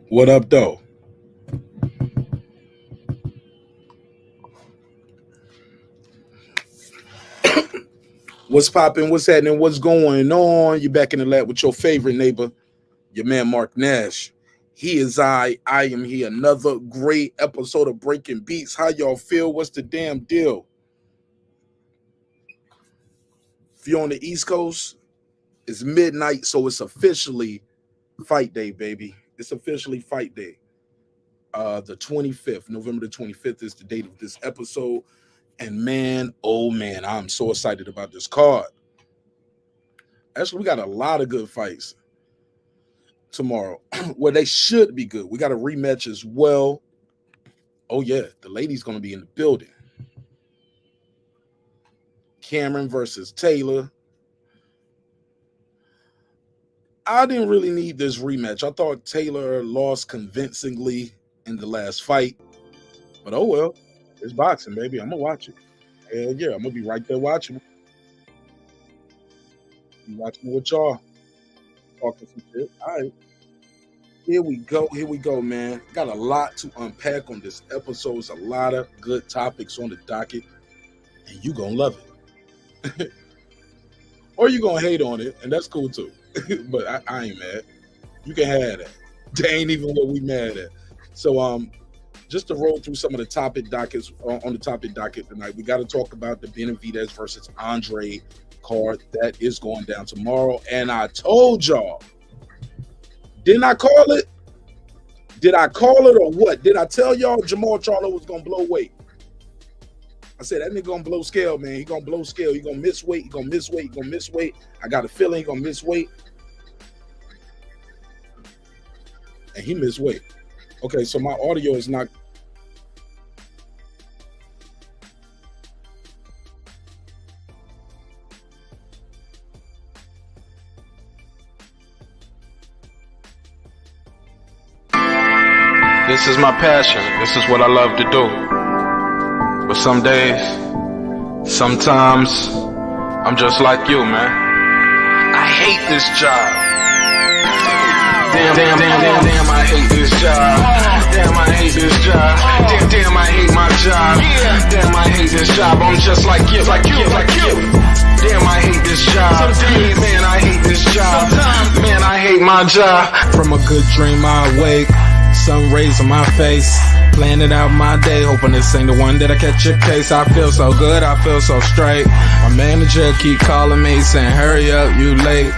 What up, though? What's popping? What's happening? What's going on? You're back in the lab with your favorite neighbor, your man Mark Nash. He is I am he. Another great episode of Breaking Beats. How y'all feel? What's the damn deal? If you're on the East Coast, it's midnight, so it's officially fight day, baby. It's officially fight day. The 25th, November the 25th is the date of this episode. And man, oh man, I'm so excited about this card. Actually, we got a lot of good fights tomorrow. Well, they should be good. We got a rematch as well. Oh yeah, the lady's going to be in the building. Cameron versus Taylor. I didn't really need this rematch. I thought Taylor lost convincingly in the last fight. But oh well. It's boxing, baby. I'm going to watch it. Hell yeah, I'm going to be right there watching it. Be watching with y'all. Talking some shit. All right. Here we go, man. Got a lot to unpack on this episode. It's a lot of good topics on the docket. And you going to love it. Or you going to hate on it, and that's cool too. But I ain't mad. You can have that. They ain't even what we mad at. So, just to roll through some of the topic dockets on the topic docket tonight, we got to talk about the Benavidez versus Andrade card that is going down tomorrow. And I told y'all, didn't I call it? Did I call it or what? Did I tell y'all Charlo was going to blow weight? I said, that nigga going to blow scale, man. He going to blow scale. He going to miss weight. He going to miss weight. He going to miss weight. I got a feeling he going to miss weight. And he missed weight. Okay, so my audio is not. This is my passion. This is what I love to do. But some days, sometimes, I'm just like you, man. I hate this job. Damn, I hate this job. Damn, I hate this job. Damn, I hate my job. Damn, I hate this job. I'm just like you. Damn, I hate this job. Man, I hate this job. Man, I hate my job. From a good dream I wake, sun rays on my face, planning out my day, hoping this ain't the one that I catch a case. I feel so good, I feel so straight. My manager keep calling me saying, hurry up, you late.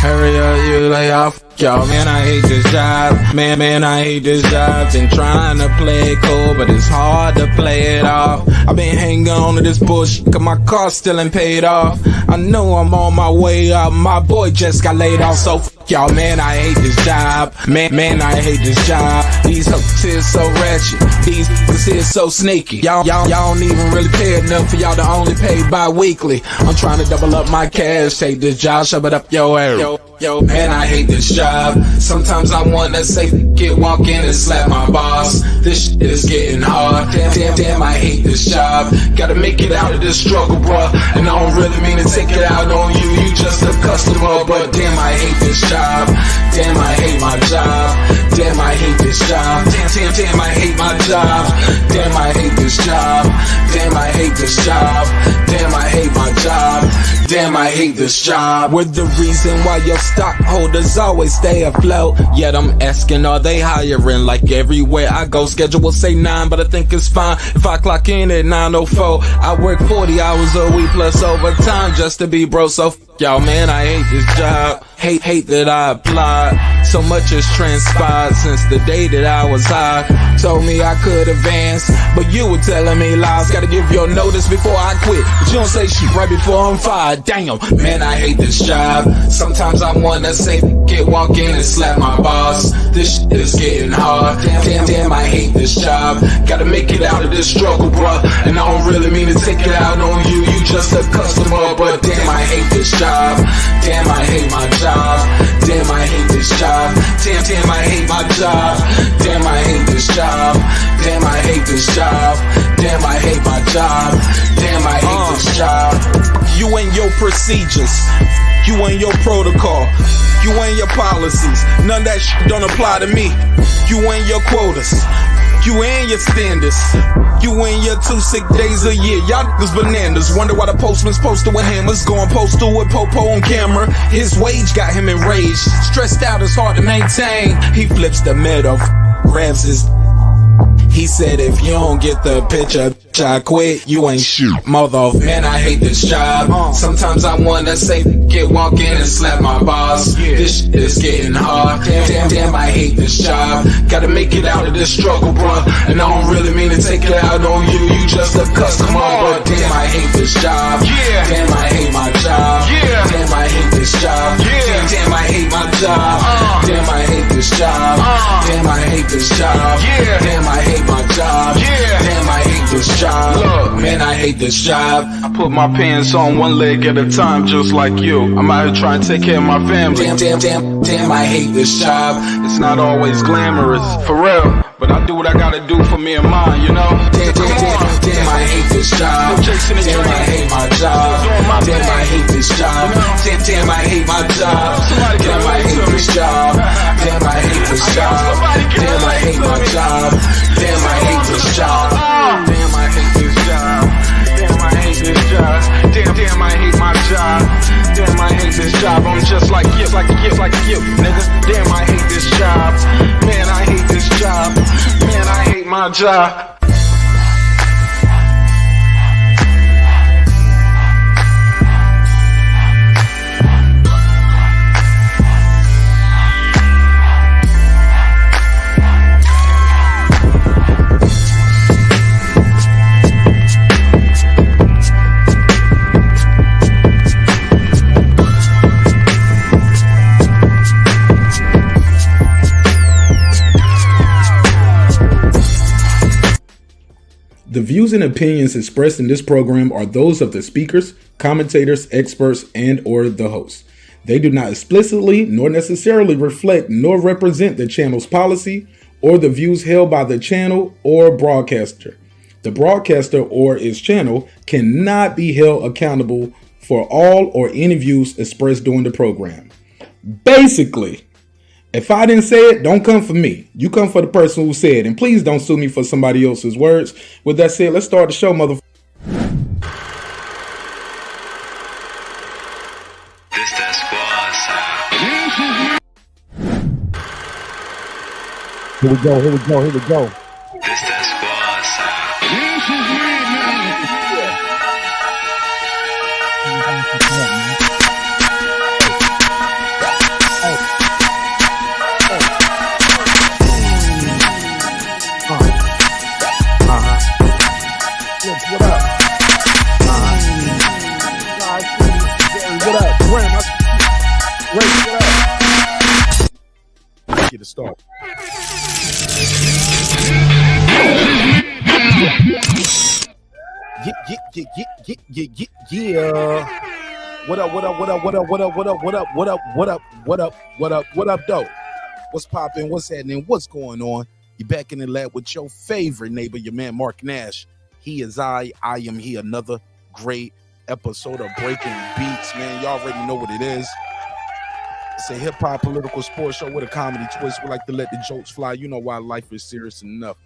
Hurry up, you lay off. Y'all, man, I hate this job. Man, I hate this job. Been trying to play it cool, but it's hard to play it off. I've been hanging on to this bullshit, cause my car still ain't paid off. I know I'm on my way up. My boy just got laid off, so y'all, man, I hate this job. Man, I hate this job. These hoes here so ratchet. These niggas here so sneaky. Y'all don't even really pay enough for y'all to only pay bi-weekly. I'm trying to double up my cash. Take this job, shove it up your ass. Yo, man, I hate this job. Sometimes I wanna say, walk in and slap my boss. This shit is getting hard. Damn, I hate this job. Gotta make it out of this struggle, bruh. And I don't really mean to take it out on you. You just a customer, but damn, I hate this job. Damn, I hate my job. Damn, I hate this job. Damn, I hate my job. Damn, I hate this job. Damn, I hate this job. Damn, I hate my job. Damn, I hate this job. We're the reason why your stockholders always stay afloat. Yet I'm asking, are they hiring? Like everywhere I go, schedule will say 9, but I think it's fine if I clock in at 9:04. I work 40 hours a week plus overtime just to be bro. So y'all, man, I hate this job. Hate that I applied. So much has transpired since the day that I was high. Told me I could advance, but you were telling me lies. Gotta give your notice before I quit, but you don't say shit right before I'm fired. Damn, man, I hate this job. Sometimes I wanna say, walk in and slap my boss. This shit is getting hard. Damn, I hate this job. Gotta make it out of this struggle, bruh. And I don't really mean to take it out on you. You just a customer, but damn, I hate this job. Damn, I hate my job. Damn, I hate this job. Damn, I hate my job. Damn, I hate this job. Damn, I hate this job. Damn, I hate my job. Damn, I hate this job. You and your procedures. You and your protocol. You and your policies. None of that shit don't apply to me. You and your quotas. You and your standards. You and your 2 sick days a year. Y'all niggas bananas. Wonder why the postman's posted with hammers. Going postal with Popo on camera. His wage got him enraged. Stressed out, it's hard to maintain. He flips the middle, grabs his. He said, if you don't get the picture, I quit, you ain't shit. Mother, man, I hate this job. Sometimes I wanna say, walk in and slap my boss. This shit is getting hard. Damn, I hate this job. Gotta make it out of this struggle, bro. And I don't really mean to take it out on you. You just a customer, but damn, I hate this job. Damn, I hate my job. Damn, I hate this job. Damn, I hate my job. Damn, I hate this job. Damn, I hate this job. Damn, I hate my job. Damn, I hate this job. Look, man, I hate this job. I put my pants on one leg at a time, just like you. I'm out here trying to take care of my family. Damn, I hate this job. It's not always glamorous, for real. But I do what I gotta do for me and mine, you know? Damn, I hate this job. Damn, I hate my job. Damn, I hate this job. Damn, I hate my job. Damn, I hate this job. Damn, I hate this job. Damn, I hate my job. Damn, I hate this job. Damn, I hate this job. Damn, I hate this job. Damn, I hate my job. Damn, I hate this job. I'm just like you, nigga. Damn, I hate this job. Man, I hate this job. Man, I hate my job. The views and opinions expressed in this program are those of the speakers, commentators, experts, and or the host. They do not explicitly nor necessarily reflect nor represent the channel's policy or the views held by the channel or broadcaster. The broadcaster or its channel cannot be held accountable for all or any views expressed during the program. Basically, if I didn't say it, don't come for me. You come for the person who said it. And please don't sue me for somebody else's words. With that said, let's start the show, motherfucker. This that squad side. Here we go. This that squad side. Get it started. Yeah. What up, though? What's poppin'? What's happening? What's going on? You back in the lab with your favorite neighbor, your man Mark Nash. He is I am he. Another great episode of Breaking Beats, man. Y'all already know what it is. It's a hip-hop political sports show with a comedy twist. We like to let the jokes fly. You know why life is serious enough.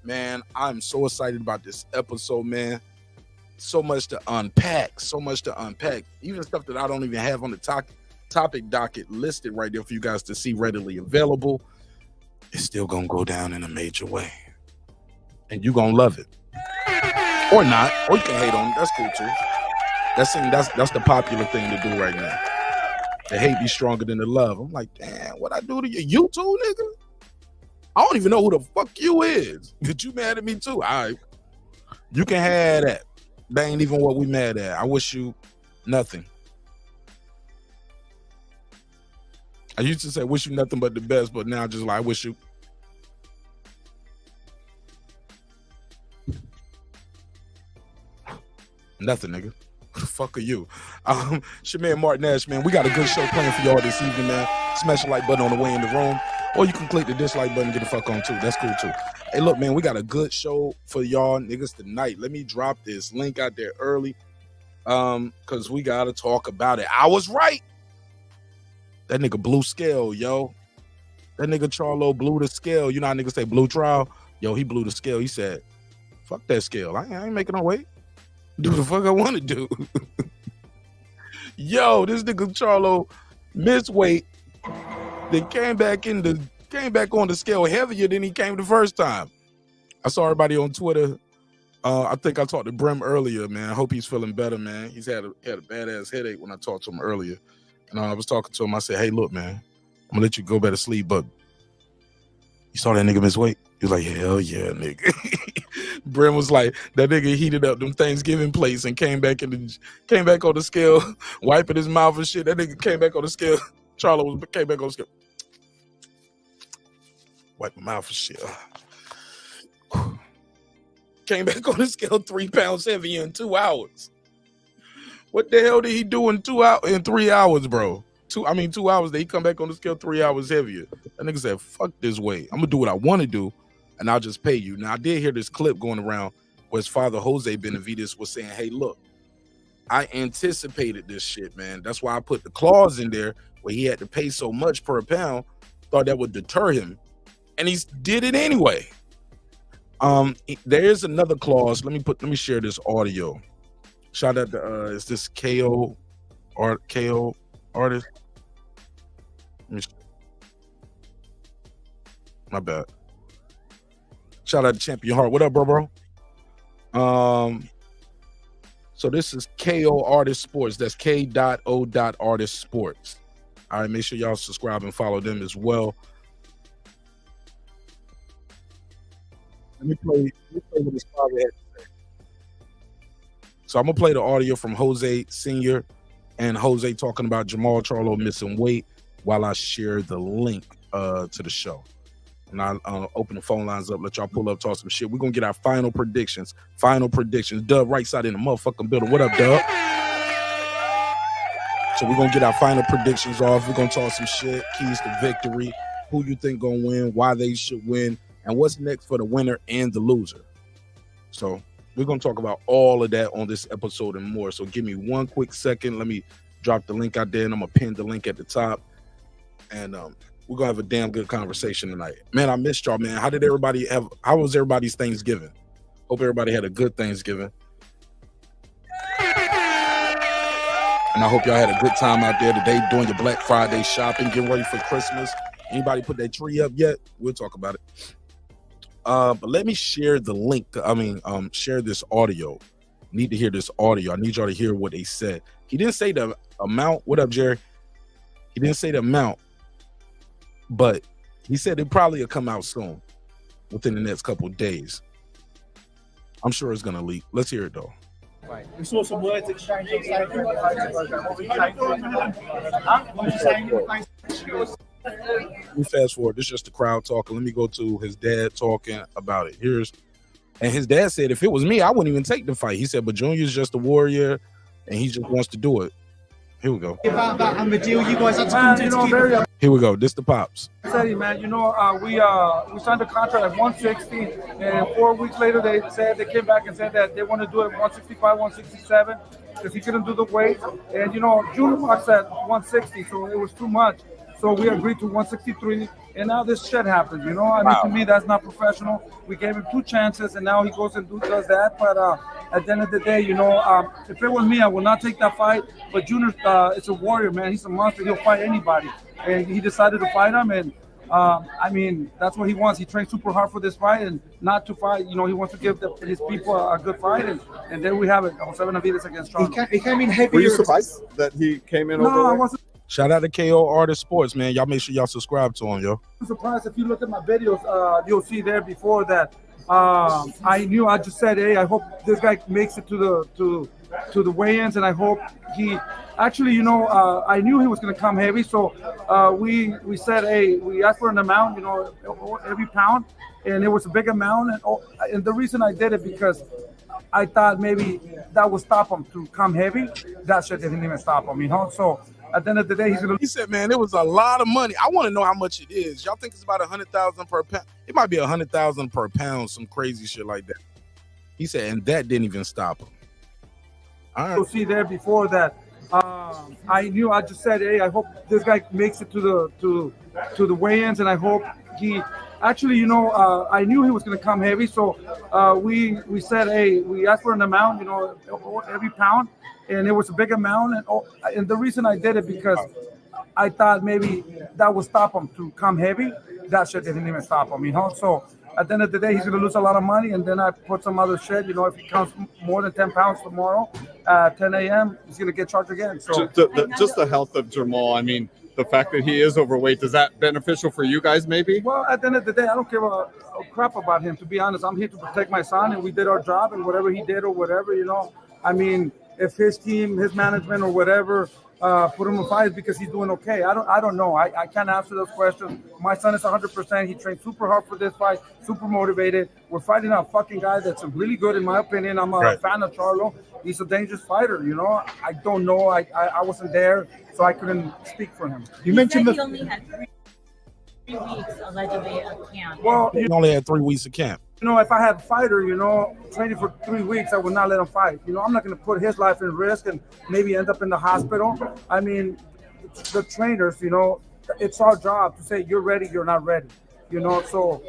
Man, I'm so excited about this episode, man. So much to unpack. Even stuff that I don't even have on the topic docket listed right there for you guys to see readily available. It's still going to go down in a major way. And you're going to love it. Or not. Or you can hate on it. That's cool, too. That's the popular thing to do right now. The hate be stronger than the love. I'm like, damn, what I do to you? You too, nigga? I don't even know who the fuck you is. But you mad at me too? All right. You can have that. That ain't even what we mad at. I wish you nothing. I used to say wish you nothing but the best, but now just like I wish you. Nothing, nigga. Who the fuck are you? It's your man Mark Nash, man. We got a good show planned for y'all this evening, man. Smash the like button on the way in the room. Or you can click the dislike button and get the fuck on too. That's cool too. Hey, look, man, we got a good show for y'all niggas tonight. Let me drop this link out there early. Because we got to talk about it. I was right. That nigga blew scale, yo. That nigga Charlo blew the scale. You know how niggas say blue trial? Yo, he blew the scale. He said, fuck that scale. I ain't making no weight. Do the fuck I want to do. Yo, this nigga Charlo missed weight. Then came back on the scale heavier than he came the first time. I saw everybody on Twitter. I think I talked to Brim earlier, man. I hope he's feeling better, man. He's had a badass headache when I talked to him earlier. And I was talking to him. I said, hey, look, man, I'm gonna let you go better sleep, but you saw that nigga miss weight? He was like, hell yeah, nigga. Brim was like, that nigga heated up them Thanksgiving plates and came back on the scale, wiping his mouth and shit. That nigga came back on the scale. Charlo came back on the scale. Wipe my mouth and shit. Came back on the scale 3 pounds heavier in 2 hours. What the hell did he do in 3 hours, bro? 2 hours. He come back on the scale 3 hours heavier. That nigga said, fuck this weight. I'm gonna do what I want to do, and I'll just pay you. Now I did hear this clip going around where his father Jose Benavidez was saying, hey, look, I anticipated this shit, man. That's why I put the clause in there where he had to pay so much per pound. Thought that would deter him, and he did it anyway. There is another clause. Let me share this audio. Shout out to is this KO artist? My bad. Shout out to Champion Heart. What up, bro? So this is KO Artist Sports. That's K.O. Artist Sports. All right, make sure y'all subscribe and follow them as well. Let me play what his father had to say. So I'm gonna play the audio from Jose Sr. and Jose talking about Jermall Charlo missing weight while I share the link to the show. And I'll open the phone lines up, let y'all pull up, talk some shit. We're gonna get our final predictions. Dub right side in the motherfucking building. What up, Dub? So we're gonna get our final predictions off. We're gonna talk some shit, keys to victory, who you think gonna win, why they should win, and what's next for the winner and the loser. So we're going to talk about all of that on this episode and more. So give me one quick second. Let me drop the link out there, and I'm going to pin the link at the top. And we're going to have a damn good conversation tonight. Man, I missed y'all, man. How was everybody's Thanksgiving? Hope everybody had a good Thanksgiving. And I hope y'all had a good time out there today doing your Black Friday shopping, getting ready for Christmas. Anybody put that tree up yet? We'll talk about it. But let me share the link. Share this audio. Need to hear this audio. I need y'all to hear what they said. He didn't say the amount. What up, Jerry? He didn't say the amount, but he said it probably will come out soon, within the next couple of days. I'm sure it's gonna leak. Let's hear it though. We saw some words exchanged. We fast forward. This is just the crowd talking. Let me go to his dad talking about it. And his dad said, if it was me, I wouldn't even take the fight. He said, but Junior's just a warrior, and he just wants to do it. Here we go. About that and the deal you guys had to come to Here we go. This the pops. Said, man, we signed a contract at 160, and 4 weeks later they came back and said that they want to do it at 165, 167 because he couldn't do the weight. And Junior boxed at 160, so it was too much. So we agreed to 163, and now this shit happens. To me, that's not professional. We gave him 2 chances, and now he goes and does that. But at the end of the day, if it was me, I would not take that fight. But Junior, it's a warrior, man. He's a monster. He'll fight anybody, and he decided to fight him. And that's what he wants. He trained super hard for this fight, and not to fight. He wants to give his people a good fight, and there we have it. Jose Benavidez against Charlo. He came in heavier. Were you surprised that he came in? No, I wasn't. Shout out to KO Artist Sports, man. Y'all make sure y'all subscribe to him, yo. I'm surprised. If you look at my videos, you'll see there before that I just said, hey, I hope this guy makes it to the weigh-ins, and I hope he actually, I knew he was going to come heavy, so we said, hey, we asked for an amount, every pound, and it was a big amount, and the reason I did it because I thought maybe that would stop him to come heavy. That shit didn't even stop him, so at the end of the day, he said, man, it was a lot of money. I want to know how much it is. Y'all think it's about 100,000 per pound? It might be 100,000 per pound, some crazy shit like that. He said, and that didn't even stop him. All right. You'll see there before that. I knew. I just said, hey, I hope this guy makes it to the weigh-ins, and I hope he. Actually, I knew he was going to come heavy, so we said, hey, we asked for an amount, every pound, and it was a big amount, and the reason I did it because I thought maybe that would stop him to come heavy. That shit didn't even stop him, So at the end of the day, he's going to lose a lot of money, and then I put some other shit. If he comes more than 10 pounds tomorrow at 10 a.m., he's going to get charged again. So just the health of Jermall. I mean, the fact that he is overweight, is that beneficial for you guys maybe? Well, at the end of the day, I don't give a crap about him, to be honest. I'm here to protect my son, and we did our job, and whatever he did or whatever, I mean, if his team, his management or whatever put him in fight because he's doing okay. I don't know. I can't answer those questions. My son is 100%. He trained super hard for this fight, super motivated. We're fighting a fucking guy that's really good, in my opinion. I'm a fan of Charlo. He's a dangerous fighter, I don't know. I wasn't there, so I couldn't speak for him. You mentioned he only had 3 weeks allegedly of camp. Well, He only had 3 weeks of camp. If I had a fighter, training for 3 weeks, I would not let him fight. I'm not going to put his life in risk and maybe end up in the hospital. I mean, the trainers, it's our job to say, you're ready, you're not ready. So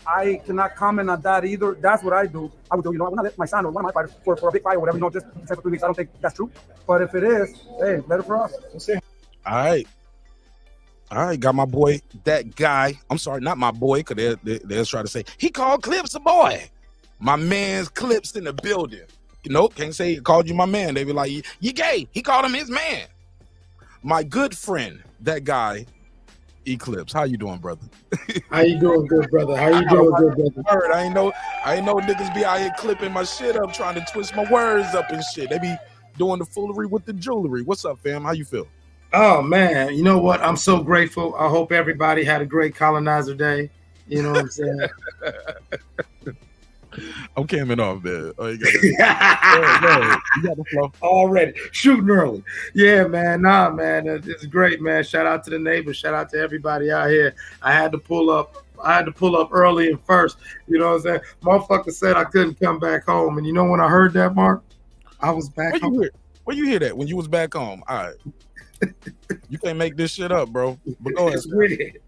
I cannot comment on that either. That's what I do. I would do, I would not let my son or one of my fighters for a big fight or whatever, just for 3 weeks. I don't think that's true. But if it is, hey, better for us. We'll see. All right, got my boy, that guy. I'm sorry, not my boy, because they'll try to say, he called Clips a boy. My man's Clips in the building. Nope, can't say he called you my man. They be like, you gay. He called him his man. My good friend, that guy, Eclipse. How you doing, brother? How you doing, good brother? How you doing, good brother? I ain't know niggas be out here clipping my shit up, trying to twist my words up and shit. They be doing the foolery with the jewelry. What's up, fam? How you feel? Oh, man. You know what? I'm so grateful. I hope everybody had a great colonizer day. You know what I'm saying? I'm camming off, man. Oh, you got the flow. Already. Shooting early. Yeah, man. Nah, man. It's great, man. Shout out to the neighbors. Shout out to everybody out here. I had to pull up early and first. You know what I'm saying? Motherfucker said I couldn't come back home. And you know when I heard that, Mark? I was back home. Where you hear that? When you was back home? All right. You can't make this shit up, bro. But go ahead. It's weird.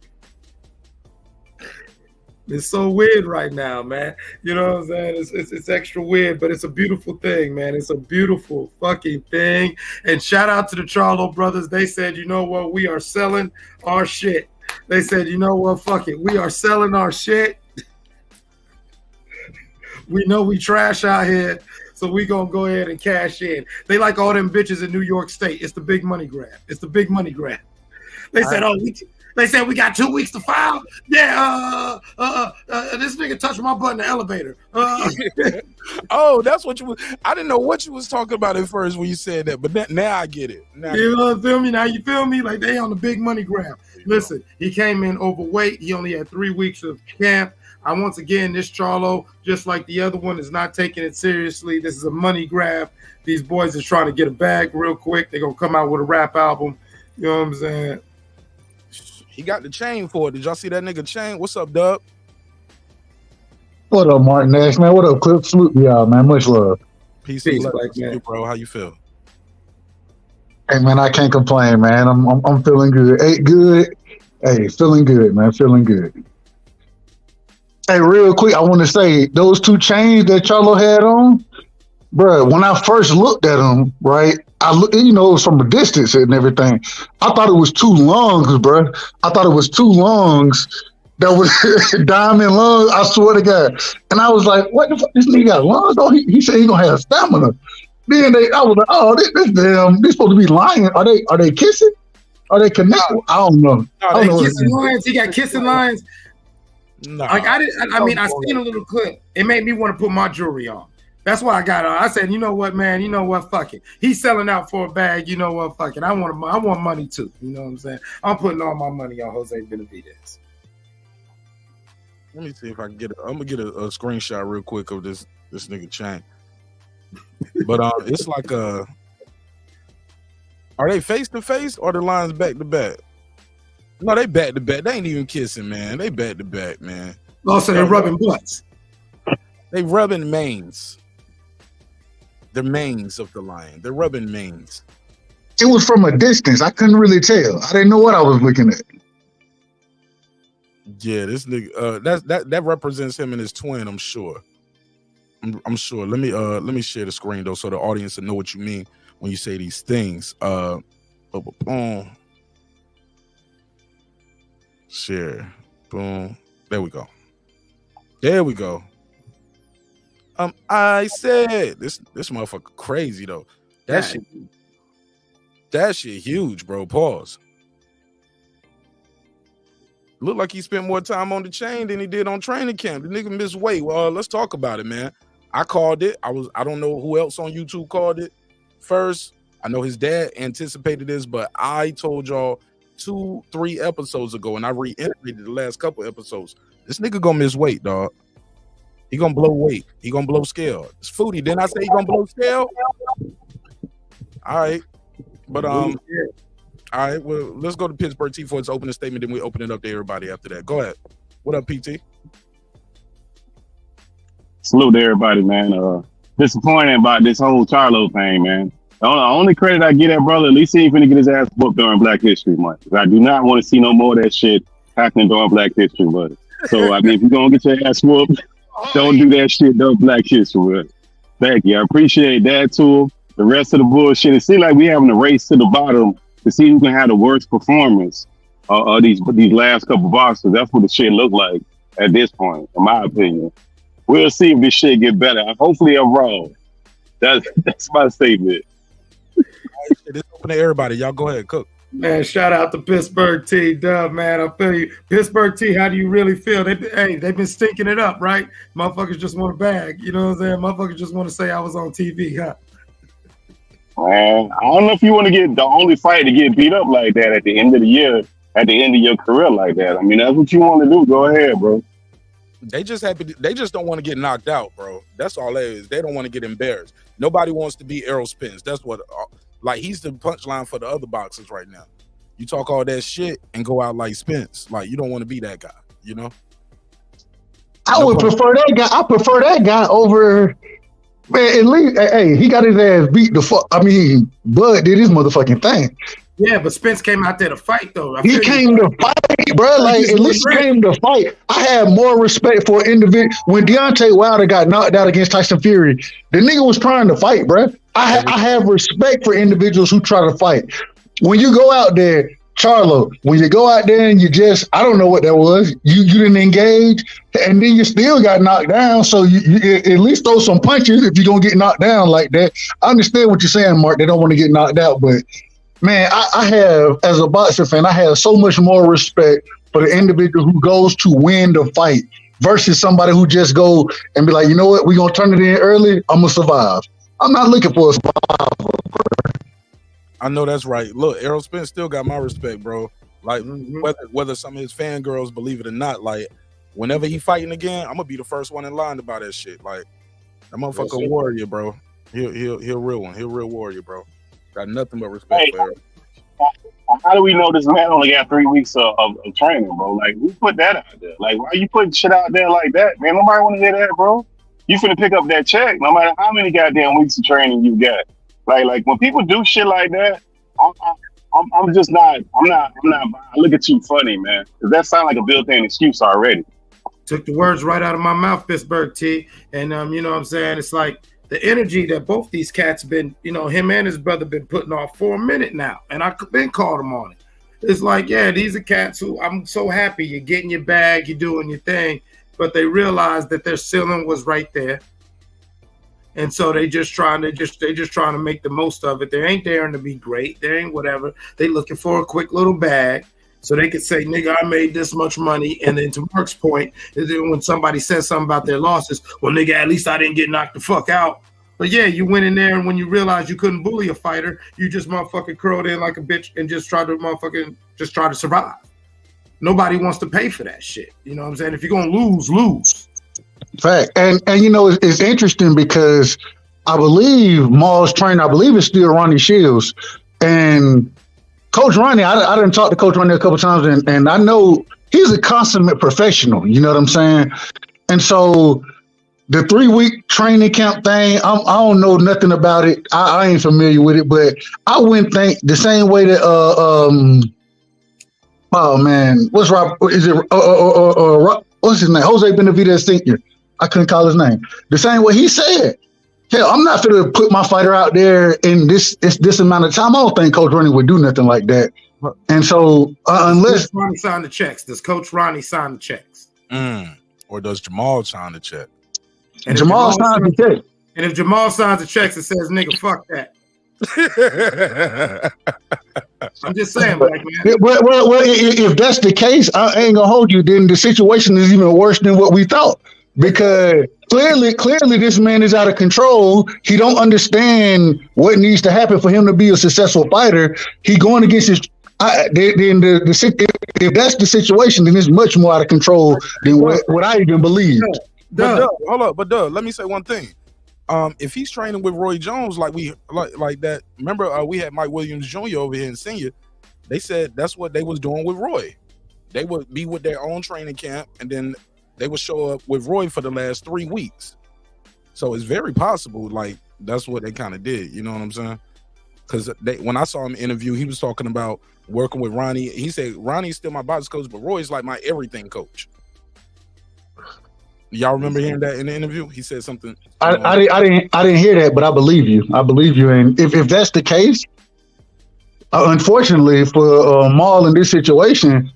It's so weird right now, man. You know what I'm saying? It's extra weird, but it's a beautiful thing, man. It's a beautiful fucking thing. And shout out to the Charlo brothers. They said, you know what? We are selling our shit. They said, you know what? Fuck it. We are selling our shit. We know we trash out here. So we gonna go ahead and cash in. They like all them bitches in New York State. It's the big money grab. It's the big money grab. They said, they said we got 2 weeks to file. Yeah, this nigga touched my butt in the elevator. Oh, that's what you was. I didn't know what you was talking about at first when you said that, but now I get it. You know, feel me? Now you feel me? Like they on the big money grab. Listen, he came in overweight. He only had 3 weeks of camp. Once again, this Charlo, just like the other one, is not taking it seriously. This is a money grab. These boys is trying to get a bag real quick. They're going to come out with a rap album. You know what I'm saying? He got the chain for it. Did y'all see that nigga chain? What's up, Dub? What up, Martin Nash, man? What up, Clip? Salute y'all, man. Much love. Peace like man. Bro. How you feel? Hey, man, I can't complain, man. I'm feeling good. Ate good. Hey, feeling good, man. Feeling good. Hey, real quick, I want to say those 2 chains that Charlo had on, bro. When I first looked at them, right, I looked, it was from a distance and everything. I thought it was 2 lungs, bro. I thought it was 2 lungs that was diamond lungs. I swear to God. And I was like, what the fuck? This nigga got lungs? Oh, he said he gonna have stamina. Then I was like, oh, this damn, they supposed to be lying. Are they kissing? Are they connected? I don't know. They kissing lines. He got kissing lines. No. Like I seen a little clip. It made me want to put my jewelry on. That's why I got on. I said, you know what, man? You know what? Fuck it. He's selling out for a bag. You know what? Fuck it. I want money too. You know what I'm saying? I'm putting all my money on Jose Benavidez. Let me see if I can get it. I'm gonna get a screenshot real quick of this nigga chain. But it's like are they face to face or the lines back to back? No, they back to back. They ain't even kissing, man. They back to back, man. Oh, so they're rubbing butts. They rubbing mains. the manes of the lion. They're rubbing manes. It was from a distance. I couldn't really tell. I didn't know what I was looking at. Yeah, this nigga, that represents him and his twin. I'm sure. I'm sure. Let me share the screen though, so the audience will know what you mean when you say these things. Boom. Share. Boom. There we go. There we go. I said this motherfucker crazy though. That shit huge, bro. Pause. Look like he spent more time on the chain than he did on training camp. The nigga missed weight. Well, let's talk about it, man. I called it. I don't know who else on YouTube called it first. I know his dad anticipated this, but I told y'all 2-3 episodes ago, and I reiterated the last couple episodes. This nigga gonna miss weight, dog. He gonna blow weight. He gonna blow scale. It's Foodie. Didn't I say he gonna blow scale? All right. But all right, well, let's go to Pittsburgh T for its opening statement, then we open it up to everybody after that. Go ahead. What up, PT? Salute to everybody, man. Disappointed about this whole Charlo thing, man. The only credit I give that brother, at least he ain't finna get his ass whooped during Black History Month. I do not want to see no more of that shit happening during Black History Month. So, I mean, if you're gonna get your ass whooped, don't do that shit during Black History Month. Thank you. I appreciate that too. The rest of the bullshit, it seems like we having a race to the bottom to see who can have the worst performance of these last couple boxers. That's what the shit look like at this point, in my opinion. We'll see if this shit get better. Hopefully I'm wrong. That's my statement. It's open to everybody. Y'all go ahead, cook. Man, shout out to Pittsburgh T, Dub, man. I feel you. Pittsburgh T, how do you really feel? They've been stinking it up, right? Motherfuckers just want a bag. You know what I'm saying? Motherfuckers just want to say I was on TV, huh? Man, I don't know if you want to get the only fight to get beat up like that at the end of the year, at the end of your career like that. I mean, that's what you want to do. Go ahead, bro. They just don't want to get knocked out, bro. That's all it is. They don't want to get embarrassed. Nobody wants to be Errol Spence. That's what, like, he's the punchline for the other boxers right now. You talk all that shit and go out like Spence. Like, you don't want to be that guy, you know? I would prefer that guy. I prefer that guy over, man, at least, hey, he got his ass beat the fuck. I mean, Bud did his motherfucking thing. Yeah, but Spence came out there to fight, though. He came to fight, bro. Like, at least he came to fight. I have more respect for an individual. When Deontay Wilder got knocked out against Tyson Fury, the nigga was trying to fight, bro. I have respect for individuals who try to fight. When you go out there, Charlo, when you go out there and you just, I don't know what that was, you didn't engage, and then you still got knocked down, so you at least throw some punches if you're going to get knocked down like that. I understand what you're saying, Mark. They don't want to get knocked out, but man, I have, as a boxer fan, I have so much more respect for the individual who goes to win the fight versus somebody who just go and be like, you know what, we're going to turn it in early, I'm going to survive. I'm not looking for a survival. I know that's right. Look, Errol Spence still got my respect, bro. Like, whether some of his fangirls believe it or not, like, whenever he fighting again, I'm going to be the first one in line to buy that shit. Like, that motherfucker warrior, bro. He'll real one. He'll real warrior, bro. Got nothing but respect for him. How do we know this man only got 3 weeks of training, bro? Like, who put that out there? Like, why are you putting shit out there like that, man? Nobody want to hear that, bro. You finna pick up that check, no matter how many goddamn weeks of training you got. Like when people do shit like that, I'm just not. I look at you funny, man. Cause that sounds like a built-in excuse already. Took the words right out of my mouth, Pittsburgh T. And you know what I'm saying? It's like the energy that both these cats been, you know, him and his brother been putting off for a minute now. And I've been called them on it. It's like, yeah, these are cats who I'm so happy you're getting your bag, you're doing your thing, but they realize that their ceiling was right there. And so they just trying to make the most of it. They ain't daring to be great. They ain't whatever. They looking for a quick little bag so they could say, nigga, I made this much money. And then to Mark's point, is that when somebody says something about their losses, well, nigga, at least I didn't get knocked the fuck out. But yeah, you went in there and when you realized you couldn't bully a fighter, you just motherfucking curled in like a bitch and just try to survive. Nobody wants to pay for that shit. You know what I'm saying? If you're gonna lose. Fact. And you know, it's interesting because I believe Maul's trainer, is still Ronnie Shields. And Coach Ronnie, I didn't talk to Coach Ronnie a couple times, and I know he's a consummate professional, you know what I'm saying? And so the 3-week training camp thing, I don't know nothing about it. I ain't familiar with it, but I wouldn't think the same way that oh man, what's Rob? Is it what's his name? Jose Benavidez Sr. I couldn't call his name. The same way he said, hell, I'm not going to put my fighter out there in this amount of time. I don't think Coach Ronnie would do nothing like that. And so unless Coach Ronnie sign the checks, does Coach Ronnie sign the checks? Or does Jermall sign the check? And Jamal signs the check. And if Jamal signs the checks, it says, nigga, fuck that. I'm just saying, black man. Well, if that's the case, I ain't gonna hold you. Then the situation is even worse than what we thought, because clearly, this man is out of control. He don't understand what needs to happen for him to be a successful fighter. He going against his. If that's the situation, then it's much more out of control than what I even believed. But hold up, let me say one thing. If he's training with Roy Jones like that, remember we had Mike Williams Jr. over here in senior. They said that's what they was doing with Roy. They would be with their own training camp, and then they would show up with Roy for the last 3 weeks. So it's very possible, like that's what they kind of did. You know what I'm saying? Because when I saw him interview, he was talking about working with Ronnie. He said Ronnie's still my box coach, but Roy's like my everything coach. Y'all remember hearing that in the interview? He said something. I didn't hear that, but I believe you. And if that's the case, unfortunately for Maul in this situation,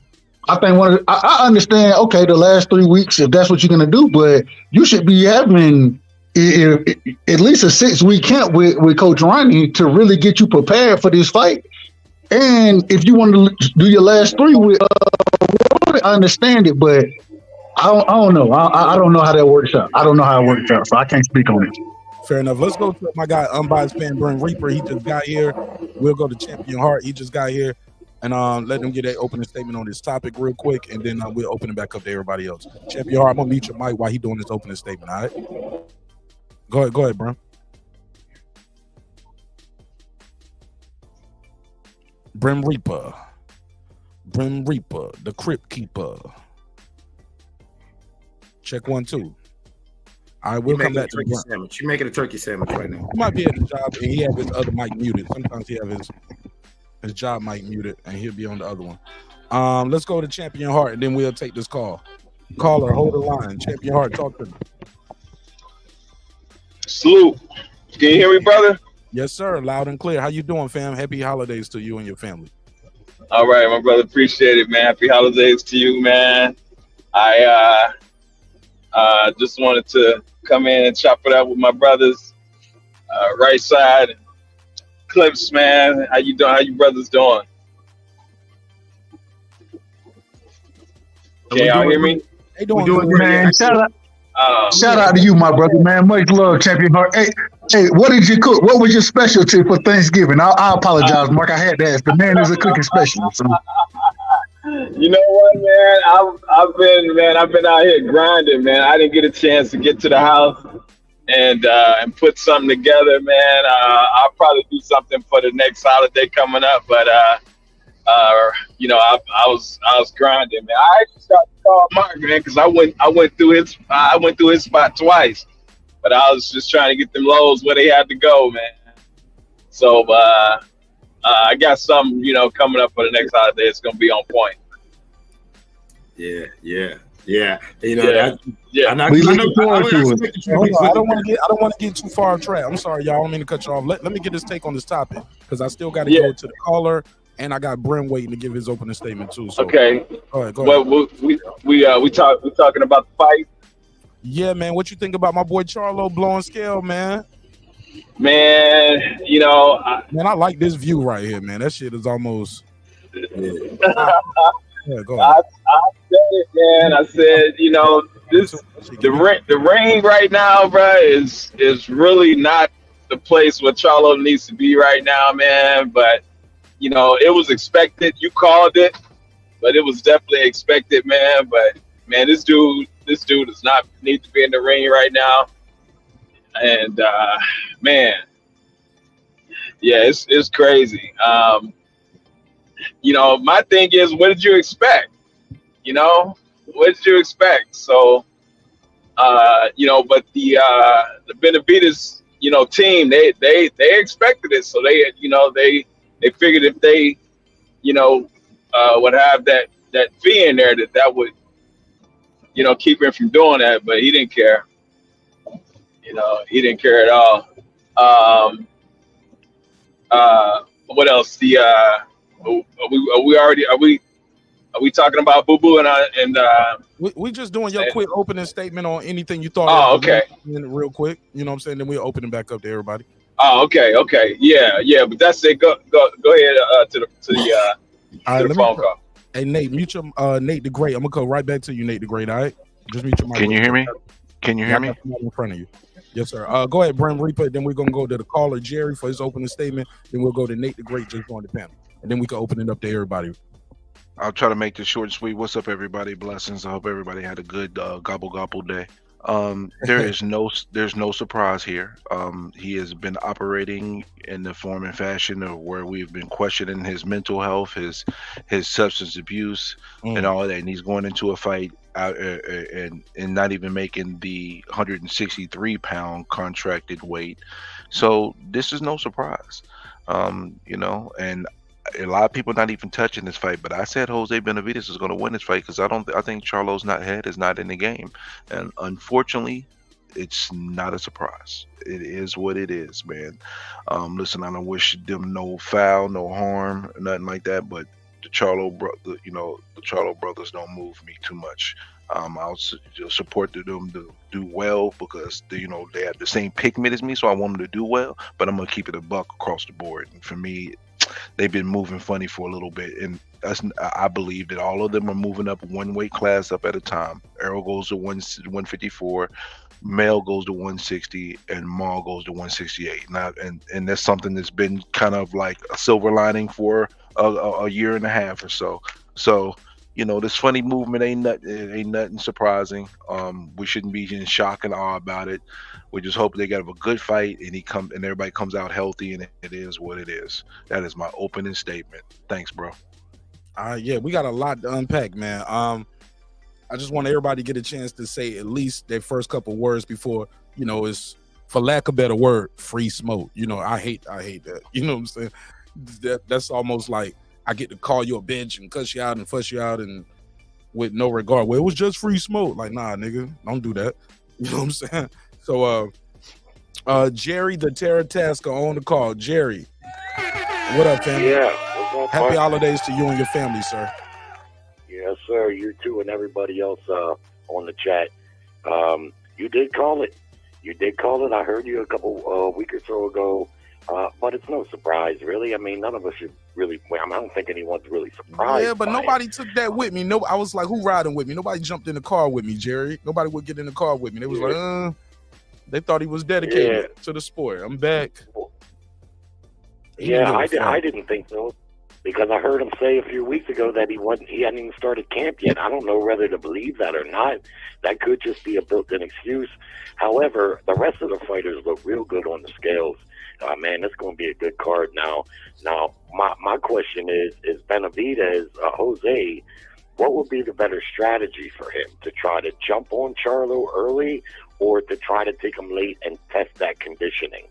I think I understand. Okay, the last 3 weeks, if that's what you're gonna do, but you should be having at least a 6-week camp with Coach Ronnie to really get you prepared for this fight. And if you want to do your last 3 weeks, I understand it, but I don't know. I don't know how that works out. I don't know how it works out, so I can't speak on it. Fair enough. Let's go to my guy, unbiased fan, Brent Reaper. He just got here. We'll go to Champion Heart. He just got here. And let them get an opening statement on this topic real quick, and then we'll open it back up to everybody else. Champion Heart, I'm going to mute your mic while he's doing his opening statement, all right? Go ahead, Brent. Brim Reaper, the Crypt Keeper. Check 1 2. All right, we'll come back to the sandwich. You're making a turkey sandwich right now. He might be at the job and he have his other mic muted. Sometimes he have his job mic muted and he'll be on the other one. Let's go to Champion Heart and then we'll take this call. Caller, hold the line. Champion Heart, talk to me. Salute. Can you hear me, brother? Yes, sir. Loud and clear. How you doing, fam? Happy holidays to you and your family. All right, my brother. Appreciate it, man. Happy holidays to you, man. I just wanted to come in and chop it up with my brothers. Right side, Clips, man. How you doing? How you brothers doing? Can y'all hear me? They doing man. Shout out to you, my brother, man. Much love, Champion Heart. Hey, what did you cook? What was your specialty for Thanksgiving? I apologize, Mark. I had to ask. The man is a cooking specialist. So. You know what, man? I've been out here grinding, man. I didn't get a chance to get to the house and put something together, man. I'll probably do something for the next holiday coming up, but you know, I was grinding, man. I actually started to call Mark, man, because I went through his spot twice, but I was just trying to get them lows where they had to go, man. So I got something, you know, coming up for the next holiday. It's gonna be on point. Yeah. You know, yeah. We looking forward to it. I don't want to get too far off track. I'm sorry, y'all. I don't mean to cut you off. Let me get his take on this topic because I still got to go to the caller, and I got Brent waiting to give his opening statement too. So okay. Go ahead. Well, we talking about the fight. Yeah, man. What you think about my boy Charlo blowing scale, man? Man, you know, I like this view right here, man. That shit is almost. Yeah, go ahead. I said it, man. I said, you know, the ring right now, bro, is really not the place where Charlo needs to be right now, man. But you know, it was expected. You called it, but it was definitely expected, man. But man, this dude does not need to be in the ring right now. And man, yeah, it's crazy. You know, my thing is, what did you expect? You know, what did you expect? So, But the Benavidez, team, they expected it, so they figured if they, would have that fee in there, that would, keep him from doing that. But he didn't care. He didn't care at all. What else? Are we talking about Boo Boo and we just doing your quick opening statement on anything you thought. Oh, okay. Real quick, you know what I'm saying? Then we'll open it back up to everybody. Oh, okay, yeah. But that's it. Go ahead to the phone call. Hey, Nate, mute your Nate the Great. I'm gonna come right back to you, Nate the Great. All right, just mute your mic. Can you hear me? Can you hear me? In front of you. Yes, sir. Go ahead, Brent Reaper. Then we're gonna go to the caller Jerry for his opening statement. Then we'll go to Nate the Great just on the panel, and then we can open it up to everybody. I'll try to make this short and sweet. What's up, everybody? Blessings. I hope everybody had a good gobble day. There's no surprise here. He has been operating in the form and fashion of where we've been questioning his mental health, his substance abuse, and all of that. And he's going into a fight out and not even making the 163-pound contracted weight. So this is no surprise, and a lot of people not even touching this fight, but I said Jose Benavidez is going to win this fight because I think Charlo's head is not in the game, and unfortunately, it's not a surprise. It is what it is, man. Listen, I don't wish them no foul, no harm, nothing like that, but the Charlo brothers don't move me too much. I'll support them to do well because they have the same pigment as me, so I want them to do well. But I'm gonna keep it a buck across the board. And for me, they've been moving funny for a little bit, and I believe that all of them are moving up one weight class up at a time. Errol goes to 154, Mel goes to 160, and Maul goes to 168. And that's something that's been kind of like a silver lining for a year and a half or so. So this funny movement ain't nothing surprising. We shouldn't be in shock and awe about it. We just hope they got a good fight and everybody comes out healthy, and it is what it is. That is my opening statement. Thanks, bro. Yeah, we got a lot to unpack, man. I just want everybody to get a chance to say at least their first couple words before, it's, for lack of a better word, free smoke. I hate that. You know what I'm saying? That's almost like I get to call you a bitch and cuss you out and fuss you out and with no regard. Well, it was just free smoke. Like, nah, nigga, don't do that. You know what I'm saying? So, Jerry the Terror Tasker on the call. Jerry, what up, family? Yeah, what's up, Happy Mark? holidays to you and your family, sir. Yes, sir. You too, and everybody else on the chat. You did call it. I heard you a couple week or so ago. But it's no surprise, really. I mean, none of us should really. I don't think anyone's really surprised. Yeah, but nobody took that with me. No, I was like, who riding with me? Nobody jumped in the car with me, Jerry. Nobody would get in the car with me. They was like, they thought he was dedicated to the sport. I'm back. I didn't think so because I heard him say a few weeks ago that he hadn't even started camp yet. I don't know whether to believe that or not. That could just be a built-in excuse. However, the rest of the fighters look real good on the scales. Man, it's going to be a good card now. Now, my question is Benavidez, Jose, what would be the better strategy for him? To try to jump on Charlo early or to try to take him late and test that conditioning?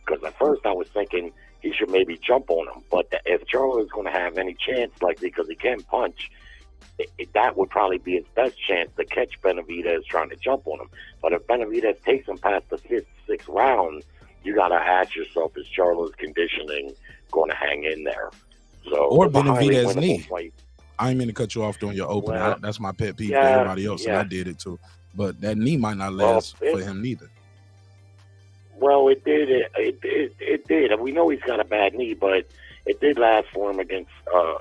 Because at first I was thinking he should maybe jump on him. But if Charlo is going to have any chance, because he can punch, that would probably be his best chance to catch Benavidez trying to jump on him. But if Benavidez takes him past the 5th, 6th round, you got to ask yourself, is Charlo's conditioning going to hang in there? So, or Benavidez knee. Fight. I ain't mean to cut you off during your opening. Well, that's my pet peeve for everybody else, and I did it too. But that knee might not last for him neither. Well, it did. It did. And we know he's got a bad knee, but it did last for him against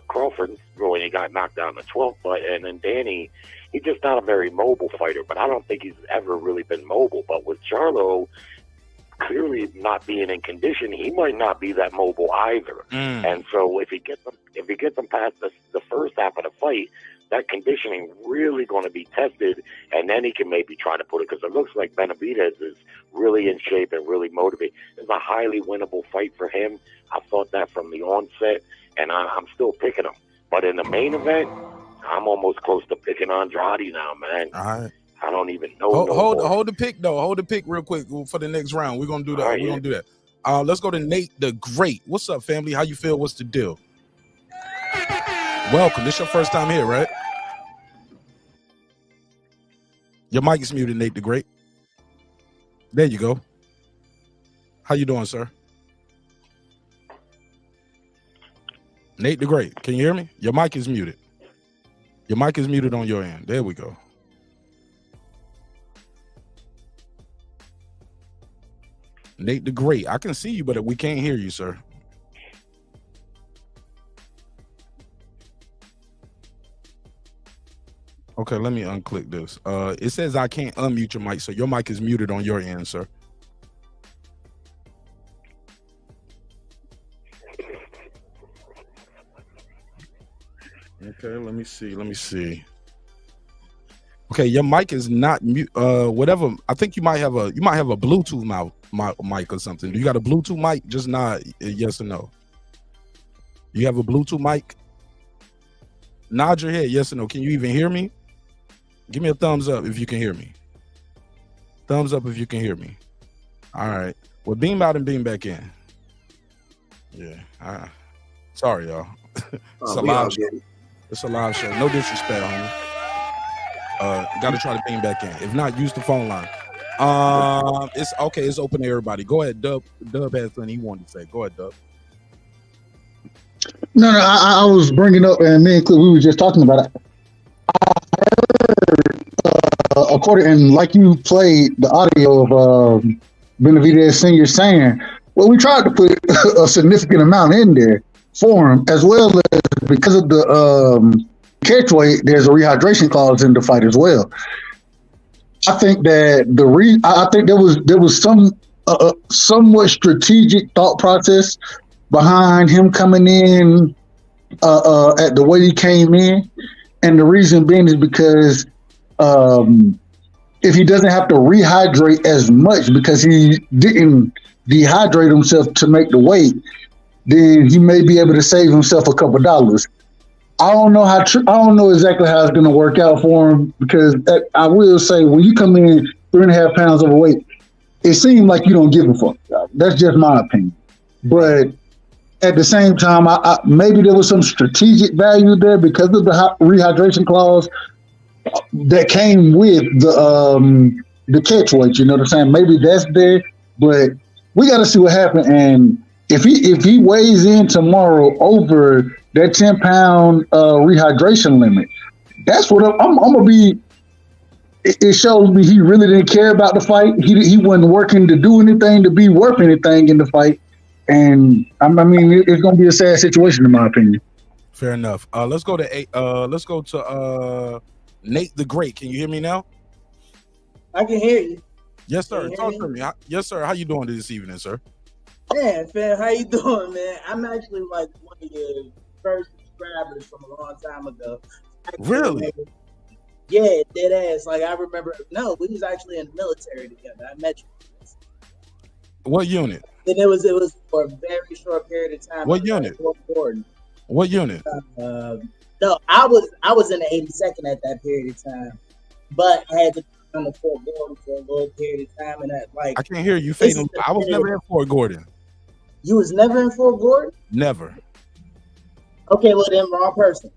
Crawford when he got knocked down in the 12th. But and then Danny, he's just not a very mobile fighter. But I don't think he's ever really been mobile. But with Charlo clearly not being in condition, he might not be that mobile either. And so if he gets them past the first half of the fight, that conditioning really going to be tested, and then he can maybe try to put it, because it looks like Benavidez is really in shape and really motivated. It's a highly winnable fight for him. I thought that from the onset, and I'm still picking him. But in the main event, I'm almost close to picking Andrade now, man. All right. I don't even know. Hold the pick though. Hold the pick real quick for the next round. We're gonna do that. Right, We're gonna do that. Let's go to Nate the Great. What's up, family? How you feel? What's the deal? Welcome. This your first time here, right? Your mic is muted, Nate the Great. There you go. How you doing, sir? Nate the Great. Can you hear me? Your mic is muted. Your mic is muted on your end. There we go. Nate the Great. I can see you, but we can't hear you, sir. Okay, let me unclick this. It says I can't unmute your mic, so your mic is muted on your end, sir. Okay, let me see. Okay, your mic is not mute. Whatever. I think you might have a Bluetooth mic or something. Do you got a Bluetooth mic? Just nod yes or no. You have a Bluetooth mic? Nod your head yes or no. Can you even hear me? Give me a thumbs up if you can hear me. Thumbs up if you can hear me. All right. Well, beam out and beam back in. Yeah. Sorry, y'all. It's a live show. It's a live show. No disrespect, homie. Got to try to beam back in. If not, use the phone line. It's okay. It's open to everybody. Go ahead, Dub. Dub has something he wanted to say. Go ahead, Dub. No, I was bringing up, and me and Cliff, we were just talking about it. I heard, according, and like you played the audio of Benavidez Sr. saying, well, we tried to put a significant amount in there for him, as well as because of the catch weight, there's a rehydration clause in the fight as well. I think that I think there was some somewhat strategic thought process behind him coming in at the way he came in, and the reason being is because if he doesn't have to rehydrate as much because he didn't dehydrate himself to make the weight, then he may be able to save himself a couple dollars. I don't know I don't know exactly how it's going to work out for him, because I will say when you come in 3.5 pounds overweight, it seems like you don't give a fuck. That's just my opinion. But at the same time, maybe there was some strategic value there because of the rehydration clause that came with the catch weight. You know what I'm saying? Maybe that's there, but we got to see what happens. And if he weighs in tomorrow over that 10-pound rehydration limit, that's what I'm gonna be. It shows me he really didn't care about the fight. He wasn't working to do anything, to be worth anything in the fight. And I mean, it's gonna be a sad situation in my opinion. Fair enough. Let's go to Nate the Great. Can you hear me now? I can hear you. Yes, sir. Talk to me. Yes, sir. How you doing this evening, sir? Man, fam, how you doing, man? I'm actually like one of your first subscribers from a long time ago. Really? Yeah, dead ass. Like I remember. No, we was actually in the military together. I met you. What unit? And it was for a very short period of time. What unit? What unit? No, I was in the 82nd at that period of time, but I had to come to Fort Gordon for a little period of time, and I can't hear you. I was never in Fort Gordon. You was never in Fort Gordon? Never. Okay, well then wrong person.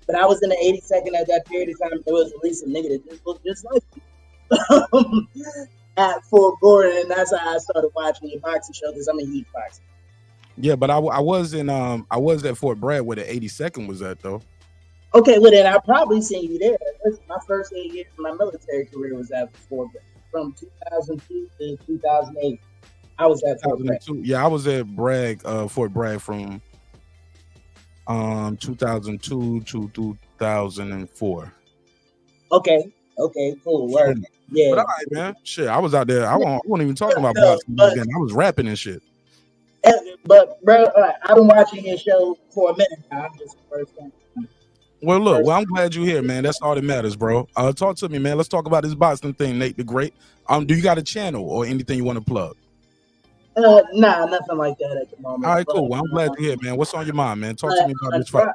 But I was in the 82nd at that period of time. There was at least a nigga that just looked just like me at Fort Gordon, and that's how I started watching your boxing show because I'm a huge boxer. Yeah, but I was at Fort Bragg where the 82nd was at though. Okay, well then I probably seen you there. My first 8 years of my military career was at Fort Bragg, from 2002 to 2008. I was at Fort Bragg. Yeah, I was at Fort Bragg from 2002 to 2004. Okay, cool. Word. Yeah. But all right, man. Shit, I was out there. I wasn't even talking about boxing then. I was rapping and shit. But bro, I've been watching your show for a minute now. I'm just the first time. Well, look. Well, I'm glad you're here, man. That's all that matters, bro. Talk to me, man. Let's talk about this boxing thing, Nate the Great. Do you got a channel or anything you want to plug? Nah, nothing like that at the moment. All right, cool. Well, I'm glad you're here, man. What's on your mind, man? Talk to me about this fight.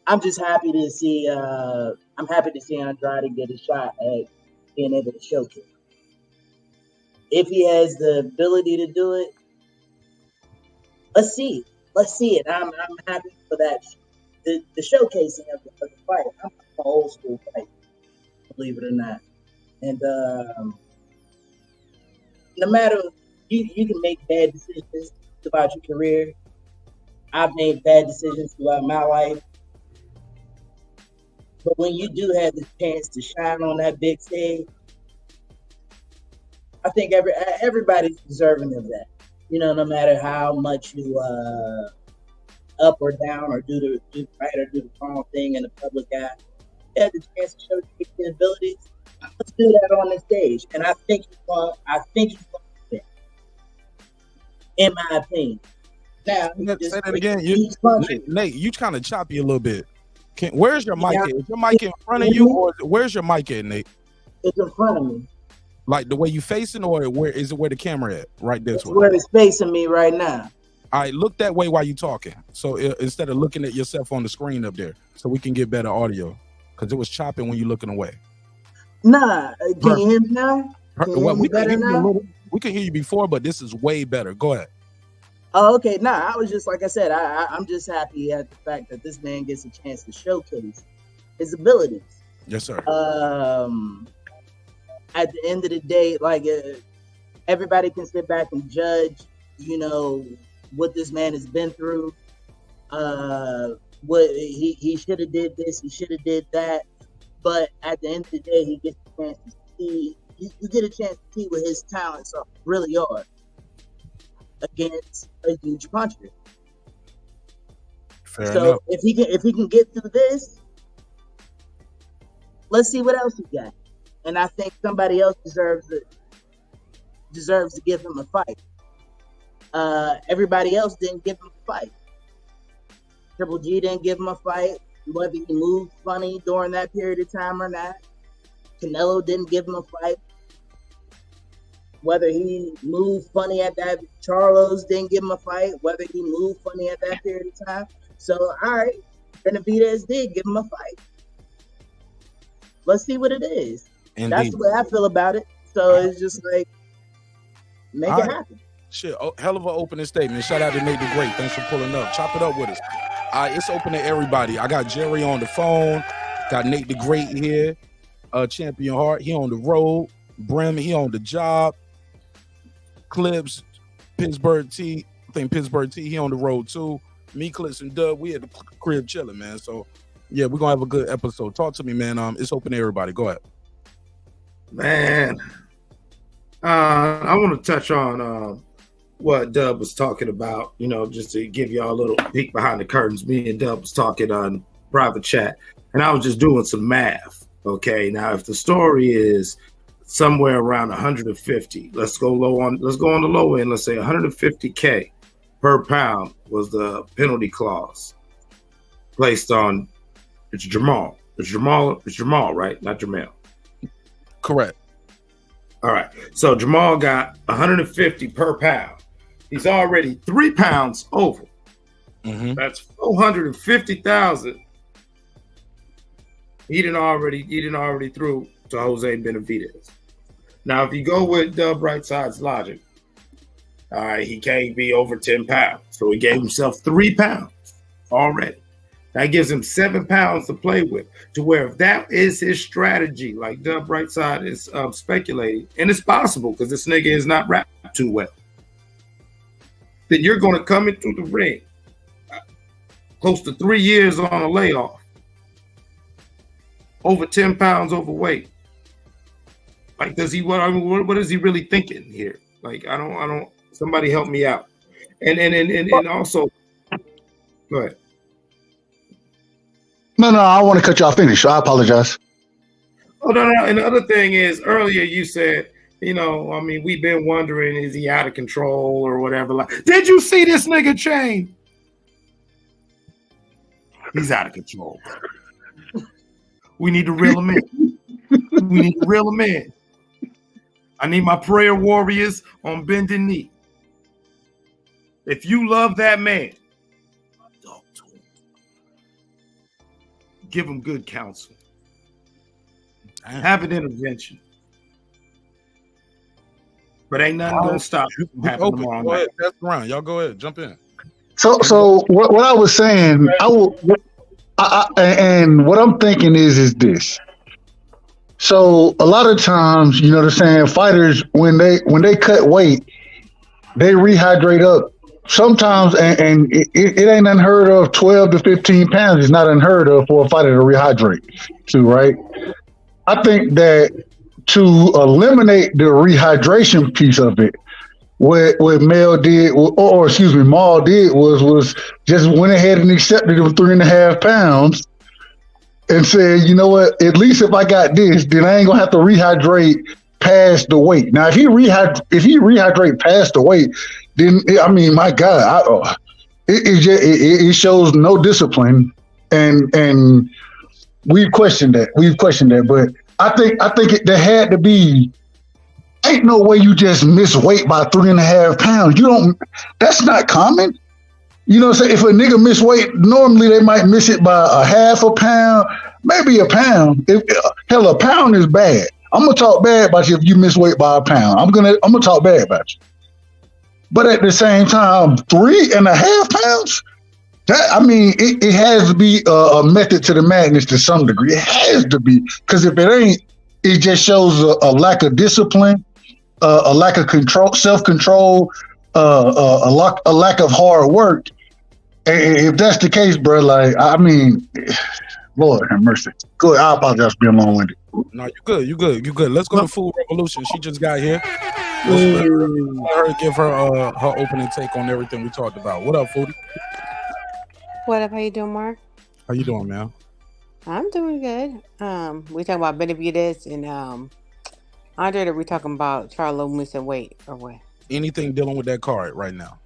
I'm just happy to see. I'm happy to see Andrade get a shot at being able to showcase. If he has the ability to do it, let's see. Let's see it. I'm happy for that. The showcasing of the fight. I'm an old school fight, believe it or not. And no matter, you can make bad decisions about your career. I've made bad decisions throughout my life. But when you do have the chance to shine on that big stage, I think everybody's deserving of that. You know, no matter how much you up or down or do the right or do the wrong thing in the public eye, you have the chance to show your abilities. Let's do that on the stage, and I think he's going to win, in my opinion. Now, say that again. Nate, you kind of choppy a little bit. Where's your mic at? Is your mic in front of you, or where's your mic at, Nate? It's in front of me. Like the way you facing, or where is it? Where the camera at? Right this way. Where it's facing me right now. All right, look that way while you talking. So instead of looking at yourself on the screen up there, so we can get better audio, because it was chopping when you're looking away. Nah, can you hear me now? We can hear you before, but this is way better. Go ahead. Oh, okay. Nah, I was just, like I said, I'm just happy at the fact that this man gets a chance to showcase his abilities. Yes, sir. At the end of the day, like everybody can sit back and judge, you know, what this man has been through. What he should have did this, he should have did that. But at the end of the day, he gets a chance to see. You get a chance to see what his talents really are against a huge puncher. Fair enough. If he can get through this, let's see what else he got. And I think somebody else deserves to give him a fight. Everybody else didn't give him a fight. Triple G didn't give him a fight, whether he moved funny during that period of time or not. Canelo didn't give him a fight. Whether he moved funny at that, Charlo's didn't give him a fight. Whether he moved funny at that period of time. So, all right, Benavidez did give him a fight. Let's see what it is. Indeed. That's the way I feel about it. So it's just like, make it happen. Shit, hell of an opening statement. Shout out to Nate the Great. Thanks for pulling up. Chop it up with us. It's open to everybody. I got Jerry on the phone. Got Nate the Great here. Champion Heart. He on the road. Brim, he on the job. Clips, Pittsburgh T. I think Pittsburgh T. He on the road too. Me, Clips, and Dub. We at the crib chilling, man. So yeah, we're gonna have a good episode. Talk to me, man. It's open to everybody. Go ahead. Man, I want to touch on what Dub was talking about, you know, just to give y'all a little peek behind the curtains. Me and Dub was talking on private chat, and I was just doing some math. Okay, now if the story is somewhere around 150, let's go on the low end. Let's say 150K per pound was the penalty clause placed on. It's Jermall. It's Jermall, right? Not Jermall. Correct. All right. So Jermall got 150 per pound. He's already 3 pounds over. Mm-hmm. That's 450,000. He didn't already through to Jose Benavidez. Now, if you go with Dub Brightside's logic, all right, he can't be over 10 pounds. So he gave himself 3 pounds already. That gives him 7 pounds to play with, to where if that is his strategy, like Dub Brightside is speculating, and it's possible because this nigga is not rapped too well, then you're going to come into the ring close to 3 years on a layoff, over 10 pounds overweight. Like, what is he really thinking here? Like, I don't, somebody help me out. And also, go ahead. No, I want to cut y'all finish. I apologize. Oh, no. And the other thing is, earlier you said, you know, I mean, we've been wondering, is he out of control or whatever? Like, did you see this nigga chain? He's out of control. We need to reel him in. I need my prayer warriors on bending knee. If you love that man, talk to him. give him good counsel. Have an intervention. But ain't nothing gonna stop you from happening tomorrow Go night. ahead, pass around. Y'all go ahead, jump in. So what I was saying, and what I'm thinking is this. So a lot of times, you know what I'm saying, fighters when they cut weight, they rehydrate up. Sometimes, and it ain't unheard of. 12 to 15 pounds is not unheard of for a fighter to rehydrate to, right? I think that to eliminate the rehydration piece of it, what Maul did was just went ahead and accepted them 3.5 pounds and said, you know what, at least if I got this, then I ain't gonna have to rehydrate past the weight. Now, if he rehydrate past the weight, then I mean, my God, it shows no discipline, and we've questioned that. But I think there had to be. Ain't no way you just miss weight by 3.5 pounds. You don't. That's not common. You know what I'm saying? If a nigga miss weight, normally they might miss it by a half a pound, maybe a pound. Hell, a pound is bad. I'm gonna talk bad about you if you miss weight by a pound. I'm gonna talk bad about you. But at the same time, 3.5 pounds. It has to be a method to the madness to some degree. It has to be, because if it ain't, it just shows a lack of discipline, a lack of control, self-control, a lack of hard work. And if that's the case, bro, Lord have mercy. Good. I apologize for being long-winded. No, you good. Let's go to Food Revolution. She just got here. Let her give her opening take on everything we talked about. What up, Foodie? What up? How you doing, Mark? How you doing, man? I'm doing good. We talking about Benavidez and Andrade. We talking about Charlo missing weight or what? Anything dealing with that card right now?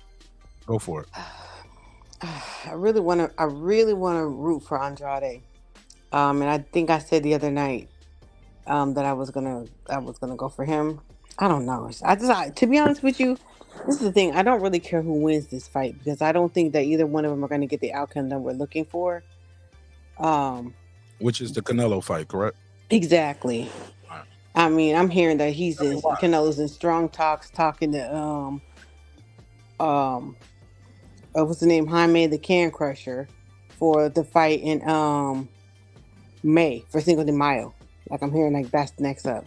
Go for it. I really want to root for Andrade. And I think I said the other night that I was gonna go for him. I don't know. To be honest with you, this is the thing. I don't really care who wins this fight because I don't think that either one of them are going to get the outcome that we're looking for. Which is the Canelo fight, correct? Exactly. I mean, I'm hearing that Canelo's in strong talks, talking to what's the name, Jaime the Can Crusher, for the fight in May for Cinco de Mayo. Like I'm hearing, like that's next up.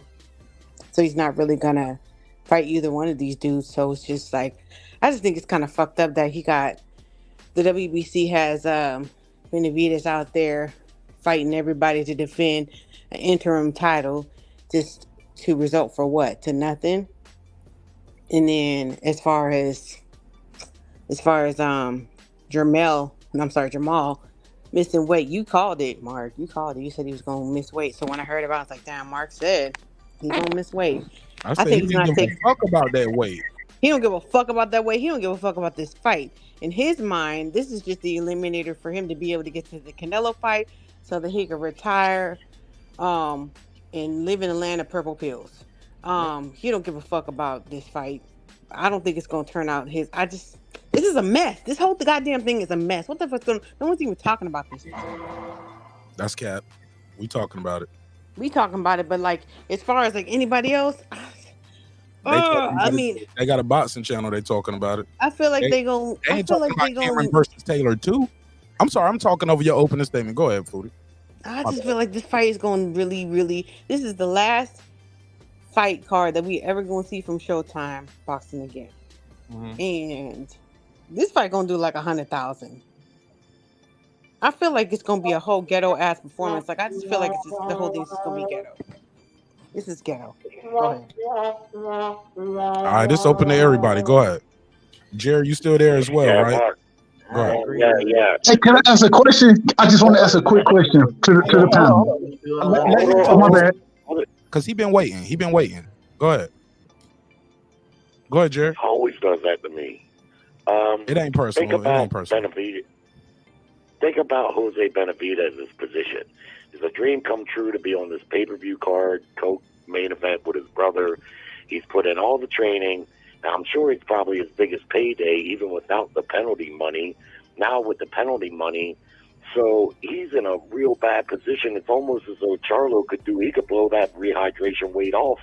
So he's not really gonna fight either one of these dudes. So it's just like, I just think it's kind of fucked up that the WBC has Benavidez out there fighting everybody to defend an interim title, just to result for what? To nothing. And then as far as Jermall missing weight, you called it, Mark. You called it. You said he was gonna miss weight. So when I heard about it, I was like, damn, Mark said he's gonna miss weight. I think he's not give a fuck about that weight. He don't give a fuck about that weight. He don't give a fuck about this fight. In his mind, this is just the eliminator for him to be able to get to the Canelo fight so that he can retire and live in the land of purple pills. He don't give a fuck about this fight. I don't think it's gonna turn out this is a mess. This whole goddamn thing is a mess. What the fuck's going on? No one's even talking about this. That's cap. We talking about it. We talking about it, but like as far as like anybody else, they got a boxing channel. They talking about it. I feel like they go. They ain't talking about Cameron versus Taylor too. I'm sorry, I'm talking over your opening statement. Go ahead, Foodie. I just feel like this fight is going really, really. This is the last fight card that we ever going to see from Showtime boxing again, and this fight gonna do like 100,000. I feel like it's gonna be a whole ghetto ass performance. Like I just feel like the whole thing's just gonna be ghetto. This is ghetto. Go ahead. All right, this open to everybody. Go ahead. Jerry, you still there as well, right? Mark. Go ahead. Yeah. Hey, can I ask a question? I just want to ask a quick question to the panel. Oh, my bad. Because he been waiting. Go ahead, Jerry. Always does that to me. It ain't personal. Think about Jose Benavidez's position. It's a dream come true to be on this pay-per-view card, main event with his brother. He's put in all the training. Now, I'm sure it's probably his biggest payday, even without the penalty money. Now, with the penalty money, So he's in a real bad position. It's almost as though Charlo could blow that rehydration weight off.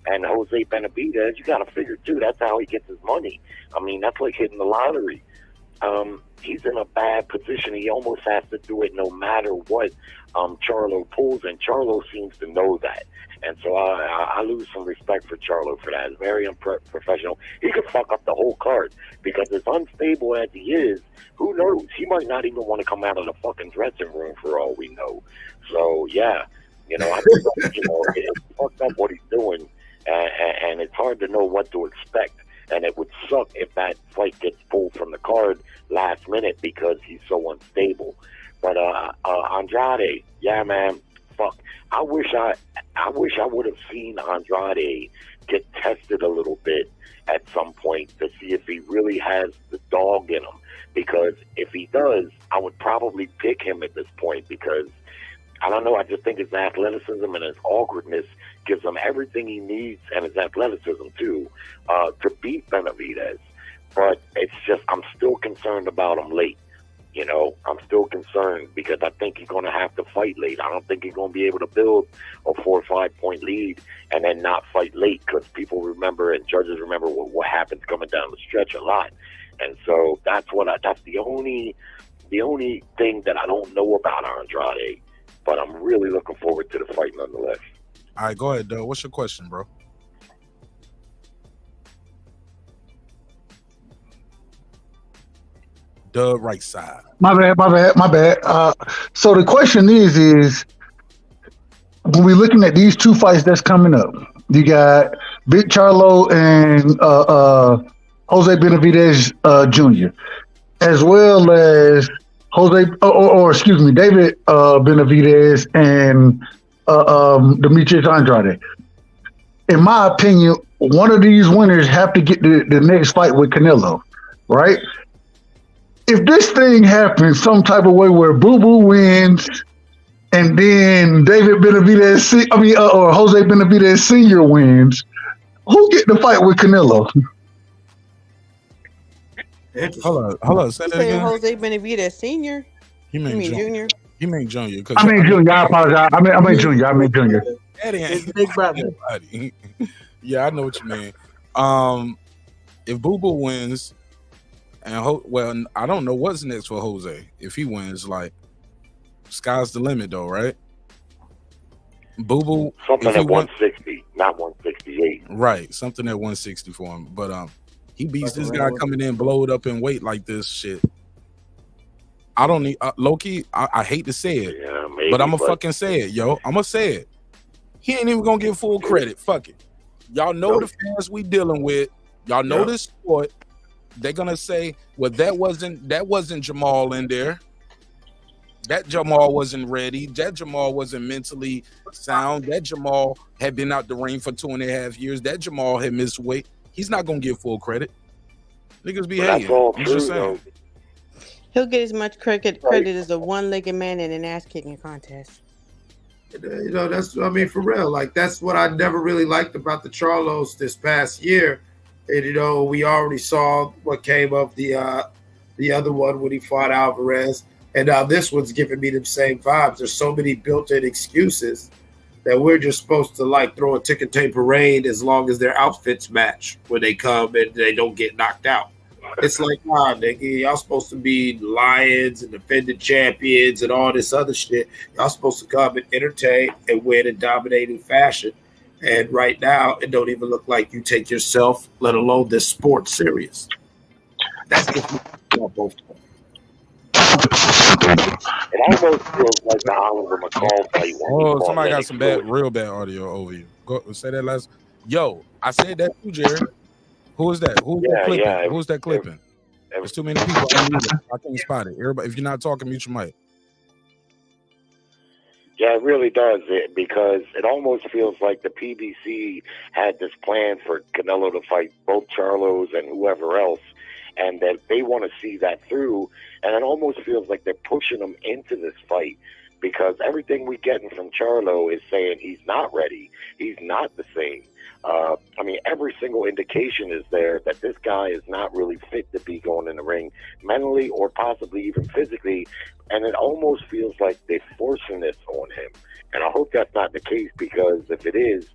And Jose Benavidez, you got to figure too, that's how he gets his money. I mean, that's like hitting the lottery. He's in a bad position. He almost has to do it no matter what Charlo pulls, and Charlo seems to know that. And so I lose some respect for Charlo for that. It's very unprofessional. He could fuck up the whole card because as unstable as he is, who knows? He might not even want to come out of the fucking dressing room for all we know. So, yeah, I think, it's fucked up what he's doing, and it's hard to know what to expect. And it would suck if that fight gets pulled from the card last minute because he's so unstable. But Andrade, yeah, man, fuck. I wish I would have seen Andrade get tested a little bit at some point to see if he really has the dog in him. Because if he does, I would probably pick him at this point because, I don't know, I just think his athleticism and his awkwardness gives him everything he needs, and his athleticism too, to beat Benavidez. But it's just, I'm still concerned about him late. I'm still concerned because I think he's going to have to fight late. I don't think he's going to be able to build a 4 or 5 point lead and then not fight late because people remember and judges remember what happens coming down the stretch a lot. And so that's the only thing that I don't know about Andrade, but I'm really looking forward to the fight nonetheless. All right, go ahead, Doug. What's your question, bro? Doug, right side. My bad. So the question is when we're looking at these two fights that's coming up, you got Big Charlo and Jose Benavidez Jr., as well as David Benavidez and Demetrius Andrade. In my opinion, one of these winners have to get the next fight with Canelo, right? If this thing happens some type of way where Boo Boo wins and then David Benavidez, or Jose Benavidez Sr. wins, who get the fight with Canelo? Hold on. Say that again. Jose Benavidez Sr. You mean Junior? You mean Junior? I mean Junior. I apologize. I mean Junior. It's big brother. Yeah, I know what you mean. If Boo Boo wins, and I don't know what's next for Jose. If he wins, like, sky's the limit, though, right? Boo Boo something at 160, not 168. Right, something at 160 for him. But he beats this guy coming in blowed up in weight like this shit. I don't need low-key, I hate to say it, but I'm gonna fucking say it, yo. I'm gonna say it. He ain't even gonna get full credit. Fuck it. Y'all know the fans we dealing with. Y'all know this sport. They're gonna say, well, that wasn't Jermall in there. That Jermall wasn't ready. That Jermall wasn't mentally sound. That Jermall had been out the ring for 2.5 years. That Jermall had missed weight. He's not gonna get full credit. Niggas behave. I'm just saying. He'll get as much credit as a one-legged man in an ass-kicking contest. That's, for real. Like, that's what I never really liked about the Charlos this past year. And, we already saw what came of the other one when he fought Alvarez. And now this one's giving me the same vibes. There's so many built-in excuses that we're just supposed to, like, throw a ticker tape parade as long as their outfits match when they come and they don't get knocked out. It's like, nah, nigga, y'all supposed to be lions and defending champions and all this other shit. Y'all supposed to come and entertain and win in dominating fashion. And right now, it don't even look like you take yourself, let alone this sport, serious. That's just both. It almost feels like the Oliver McCall fight. Oh, somebody got some real bad audio over you. Go say that last. Yo, I said that too, Jerry. Who is that? Who's that clipping? Who's that clipping? There's too many people. I can't spot it. Everybody, if you're not talking, mute your mic. Yeah, it really does, because it almost feels like the PBC had this plan for Canelo to fight both Charlos and whoever else, and that they want to see that through. And it almost feels like they're pushing him into this fight because everything we're getting from Charlo is saying he's not ready. He's not the same. I mean, every single indication is there that this guy is not really fit to be going in the ring mentally or possibly even physically. And it almost feels like they're forcing this on him. And I hope that's not the case, because if it is,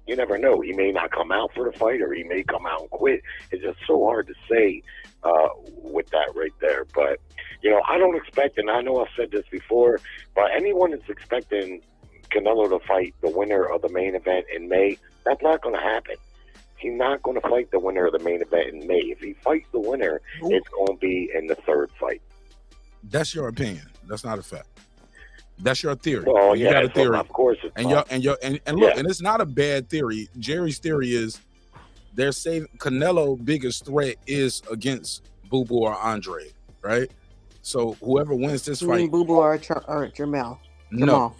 you never know. He may not come out for the fight, or he may come out and quit. It's just so hard to say with that right there. But, you know, I don't expect, and I know I've said this before, but anyone that's expecting Canelo to fight the winner of the main event in May, that's not going to happen. He's not going to fight the winner of the main event in May. If he fights the winner, it's going to be in the third fight. That's your opinion. That's not a fact. That's your theory. Well, you yeah, got a theory. Of course it's and not. look, and it's not a bad theory. Jerry's theory is they're saying Canelo biggest threat is against Boo Boo or Andrade, right? So whoever wins this You fight, mean Boo Boo or Jermall? No.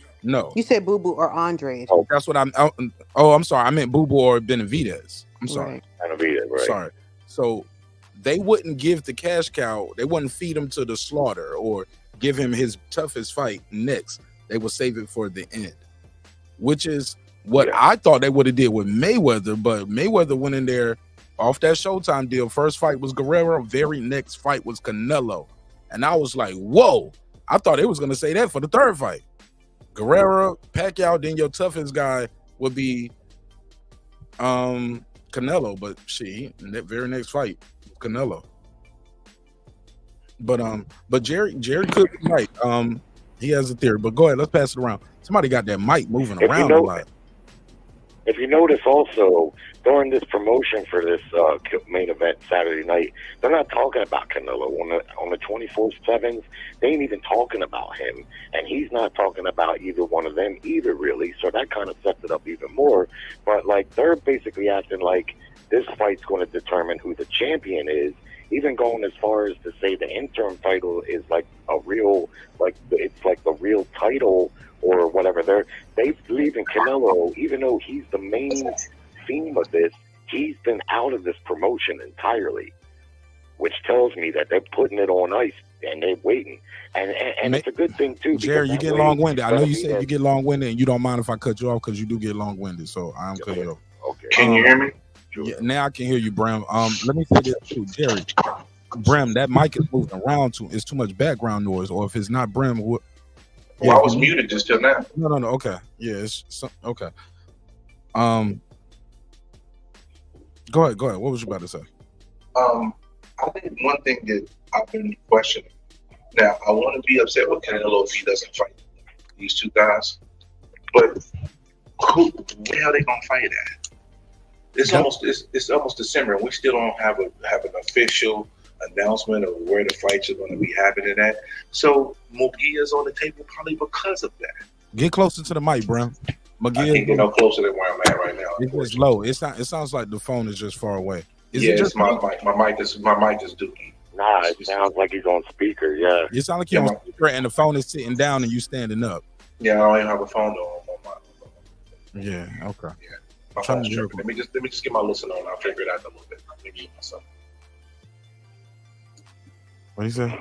You said Boo Boo or Andrade. Oh, that's what I'm sorry. I meant Boo Boo or Benavidez. I'm sorry. Benavidez, right. Sorry. So they wouldn't give the cash cow. They wouldn't feed him to the slaughter or give him his toughest fight next. They would save it for the end, which is what I thought they would have did with Mayweather. But Mayweather went in there off that Showtime deal. First fight was Guerrero. Very next fight was Canelo. And I was like, whoa. I thought they was going to say that for the third fight. Guerrero, Pacquiao, then your toughest guy would be Canelo. But shit, in that very next fight, Canelo. But Jerry could be right. He has a theory. But go ahead, let's pass it around. Somebody got that mic moving around a lot. If you notice also, during this promotion for this main event Saturday night, they're not talking about Canelo. On the 24/7s, they ain't even talking about him. And he's not talking about either one of them either, really. So that kind of sets it up even more. But, like, they're basically acting like this fight's going to determine who the champion is, even going as far as to say the interim title is like a real, like, it's like the real title or whatever. They believe in Canelo, even though he's the main theme of this. He's been out of this promotion entirely, which tells me that they're putting it on ice and they're waiting. And it's a good thing too. Jerry, you get long-winded. I know you said you get long-winded, and you don't mind if I cut you off because you do get long-winded. So I'm cutting you off. Okay. Can you hear me? Yeah, now I can hear you, Bram. Let me say this too, Jerry. Bram, that mic is moving around too. It's too much background noise. Or if it's not Bram, Well, I was muted just till now. No. Okay. Yeah, okay. Go ahead. What was you about to say? I think one thing that I've been questioning. Now, I want to be upset with Canelo if he doesn't fight these two guys, but where are they gonna fight at? It's almost December, and we still don't have an official announcement of where the fights are going to be happening at. So McGee is on the table probably because of that. Get closer to the mic, Bram. I can't get no closer than where I'm at right now. It's low. It sounds like the phone is just far away. It's my mic. My mic is dookie. Nah, it sounds like he's on speaker. Yeah. It sounds like you're on speaker and the phone is sitting down and you standing up. Yeah, I don't even have a phone though. Yeah. Okay. Yeah. My phone's tripping. Let me just get my listen on. I'll figure it out a little bit. Let me mute myself. What do you say?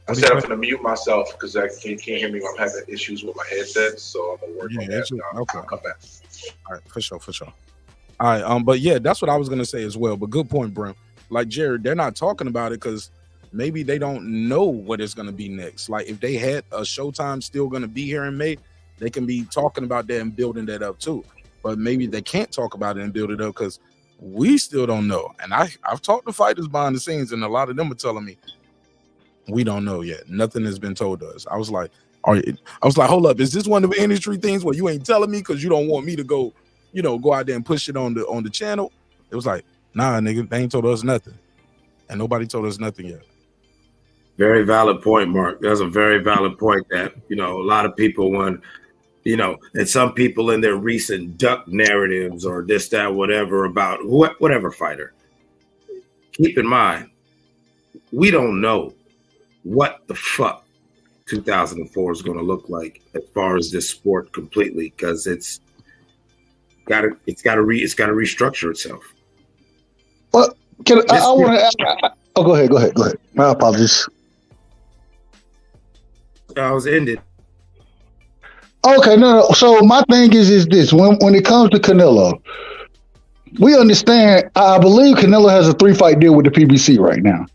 I said I'm going to mute myself because I can't hear me. I'm having issues with my headset, so I'm going to work on that. Okay. I'll come back. All right, for sure. All right, but yeah, that's what I was going to say as well. But good point, Brim. Like Jared, they're not talking about it because maybe they don't know what it's going to be next. Like if they had a Showtime still going to be here in May, they can be talking about that and building that up too. But maybe they can't talk about it and build it up because we still don't know. And I've talked to fighters behind the scenes, and a lot of them are telling me we don't know yet. Nothing has been told to us. I was like, hold up, is this one of the industry things where you ain't telling me because you don't want me to go out there and push it on the channel? It was like, nah, nigga, they ain't told us nothing, and nobody told us nothing yet. Very valid point, Mark. That's a very valid point that a lot of people want. And some people in their recent duck narratives or this, that, whatever about whatever fighter. Keep in mind, we don't know what the fuck 2004 is going to look like as far as this sport completely, because it's got to restructure itself. Well, I want to ask. Oh, go ahead. My apologies. I was ended. Okay, no. So my thing is this: when it comes to Canelo, we understand. I believe Canelo has a 3-fight deal with the PBC right now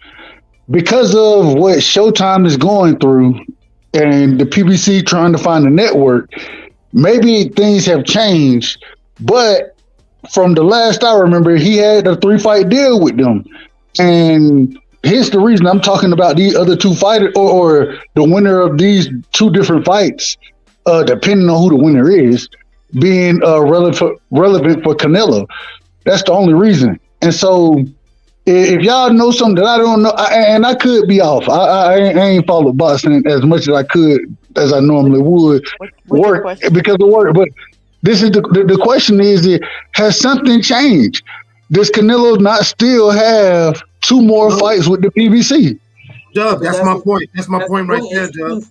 because of what Showtime is going through, and the PBC trying to find a network. Maybe things have changed, but from the last I remember, he had a 3-fight deal with them, and here's the reason I'm talking about these other 2 fighters or the winner of these 2 different fights, depending on who the winner is, being relevant for Canelo. That's the only reason. And so if y'all know something that I don't know, and I could be off. I ain't followed boxing as much as I could, as I normally would, because of work. But this is the question is, has something changed? Does Canelo not still have 2 more fights with the PBC? Dub, that's my point. That's my point right there, Dub.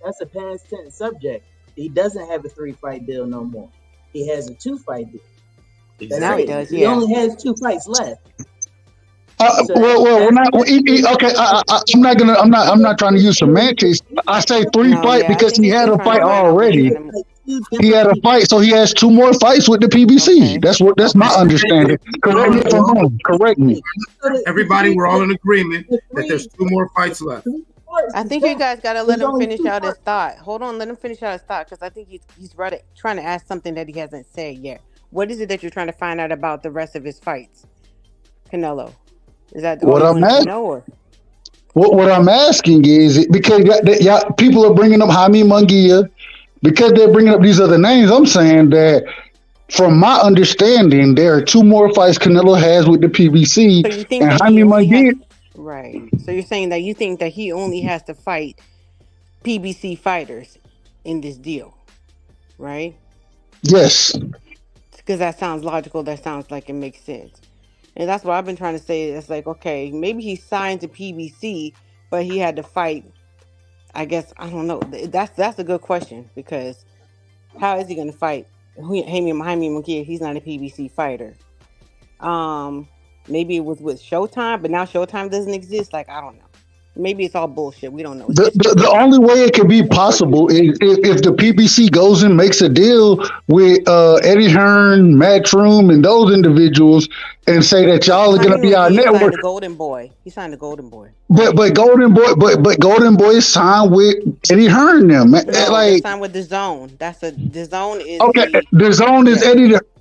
That's a past tense subject. He doesn't have a 3-fight deal no more. He has a 2-fight deal. Now he does. He only has 2 fights left. I'm not trying to use semantics. I say 3 fight because he had a fight already. He had a fight, so he has 2 more fights with the PBC. Okay. That's my understanding. Correct me if I'm wrong. Correct me. Everybody, we're all in agreement that there's 2 more fights left. I think you guys gotta let him finish out his thought. Hold on, let him finish out his thought, because I think he's trying to ask something that he hasn't said yet. What is it that you're trying to find out about the rest of his fights, Canelo? Is that what I'm asking? What I'm asking is because people are bringing up Jaime Munguia, because they're bringing up these other names. I'm saying that from my understanding, there are 2 more fights Canelo has with the PBC, so and Jaime Munguia. Right. So you're saying that you think that he only has to fight PBC fighters in this deal, right? Yes. Because that sounds logical. That sounds like it makes sense. And that's what I've been trying to say. It's like, okay, maybe he signed to PBC, but he had to fight. I guess, I don't know. That's a good question, because how is he going to fight Jaime Munguia? He's not a PBC fighter. Maybe it was with Showtime, but now Showtime doesn't exist. Like, I don't know. Maybe it's all bullshit. We don't know. The only way it could be possible is if the PBC goes and makes a deal with Eddie Hearn, Matchroom, and those individuals, and say that y'all are going to be our network. He signed the Golden Boy. He signed the Golden Boy. But Golden Boy is signed with Eddie Hearn. Them like signed with DAZN. DAZN is okay. DAZN is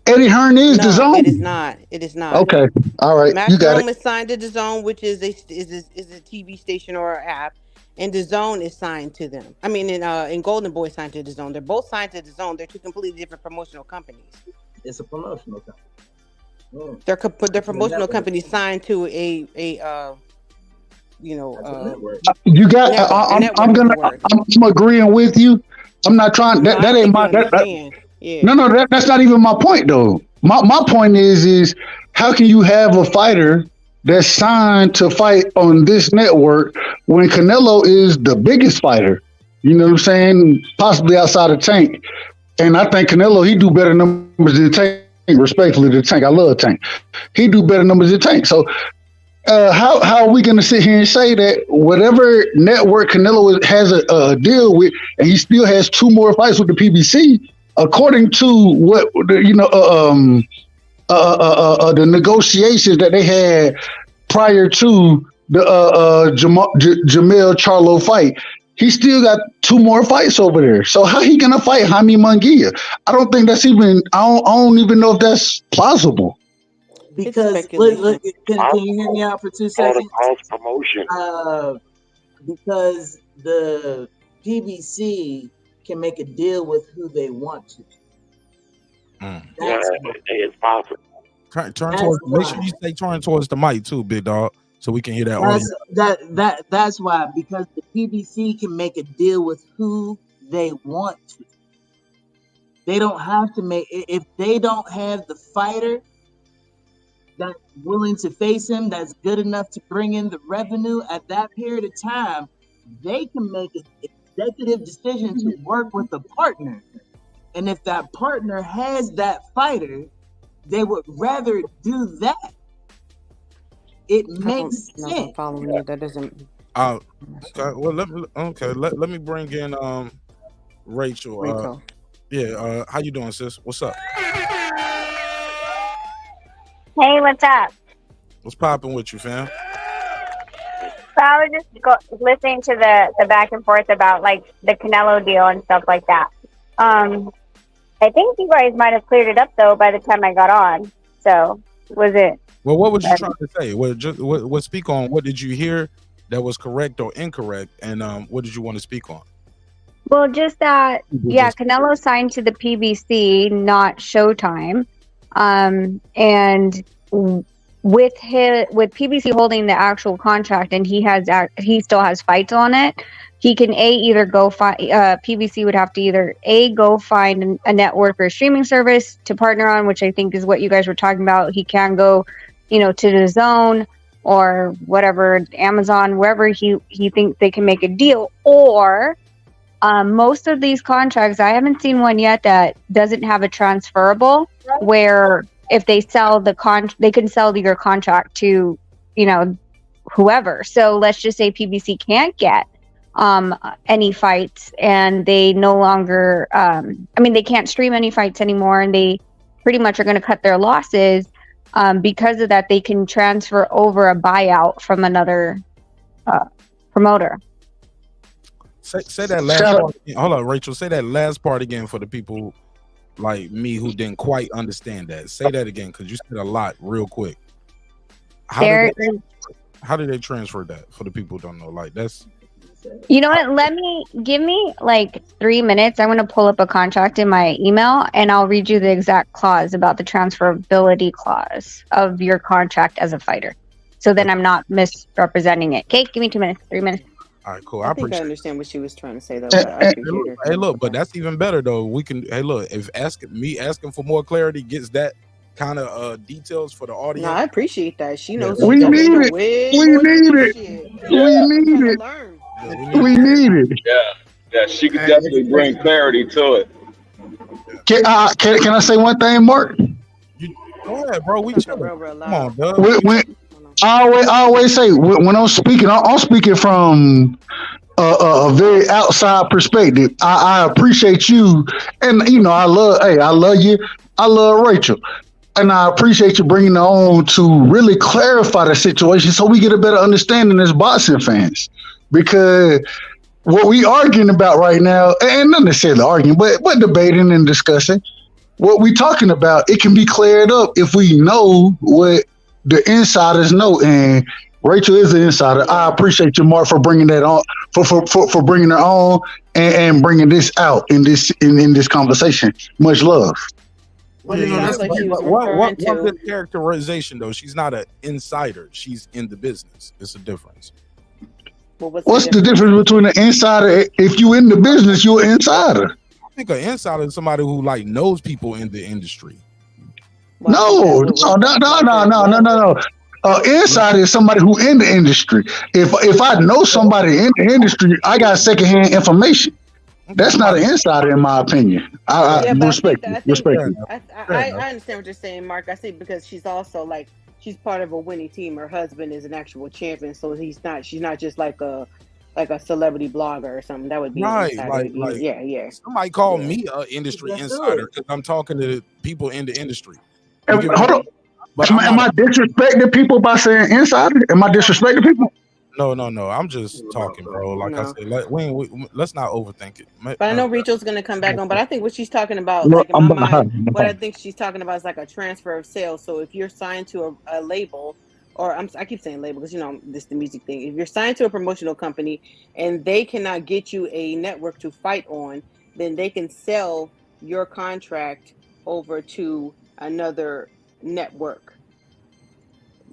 Eddie Hearn is DAZN. It is not. It is not. Okay. All right. You got it. Matchroom is signed to DAZN, which is a TV station or an app, and DAZN is signed to them. I mean, in Golden Boy signed to DAZN. They're both signed to DAZN. They're 2 completely different promotional companies. It's a promotional company. They're promotional companies signed to a you got. I'm agreeing with you. I'm not trying. That ain't my. Yeah. No, that's not even my point though. My point is how can you have a fighter that's signed to fight on this network when Canelo is the biggest fighter? You know what I'm saying? Possibly outside of Tank. And I think Canelo, he do better numbers than Tank. Respectfully to Tank, I love Tank. He do better numbers than Tank. So how are we going to sit here and say that whatever network Canelo has a deal with, and he still has 2 more fights with the PBC, according to what the negotiations that they had prior to the Jermall Charlo fight, he still got 2 more fights over there. So how he gonna fight Jaime Munguia? I don't think that's even. I don't even know if that's plausible. Because look, can you hear me out for 2 seconds? Promotion. Because the PBC can make a deal with who they want to. Yeah, it's possible. Make sure you stay turn towards the mic too, big dog, so we can hear that. That's why, because the PBC can make a deal with who they want to. They don't have to make, if they don't have the fighter that's willing to face him, that's good enough to bring in the revenue at that period of time, they can make an executive decision to work with a partner. And if that partner has that fighter, they would rather do that. It makes sense. Following you, that doesn't. Well, let me bring in Rachel. Yeah, how you doing, sis? What's up? Hey, what's up? What's popping with you, fam? So I was just listening to the back and forth about like the Canelo deal and stuff like that. I think you guys might have cleared it up though by the time I got on. So was it? Well, what was you trying to say? What speak on? What did you hear that was correct or incorrect? And what did you want to speak on? Well, just that, yeah, Canelo signed to the PBC, not Showtime. And with PBC holding the actual contract and he still has fights on it, he can either go find PBC would have to either go find a network or a streaming service to partner on, which I think is what you guys were talking about. He can go, to the Zone or whatever, Amazon, wherever he thinks they can make a deal. Or most of these contracts, I haven't seen one yet that doesn't have a transferable, where if they sell they can sell your contract to, whoever. So let's just say PBC can't get any fights, and they no longer, they can't stream any fights anymore, and they pretty much are going to cut their losses. Because of that, they can transfer over a buyout from another promoter. Say that last part again. Hold on, Rachel. Say that last part again for the people like me who didn't quite understand that. Say that again, because you said a lot real quick. How did they transfer that for the people who don't know? Like, that's... You know what? Give me like 3 minutes. I'm going to pull up a contract in my email and I'll read you the exact clause about the transferability clause of your contract as a fighter. So then I'm not misrepresenting it. Okay, give me 2 minutes, 3 minutes. All right, cool. I think I understand what she was trying to say though. Hey, look, but that's even better though. We can. Hey, look, if asking for more clarity gets that kind of details for the audience. No, I appreciate that. She knows. We need it. We need it. Yeah, she could definitely bring clarity to it. Can I say one thing, Mark? Go ahead, bro. We chill. Come on, dog. I always say when I'm speaking from a very outside perspective. I appreciate you, and I love you. I love Rachel, and I appreciate you bringing her on to really clarify the situation so we get a better understanding as boxing fans. Because what we arguing about right now, and not necessarily arguing, but debating and discussing, what we talking about, it can be cleared up if we know what the insiders know. And Rachel is an insider. I appreciate you, Mark, for bringing that on, for bringing her on and bringing this out in this conversation. Much love. What's the characterization though? She's not an insider. She's in the business. It's a difference. What's the difference between an insider? If you in the business, you're an insider. I think an insider is somebody who knows people in the industry. No. Insider is somebody who in the industry. If I know somebody in the industry, I got secondhand information. That's not an insider, in my opinion. I respect you. I understand what you're saying, Mark. I say because she's also she's part of a winning team. Her husband is an actual champion, so she's not just like a celebrity blogger or something. That would be right. Yeah. Somebody call me an industry insider because I'm talking to people in the industry. Hold on. Am I disrespecting people by saying insider? Am I disrespecting people? No. I'm just talking, bro. Like I said, let's not overthink it. But I know Rachel's gonna come back on. But I think what she's talking about, in my mind, what I think she's talking about is like a transfer of sales. So if you're signed to a label, or I keep saying label because this is the music thing. If you're signed to a promotional company and they cannot get you a network to fight on, then they can sell your contract over to another network.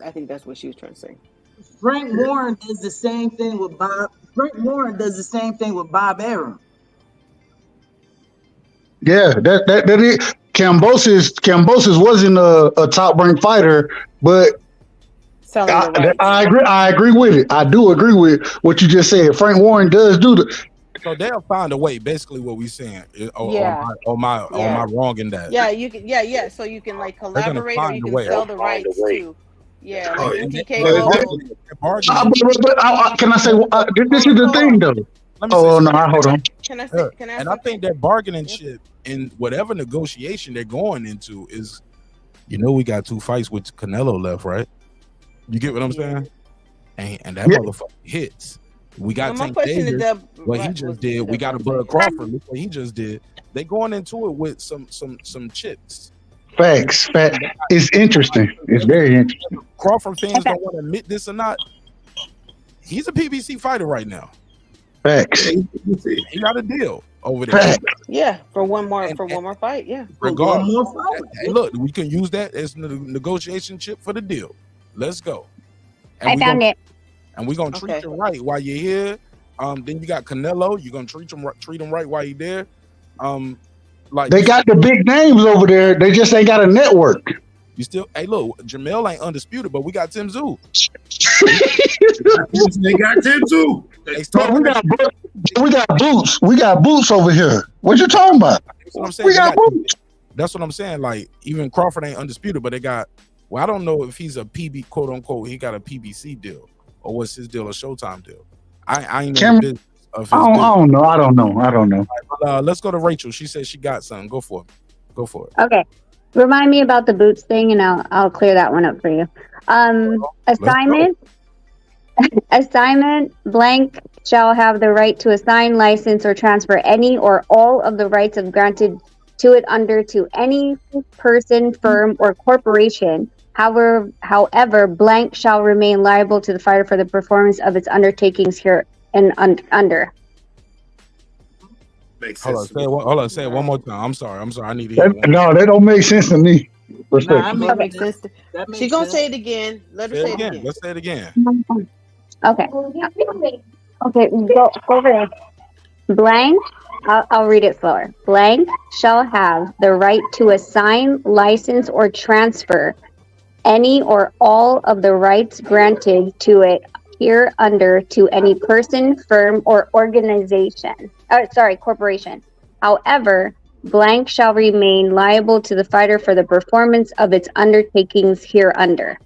I think that's what she was trying to say. Frank Warren does the same thing with Bob. Arum. Yeah, that is. Cambosis wasn't a top ranked fighter, but I agree with it. I do agree with what you just said. Frank Warren does do So they'll find a way. Basically, what we're saying. Am I wrong in that? Yeah, you can. Yeah. So you can collaborate, or you can sell the rights to. Yeah, can I say this is the thing though? Hold on. Can I say? I think that bargaining shit in whatever negotiation they're going into is You know we got 2 fights with Canelo left, right? You get what I'm saying? And that motherfucker hits. We got my Tank question is Davis, that what he just did. We got a Bud Crawford. Look what he just did. They going into it with some chips. Facts. It's interesting. It's very interesting. Crawford fans don't want to admit this or not. He's a PBC fighter right now. Facts. He got a deal over there. Facts. Yeah, for one more fight. Yeah. Regardless. Hey, look, we can use that as the negotiation chip for the deal. Let's go. I found it. And we're gonna treat you right while you're here. Then you got Canelo. You're gonna treat him right while you're there. Like They got the big names over there. They just ain't got a network. You still, hey, look, Jermall ain't undisputed, but we got Tim Zoo. They got Tim Zoo. We got boots. We got boots over here. What you talking about? That's what I'm saying. We got boots. That's what I'm saying. Like, even Crawford ain't undisputed, but they got. Well, I don't know if he's a PB, quote unquote. He got a PBC deal, or what's his deal? A Showtime deal. I ain't know the business of his I don't know. I don't know. But, let's go to Rachel. She said she got something. Go for it. Okay. Remind me about the boots thing, and I'll clear that one up for you. Assignment blank shall have the right to assign, license, or transfer any or all of the rights of granted to it under to any person, firm, or corporation. However, blank shall remain liable to the fighter for the performance of its undertakings here and under. Hold on, say it one more time. I'm sorry. I need to hear it. No, that don't make sense to me. That makes sense. She's gonna say it again. Let her say it again. Let's say it again. Okay. Okay, go over there. Blank, I'll read it slower. Blank shall have the right to assign, license, or transfer any or all of the rights granted to it hereunder to any person, firm, or organization. Corporation. However, blank shall remain liable to the fighter for the performance of its undertakings hereunder.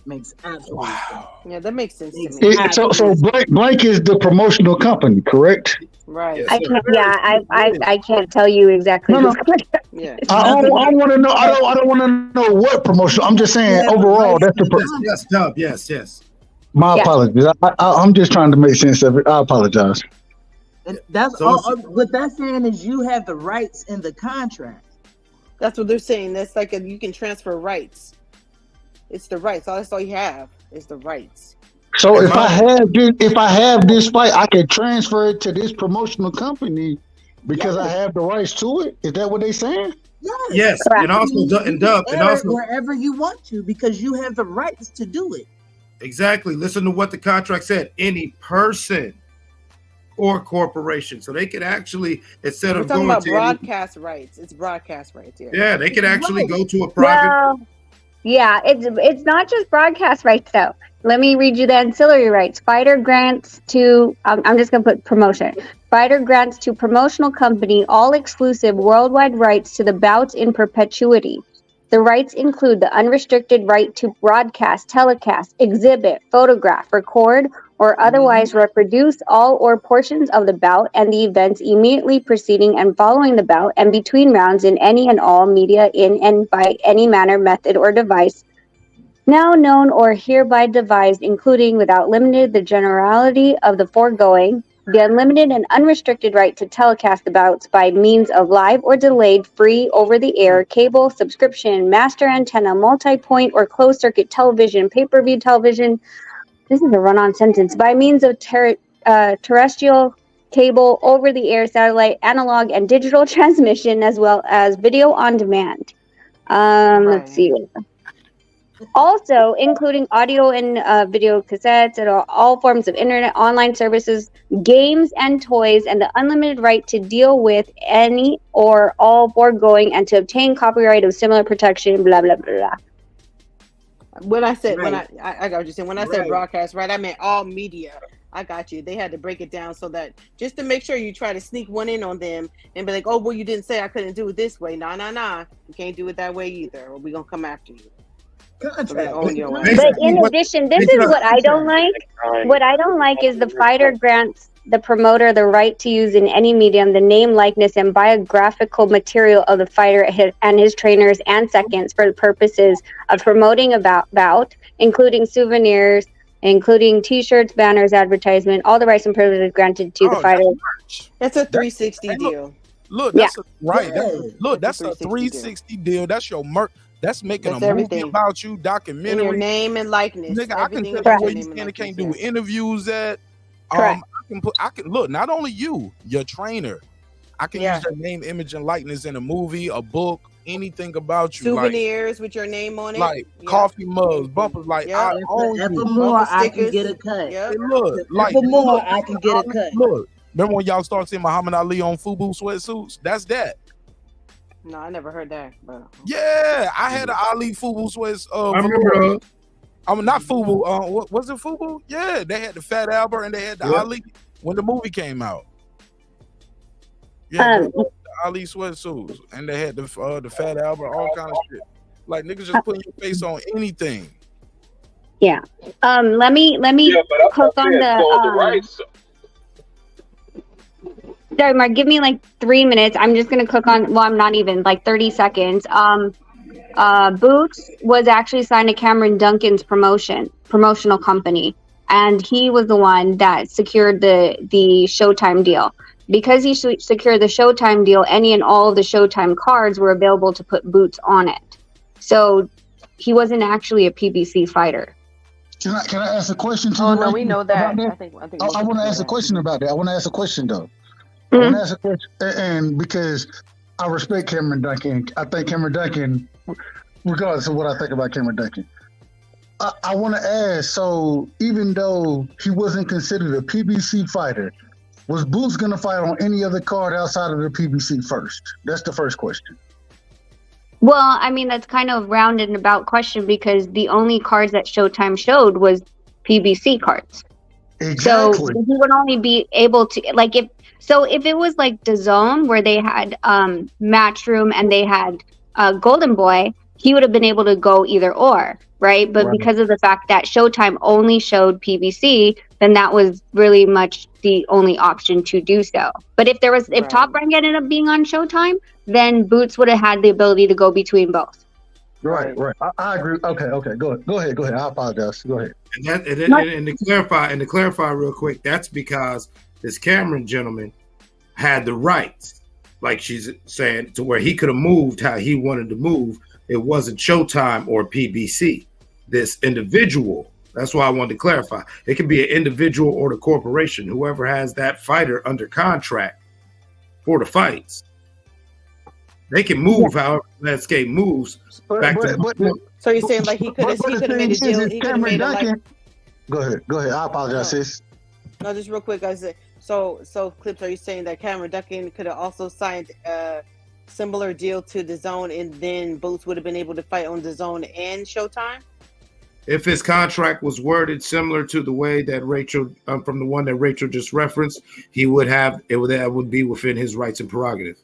Makes absolute sense. Yeah, that makes sense to me. So blank is the promotional company, correct? Right. I can't tell you exactly. No. Yeah. I don't want to know. I don't want to know what promotion. I'm just saying overall. That's the yes, Dub. Yes. My apologies. I'm just trying to make sense of it. I apologize. And that's all. What that's saying is you have the rights in the contract. That's what they're saying. That's like you can transfer rights. It's the rights. That's all you have is the rights. So if I have this fight, I can transfer it to this promotional company because I have the rights to it. Is that what they're saying? Yes. And also Dub, wherever you want to, because you have the rights to do it. Exactly. Listen to what the contract said. Any person or corporation. So they could actually, instead We're of talking going about to broadcast rights. It's broadcast rights. Yeah, they could actually go to a private. Well, yeah, it's not just broadcast rights though. Let me read you the ancillary rights. Fighter grants to, I'm just going to put promotion. Fighter grants to promotional company all exclusive worldwide rights to the bouts in perpetuity. The rights include the unrestricted right to broadcast, telecast, exhibit, photograph, record, or otherwise reproduce all or portions of the bout and the events immediately preceding and following the bout and between rounds in any and all media in and by any manner, method, or device now known or hereby devised, including without limited the generality of the foregoing, the unlimited and unrestricted right to telecast the bouts by means of live or delayed free over-the-air cable subscription, master antenna, multi-point or closed-circuit television, pay-per-view television. This is a run-on sentence. By means of terrestrial cable, over-the-air satellite, analog, and digital transmission, as well as video on demand. Let's see. Also, including audio and video cassettes and all forms of internet, online services, games, and toys, and the unlimited right to deal with any or all foregoing and to obtain copyright of similar protection, blah, blah, blah, blah. When I said, I got what you're saying. When I said broadcast, right, I meant all media. I got you. They had to break it down so that just to make sure you try to sneak one in on them and be like, oh, well, you didn't say I couldn't do it this way. Nah. You can't do it that way either, or we're going to come after you. contract. But in addition, this is what I don't like. What I don't like is the fighter grants the promoter the right to use in any medium the name, likeness, and biographical material of the fighter and his trainers and seconds for the purposes of promoting a bout, including souvenirs, including T-shirts, banners, advertisement, all the rights and privileges granted to the fighter. That's a 360 deal. Look, that's that's a 360 deal. That's your merch. That's making a movie about you, documentary. And your name and likeness. Nigga, I can tell you where you can't do interviews at. I can look, not only you, your trainer. I can use your name, image, and likeness in a movie, a book, anything about you. Souvenirs with your name on it. Like coffee mugs, bumpers, like I own you. For more, I can get a cut. Hey, look, like for more, I can get a cut. Look, remember when y'all started seeing Muhammad Ali on FUBU sweatsuits? That's that. No, I never heard that. But yeah, I had an Ali FUBU sweats. I remember. I'm not FUBU. What was it? FUBU? Yeah, they had the Fat Albert and they had the Ali when the movie came out. Yeah, the Ali sweatsuits and they had the Fat Albert, all kind of shit. Like niggas just putting your face on anything. Yeah. Let me click on the. Sorry, Mark, give me like 3 minutes. I'm just gonna click on. Well, I'm not even like 30 seconds. Boots was actually signed to Cameron Duncan's promotional company, and he was the one that secured the Showtime deal. Because he secured the Showtime deal, any and all of the Showtime cards were available to put Boots on it. So he wasn't actually a PBC fighter. Can I ask a question to you? Oh no, we know that. I think I want to ask a question about that. I want to ask a question though. I want to ask a question, and because I respect Cameron Duncan, I think Cameron Duncan, regardless of what I think about Cameron Duncan, I want to ask. So even though he wasn't considered a PBC fighter, was Boots going to fight on any other card outside of the PBC first? That's the first question. Well, I mean, that's kind of round and about question because the only cards that Showtime showed was PBC cards. Exactly. So he would only be able to, like, if it was like DAZN where they had Matchroom and they had Golden Boy, he would have been able to go either or, right? But because of the fact that Showtime only showed PBC, then that was really much the only option to do so. But if Top Rank ended up being on Showtime, then Boots would have had the ability to go between both. Right. I agree. Okay. Go ahead. I apologize. Go ahead. And to clarify real quick, that's because this Cameron gentleman had the rights, like she's saying, to where he could have moved how he wanted to move. It wasn't Showtime or PBC. This individual, that's why I wanted to clarify. It can be an individual or the corporation, whoever has that fighter under contract for the fights. They can move however Landscape moves. So you're saying like he could have made a deal. He could have made a Go ahead. I apologize, sis. No, just real quick, guys. So Clips, are you saying that Cameron Duncan could have also signed a similar deal to DAZN, and then Boots would have been able to fight on DAZN and Showtime? If his contract was worded similar to the way that Rachel, from the one that Rachel just referenced, he would have that would be within his rights and prerogative.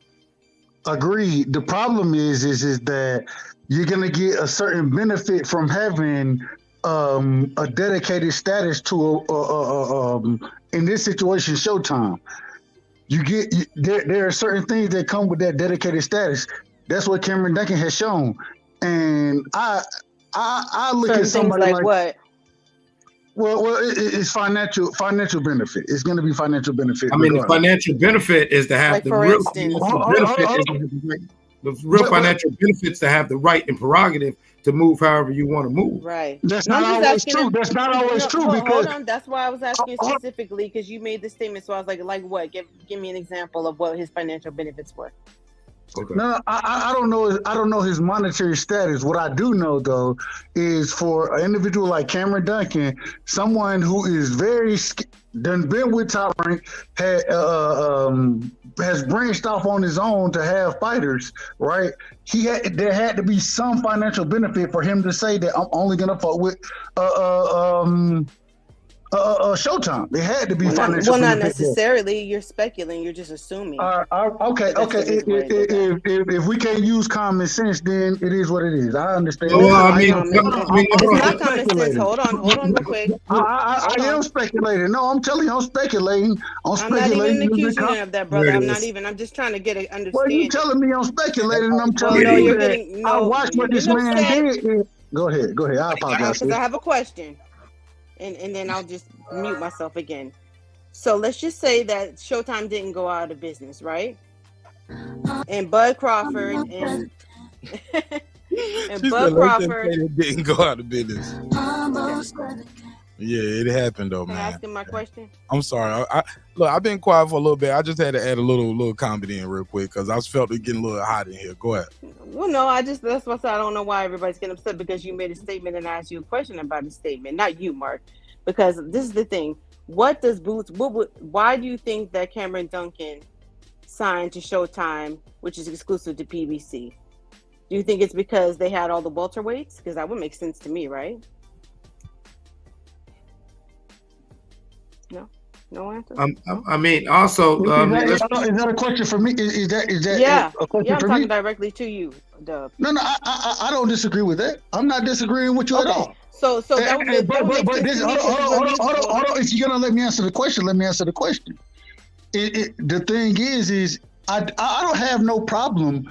Agreed. The problem is that you're gonna get a certain benefit from having a dedicated status to in this situation Showtime. There are certain things that come with that dedicated status. That's what Cameron Duncan has shown, and I look at somebody like what? Well, it's financial benefit. It's going to be financial benefit. I mean, the financial benefit is to have the real financial benefits to have the right and prerogative to move however you want to move. Right. That's not always true. That's not always true because hold on. That's why I was asking specifically because you made the statement. So I was like what? Give me an example of what his financial benefits were. Okay. No, I don't know. I don't know his monetary status. What I do know though is for an individual like Cameron Duncan, someone who is very done been with Top Rank, has branched off on his own to have fighters. Right? There had to be some financial benefit for him to say that I'm only gonna fuck with Showtime. It had to be Well, financial. not benefit. necessarily. You're speculating. You're just assuming. Okay. If we can't use common sense, then it is what it is. I understand. Well, I mean, It's not common sense. Hold on real quick. I am speculating. No, I'm telling you, I'm speculating. I'm not even accusing you of that, brother. I'm just trying to get an understanding. Well, you telling me I'm speculating, and I'm telling no, you you're that getting, I watched what this man did. Go ahead. I apologize. Because I have a question, and then I'll just mute myself again. So let's just say that Showtime didn't go out of business, right? And Bud Crawford and Bud Crawford didn't go out of business. Yeah, it happened though, man. Asking my question. I'm sorry. Look, I've been quiet for a little bit. I just had to add a little comedy in real quick because I felt it getting a little hot in here. Go ahead. Well, no, that's why I said I don't know why everybody's getting upset because you made a statement and I asked you a question about the statement. Not you, Mark, because this is the thing. What does Boots? Why do you think that Cameron Duncan signed to Showtime, which is exclusive to PBC? Do you think it's because they had all the welterweights? Because that would make sense to me, right? No answer. I mean, also, is that a question for me? Is that a question I'm for talking me? directly to you, Dub. No, I don't disagree with that. I'm not disagreeing with you at all. So that would hold on. If you're gonna let me answer the question, let me answer the question. The thing is I don't have no problem.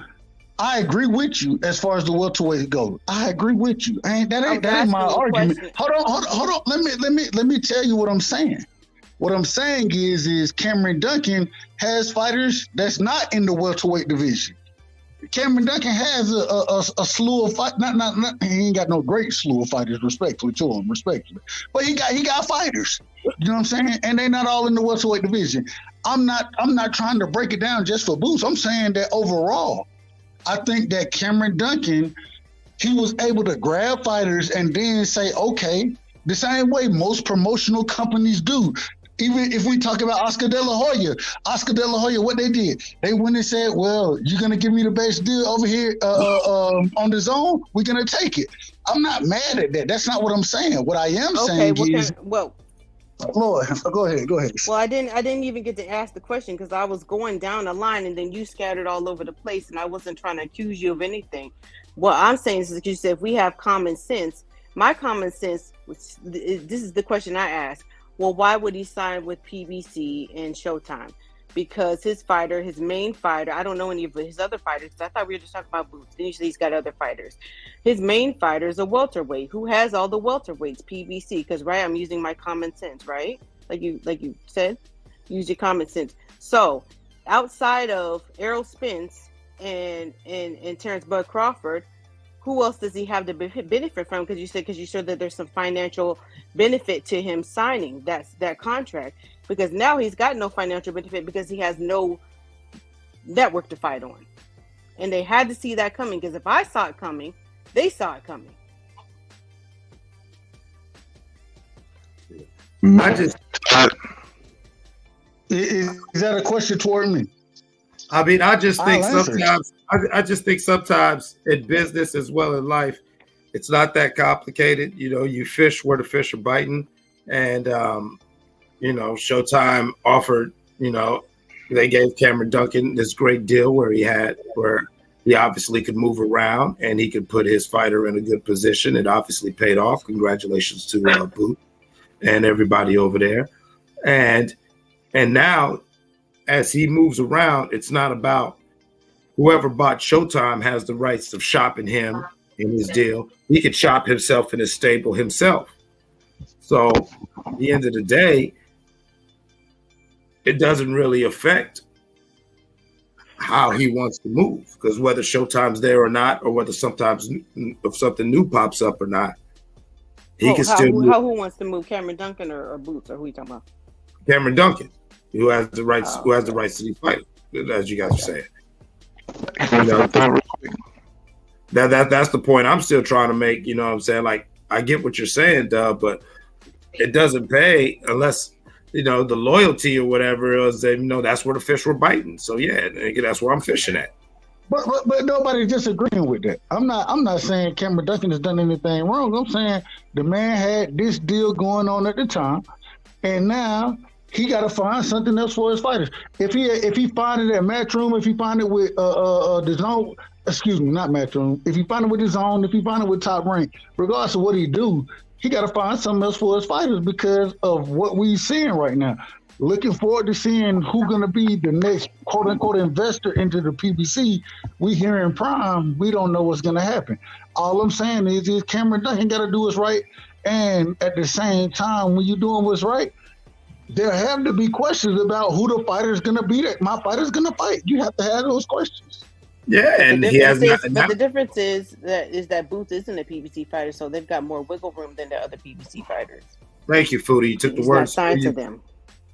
I agree with you as far as the welterweight goes. I agree with you. That ain't my argument. Hold on. Let me tell you what I'm saying. What I'm saying is Cameron Duncan has fighters that's not in the welterweight division. Cameron Duncan has a slew of fight. Not he ain't got no great slew of fighters, respectfully to him, but he got fighters. You know what I'm saying? And they're not all in the welterweight division. I'm not trying to break it down just for Boots. I'm saying that overall, I think that Cameron Duncan, he was able to grab fighters and then say, okay, the same way most promotional companies do. Even if we talk about Oscar De La Hoya, what they did, they went and said, well, you're going to give me the best deal over here on the zone? We're going to take it. I'm not mad at that. That's not what I'm saying. What I am saying is... Lord, go ahead. Well, I didn't even get to ask the question because I was going down the line and then you scattered all over the place and I wasn't trying to accuse you of anything. What I'm saying is that you said if we have common sense, my common sense, this is the question I asked. Well, why would he sign with PBC and Showtime? Because his main fighter, I don't know any of his other fighters. I thought we were just talking about Boots. Usually he's got other fighters. His main fighter is a welterweight. Who has all the welterweights? PBC. Because I'm using my common sense, right? Like you said, use your common sense. So outside of Errol Spence and Terrence Bud Crawford, who else does he have to benefit from? Because you said that there's some financial benefit to him signing that contract. Because now he's got no financial benefit because he has no network to fight on. And they had to see that coming. Because if I saw it coming, they saw it coming. Is that a question toward me? I mean, I just think sometimes in business as well as life, it's not that complicated. You know, you fish where the fish are biting, and Showtime offered. They gave Cameron Duncan this great deal where he obviously could move around and he could put his fighter in a good position. It obviously paid off. Congratulations to Boot and everybody over there, and now, as he moves around, it's not about whoever bought Showtime has the rights of shopping him in his deal. He could shop himself in his stable himself. So at the end of the day, it doesn't really affect how he wants to move, because whether Showtime's there or not, or whether sometimes if something new pops up or not, he can still move. Who wants to move, Cameron Duncan or Boots, or who are you talking about? Cameron Duncan. Who has the rights? Who has the rights to these fighters? As you guys are saying, that's the point I'm still trying to make. You know what I'm saying? Like, I get what you're saying, Dub, but it doesn't pay unless the loyalty or whatever is. That's where the fish were biting. So yeah, that's where I'm fishing at. But nobody's disagreeing with that. I'm not saying Cameron Duncan has done anything wrong. I'm saying the man had this deal going on at the time. and now he got to find something else for his fighters. If he find it at Matchroom, if he find it with the zone, excuse me, not Matchroom. If he find it with his own, if he find it with Top Rank, regardless of what he do, he got to find something else for his fighters because of what we seeing right now. Looking forward to seeing who's going to be the next quote unquote investor into the PBC. We here in Prime, we don't know what's going to happen. All I'm saying is Cameron Duncan got to do what's right, and at the same time, when you're doing what's right, there have to be questions about who the fighter's going to be. That my fighter's going to fight. You have to have those questions. Yeah, and the he has difference is that Boots isn't a PBC fighter, so they've got more wiggle room than the other PBC fighters. Thank you, Foodie. You took the words. Signed to them.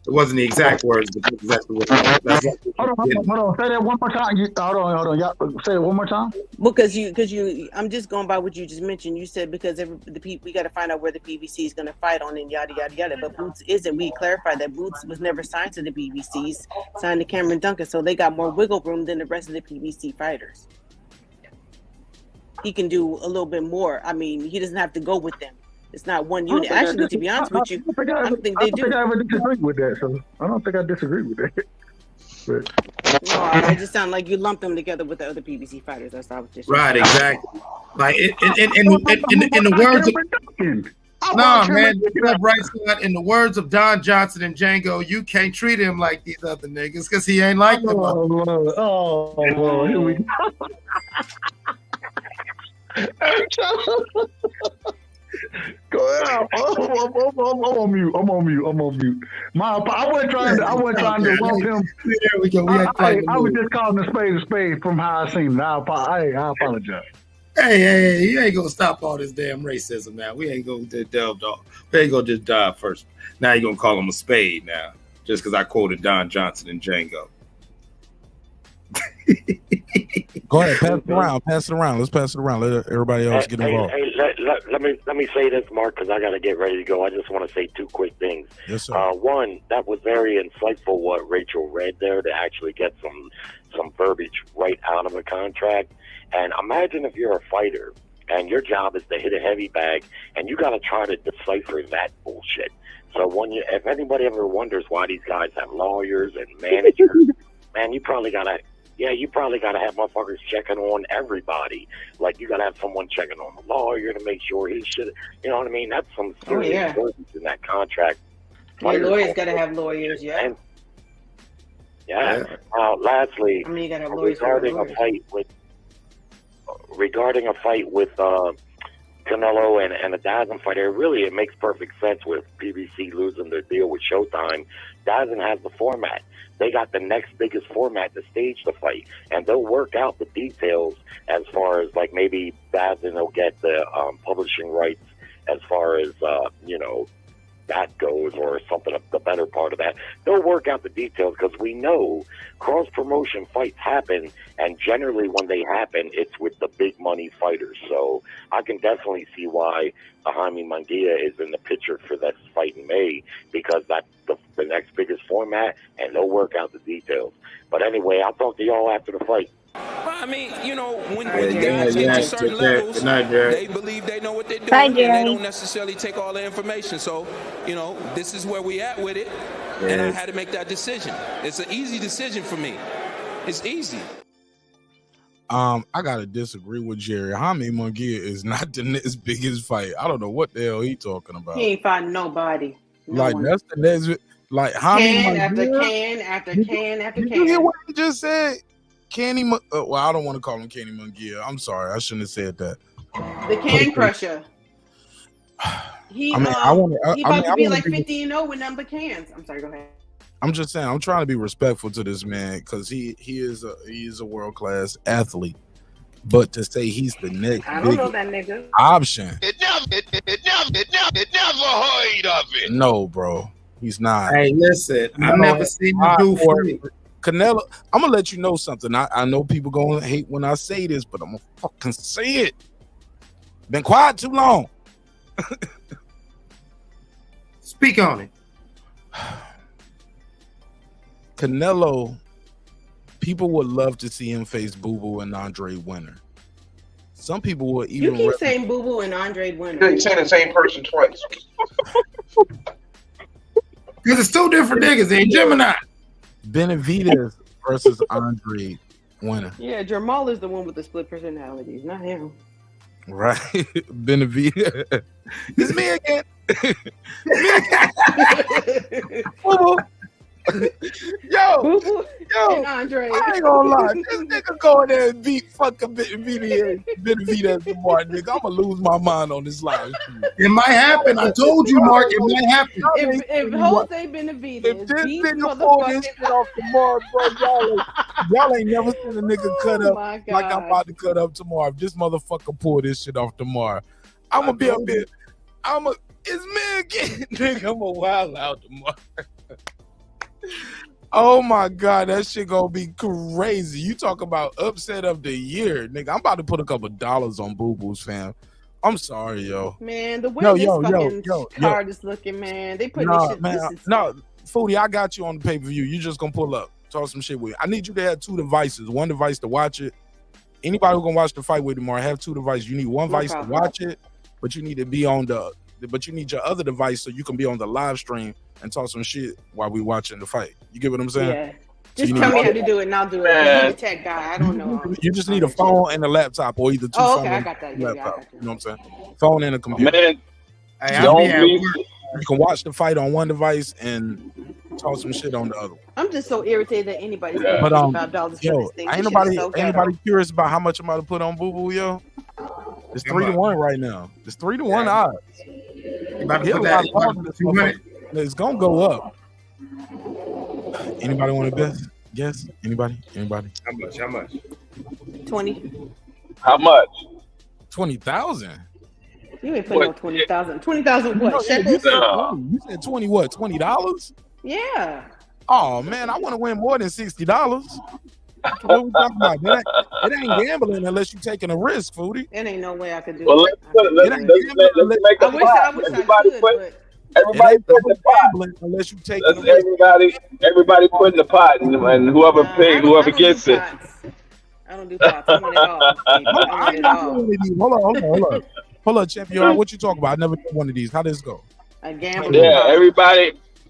It wasn't the exact words, but that's exactly what. Hold on. Say that one more time. Hold on. Y'all, say it one more time. Because you, I'm just going by what you just mentioned. You said because we got to find out where the PBC is going to fight on and yada yada yada. But Boots isn't. We clarified that Boots was never signed to the PBCs, signed to Cameron Duncan, so they got more wiggle room than the rest of the PBC fighters. He can do a little bit more. I mean, he doesn't have to go with them. It's not one unit. Actually, to be honest with you, I don't think they do. I don't think I ever disagree with that. So I don't think I disagree with that. But. No, it just sounds like you lump them together with the other PBC fighters. That's how it's right. Exactly. Like in the words of in the words of Don Johnson and Django, you can't treat him like these other niggas because he ain't like them. Oh, here we go. Go ahead. I'm on mute. I'm on mute. I wasn't trying to lump him. There we go. I was just calling a spade from how I seen it. I apologize. Hey, you ain't gonna stop all this damn racism now. We ain't gonna delve off. We ain't gonna just dive first. Now you're gonna call him a spade now, just because I quoted Don Johnson and Django. Go ahead, pass it around. Let's pass it around. Let everybody else get involved. Let me say this, Mark, because I got to get ready to go. I just want to say two quick things. Yes, sir. One, that was very insightful what Rachel read there to actually get some verbiage right out of a contract. And imagine if you're a fighter and your job is to hit a heavy bag and you got to try to decipher that bullshit. So if anybody ever wonders why these guys have lawyers and managers, man, you probably got to have motherfuckers checking on everybody. Like, you got to have someone checking on the lawyer to make sure he should, you know what I mean? That's some serious verbiage in that contract. Yeah, lawyers got to have lawyers, yeah. And, lastly, you got to have lawyers regarding a fight with Canelo and a Dazn fighter, it makes perfect sense with PBC losing their deal with Showtime. Dazn has the format. They got the next biggest format to stage the fight, and they'll work out the details as far as like maybe Dazn will get the publishing rights as far as that goes, or something, the better part of that. They'll work out the details because we know cross-promotion fights happen, and generally when they happen, it's with the big money fighters. So I can definitely see why Jaime Munguia is in the picture for this fight in May, because that's the next biggest format, and they'll work out the details. But anyway, I'll talk to y'all after the fight. I mean, when guys get to certain levels, they believe they know what they're doing, and they don't necessarily take all the information. So, this is where we at with it, and I had to make that decision. It's an easy decision for me. It's easy. I gotta disagree with Jerry. Jaime Munguia is not the next biggest fight. I don't know what the hell he talking about. He ain't fighting nobody. That's the next. Like Jaime can Munguia, after can after can. Did you hear what he just said? Canny, well, I don't want to call him Canny Munguia. I'm sorry, I shouldn't have said that. The can crusher. He about to be like 50-0 with number cans. I'm sorry, go ahead. I'm just saying, I'm trying to be respectful to this man because he is a world-class athlete. But to say he's the next option, it never heard of it. No, bro, he's not. Hey, listen, I've never seen him do free. Canelo, I'm gonna let you know something. I know people gonna hate when I say this, but I'm gonna fucking say it. Been quiet too long. Speak on it. Canelo, people would love to see him face Boo Boo and Andrade Winner. Some people would even. You keep saying Boo Boo and Andrade Winner. You're saying the same person twice. Because it's two different niggas. They ain't Gemini. Benavidez versus Andrade winner. Yeah, Jermall is the one with the split personalities, not him. Right. Benavidez. It's me again. Yo, and Andre. I ain't gonna lie. This nigga go in there and beat fucking Benavidez tomorrow, nigga. I'm gonna lose my mind on this live stream. It might happen. I told you, Mark. It might happen. If Jose Benavidez If this nigga pull this shit off tomorrow, bro, y'all ain't never seen a nigga cut up like I'm about to cut up tomorrow. If this motherfucker pull this shit off tomorrow, I'm gonna be up there. It's me again, nigga. I'm gonna wild out tomorrow. Oh my God, that shit gonna be crazy. You talk about upset of the year, nigga. I'm about to put a couple dollars on Boo Boo's, fam. I'm sorry, yo. Man, the way this fucking card is looking, man. They put this shit. Man, Foodie, I got you on the pay-per-view. You just gonna pull up, talk some shit with you. I need you to have two devices. One device to watch it. Anybody who gonna watch the fight with tomorrow, have two devices. You need one device to watch it, but you need to be on but you need your other device so you can be on the live stream and talk some shit while we watching the fight. You get what I'm saying? Yeah. Just tell me how to do it and I'll do it. I'm a tech guy. I don't know. You just need a phone and a laptop or either two phones. I got that. Yeah, I got that. You know what I'm saying? Phone and a computer. Man, you can watch the fight on one device and talk some shit on the other. I'm just so irritated that anybody's But $55 for this thing. Ain't nobody curious about how much I'm about to put on Boo Boo, yo? It's 3-1 right now. It's 3-1 odds. It's gonna go up. Anybody want to guess? Guess? Anybody? How much? 20. How much? 20,000. You ain't putting on 20,000. 20,000 what? You said 20 what? $20? Yeah. Oh man, I want to win more than $60. What we talking about? It ain't gambling unless you're taking a risk, Foodie. It ain't no way I could do well, it. Let's make a pot. Everybody put the pot. Unless you take everybody put in the pot, and whoever gets it. I don't do pots. I want it all. Hold on, champion. What you talking about? I never did one of these. How does this go? I gamble. Yeah,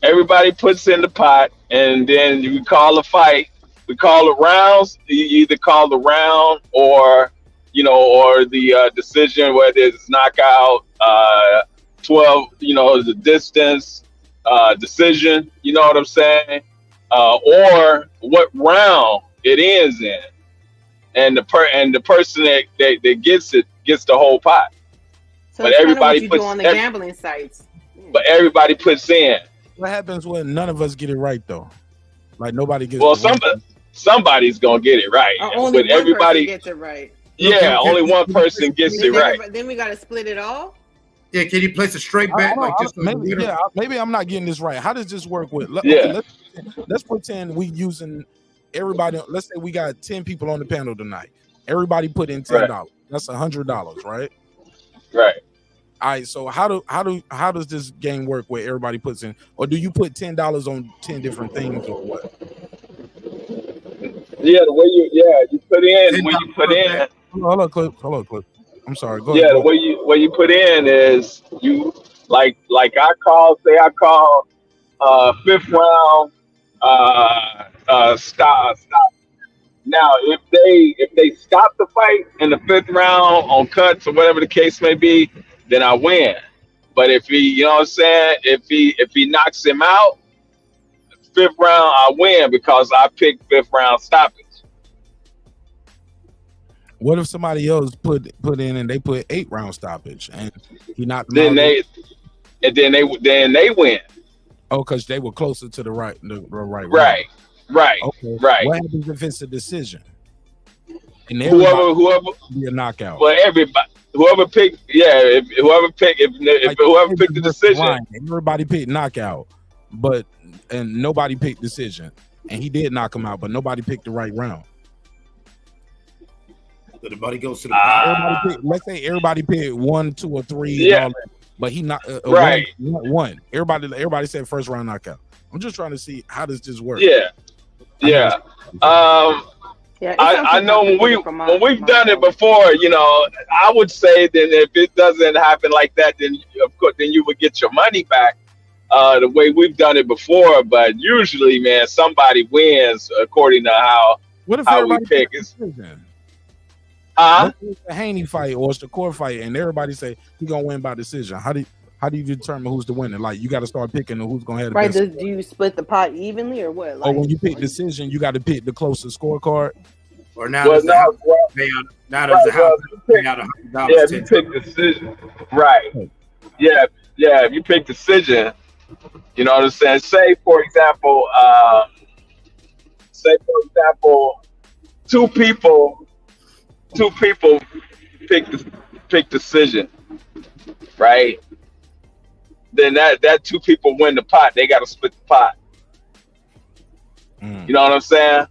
everybody puts in the pot, and then you call a fight. We call it rounds. You either call the round or the decision, whether it's knockout, 12, the distance, decision. You know what I'm saying? Or what round it ends in, and the person that gets it gets the whole pot. So but everybody puts on the gambling sites. But everybody puts in. What happens when none of us get it right though? Like nobody gets. Well, somebody's gonna get it right. Only one person gets it right. Yeah, only one person gets it right. Then we gotta split it all. Yeah, can you place a straight bet maybe I'm not getting this right. How does this work with? Let's pretend we using everybody. Let's say we got 10 people on the panel tonight. Everybody put in $10. Right. That's $100, right? Right. All right. So how does this game work where everybody puts in, or do you put $10 on 10 different things or what? Yeah, the way you put in when you put in. Hold on, Clip. I'm sorry. Go ahead. The way you put in is you like I call fifth round stop. Now if they stop the fight in the fifth round on cuts or whatever the case may be, then I win. But if he, if he knocks him out, fifth round, I win because I picked fifth round stoppage. What if somebody else put in and they put 8-round stoppage and he knocked them then out? Then they win. Oh, because they were closer to the right. Right. Okay. Right. What happens if it's a decision? And whoever be a knockout. Well, whoever picked the decision. Everybody picked knockout, and nobody picked decision. And he did knock him out, but nobody picked the right round. So the buddy goes to the let's say everybody picked 1, 2, or 3. Yeah. And all that, but he not right. One. Everybody said first round knockout. I'm just trying to see how does this work. Yeah. I know when we've done it before, I would say that if it doesn't happen like that, then of course then you would get your money back. the way we've done it before, but usually, man, somebody wins according to how What if we everybody pick. picks decision? Huh? Let's say a Haney fight or a Shakur fight, and everybody say he's gonna win by decision. How do you determine who's the winner? Like you got to start picking who's gonna have the Right? best. Do you split the pot evenly or what? Or when you pick decision, you got to pick the closest scorecard. Or now does the house pay out? Now does the house pay out $100? Yeah, if you pick decision, right? Yeah, if you pick decision, you know what I'm saying. Say for example, two people pick decision, right? Then that two people win the pot. They got to split the pot. You know what I'm saying?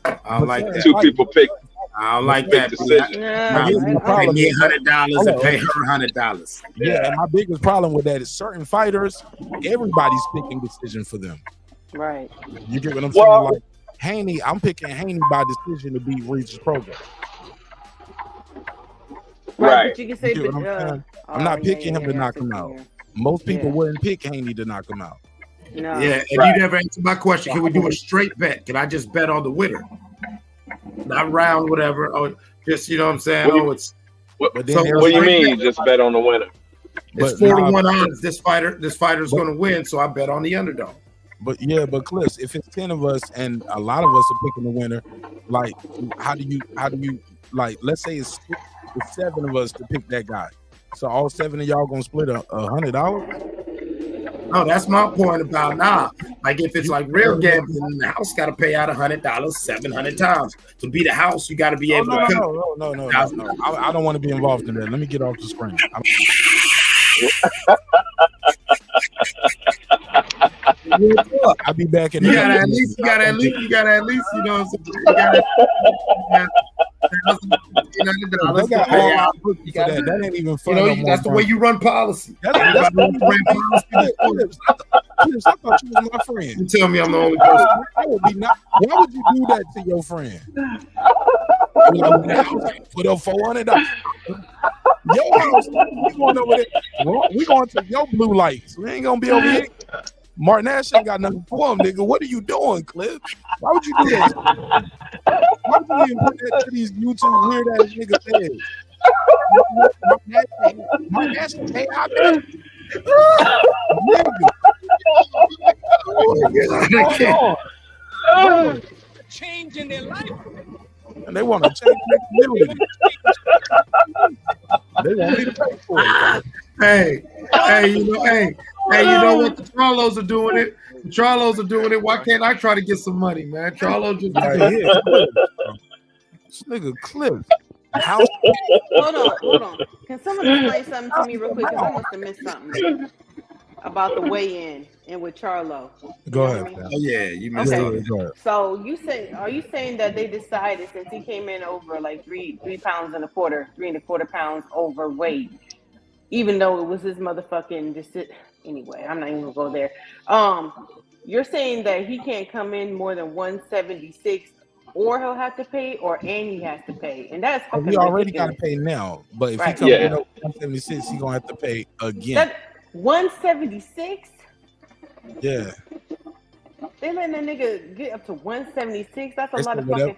I don't like that. Two people pick. I don't like that. Decision. Pay me $100 and pay her $100. Yeah, and my biggest problem with that is certain fighters, everybody's picking decision for them. Right. You get what I'm saying? Like Haney, I'm picking Haney by decision to beat Reach's program. Right. But you can say, You get what I'm saying? I'm not picking him to knock him out. Most people wouldn't pick Haney to knock him out. No. Yeah, and you never answered my question. Can we do a straight bet? Can I just bet on the winner? Not round, whatever. Or just, you know what I'm saying? What do you mean? You just bet on the winner? It's 41 odds. This fighter's going to win, so I bet on the underdog. But Cliff, if it's 10 of us and a lot of us are picking the winner, like how do you like? Let's say it's 7 of us to pick that guy. So all 7 of y'all gonna split $100? No, that's my point about Like if it's like real gambling, the house got to pay out $100 700 times to be the house. You got to be able to. No. I don't want to be involved in that. Let me get off the screen. I'll be back in. You gotta at least, you know. That ain't even fun. You know, that's the way you run policy. That's I thought you was my friend. You tell me I'm the only person. Why would you do that to your friend? Put up $400. Your house, we going over there. We going to your blue lights. We ain't gonna be over here. Martin Ash ain't got nothing for him, nigga. What are you doing, Cliff? Why would you do that? Why would you even put that to these YouTube weird ass niggas' heads? Martin Ash ain't out there. Change in their life. And they want to change their community. They want me to pay for it. Hey, you know what? The Charlos are doing it. The Charlos are doing it. Why can't I try to get some money, man? Charlo just This nigga Cliff. Hold on. Can someone explain something to me real quick? Because I must have missed something about the weigh-in and with Charlo. Go ahead. Oh yeah, you missed it. So are you saying that they decided, since he came in over like 3.25 pounds, 3.25 pounds overweight, even though it was his motherfucking anyway, I'm not even gonna go there. You're saying that he can't come in more than 176, or he'll have to pay, or Andy has to pay, and that's fucking he already ridiculous. got to pay now. But if he comes in at 176, he gonna have to pay again. 176? Yeah. They letting that nigga get up to 176. That's a lot of fucking.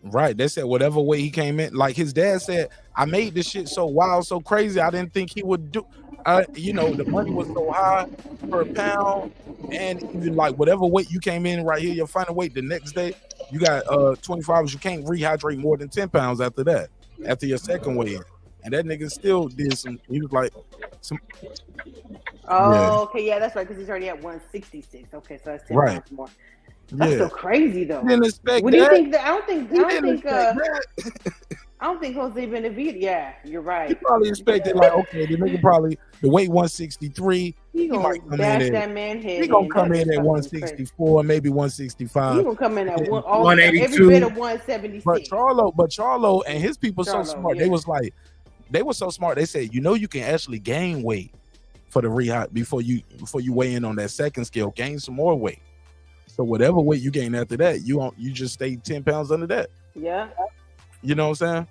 Right. They said whatever way he came in. Like his dad said, I made this shit so wild, so crazy. I didn't think he would do. The money was so high per pound, and even like whatever weight you came in right here, your final weight the next day, you got 24 hours. You can't rehydrate more than 10 pounds after that. After your second weigh-in, and that nigga still did some. He was like some. Okay, yeah, that's right, because he's already at 166. Okay, so that's 10 pounds more. That's so crazy, though. Didn't expect what do you that. think? I don't think Jose Benavidez. Yeah, you're right. He probably expected like, okay, the nigga probably the weight 163. He might come bash in that man head. He gonna come in at 164, maybe 165. He gonna come in at 182. Every bit of 176. But Charlo and his people so smart. Yeah. They were so smart. They said, you can actually gain weight for the rehab before you weigh in on that second scale. Gain some more weight. So whatever weight you gain after that, you just stay 10 pounds under that. Yeah. You know what I'm saying?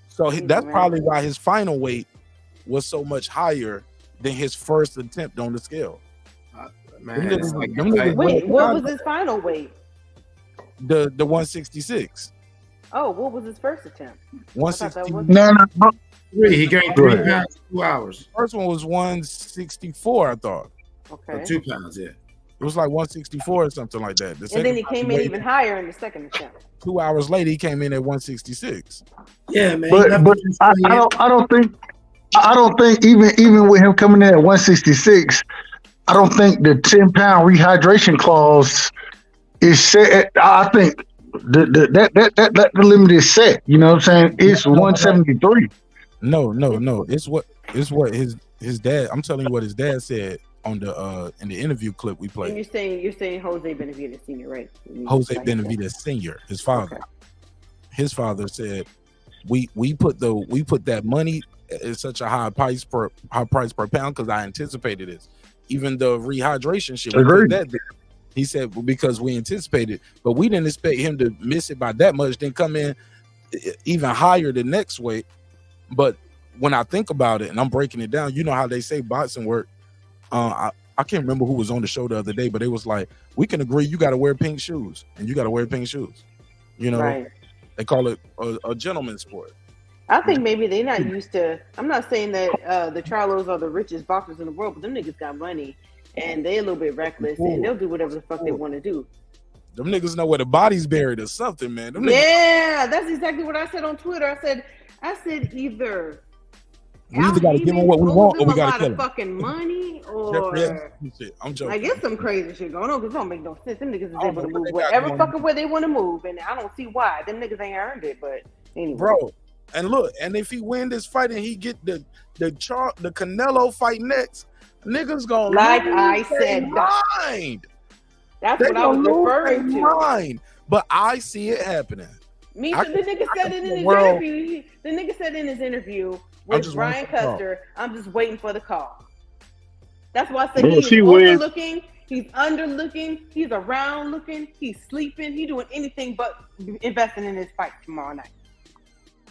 So that's probably why his final weight was so much higher than his first attempt on the scale. Man, Them it's niggas- like- them niggas Wait, went what was his final weight? the 166? Oh, what was his first attempt? I thought that 160. was No. He gained Go 3 ahead. pounds in 2 hours. First one was 164, I thought. okay. 2 pounds, yeah. It was like 164 or something like that. The And second then he time came in weighed even higher in the second attempt. 2 hours later, he came in at 166. Yeah, man. But I don't think even with him coming in at 166, I don't think the 10-pound rehydration clause is set. I think that the limit is set. You know what I'm saying? It's 173. No. It's what his dad. I'm telling you what his dad said on the in the interview clip we And played. you're saying Jose Benavidez Sr., right? Jose Benavidez Sr., his father. Okay. His father said, "We put that money at such a high price per pound because I anticipated this. Even the rehydration shit, we put that there." He said, well, because we anticipated, but we didn't expect him to miss it by that much, then come in even higher the next weight. But when I think about it and I'm breaking it down, you know how they say boxing work. I can't remember who was on the show the other day, but it was like, we can agree you got to wear pink shoes and you got to wear pink shoes. You know, Right. They call it a gentleman's sport. I think maybe they're not used to. I'm not saying that the Charlos are the richest boxers in the world, but them niggas got money and they're a little bit reckless and they'll do whatever the fuck they want to do. Them niggas know where the body's buried or something, man. Them niggas, Yeah, that's exactly what I said on Twitter. I said either we either got to give them what we want or we got to kill of them. fucking money or Shit, I'm joking. I guess some crazy shit going on because it don't make no sense. Them niggas is I don't able to know what move they got wherever going fucking way they want to move, and I don't see why. Them niggas ain't earned it, but anyway. Bro. And look, and if he win this fight and he get the Canelo fight next, niggas gonna Like lose I their said, mind. That's They what I was gonna lose referring their to. mind. But I see it happening. Me I too. The nigga said it in his world- interview. The nigga said in his interview I'm with just Brian waiting for the call. Custer, I'm just waiting for the call. That's why I said Bro, he's if he wins- overlooking, he's underlooking, he's around looking, he's sleeping, he's doing anything but investing in his fight tomorrow night.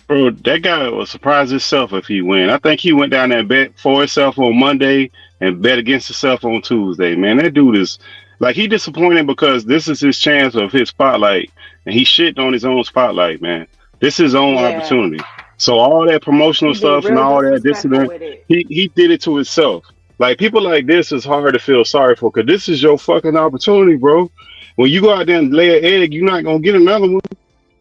Bro, that guy will surprise himself if he win. I think he went down there and bet for himself on Monday and bet against himself on Tuesday. Man, that dude is like, he disappointed because this is his chance of his spotlight, and he shitting on his own spotlight, man. This is his own opportunity. So all that promotional He's being stuff and real all that, this and disrespectful that, with it. he did it to himself. Like, people like this is hard to feel sorry for because this is your fucking opportunity, bro. When you go out there and lay an egg, you're not gonna get another one.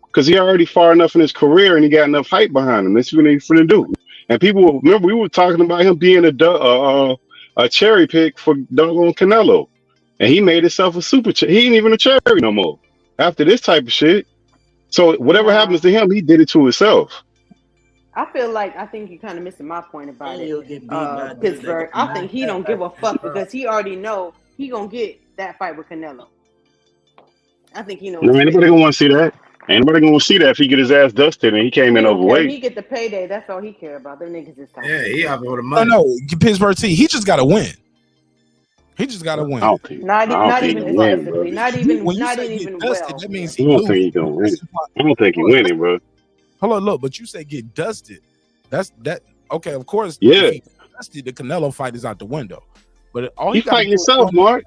Because he already far enough in his career and he got enough hype behind him. That's what he's finna do. And people will remember we were talking about him being a cherry pick for doggone Canelo. And he made himself a super cherry. He ain't even a cherry no more after this type of shit. So whatever happens to him, he did it to himself. I think you're kind of missing my point about He'll get beat by Pittsburgh. dudes I think he don't give a fuck because he already know he gonna get that fight with Canelo. I think he knows. No, anybody gonna want to see that? Anybody gonna see that if he get his ass dusted and he came in He don't care. overweight? He get the payday. That's all he care about. Them niggas is talking. Yeah, he out there with the No, money. no, Pittsburgh T. He just got to win. He just got to win. I don't think. Not even he win, decisively. bro. Not even. When you Not say even get dusted, well. that means I he don't loses. think he gonna win. I don't think he winning, bro. Hold on, look, but you say get dusted. That's that. Okay, of course. Yeah. If he gets dusted, the Canelo fight is out the window. But all He he got fighting himself, Mark.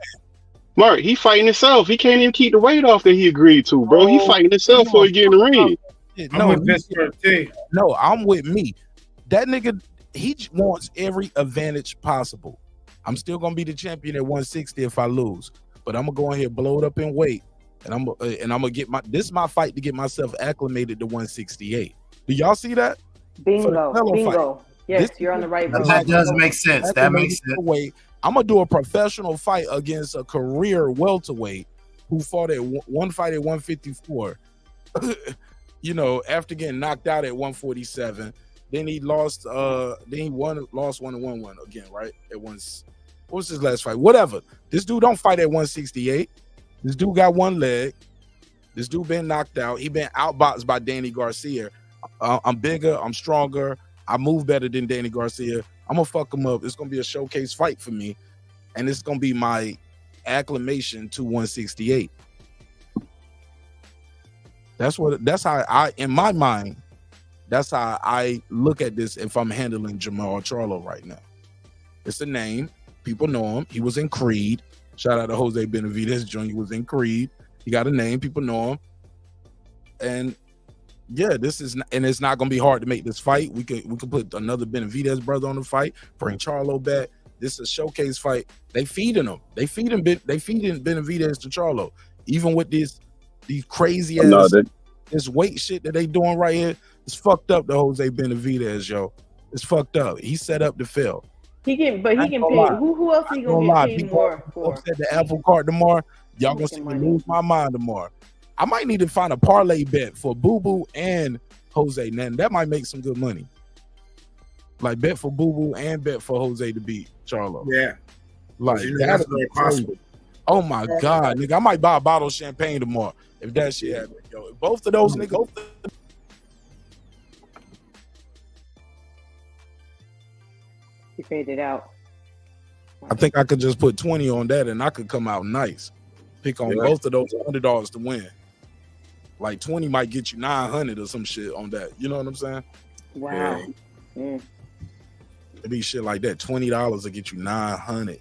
Mark, he fighting himself. He can't even keep the weight off that he agreed to, bro. He fighting himself before he get in the ring. No, I'm with Pittsburgh T. no, I'm with me. That nigga, he wants every advantage possible. I'm still gonna be the champion at 160 if I lose, but I'm gonna go in here, blow it up in weight, and I'm gonna get this is my fight to get myself acclimated to 168. Do y'all see that? Bingo. Yes, you're on the right road. That does make sense. That makes sense. I'm gonna do a professional fight against a career welterweight who fought at one fight at 154. You know, after getting knocked out at 147, then he lost. Then he lost 1-1 again, right? At once. What was his last fight? Whatever. This dude don't fight at 168. This dude got one leg. This dude been knocked out. He been outboxed by Danny Garcia. I'm bigger. I'm stronger. I move better than Danny Garcia. I'm gonna fuck him up. It's gonna be a showcase fight for me, and it's gonna be my acclimation to 168. That's how I, in my mind, that's how I look at this if I'm handling Jermall Charlo right now. It's a name. People know him. He was in Creed. Shout out to Jose Benavidez Jr. was in Creed. He got a name. People know him. And yeah, it's not gonna be hard to make this fight. We can put another Benavidez brother on the fight. Bring Charlo back. This is a showcase fight. They feeding him. They feeding Benavidez to Charlo. Even with these crazy ass this weight shit that they doing right here, it's fucked up to Jose Benavidez, yo. It's fucked up. He set up to fail. He can pay. Who else he gonna get paid more for? Upset the apple cart tomorrow. Y'all gonna see me lose my mind tomorrow. I might need to find a parlay bet for Boo Boo and Jose. Now that might make some good money. Like bet for Boo Boo and bet for Jose to beat Charlo. Yeah. Like that's very possible. Oh my God, nigga. I might buy a bottle of champagne tomorrow if that shit happens. Yo, if both of those niggas. He faded out. I think I could just put 20 on that and I could come out nice. Pick on both of those underdogs to win. Like 20 might get you 900 or some shit on that. You know what I'm saying? Wow. Yeah. It'd be shit like that. $20 will get you 900.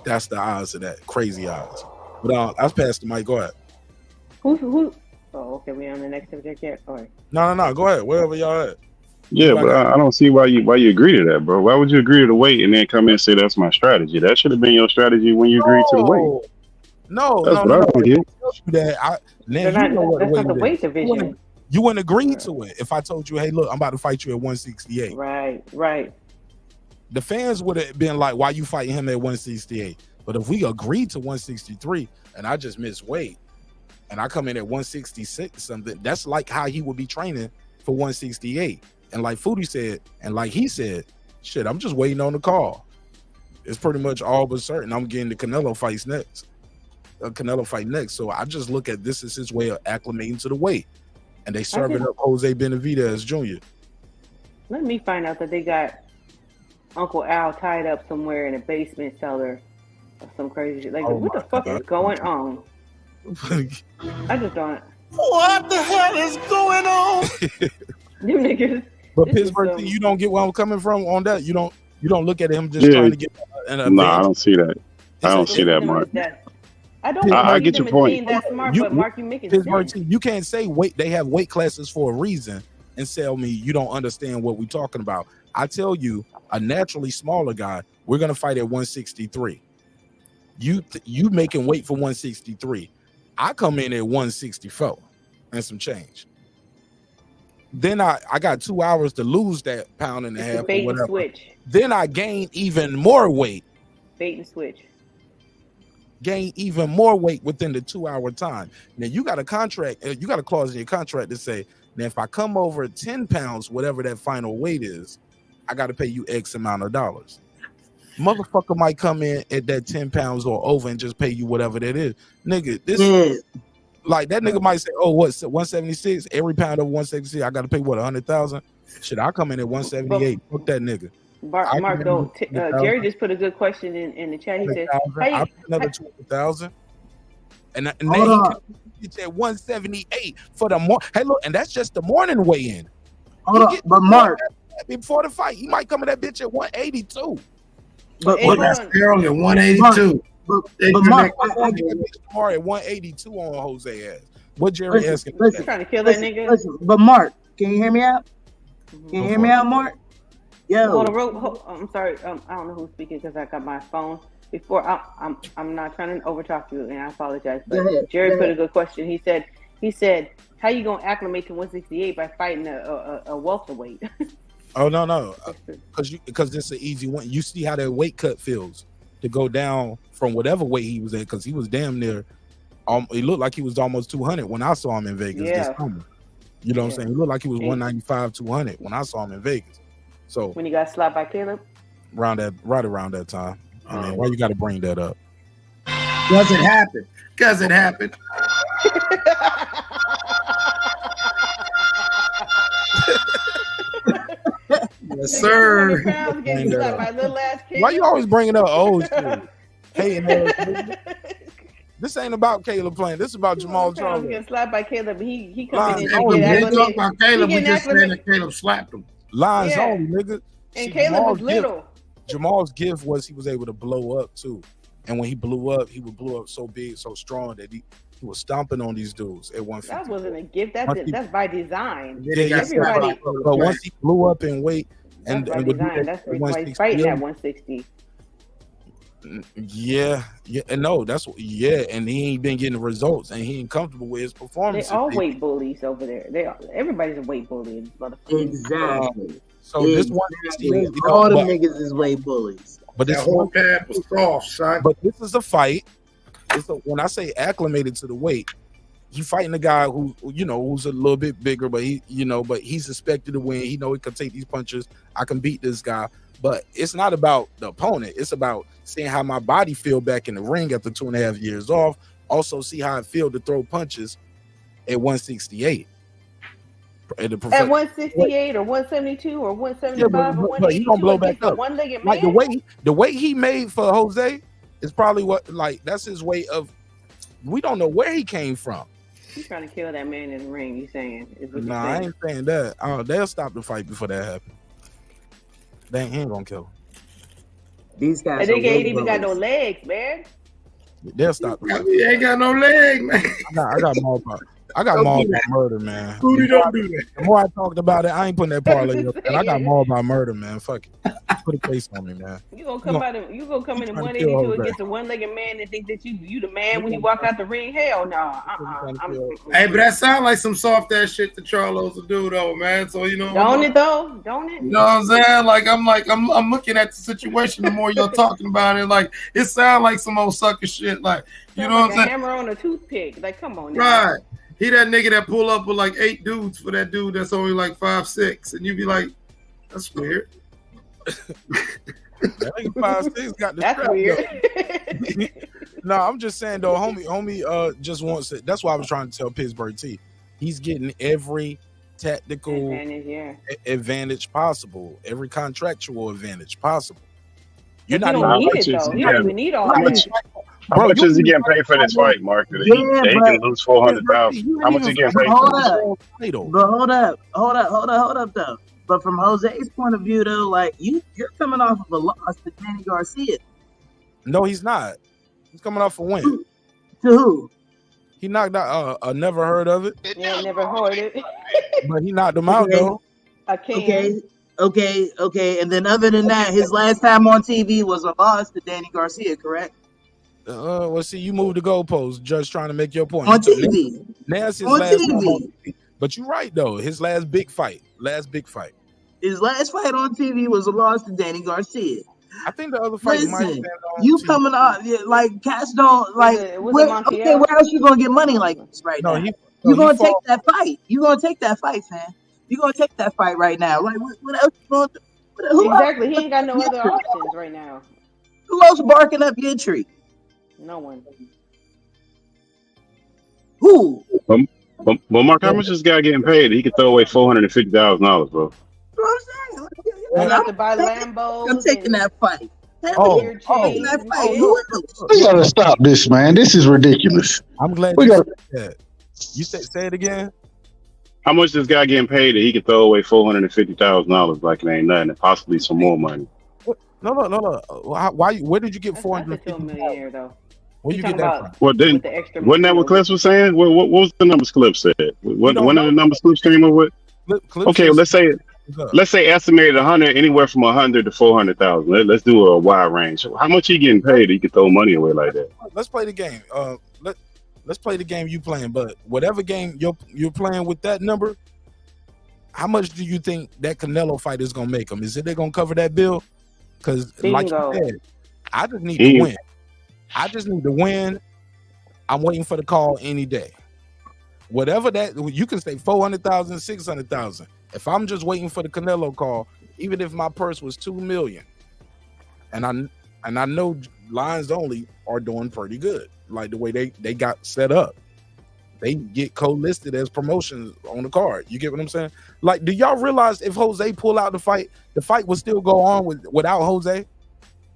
That's the odds of that. Crazy odds. But I'll pass the mic. Go ahead. Who? Oh, okay. We on the next subject yet? All right. No. Go ahead. Wherever y'all at. Yeah, but I don't see why you agree to that, bro. Why would you agree to the weight and then come in and say that's my strategy? That should have been your strategy when you agreed to the weight. No. That's what I don't get. That's not the weight division. You wouldn't agree to it if I told you, hey, look, I'm about to fight you at 168. Right. The fans would have been like, why you fighting him at 168? But if we agreed to 163 and I just missed weight and I come in at 166 something, that's like how he would be training for 168. And like Foodie said, and like he said, shit, I'm just waiting on the call. It's pretty much all but certain I'm getting the Canelo fight next. So I just look at this as his way of acclimating to the weight. And they serving up Jose Benavidez Jr. Let me find out that they got Uncle Al tied up somewhere in a basement cellar or some crazy shit. Like, what the fuck is going on? I just don't. What the hell is going on? Them niggas. But Pittsburgh, you don't get where I'm coming from on that. You don't look at him just trying to get an advantage. No, I don't see that. I don't see that, Mark. I get your point. That's smart, but Mark, you make it Pittsburgh team, you can't say weight. They have weight classes for a reason and tell me you don't understand what we're talking about. I tell you, a naturally smaller guy, we're gonna fight at 163. You making weight for 163. I come in at 164 and some change. Then I got 2 hours to lose that pound and a half or whatever. Switch. Then I gain even more weight. Bait and switch. Gain even more weight within the 2 hour time. Now you got a contract, you got a clause in your contract to say, now if I come over 10 pounds, whatever that final weight is, I got to pay you X amount of dollars. Motherfucker might come in at that 10 pounds or over and just pay you whatever that is. Nigga, this like that nigga might say, oh, what's 176? Every pound of 176, I got to pay what, 100,000? Shit, I come in at 178. Fuck that nigga. Mark, Jerry just put a good question in the chat. He said, I put another 20,000. And then he said 178 for the morning. Hey, look, and that's just the morning weigh-in. Hold on, but Mark, before the fight, he might come in that bitch at 182. But that's early at 182. But Mark, I get that bitch tomorrow at 182 on Jose ass. What Jerry asking? Listen, trying to kill that nigga. Listen, but Mark, can you hear me out? Can you hear me out, Mark? Yo. Hold on, I'm sorry. I don't know who's speaking because I got my phone. Before I'm not trying to overtalk you, and I apologize. But Jerry put a good question. He said, how you gonna acclimate to 168 by fighting a welterweight? Oh no, because this is an easy one. You see how that weight cut feels to go down from whatever weight he was at, because he was damn near. He looked like he was almost 200 when I saw him in Vegas this summer. You know what I'm saying? He looked like he was 195, 200 when I saw him in Vegas. So when he got slapped by Caleb, right around that time. I mean, why you got to bring that up? Does it happen? Because it happened. Yes, sir. Why you always bringing up old school? Hey, this ain't about Caleb playing. This is about Jermall Charlo. Getting slapped by Caleb. He coming in. We didn't talk about Caleb. We just saying that Caleb slapped him. Lines only, nigga. And Caleb was little. Jamal's gift was he was able to blow up too. And when he blew up, he would blow up so big, so strong that he was stomping on these dudes at 150. That wasn't a gift. That's by design. Yeah, Everybody. but once he blew up in weight and That's by would do design. that That's the at reason why he's fighting at 160. Yeah, and no, that's and he ain't been getting results, and he ain't comfortable with his performance. They all weight bullies over there. Everybody's a weight bully. Exactly. So this 160, all the niggas is weight bullies. But this whole pad was soft, son. But this is a fight. When I say acclimated to the weight, he fighting a guy who who's a little bit bigger, but but he's expected to win. He know he can take these punches. I can beat this guy. But it's not about the opponent. It's about seeing how my body feel back in the ring after 2.5 years off. Also see how I feel to throw punches at 168. At 168 or 172 or 175 or 182, he gonna blow back up. One-legged Like man. the weight he made for Jose is probably that's his weight of. We don't know where he came from. He's trying to kill that man in the ring. You saying? Nah, I ain't saying that. They'll stop the fight before that happens. They ain't gonna kill him. These guys. And they ain't even got no legs, man. They'll stop the fight. He ain't got no leg, man. I got mauled by murder, man. Rudy, don't do that. The more I talked about it, I ain't putting that parlay up. And I got mauled by murder, man. Fuck it. Put a case on me, man. You gonna come in 182 against a one-legged man and think that you the man when you walk out the ring? Hell no. Hey, but that sound like some soft ass shit the Charlos will do though, man. So Don't it though? Don't it? You know what I'm saying? I'm looking at the situation. The more you're talking about it, like it sounds like some old sucker shit. Like you know what I'm saying? Hammer on a toothpick. Like come on, now. Right. He that nigga that pull up with like 8 dudes for that dude that's only like 5'6", and you be like, that's weird. That nigga 5'6" got the That's strap, weird. No, I'm just saying though, homie just wants it. That's why I was trying to tell Pittsburgh T. He's getting every tactical advantage possible, every contractual advantage possible. You're not don't need it though. You don't even need all that. How much is he getting paid for this fight, Mark? He can lose 400,000. How much he getting paid for this? But hold up though. But from Jose's point of view though, like you're coming off of a loss to Danny Garcia. No, he's not. He's coming off a win. To who? He knocked out never heard of it. Yeah, never heard it. But he knocked him out though. Okay. And then other than that, his last time on TV was a loss to Danny Garcia, correct? Well, see, you moved the goalpost, just trying to make your point. On TV. Now it's his On last TV. time on TV. But you're right though. His last big fight. His last fight on TV was a loss to Danny Garcia. I think the other fight might have been on you TV. coming off like cats don't like. Where else you gonna get money like this right now? You're gonna take that fight. You're gonna take that fight, fam. You're gonna take that fight right now. Like what else you gonna do? Exactly. He ain't got no other options right now. Who else barking up your tree? No one. Who? But Mark, how much is this guy getting paid? He could throw away $450,000, bro. I have to buy Lambos. I'm taking that fight. You gotta stop this, man. This is ridiculous. I'm glad we you got said that. You say it again. How much is this guy getting paid that he could throw away $450,000 like it ain't nothing, and possibly some more money? No. Why? Where did you get 450 millionaire though? Where you get that from? Well, then, wasn't that what Clips was saying? What was the numbers Clips said? One of the numbers Clips came up with? Okay, well, let's say estimated 100, anywhere from 100 to 400,000. Let's do a wide range. How much he getting paid? He could throw money away like that. Let's play the game. Let's play the game you playing. But whatever game you're playing with that number, how much do you think that Canelo fight is gonna make him? Is it they gonna cover that bill? Because like you said, I just need to win. I'm waiting for the call any day. Whatever that, you can say 400,000, 600,000. If I'm just waiting for the Canelo call, even if my purse was 2 million, and I know Lions Only are doing pretty good, like the way they got set up. They get co-listed as promotions on the card. You get what I'm saying? Like, do y'all realize if Jose pull out the fight would still go on without Jose?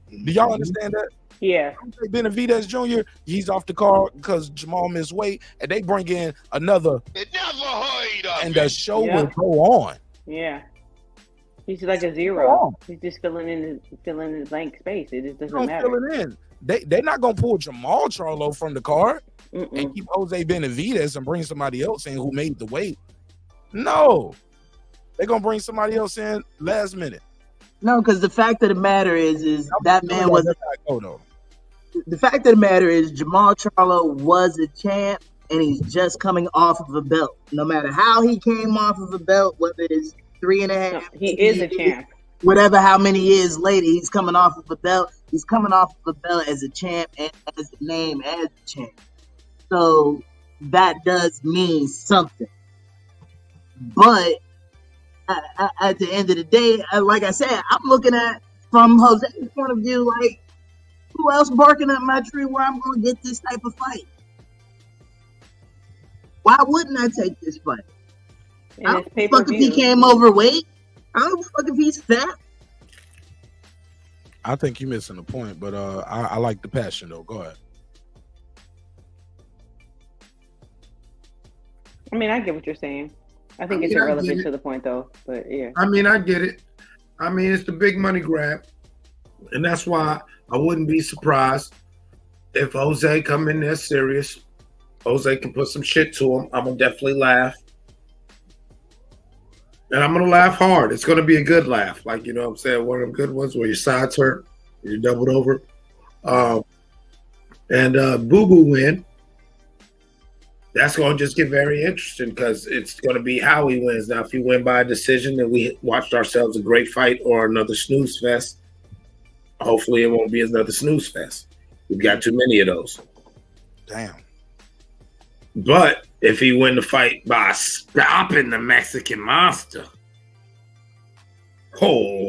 Do y'all understand that? Yeah. Benavidez Jr., he's off the card because Jamal missed weight, and they bring in another. And the show will go on. Yeah. He's like a zero. He's just filling in the blank space. It just doesn't matter. Fill it in. They're not gonna pull Jermall Charlo from the card and keep Jose Benavidez and bring somebody else in who made the weight. No, they're gonna bring somebody else in last minute. No, because the fact of the matter is that man was. The fact of the matter is Jermall Charlo was a champ, and he's just coming off of a belt. No matter how he came off of a belt, whether it's 3.5, he is a champ. Whatever, how many years later he's coming off of a belt. He's coming off of a belt as a champ and as a name as a champ. So that does mean something. But at the end of the day, like I said, I'm looking at from Jose's point of view, like, who else barking up my tree where I'm going to get this type of fight? Why wouldn't I take this fight? I don't fuck if he came overweight. I don't fuck if he's fat. I think you're missing the point, but I like the passion though. Go ahead. I mean, I get what you're saying. I think it's irrelevant to the point though, but yeah. I mean, I get it. I mean, it's the big money grab, and that's why I wouldn't be surprised if Jose come in there serious. Jose can put some shit to him. I'm gonna definitely laugh. And I'm going to laugh hard. It's going to be a good laugh. Like, you know what I'm saying? One of them good ones where your sides hurt, you're doubled over. Boo-Boo win. That's going to just get very interesting because it's going to be how he wins. Now, if he win by a decision, then we watched ourselves a great fight or another snooze fest. Hopefully it won't be another snooze fest. We've got too many of those. Damn. But if he win the fight by stopping the Mexican monster, holy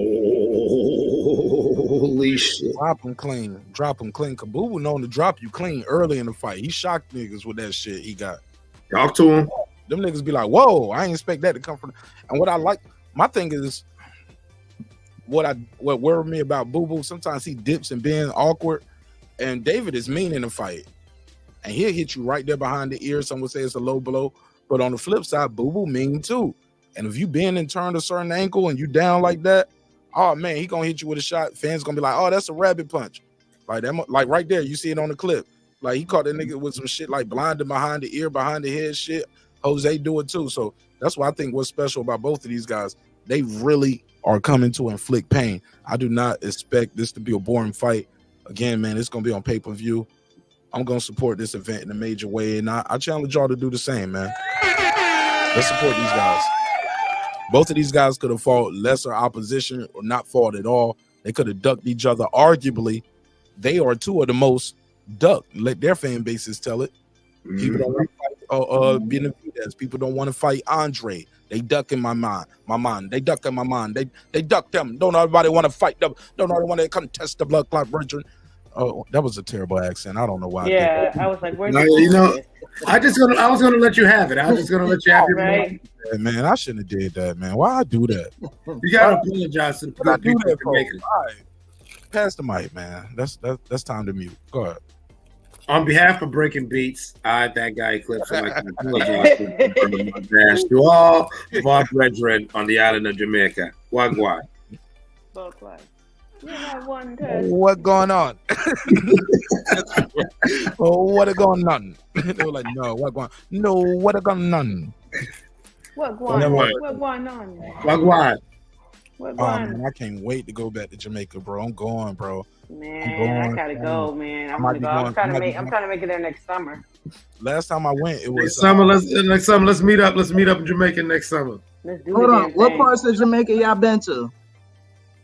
shit. Drop him clean. Kabubu known to drop you clean early in the fight. He shocked niggas with that shit he got. Talk to him. Them niggas be like, whoa, I ain't expect that to come from. And what I like, my thing is, what worried me about Boo-Boo, sometimes he dips and being awkward, and David is mean in the fight. And he'll hit you right there behind the ear. Some would say it's a low blow. But on the flip side, Boo-Boo mean too. And if you bend and turn a certain ankle and you down like that, oh man, he gonna hit you with a shot. Fans gonna be like, oh, that's a rabbit punch. Like that, like right there, you see it on the clip. Like he caught that nigga with some shit like blinded behind the ear, behind the head shit. Jose do it too. So that's why I think what's special about both of these guys, they really are coming to inflict pain. I do not expect this to be a boring fight. Again, man, it's gonna be on pay-per-view. I'm going to support this event in a major way, and I challenge y'all to do the same, man. Let's support these guys. Both of these guys could have fought lesser opposition or not fought at all. They could have ducked each other. Arguably, they are two of the most ducked. Let their fan bases tell it. People don't want to fight Benavidez. People don't want to fight Andrade. They duck in my mind. They duck in my mind. They duck them. Don't nobody want to fight them. Don't nobody want to contest the blood clot brethren. Oh, that was a terrible accent. I don't know why. Yeah, I was like, no, you know, I was gonna let you have it. I was just gonna let you have it. Right. Yeah, man, I shouldn't have did that, man. Why I do that? You gotta apologize to the people that make it. All right. Pass the mic, man. That's time to mute. Go ahead. On behalf of Breaking Beats, that guy Eclipse, I'd like to apologize to all of our brethren on the island of Jamaica. Wagwan. What going on? What going on? They were like, no, what going on? No, what going on? What going on? Wagwan. Man, I can't wait to go back to Jamaica, bro. I'm going, bro. Man, I gotta go, man. I'm trying to make it there next summer. Last time I went, it was next summer. Let's meet up. Let's meet up in Jamaica next summer. Let's do Hold on. What parts of Jamaica y'all been to?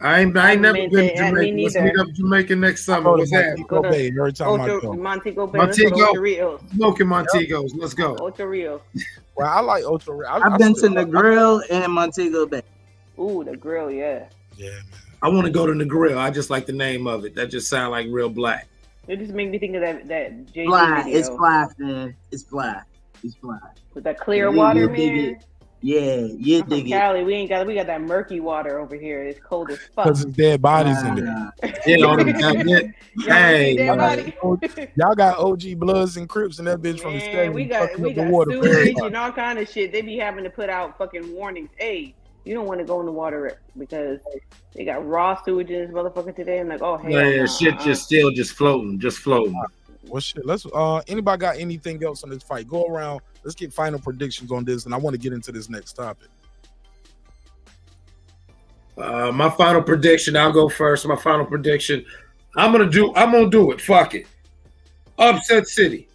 I ain't never been to Jamaica. Let's meet up in Jamaica next summer. What's that? Montego Bay. Montego. Smoking Montegos. Let's go. Ocho Rios. Well, I like Ocho Rios. I've been to the Grill and Montego Bay. Ooh, the Grill, yeah. Yeah, man. I want to go to the Grill. I just like the name of it. That just sounds like real black. It just made me think of that Jay-Z fly. video. It's fly, man. It's fly. With that clear water, man. Yeah, you dig it. Cali, we got that murky water over here. It's cold as fuck. Because there's dead bodies in there. Hey, y'all got OG Bloods and Crips and that bitch from the stadium. We got water sewage and all kind of shit. They be having to put out fucking warnings. Hey, You don't want to go in the water because they got raw sewage in this motherfucker today. I'm like, oh hell Yeah, no. shit just still just floating. Well, shit. Let's. Anybody got anything else on this fight? Go around. Let's get final predictions on this, and I want to get into this next topic. My final prediction. I'll go first. My final prediction. I'm gonna do it. Fuck it. Upset City.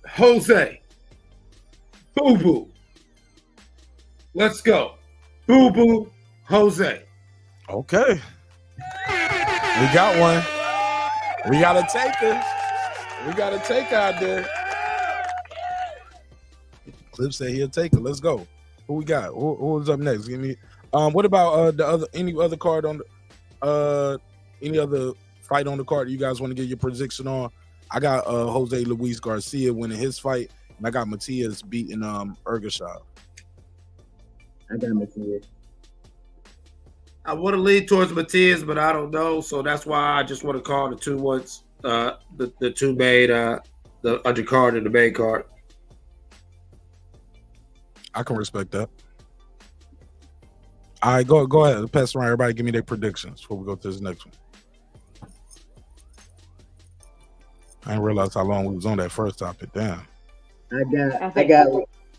Jose. Boo Boo. Let's go. Boo Boo. Jose. Okay. We got one. We got a taker. We got a taker out there. Clip said he'll take it. Let's go. Who we got? Who's up next? Give me. What about any other card on any other fight on the card you guys want to get your prediction on? I got Jose Luis Garcia winning his fight, and I got Matias beating Ergashev. I got Matias. I want to lead towards Matias, but I don't know, so that's why I just want to call the two ones, the two made the undercard and the main card. I can respect that. All right, go ahead. Pass around. Everybody give me their predictions before we go to this next one. I didn't realize how long we was on that first topic. Damn. I got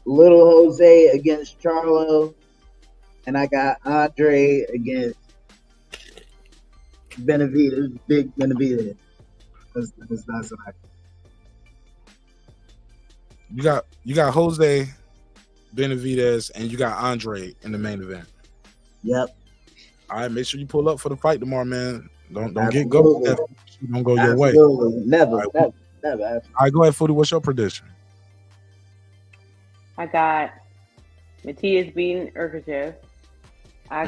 little Jose against Charlo, and I got Andrade against Benavidez, big Benavidez. That's what I got. You got Jose Benavidez and you got Andrade in the main event. Yep. All right, make sure you pull up for the fight tomorrow, man. Don't get go. Don't go your way. Never. All right, go ahead, Foodie. What's your prediction? I got Matias beating Ergashev. I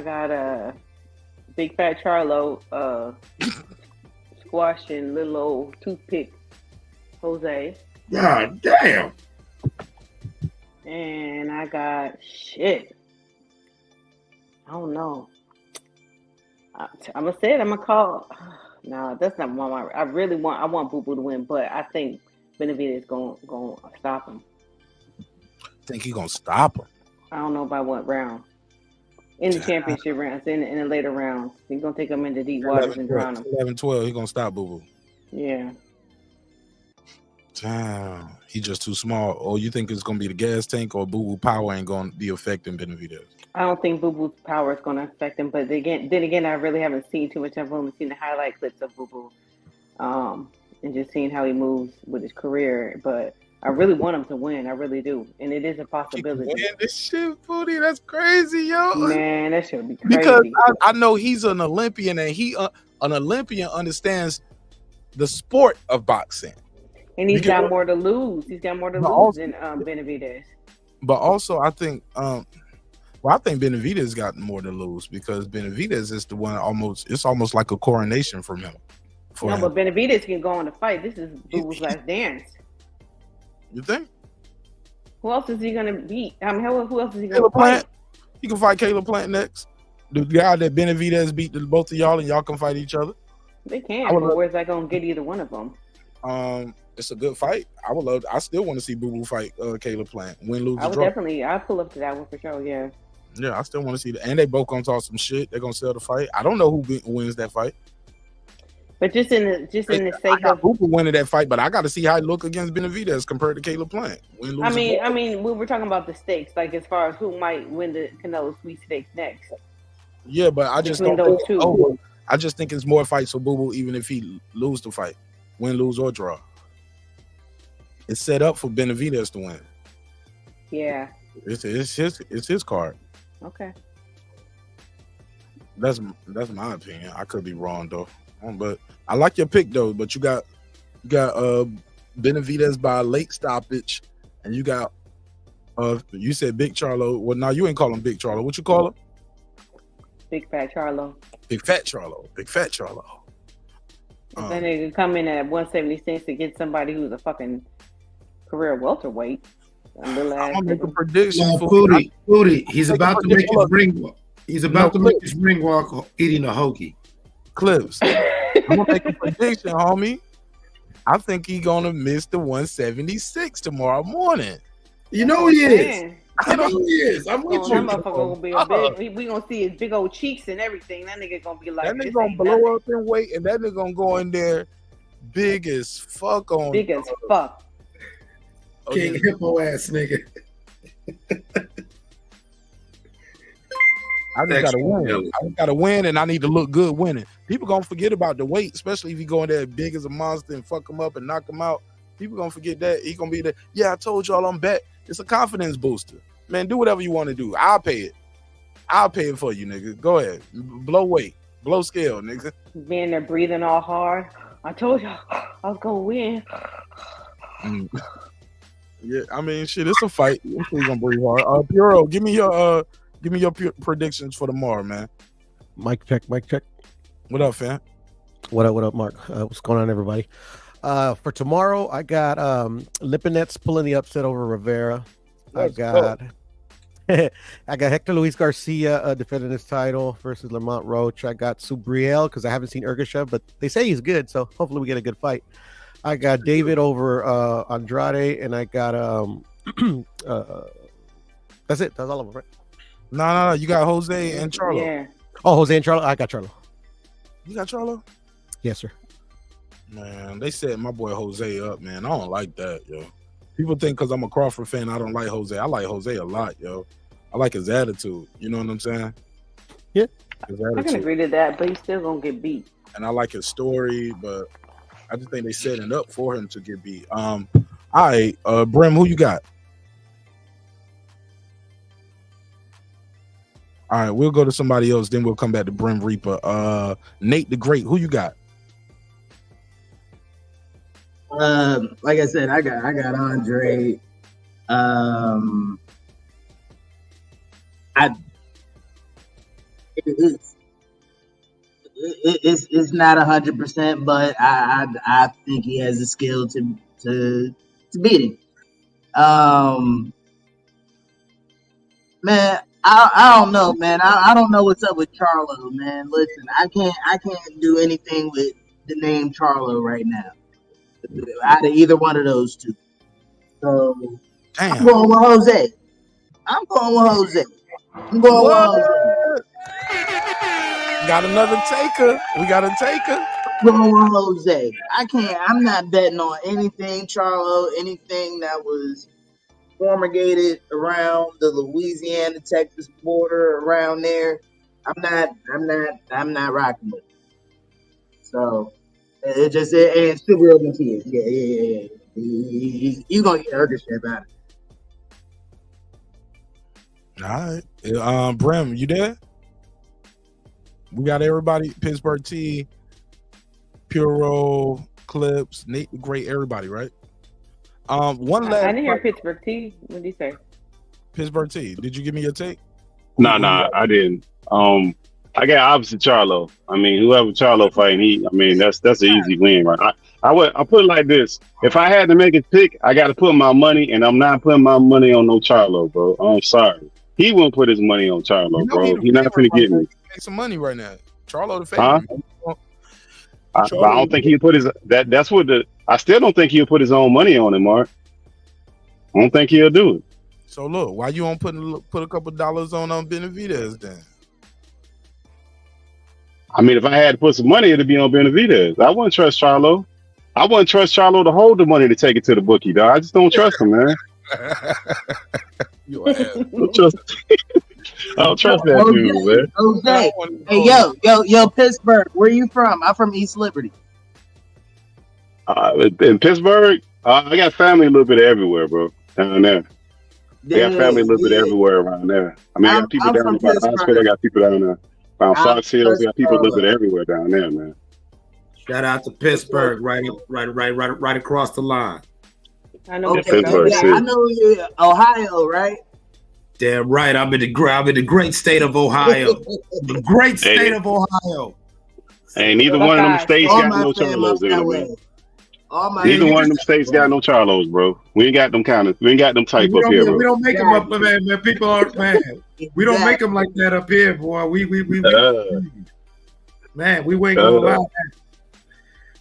got Big Fat Charlo squashing little old toothpick Jose. God damn. And I got shit. I don't know. I'm gonna say it. I'm gonna call. No, that's not one. I want Boo Boo to win, but I think Benavidez is gonna stop him. Think he gonna stop him? I don't know by what round. In the championship rounds, in the later rounds, he's gonna take him into deep waters and drown him. 11-12, he gonna stop Boo Boo. Yeah. Damn, he just too small. Or you think it's gonna be the gas tank, or Boo Boo power ain't gonna be affecting Benavidez? I don't think Boo Boo's power is gonna affect him, but then again, I really haven't seen too much of him. I've seen the highlight clips of Boo Boo, and just seeing how he moves with his career. But I really want him to win. I really do, and it is a possibility. Man, this shit, Foodie, that's crazy, yo. Man, that should be crazy. Because I know he's an Olympian, and an Olympian understands the sport of boxing. And he's got more to lose. He's got more to lose than Benavidez. But also, I think, I think Benavidez got more to lose because Benavidez is the one it's almost like a coronation from him. But Benavidez can go on the fight. This is Boo Boo's last dance. You think? Who else is he gonna beat? I mean, who else is he gonna Caleb fight? Plant. He can fight Caleb Plant next. The guy that Benavidez beat both of y'all, and y'all can fight each other. They can, but where's that gonna get either one of them? It's a good fight. I still want to see Boo Boo fight Caleb Plant. Win, lose, I would draw. definitely. I'd pull up to that one for sure. Yeah. Yeah, I still want to see that. And they both gonna talk some shit. They're gonna sell the fight. I don't know who wins that fight. But just in the sake of Boo Boo winning that fight, but I got to see how he look against Benavidez compared to Caleb Plant. Win, lose, I mean, we were talking about the stakes, like as far as who might win the Canelo sweepstakes next. Yeah, but I just Between don't those two. I just think it's more fights for Boo Boo, even if he lose the fight, win, lose, or draw. It's set up for Benavidez to win. Yeah. It's his card. Okay. That's my opinion. I could be wrong though, but I like your pick though. But you got Benavidez by a late stoppage, and you got you said Big Charlo. Well, now you ain't call him Big Charlo. What you call him? Big Fat Charlo. Big Fat Charlo. Big Fat Charlo. Then they could come in at 176 to get somebody who's a fucking career welterweight. I'm gonna make a prediction. Foodie, he's about to make his ring walk. He's about to make his ring walk eating a hoagie. Clips. I'm gonna make a prediction, homie. I think he's gonna miss the 176 tomorrow morning. You know he is. Man. I know he is. I'm with That you. motherfucker gonna be a big. We gonna see his big old cheeks and everything. That nigga gonna be like, That nigga this gonna ain't blow nothing. up in weight, and that nigga gonna go in there big as fuck on. Big as fuck. King Hippo ass nigga. I just gotta win. I just gotta win, and I need to look good winning. People gonna forget about the weight, especially if you go in there big as a monster and fuck him up and knock him out. People gonna forget that. He gonna be there. Yeah, I told y'all I'm back. It's a confidence booster. Man, do whatever you want to do. I'll pay it. I'll pay it for you, nigga. Go ahead. Blow weight. Blow scale, nigga. Being there breathing all hard. I told y'all I was gonna win. Yeah, I mean, shit, it's a fight. I'm sure gonna breathe hard. Puro, give me your predictions for tomorrow, man. Mic check. What up, fam? What up, Mark? What's going on, everybody? For tomorrow, I got Lipinets pulling the upset over Rivera. I got Hector Luis Garcia defending his title versus Lamont Roach. I got Subriel because I haven't seen Ergashev, but they say he's good, so hopefully we get a good fight. I got David over Andrade, and I got that's it. That's all of them, right? No. You got Jose and Charlo. Yeah. Oh, Jose and Charlo. I got Charlo. You got Charlo? Yes, sir. Man, they set my boy Jose up, man. I don't like that, yo. People think because I'm a Crawford fan, I don't like Jose. I like Jose a lot, yo. I like his attitude. You know what I'm saying? Yeah. His I can attitude. agree to that, but he's still gonna get beat. And I like his story, but I just think they setting up for him to get beat. All right, Brim, who you got? All right, we'll go to somebody else, then we'll come back to Brim Reaper. Nate the Great, who you got? Like I said, I got Andre. It's not 100%, but I think he has the skill to beat him. Man, I don't know, man. I don't know what's up with Charlo, man. Listen, I can't do anything with the name Charlo right now. Out of either one of those two. So I'm going with Jose. I'm going with Jose. Got another taker. We got a taker. Going with Jose. I'm not betting on anything Charlo, anything that was promulgated around the Louisiana Texas border around there. I'm not rocking with it. So it just and super real kids. Yeah. You gonna get Ergashev out of it. All right. Brim, you there? We got everybody. Pittsburgh T, Puro, Clips, Nate the Great, everybody, right? One last. I didn't hear Pittsburgh T. What did he say? Pittsburgh T. Did you give me your take? Nah, I didn't. I got opposite Charlo. I mean, whoever Charlo fighting, that's an easy win, right? I put it like this: if I had to make a pick, I got to put my money, and I'm not putting my money on no Charlo, bro. I'm sorry, he won't put his money on Charlo, bro. He's not gonna get me. Make some money right now. Charlo the favorite. Huh? I don't think he'll put his that's what I still don't think he'll put his own money on it, Mark. I don't think he'll do it. So look, why you don't put a couple dollars on Benavidez then? I mean, if I had to put some money, it'd be on Benavidez. I wouldn't trust Charlo. I wouldn't trust Charlo to hold the money to take it to the bookie, dog. I just don't trust him, man. I don't trust that dude, man. Jose. Hey, yo, Pittsburgh. Where you from? I'm from East Liberty. In Pittsburgh, I got family a little bit everywhere, bro. Down there. I got family a little bit everywhere around there. I mean, I got people down by the hospital. I got people down there. Around Fox Hills, I got people a little bit everywhere down there, man. Shout out to Pittsburgh, right across the line. I know. Okay, I know you're Ohio, right? Damn right. I'm in the great state of Ohio. The great state of Ohio. Hey, neither one of them states got no Charlos in it, man. Neither one of them states got no Charlos, bro. We ain't got them type up here, bro. We don't make them up, man. People are, man. We don't make them like that up here, boy. Man, we ain't gonna allow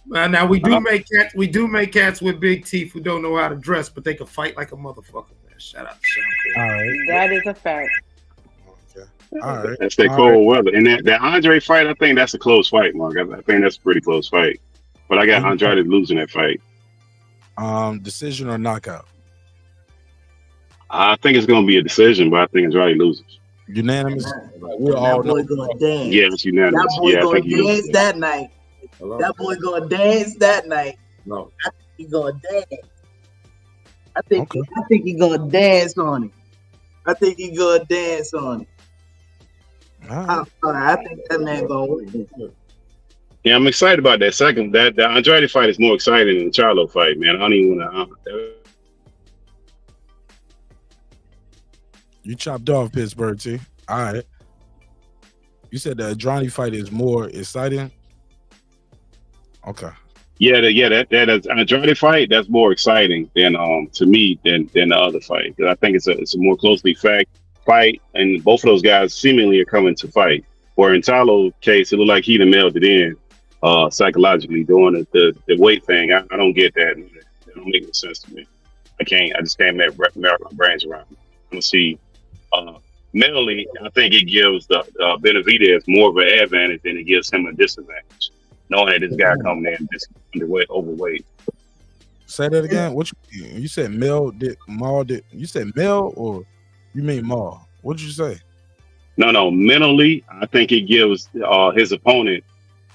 that. Now we do make cats with big teeth who don't know how to dress, but they can fight like a motherfucker, man. Shout out to Shakur. All right. That is a fact. All right. That's that cold weather. And that Andre fight, I think that's a close fight, Mark. I think that's a pretty close fight. But I got Andrade losing that fight. Decision or knockout? I think it's going to be a decision, but I think Andrade loses. Unanimous? We're all boy gonna dance. Yeah, it's unanimous. That boy Yeah, I gonna think he dance loses. that night. That boy gonna dance that night. No. I think he gonna dance. I think he gonna dance on it. I think he gonna dance on it. I think that man gonna win. Yeah, I'm excited about that second. That Andrade fight is more exciting than the Charlo fight, man. I don't even want to. You chopped off Pittsburgh, T. All right. You said the Andrade fight is more exciting. Okay. Yeah, that Andrade fight, that's more exciting than to me than the other fight. 'Cause I think it's a more closely fight, and both of those guys seemingly are coming to fight. Where in Charlo's case, it looked like he done mailed it in psychologically doing the weight thing. I don't get that. It don't make any sense to me. I just can't wrap my brains around it. I'm gonna see. Mentally, I think it gives the Benavidez more of an advantage than it gives him a disadvantage, knowing that this guy coming in just overweight. Say that again. What you said? Mel did Maul did. You said Mel or you mean Maul? What did you say? No. Mentally, I think it gives his opponent,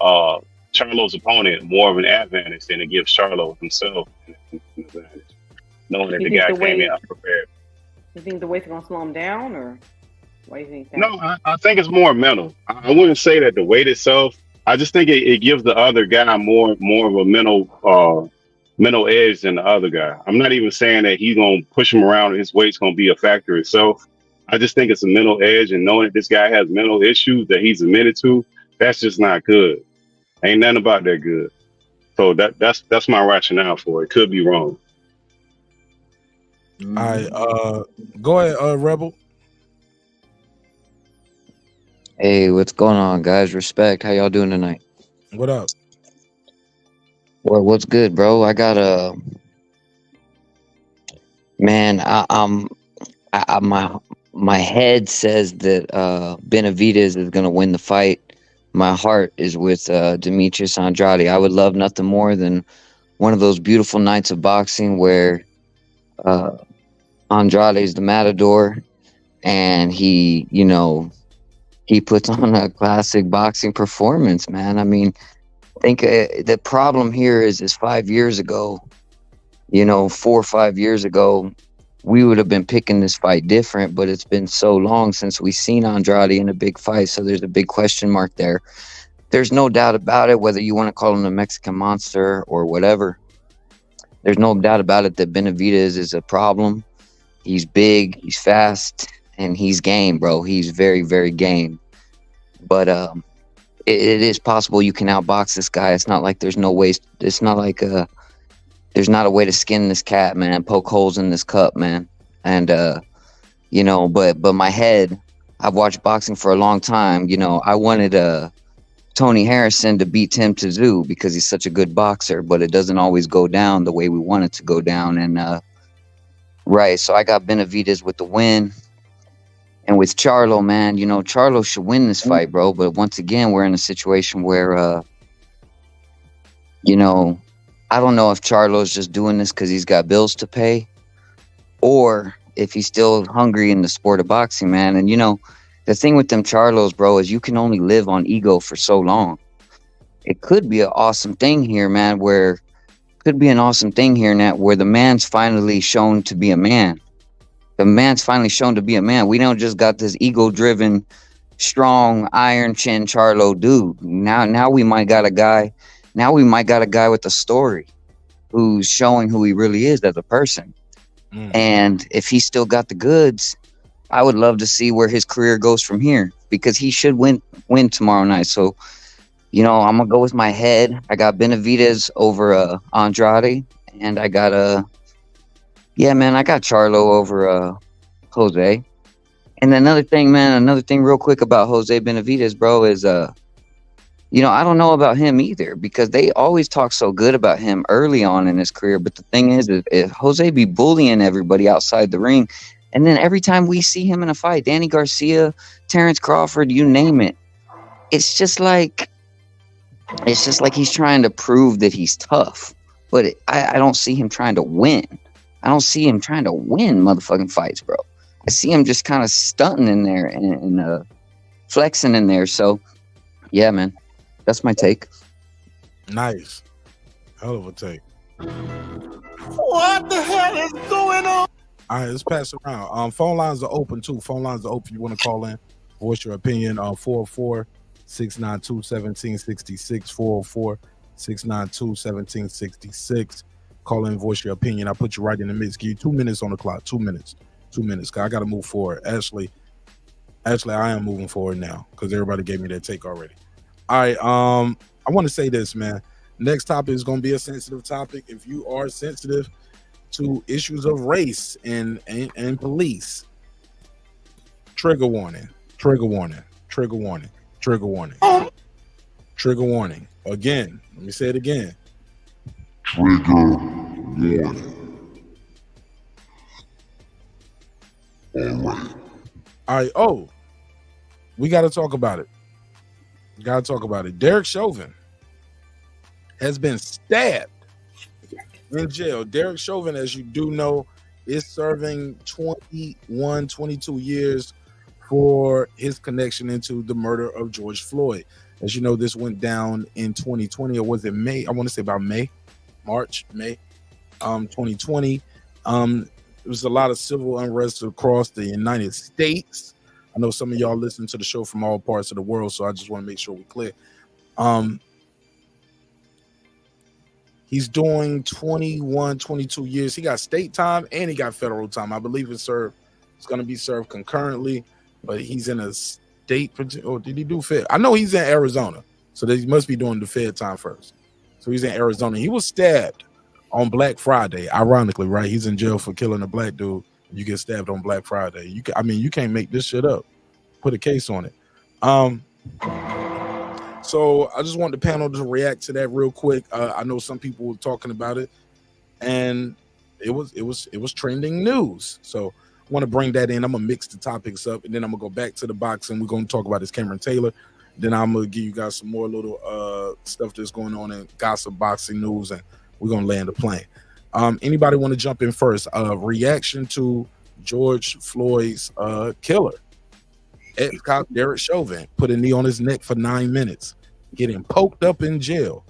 Charlo's opponent, more of an advantage than it gives Charlo himself an advantage, knowing that the guy came in unprepared. You think the weight's gonna slow him down, or what do you think? No, I think it's more mental. I wouldn't say that the weight itself. I just think it gives the other guy more of a mental edge than the other guy. I'm not even saying that he's gonna push him around and his weight's gonna be a factor itself. I just think it's a mental edge, and knowing that this guy has mental issues that he's admitted to, that's just not good. Ain't nothing about that good. So that's my rationale for it. Could be wrong. All right, go ahead, Rebel. Hey, what's going on, guys? Respect. How y'all doing tonight? What up? Well, what's good, bro? I got my head says that Benavidez is gonna win the fight. My heart is with Demetrius Andrade. I would love nothing more than one of those beautiful nights of boxing where Andrade is the matador, and he puts on a classic boxing performance, man. I mean, I think the problem here is 5 years ago, 4 or 5 years ago, we would have been picking this fight different, but it's been so long since we've seen Andrade in a big fight, so there's a big question mark there. There's no doubt about it, whether you want to call him the Mexican monster or whatever. There's no doubt about it that Benavidez is a problem. He's big, he's fast, and he's game, bro. He's very, very game. But it is possible you can outbox this guy. It's not like there's no way. It's not like there's not a way to skin this cat, man. Poke holes in this cup, man. And but my head, I've watched boxing for a long time. I wanted Tony Harrison to beat Tim Tszyu because he's such a good boxer, but it doesn't always go down the way we want it to go down. And right, so I got Benavidez with the win. And with Charlo, man, Charlo should win this fight, bro. But once again, we're in a situation where, I don't know if Charlo's just doing this because he's got bills to pay, or if he's still hungry in the sport of boxing, man. And, the thing with them Charlos, bro, is you can only live on ego for so long. It could be an awesome thing here, man, where the man's finally shown to be a man. The man's finally shown to be a man. We don't just got this ego-driven, strong, iron chin Charlo dude. Now we might got a guy. Now we might got a guy with a story who's showing who he really is as a person. And if he still got the goods, I would love to see where his career goes from here, because he should win tomorrow night. So, I'm gonna go with my head. I got Benavidez over Andrade, and I got I got Charlo over Jose. And another thing real quick about Jose Benavidez, bro, is you know, I don't know about him either, because they always talk so good about him early on in his career. But the thing is, if Jose be bullying everybody outside the ring, and then every time we see him in a fight, Danny Garcia, Terrence Crawford, you name it, it's just like he's trying to prove that he's tough. But I don't see him trying to win. I don't see him trying to win motherfucking fights, bro. I see him just kind of stunting in there and flexing in there. So, yeah, man, that's my take. Nice. Hell of a take. What the hell is going on? All right, let's pass it around. Phone lines are open, too. Phone lines are open if you want to call in, voice your opinion on 404-692-1766, 404-692-1766. Call in, voice your opinion. I put you right in the mix. Give you 2 minutes on the clock. 2 minutes. 2 minutes. I got to move forward. Actually, I am moving forward now because everybody gave me their take already. All right. I want to say this, man. Next topic is going to be a sensitive topic. If you are sensitive to issues of race and police, trigger warning. Trigger warning. Trigger warning. Trigger warning. Trigger warning. Again, let me say it again. Trigger warning. All right. Oh, we got to talk about it. Derek Chauvin has been stabbed in jail. Derek Chauvin, as you do know, is serving 22 years for his connection into the murder of George Floyd. As you know, this went down in 2020, or was it May? I want to say about May 2020. There was a lot of civil unrest across the United States. I know some of y'all listen to the show from all parts of the world, so I just want to make sure we're clear. He's doing 22 years. He got state time and he got federal time. I believe it's going to be served concurrently, but he's in a state. Or did he do fed? I know he's in Arizona, so he must be doing the fed time first. So he's in Arizona. He was stabbed on Black Friday. Ironically, right? He's in jail for killing a black dude. You get stabbed on Black Friday. You can't make this shit up. Put a case on it. So I just want the panel to react to that real quick. I know some people were talking about it, and it was trending news. So I want to bring that in. I'm gonna mix the topics up, and then I'm gonna go back to the boxing. We're gonna talk about this Cameron Taylor. Then I'm gonna give you guys some more little stuff that's going on in gossip boxing news, and we're gonna land the plane. Anybody want to jump in first? Reaction to George Floyd's killer. Ex-cop Derek Chauvin put a knee on his neck for 9 minutes, getting poked up in jail.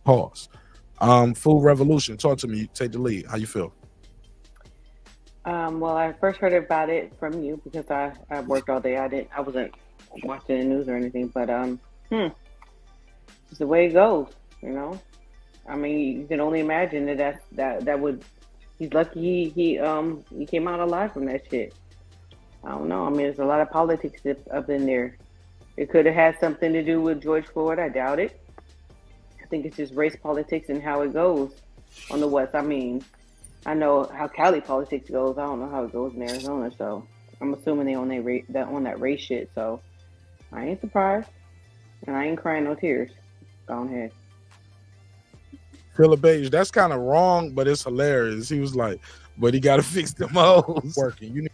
Pause. Food Revolution, talk to me. Take the lead. How you feel? Well, I first heard about it from you because I worked all day. I wasn't watching the news or anything, but it's the way it goes, you know. I mean, you can only imagine that would. He's lucky he came out alive from that shit. I don't know. I mean, there's a lot of politics up in there. It could have had something to do with George Floyd. I doubt it. I think it's just race politics and how it goes on the West. I mean, I know how Cali politics goes. I don't know how it goes in Arizona. So I'm assuming they on that race shit. So I ain't surprised, and I ain't crying no tears. Go ahead. Philip Page, that's kind of wrong, but it's hilarious. He was like, but he got to fix them hoes. Working. You need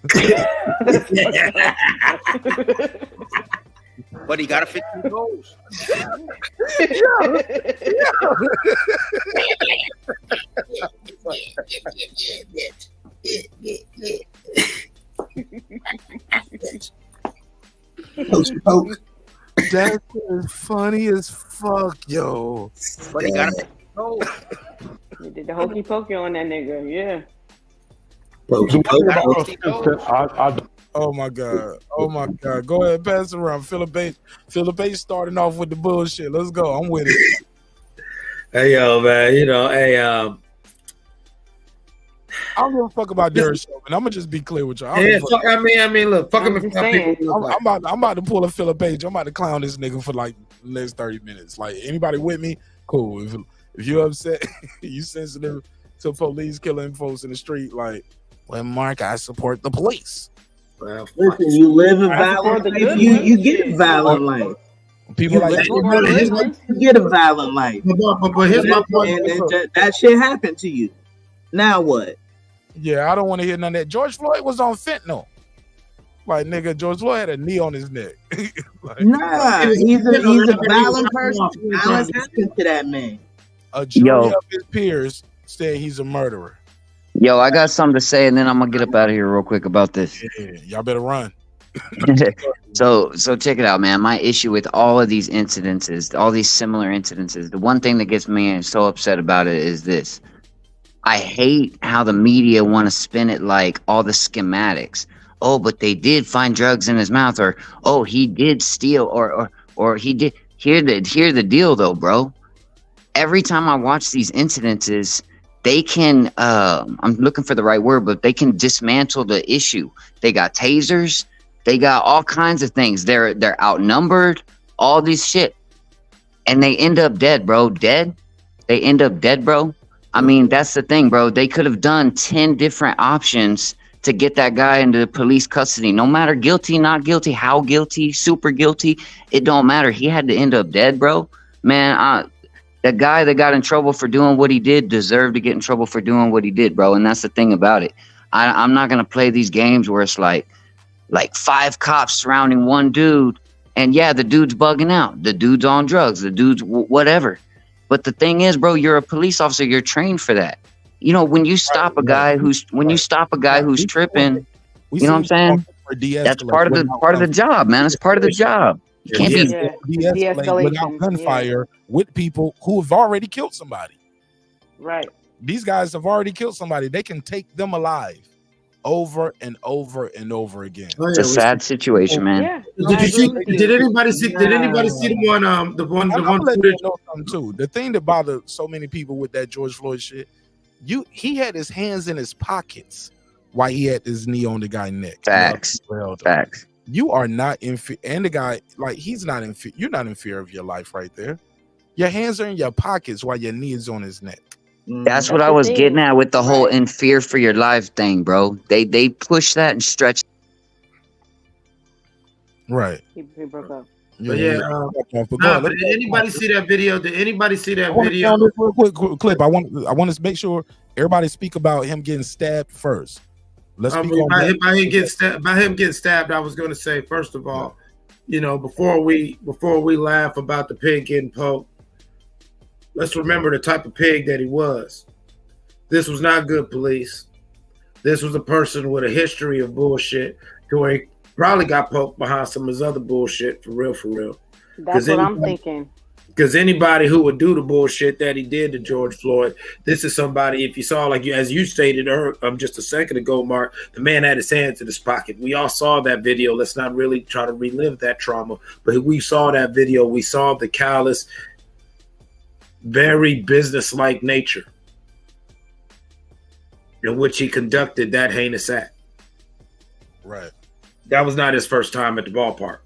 But he got to fix them hoes. That is funny as fuck, yo. But he got to fix them hoes. You did the hokey pokey on that nigga, yeah. Oh my god! Go ahead, pass it around. Philip Page starting off with the bullshit. Let's go. I'm with it. Hey yo, man. You know, hey. I don't give a fuck about Derek Chauvin. I'm gonna just be clear with y'all. Yeah, I mean, look, fuck him. I'm about to pull a Philip Page. I'm about to clown this nigga for like the next 30 minutes. Like anybody with me, cool. If you're upset, you sensitive to police killing folks in the street, like. Well, Mark, I support the police. Well, listen, you live a violent life. You get a violent life. People like you get a violent life. But here's my point. And that shit happened to you. Now what? Yeah, I don't want to hear none of that. George Floyd was on fentanyl. Like, nigga, George Floyd had a knee on his neck. Like, nah, he's a violent person. Violence happened to that man. A jury of his peers said he's a murderer. Yo, I got something to say, and then I'm gonna get up out of here real quick about this. Yeah, y'all better run. So check it out, man. My issue with all of these incidences, all these similar incidences, the one thing that gets me so upset about it is this. I hate how the media want to spin it like all the schematics. Oh, but they did find drugs in his mouth, or oh, he did steal, or he did. Hear the deal though, bro. Every time I watch these incidences, they can I'm looking for the right word, but they can dismantle the issue. They got tasers, they got all kinds of things. They're outnumbered, all this shit. And they end up dead, bro. Dead. They end up dead, bro. I mean, that's the thing, bro. They could have done 10 different options to get that guy into police custody. No matter guilty, not guilty, how guilty, super guilty, it don't matter. He had to end up dead, bro. Man, that guy that got in trouble for doing what he did deserved to get in trouble for doing what he did, bro. And that's the thing about it. I'm not gonna play these games where it's like 5 cops surrounding one dude, and yeah, the dude's bugging out, the dude's on drugs, the dude's whatever. But the thing is, bro, you're a police officer. You're trained for that. You know, when you stop a guy who's tripping, you know what I'm saying? That's part of the job, man. It's part of the job. You can't be de-escalate without gunfire with people who have already killed somebody. Right. These guys have already killed somebody. They can take them alive over and over and over again. It's a sad situation, man. Yeah. Did anybody see the one footage? Too. The thing that bothered so many people with that George Floyd shit, he had his hands in his pockets while he had his knee on the guy's neck. Facts. Facts. You are not in fear, and the guy, like, he's not in fear. You're not in fear of your life right there. Your hands are in your pockets while your knee is on his neck. That's what I was getting at with the whole in fear for your life thing, bro. They push that and stretch. Right. He broke up. But did anybody see that video? Did anybody see that video? Quick clip. I want to make sure everybody speak about him getting stabbed first. Let's speak on by him getting stabbed. I was going to say, first of all, you know, before we laugh about the pig getting poked, let's remember the type of pig that he was. This was not good police. This was a person with a history of bullshit, to where he probably got poked behind some of his other bullshit, for real. That's what I'm thinking. Because anybody who would do the bullshit that he did to George Floyd, this is somebody, if you saw, like as you stated just a second ago, Mark, the man had his hands in his pocket. We all saw that video. Let's not really try to relive that trauma. But we saw that video. We saw the callous, very business-like nature in which he conducted that heinous act. Right. That was not his first time at the ballpark.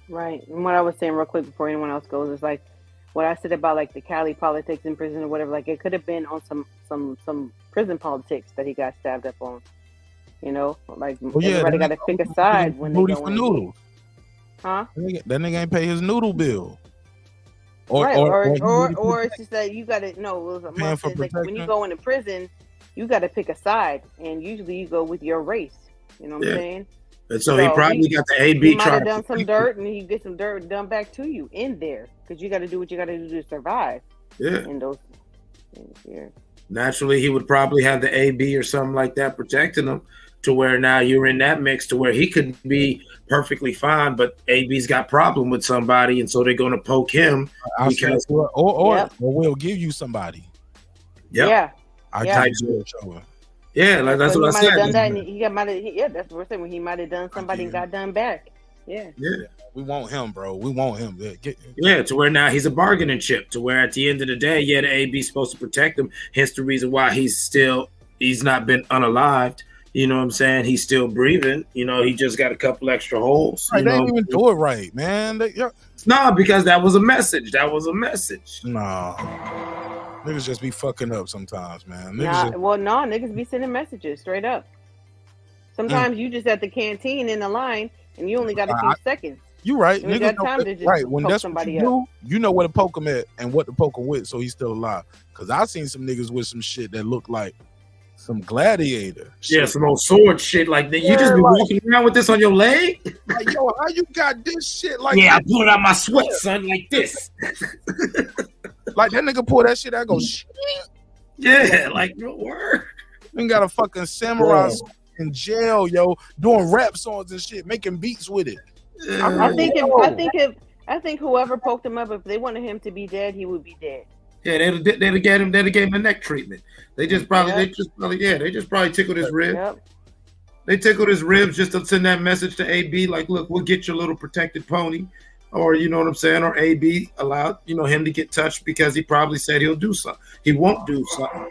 Right. And what I was saying real quick before anyone else goes is like what I said about like the Cali politics in prison or whatever. Like it could have been on some prison politics that he got stabbed up on. You know, like everybody got to pick a side when they go in. Noodles. Huh? That nigga ain't pay his noodle bill. Or it's just that you got to know. Like when you go into prison, you got to pick a side, and usually you go with your race. You know what I'm saying? And so he probably got the AB. He might have done some dirt, and he get some dirt done back to you in there, because you got to do what you got to do to survive. Yeah. In those things here. Naturally, he would probably have the AB or something like that protecting him, to where now you're in that mix to where he could be perfectly fine, but AB's got problem with somebody, and so they're going to poke him because or we'll give you somebody. Yep. Yeah, like that's what I said. Done that, and that's what we're saying. When he might have done somebody and got done back. Yeah. We want him, bro. We want him. To where now he's a bargaining chip. To where at the end of the day, the AB's supposed to protect him. Hence the reason why he's not been unalived. You know what I'm saying? He's still breathing. You know, he just got a couple extra holes. Right, they didn't even do it right, man. No, because that was a message. No. Niggas just be fucking up sometimes, man. Niggas be sending messages straight up. Sometimes you just at the canteen in the line and you only got a few seconds. You right, When niggas that know time what- to just right. When poke that's what somebody you do, you know where to poke him at and what to poke him with, so he's still alive. Cause I seen some niggas with some shit that look like some gladiator. Yeah, shit. some old sword shit like that. You just be like- walking around with this on your leg? Like, yo, how you got this shit like? Yeah, I this? pull it out my sweat, son, like this. Like that nigga pull that shit out, go shit. Yeah, like no word. You got a fucking samurai Yeah. in jail, yo, doing rap songs and shit, making beats with it. I think whoever poked him up, if they wanted him to be dead, he would be dead. Yeah, they'd have gave him a neck treatment. They just probably tickled his rib. Yep. They tickled his ribs just to send that message to AB, like, look, we'll get your little protected pony. Or you know what I'm saying? Or AB allowed, him to get touched because he probably said he'll do something. He won't do something.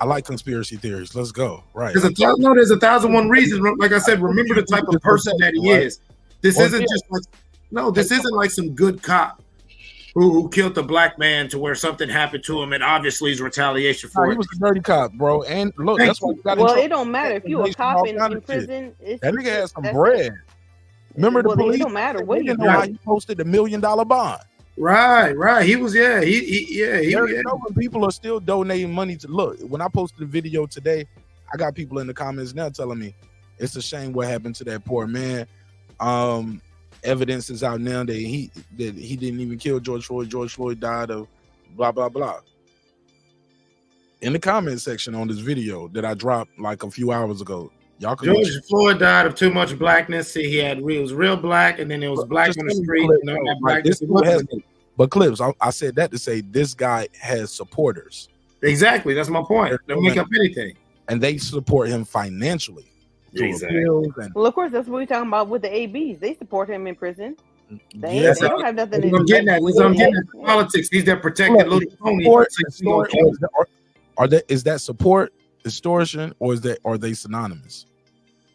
I like conspiracy theories. Let's go. Right. There's 1,001 reasons. Like I said, remember the type of person that he is. This isn't just like this isn't like some good cop who killed a black man to where something happened to him and obviously is retaliation for He it. was a dirty cop, bro. And look, that's why you got Well, in it don't matter if you a cop in prison. That nigga had some bread. Remember the Well, police? it don't matter what They you didn't do. know how he posted $1 million bond. Right. He was, There you know when people are still donating money to look. When I posted the video today, I got people in the comments now telling me it's a shame what happened to that poor man. Evidence is out now that he didn't even kill George Floyd. George Floyd died of blah blah blah. In the comment section on this video that I dropped like a few hours ago, y'all can George Floyd died of too much blackness. See, he was real black, and then there was black on the street. And all that blackness. But Clips, I said that to say this guy has supporters. Exactly, that's my point. They'll make up anything, and they support him financially. Exactly. Well, of course, that's what we're talking about with the ABs. They support him in prison. They don't have nothing to do. I'm getting at politics. He's that protected little pony. Is that support, extortion, or are they synonymous?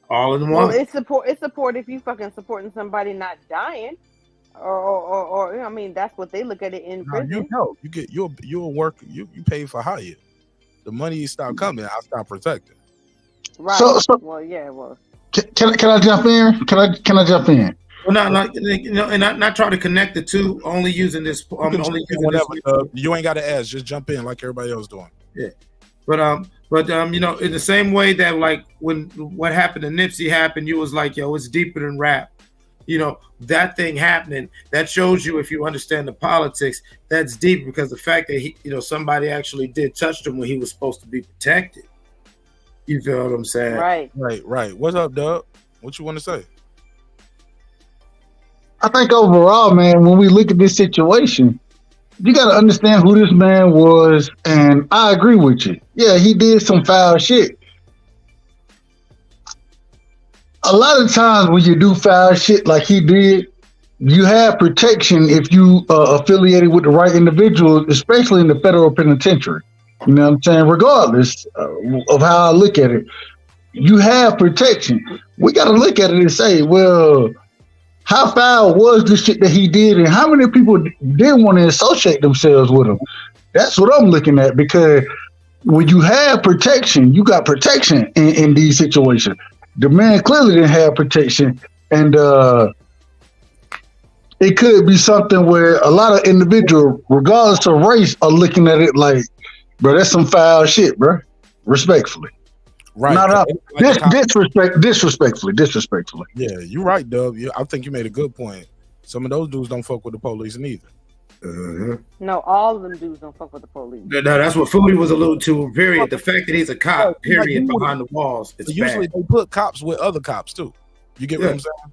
All in one. Well, it's support if you fucking supporting somebody not dying, or I mean that's what they look at it in prison. You get you'll work. You pay for hire. The money stop coming. I stop protecting. Right. So- well, yeah. Well, Can I jump in? Can I jump in? Well, and not try to connect the two. Only using this. You ain't got to ask. Just jump in like everybody else doing. Yeah, but in the same way that like when what happened to Nipsey happened, you was like, yo, it's deeper than rap. That thing happening, that shows you, if you understand the politics, that's deep, because the fact that he, somebody actually did touch him when he was supposed to be protected. You feel what I'm saying? Right. What's up, Doug? What you want to say? I think overall, man, when we look at this situation, you got to understand who this man was, and I agree with you. Yeah, he did some foul shit. A lot of times when you do foul shit like he did, you have protection if you affiliated with the right individual, especially in the federal penitentiary. You know what I'm saying? Regardless of how I look at it, you have protection. We got to look at it and say, well, how foul was the shit that he did, and how many people didn't want to associate themselves with him? That's what I'm looking at, because when you have protection, you got protection in these situations. The man clearly didn't have protection, and it could be something where a lot of individuals, regardless of race, are looking at it like, bro, that's some foul shit, bro. Respectfully. Right. No. Disrespectfully. Yeah, you're right, Dub. I think you made a good point. Some of those dudes don't fuck with the police neither. no, all of them dudes don't fuck with the police. No, that's what Foodie was alluding to. Period. The fact that he's a cop. Period. Behind the walls. It's usually bad. they put cops with other cops too. You get what I'm saying?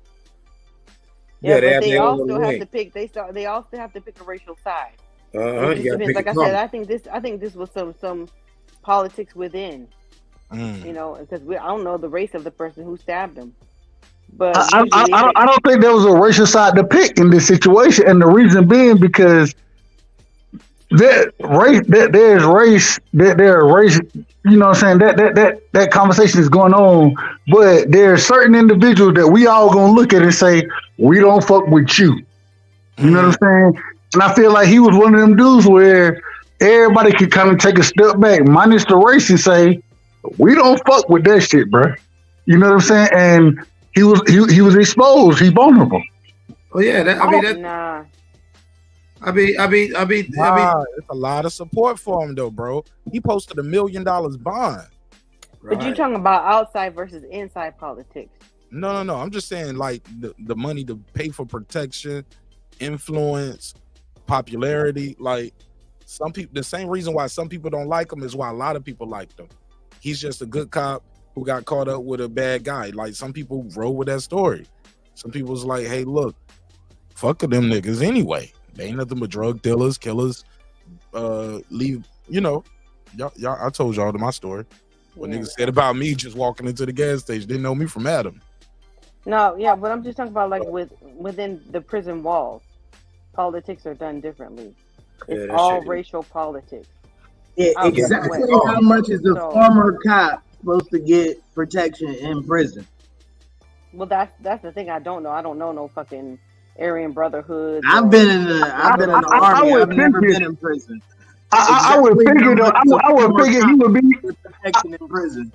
Yeah, they but have they their own also little have wing. to pick. They also have to pick a racial side. You It gotta depends. pick Like a I color. said, I think this was some politics within. Because I don't know the race of the person who stabbed him. But I don't think there was a racial side to pick in this situation, and the reason being because there's race. You know what I'm saying? That conversation is going on, but there are certain individuals that we all gonna look at and say, we don't fuck with you. You know what I'm saying? And I feel like he was one of them dudes where everybody could kind of take a step back, minus the race, and say, we don't fuck with that shit, bro. You know what I'm saying? And he was exposed. He vulnerable. Oh yeah, that, I mean that. Nah. I mean, it's a lot of support for him though, bro. He posted $1 million bond. But you talking about outside versus inside politics? No. I'm just saying, like the money to pay for protection, influence, popularity. Like some people, the same reason why some people don't like him is why a lot of people like him. He's just a good cop who got caught up with a bad guy. Like some people roll with that story. Some people's like, hey, look, fuck them niggas anyway. They ain't nothing but drug dealers, killers. Leave, y'all. I told y'all my story. What niggas said about me just walking into the gas station, didn't know me from Adam. No, yeah, but I'm just talking about like within the prison walls, politics are done differently. It's all racial politics. Yeah, exactly. How much is the former cop supposed to get protection in prison? Well, that's the thing I don't know. I don't know no fucking Aryan Brotherhood. I've been in the army. I've never been in prison. I would figure he would be protection in prison.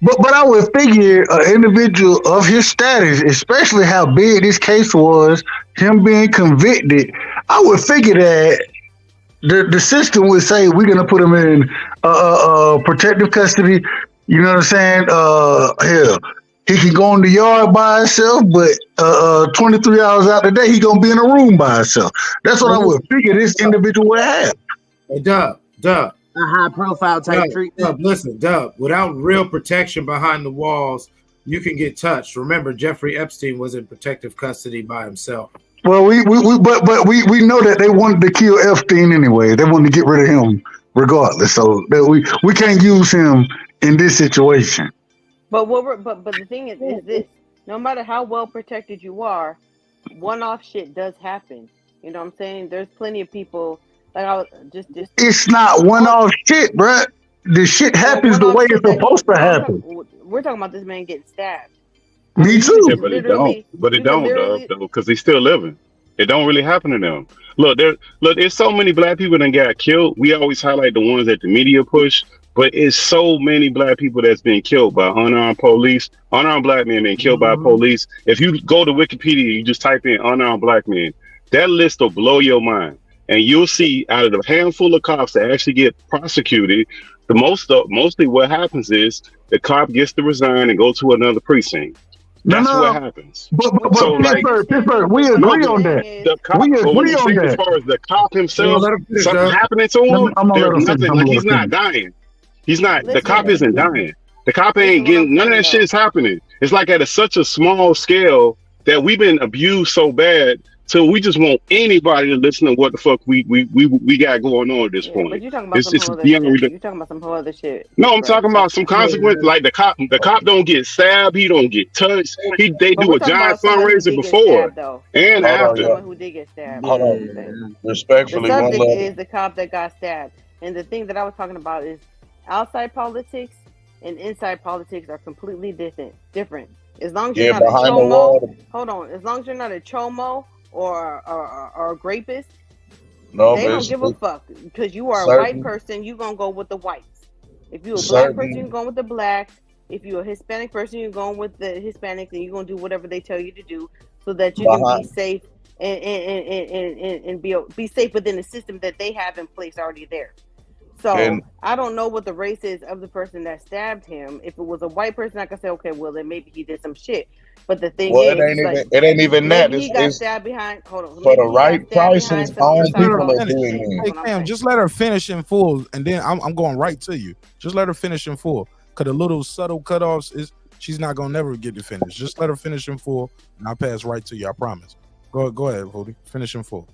But I would figure an individual of his status, especially how big this case was, him being convicted, I would figure that the system would say we're gonna put him in protective custody. You know what I'm saying? Hell, he can go in the yard by himself, but 23 hours out the day, he gonna be in a room by himself. That's what I would figure this individual would have. Hey, Dub. A high profile type treatment. Listen, Dub, without real protection behind the walls, you can get touched. Remember, Jeffrey Epstein was in protective custody by himself. Well, we know that they wanted to kill Epstein anyway. They wanted to get rid of him regardless. So that we can't use him in this situation. But the thing is this: no matter how well protected you are, one-off shit does happen. You know what I'm saying? There's plenty of people. Like I was just. It's not one-off shit, bruh. The shit happens the way it's supposed to happen. We're talking about this man getting stabbed. Me too. Yeah, but it don't. But it don't, though, because he's still living. It don't really happen to them. Look, there's so many black people that got killed. We always highlight the ones that the media push, but it's so many black people that's been killed by unarmed police, unarmed black men being killed by police. If you go to Wikipedia, you just type in unarmed black men, that list will blow your mind. And you'll see out of the handful of cops that actually get prosecuted, mostly what happens is the cop gets to resign and go to another precinct. That's what happens. But Pittsburgh, we agree on that. We agree on that. As far as the cop himself, something happening to him, there's nothing. Like he's not dying. He's not. The cop isn't dying. The cop ain't getting none of that shit is happening. It's like at such a small scale that we've been abused so bad. So we just want anybody to listen to what the fuck we got going on at this point. But you're talking about some other shit. You're talking about some other shit. No, I'm talking about some consequences. Like the cop don't get stabbed. He don't get touched. They do a giant fundraiser before and after. Who did get stabbed? Hold on. Respectfully, the subject is the cop that got stabbed, and the thing that I was talking about is outside politics and inside politics are completely different. As long as you're not a chomo, hold on. As long as you're not a chomo or a rapist, they don't give a fuck because you are a white person. You gonna go with the whites. If you're a black person, you're going with the blacks. If you're a Hispanic person, you're going with the Hispanics, and you're gonna do whatever they tell you to do so that you can be safe and be safe within the system that they have in place already there. So I don't know what the race is of the person that stabbed him. If it was a white person, I could say, okay, well then maybe he did some shit. But the thing is, it ain't even that. He got stabbed behind. Hold on. For the right prices, own people are doing it. Hey, Cam, just let her finish in full, and then I'm going right to you. Just let her finish in full. Cause the little subtle cutoffs is she's not gonna never get to finish. Just let her finish in full, and I'll pass right to you. I promise. Go ahead, Vody. Finish in full.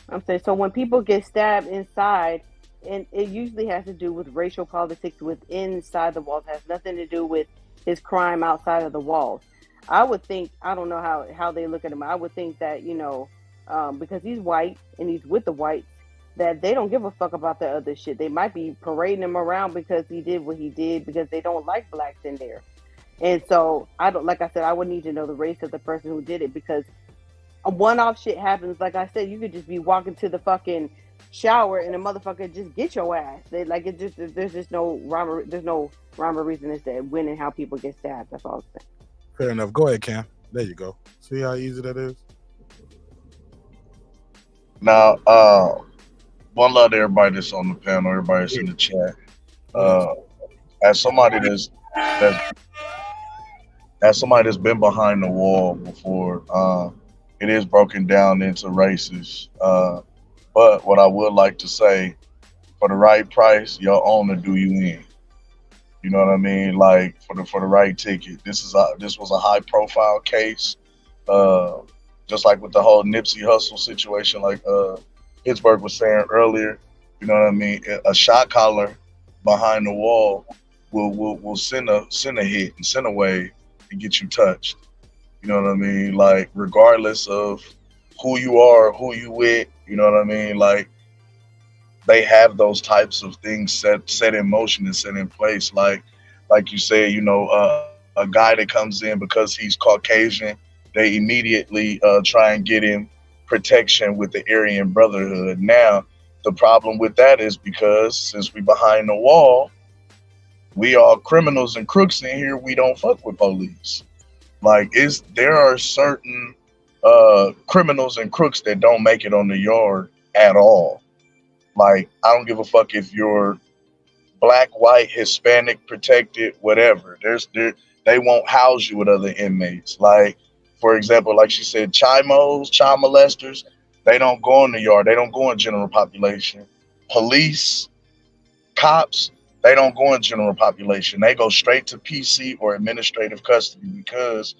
I'm saying so when people get stabbed inside. And it usually has to do with racial politics inside the walls. It has nothing to do with his crime outside of the walls. I would think, I don't know how they look at him. I would think that, because he's white and he's with the whites, that they don't give a fuck about the other shit. They might be parading him around because he did what he did because they don't like blacks in there. And so, like I said, I would need to know the race of the person who did it because a one-off shit happens. Like I said, you could just be walking to the fucking shower and a motherfucker just get your ass. There's just no rhyme or reason as to when and how people get stabbed. That's all I'm saying. Fair enough. Go ahead, Cam. There you go. See how easy that is? Now, one love to everybody that's on the panel, everybody that's in the chat. As somebody that's been behind the wall before, it is broken down into races. But what I would like to say, for the right price, your owner do you in. You know what I mean? Like for the right ticket. This was a high profile case. Just like with the whole Nipsey Hussle situation, like Pittsburgh was saying earlier. You know what I mean? A shot caller behind the wall will send a hit and send a wave and get you touched. You know what I mean? Like regardless of who you are, who you with. You know what I mean? Like they have those types of things set in motion and set in place. Like you say, you know, a guy that comes in because he's Caucasian, they immediately try and get him protection with the Aryan Brotherhood. Now, the problem with that is because since we behind the wall, we are criminals and crooks in here. We don't fuck with police. Like there are certain criminals and crooks that don't make it on the yard at all. Like, I don't give a fuck if you're black, white, Hispanic, protected, whatever. They won't house you with other inmates. Like, for example, like she said, child molesters, they don't go in the yard. They don't go in general population. Police, cops, they don't go in general population. They go straight to PC or administrative custody because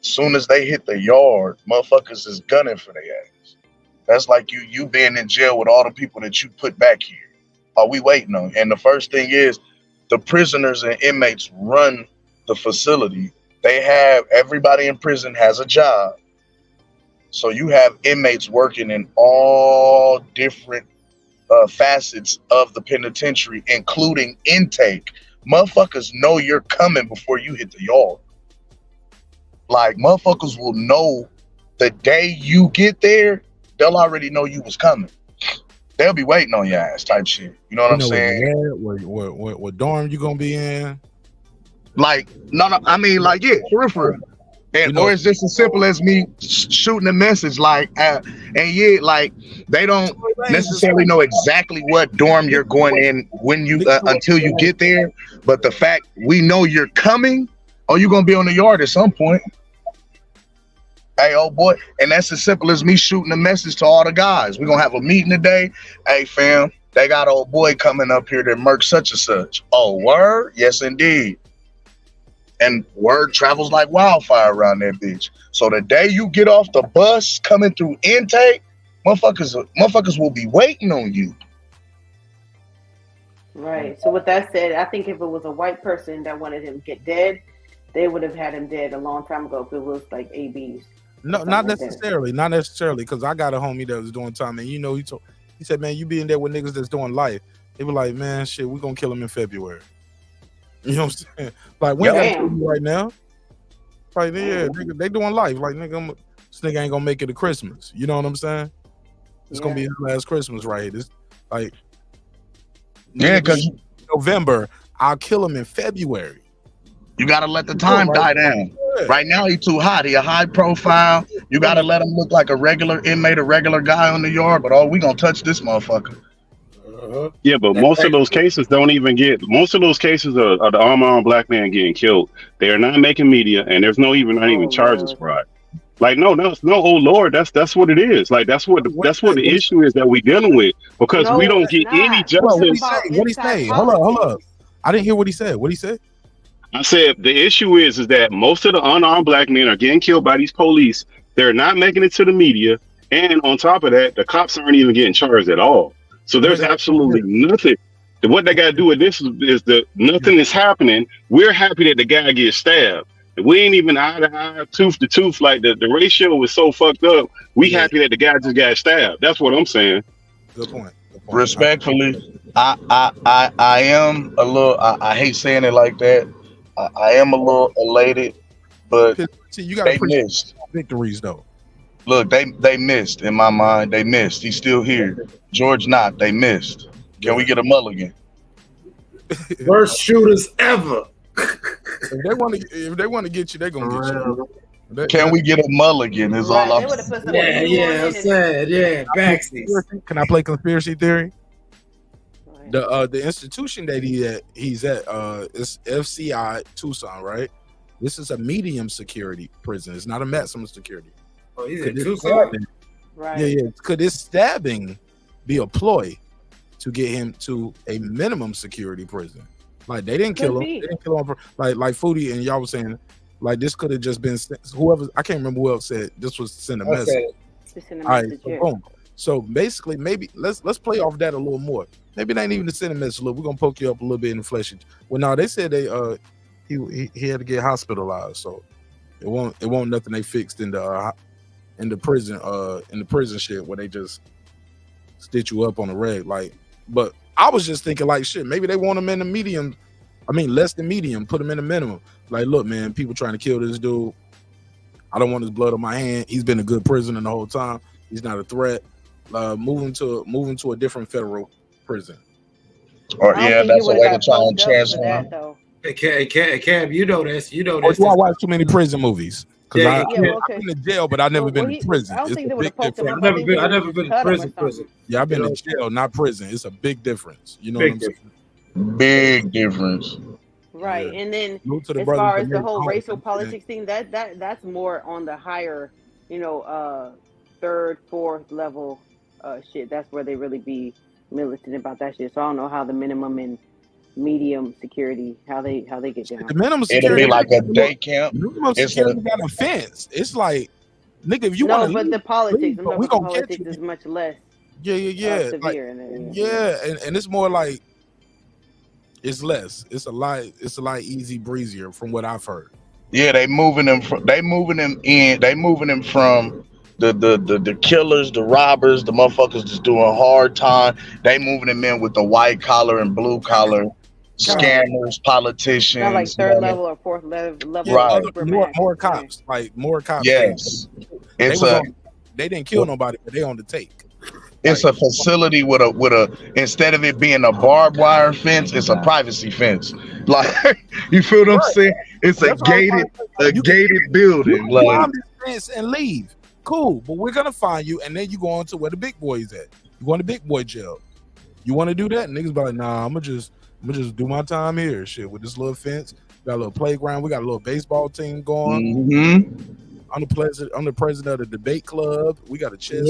as soon as they hit the yard, motherfuckers is gunning for their ass. That's like you being in jail with all the people that you put back here. Are we waiting on? And the first thing is the prisoners and inmates run the facility. They have everybody in prison has a job. So you have inmates working in all different facets of the penitentiary, including intake. Motherfuckers know you're coming before you hit the yard. Like motherfuckers will know the day you get there. They'll already know you was coming. They'll be waiting on your ass type shit. You know what I'm saying? What dorm you gonna be in? Like, no, I mean, like, yeah, for real. And or it's just as simple as me shooting a message, like, and yeah, like they don't necessarily know exactly what dorm you're going in when you until you get there. But the fact we know you're coming, or you're gonna be on the yard at some point. Hey, old boy, and that's as simple as me shooting a message to all the guys. We're gonna have a meeting today. Hey, fam, they got old boy coming up here to murk such and such. Oh, word? Yes, indeed. And word travels like wildfire around that bitch. So the day you get off the bus coming through intake, motherfuckers will be waiting on you. Right. So with that said, I think if it was a white person that wanted him to get dead, they would have had him dead a long time ago if it was like ABs. No, not necessarily. Not necessarily, because I got a homie that was doing time, and you know, he said, man, you be in there with niggas that's doing life. They were like, man, shit, we gonna kill him in February. You know what I'm saying? Like, we ain't gonna kill you right now. Like, yeah, nigga, they doing life. Like, nigga, this nigga ain't gonna make it to Christmas. You know what I'm saying? It's gonna be his last Christmas right here. This, like, yeah, because November, I'll kill him in February. You gotta let the time die down. Right now, he too hot. He a high profile. You gotta let him look like a regular inmate, a regular guy on the yard. But we gonna touch this motherfucker. Yeah, but most of those cases don't even get. Most of those cases are the unarmed black man getting killed. They are not making media, and there's not even charges for it. Like no, oh Lord, that's what it is. Like that's what the issue is that we dealing with because we don't get any justice. What he say? Hold up. I didn't hear what he said. What he said? I said the issue is that most of the unarmed black men are getting killed by these police. They're not making it to the media, and on top of that, the cops aren't even getting charged at all. So there's absolutely nothing. What they got to do with this is that nothing is happening. We're happy that the guy gets stabbed. We ain't even eye to eye, tooth to tooth. Like the ratio was so fucked up. We happy that the guy just got stabbed. That's what I'm saying. Good point. Respectfully, I am a little. I hate saying it like that. I am a little elated, but you got they missed victories though. Look, they missed in my mind. They missed. He's still here. George not. They missed. Can we get a mulligan? Worst shooters ever. If they want to get you, they're gonna get you. Can we get a mulligan? Is all I'm Yeah, I'm sad. Yeah, backsies. Can I play conspiracy theory? The institution that he's at is FCI Tucson, right? This is a medium security prison. It's not a maximum security. Oh, he's in Tucson. Right. Yeah. Could this stabbing be a ploy to get him to a minimum security prison? Like they didn't kill him. They didn't kill him for, like Foodie and y'all was saying, like this could have just been whoever. I can't remember who else said this was sent a message. All right, so boom. So basically, maybe let's play off that a little more. Maybe they ain't even to send a message. Look, we're gonna poke you up a little bit in the flesh. Well, no, they said he had to get hospitalized, so it won't nothing they fixed in the prison shit where they just stitch you up on the reg. Like, but I was just thinking like shit. Maybe they want him in the medium. I mean, less than medium. Put him in the minimum. Like, look, man, people trying to kill this dude. I don't want his blood on my hand. He's been a good prisoner the whole time. He's not a threat. Moving to a different federal prison. Or yeah, that's a way to try and transform. Hey, Cab, you know this. You know Oh, this. I watch too many prison movies. Because Yeah, I've been to jail, but I've never been to prison. I don't It's think a they would've big poked him difference. up. I've never been to prison. Yeah, I've been to jail, not prison. It's a big difference. You know what I'm saying? Big difference. Right, and then Salute to the as brothers far that as the made whole it racial home. politics thing, that's more on the higher, third, fourth level shit. That's where they really be militant about that shit. So I don't know how the minimum and medium security how they get down. The minimum It'll security be like a day camp. Minimum It's security got a fence. It's like, nigga, if you no, want to, but the politics, I'm we talking gonna politics catch you. is much less Yeah. Like, severe. And and it's more like it's less. It's a lot easy breezier from what I've heard. Yeah, they moving them from the killers, the robbers, the motherfuckers just doing hard time. They moving them in with the white collar and blue collar scammers, politicians. not like third level or fourth level. Right. More cops, like more cops. Yes. They didn't kill nobody, but they on the take. It's a facility with a instead of it being a barbed wire fence, it's a privacy fence. Like, you feel what I'm saying? It's a gated building. You climb this fence and leave. Cool, but we're gonna find you, and then you go on to where the big boys at. You go to big boy jail. You want to do that? Niggas be like, nah, I'm gonna just do my time here. Shit, with this little fence, got a little playground. We got a little baseball team going. Mm-hmm. I'm the president of the debate club. We got a chess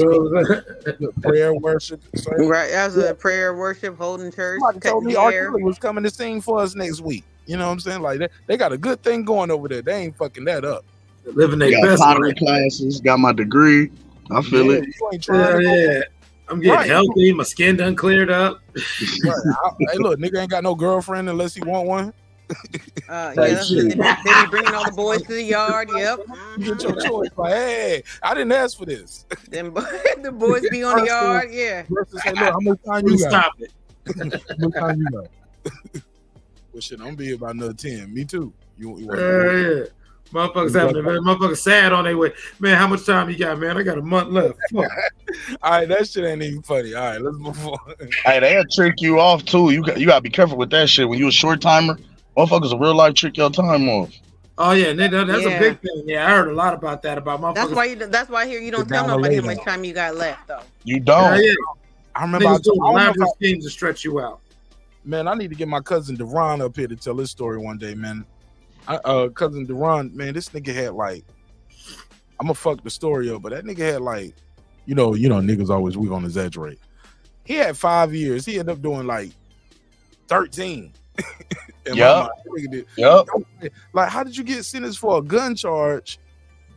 prayer worship. Right, as a prayer worship, holding church. Somebody told me R. Kelly was coming to sing for us next week. You know what I'm saying? Like they got a good thing going over there. They ain't fucking that up. Living their Got best pottery life. classes, got my degree. I feel it. You ain't trying to go. Yeah. I'm getting healthy. My skin done cleared up. Hey, look, nigga ain't got no girlfriend unless he want one. They be bringing all the boys to the yard. Yep. You get your choice. Like, hey, I didn't ask for this. Then the boys be on the yard. Yeah. Versus say, look, how much time you got? Stop it. How much time you got? Well, shit, I'm gonna be about another 10. Me too. You Yeah. Motherfuckers having man. Motherfuckers sad on their way. Man, how much time you got, man? I got a month left. Fuck. All right, that shit ain't even funny. All right, let's move on. Hey, they'll trick you off too. You gotta be careful with that shit. When you a short timer, motherfuckers will real life trick your time off. Oh yeah, that's a big thing. Yeah, I heard a lot about that. About motherfuckers. That's why here you don't tell nobody how much time you got left though. You don't. Yeah. I remember Niggas doing elaborate schemes to stretch you out. Man, I need to get my cousin Deron up here to tell his story one day, man. Cousin Deron, man, this nigga had like, I'm gonna fuck the story up, but that nigga had like, you know, niggas always we gonna exaggerate. He had 5 years. He ended up doing like 13. Yep. Like, how did you get sentenced for a gun charge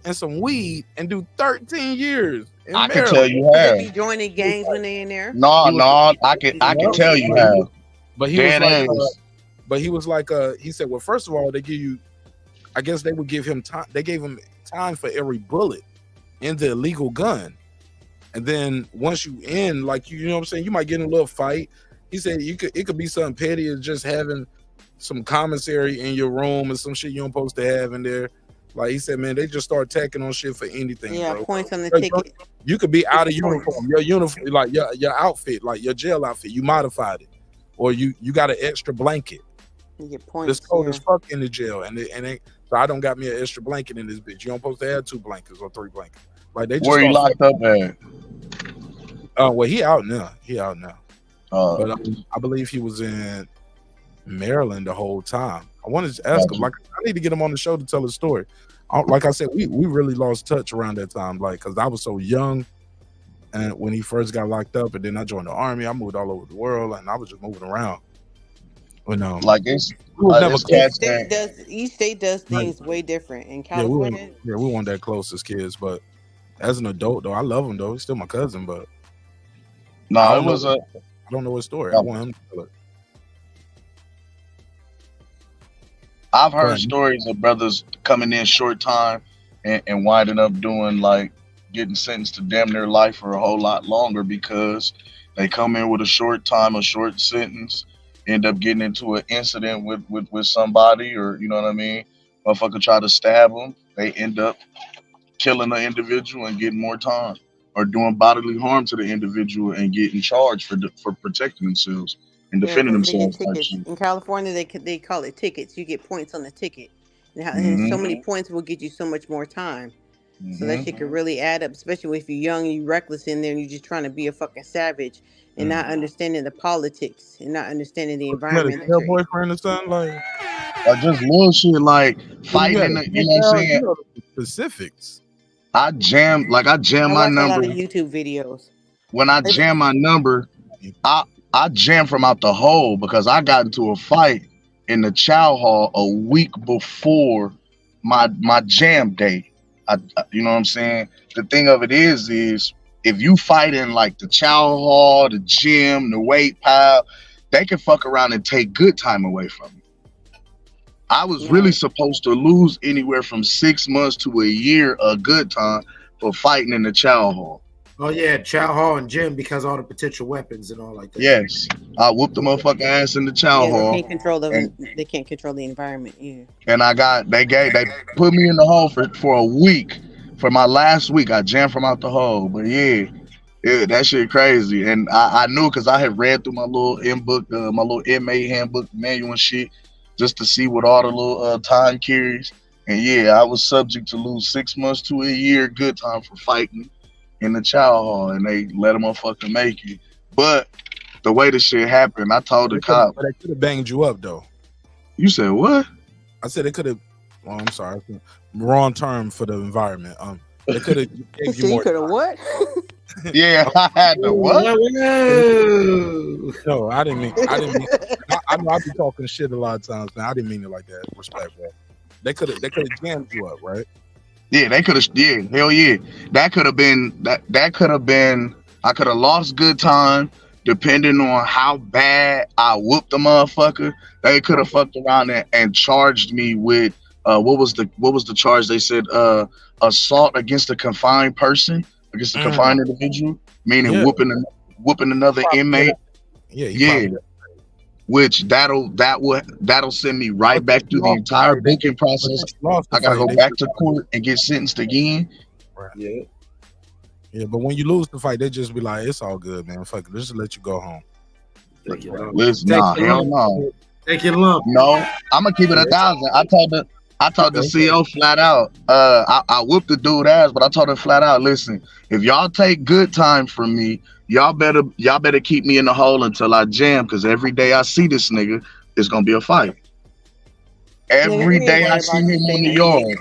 and some weed and do 13 years? I can tell you how. They be joining gangs when they in there. No, I can tell you how. But he was like, he said, well, first of all, they give you, I guess they would give him time. They gave him time for every bullet in the illegal gun. And then once you end, like, you know what I'm saying? You might get in a little fight. He said it could be something petty as just having some commissary in your room and some shit you don't supposed to have in there. Like he said, man, they just start tacking on shit for anything. Yeah, bro. points on the ticket. You could be out of uniform. Your uniform, like your outfit, like your jail outfit, you modified it. Or you got an extra blanket. You get points. It's cold as fuck in the jail, and So I don't got me an extra blanket in this bitch. You don't supposed to have 2 blankets or 3 blankets. Like they just Where he locked up at? Well, he out now. But I believe he was in Maryland the whole time. I wanted to ask him, like, I need to get him on the show to tell his story. Like I said, we really lost touch around that time, like, because I was so young, and when he first got locked up, and then I joined the army, I moved all over the world, and I was just moving around. But no, like it's each state does things way different. In yeah, California, we weren't that close as kids, but as an adult, though, I love him though. He's still my cousin, but I don't know his story. I want him to tell it. I've heard stories of brothers coming in short time and winding up doing like getting sentenced to damn near life for a whole lot longer because they come in with a short time, a short sentence, end up getting into an incident with somebody, or you know what I mean? Motherfucker try to stab them, they end up killing the individual and getting more time, or doing bodily harm to the individual and getting charged for protecting themselves and defending themselves. In California, they call it tickets. You get points on the ticket, and so many points will get you so much more time. So that shit could really add up, especially if you're young and you're reckless in there and you're just trying to be a fucking savage and not understanding the politics and not understanding the environment. Your boyfriend or something like, or just little shit like fighting. You know what I'm saying? Specifics. I jam my watch number. A lot of YouTube videos. When I jam my number, I jam from out the hole because I got into a fight in the chow hall a week before my jam day. You know what I'm saying? The thing of it is if you fight in like the chow hall, the gym, the weight pile, they can fuck around and take good time away from you. I was really supposed to lose anywhere from 6 months to a year of good time for fighting in the chow hall. Oh yeah, chow hall and gym because all the potential weapons and all like that. Yes, I whooped the motherfucking ass in the chow hall. They can't control the environment. Yeah. And they put me in the hole for a week. For my last week, I jammed from out the hole. But yeah, that shit crazy. And I knew because I had read through my little book, my little inmate handbook manual and shit, just to see what all the little time carries. And yeah, I was subject to lose 6 months to a year good time for fighting in the chow hall, and they let a motherfucker make it. But the way the shit happened, I told the cop. They could have banged you up though. You said what? I said they could have. Well, I'm sorry, wrong term for the environment. They could have gave you more. You could have what? Yeah, I had the what? No, I didn't mean. I know I be talking shit a lot of times, man. I didn't mean it like that. Respect, bro. They could have jammed you up, right? Yeah, they could have. Yeah, hell yeah. That could have been. That could have been. I could have lost good time depending on how bad I whooped the motherfucker. They could have fucked around and charged me with what was the charge? They said assault against a confined person, against a confined individual, meaning whooping another inmate. Yeah. Which that'll send me right back through the entire booking process. I gotta go back to court and get sentenced again. Right. Yeah, but when you lose the fight, they just be like, "It's all good, man. Fuck it, just let you go home." Listen, hell no. Take your lump. No, I'm gonna keep it 1,000. I told the CO flat out. I whooped the dude ass, but I told him flat out, listen, if y'all take good time from me, y'all better keep me in the hole until I jam, because every day I see this nigga, it's gonna be a fight. Every day I see him in the yard,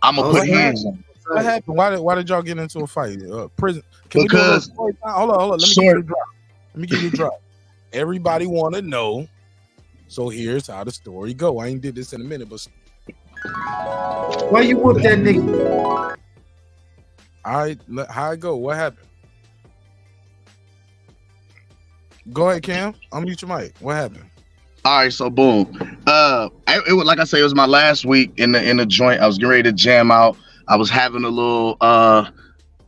I'm gonna put hands on him. What happened? Why did y'all get into a fight? Prison? Because hold on. Let me give you a drop. Everybody want to know. So here's how the story go. I ain't did this in a minute, but why you whoop that nigga? How it go? What happened? Go ahead, Cam. Unmute your mic. What happened? All right, so boom. It was like I say, it was my last week in the joint. I was getting ready to jam out. I was having a little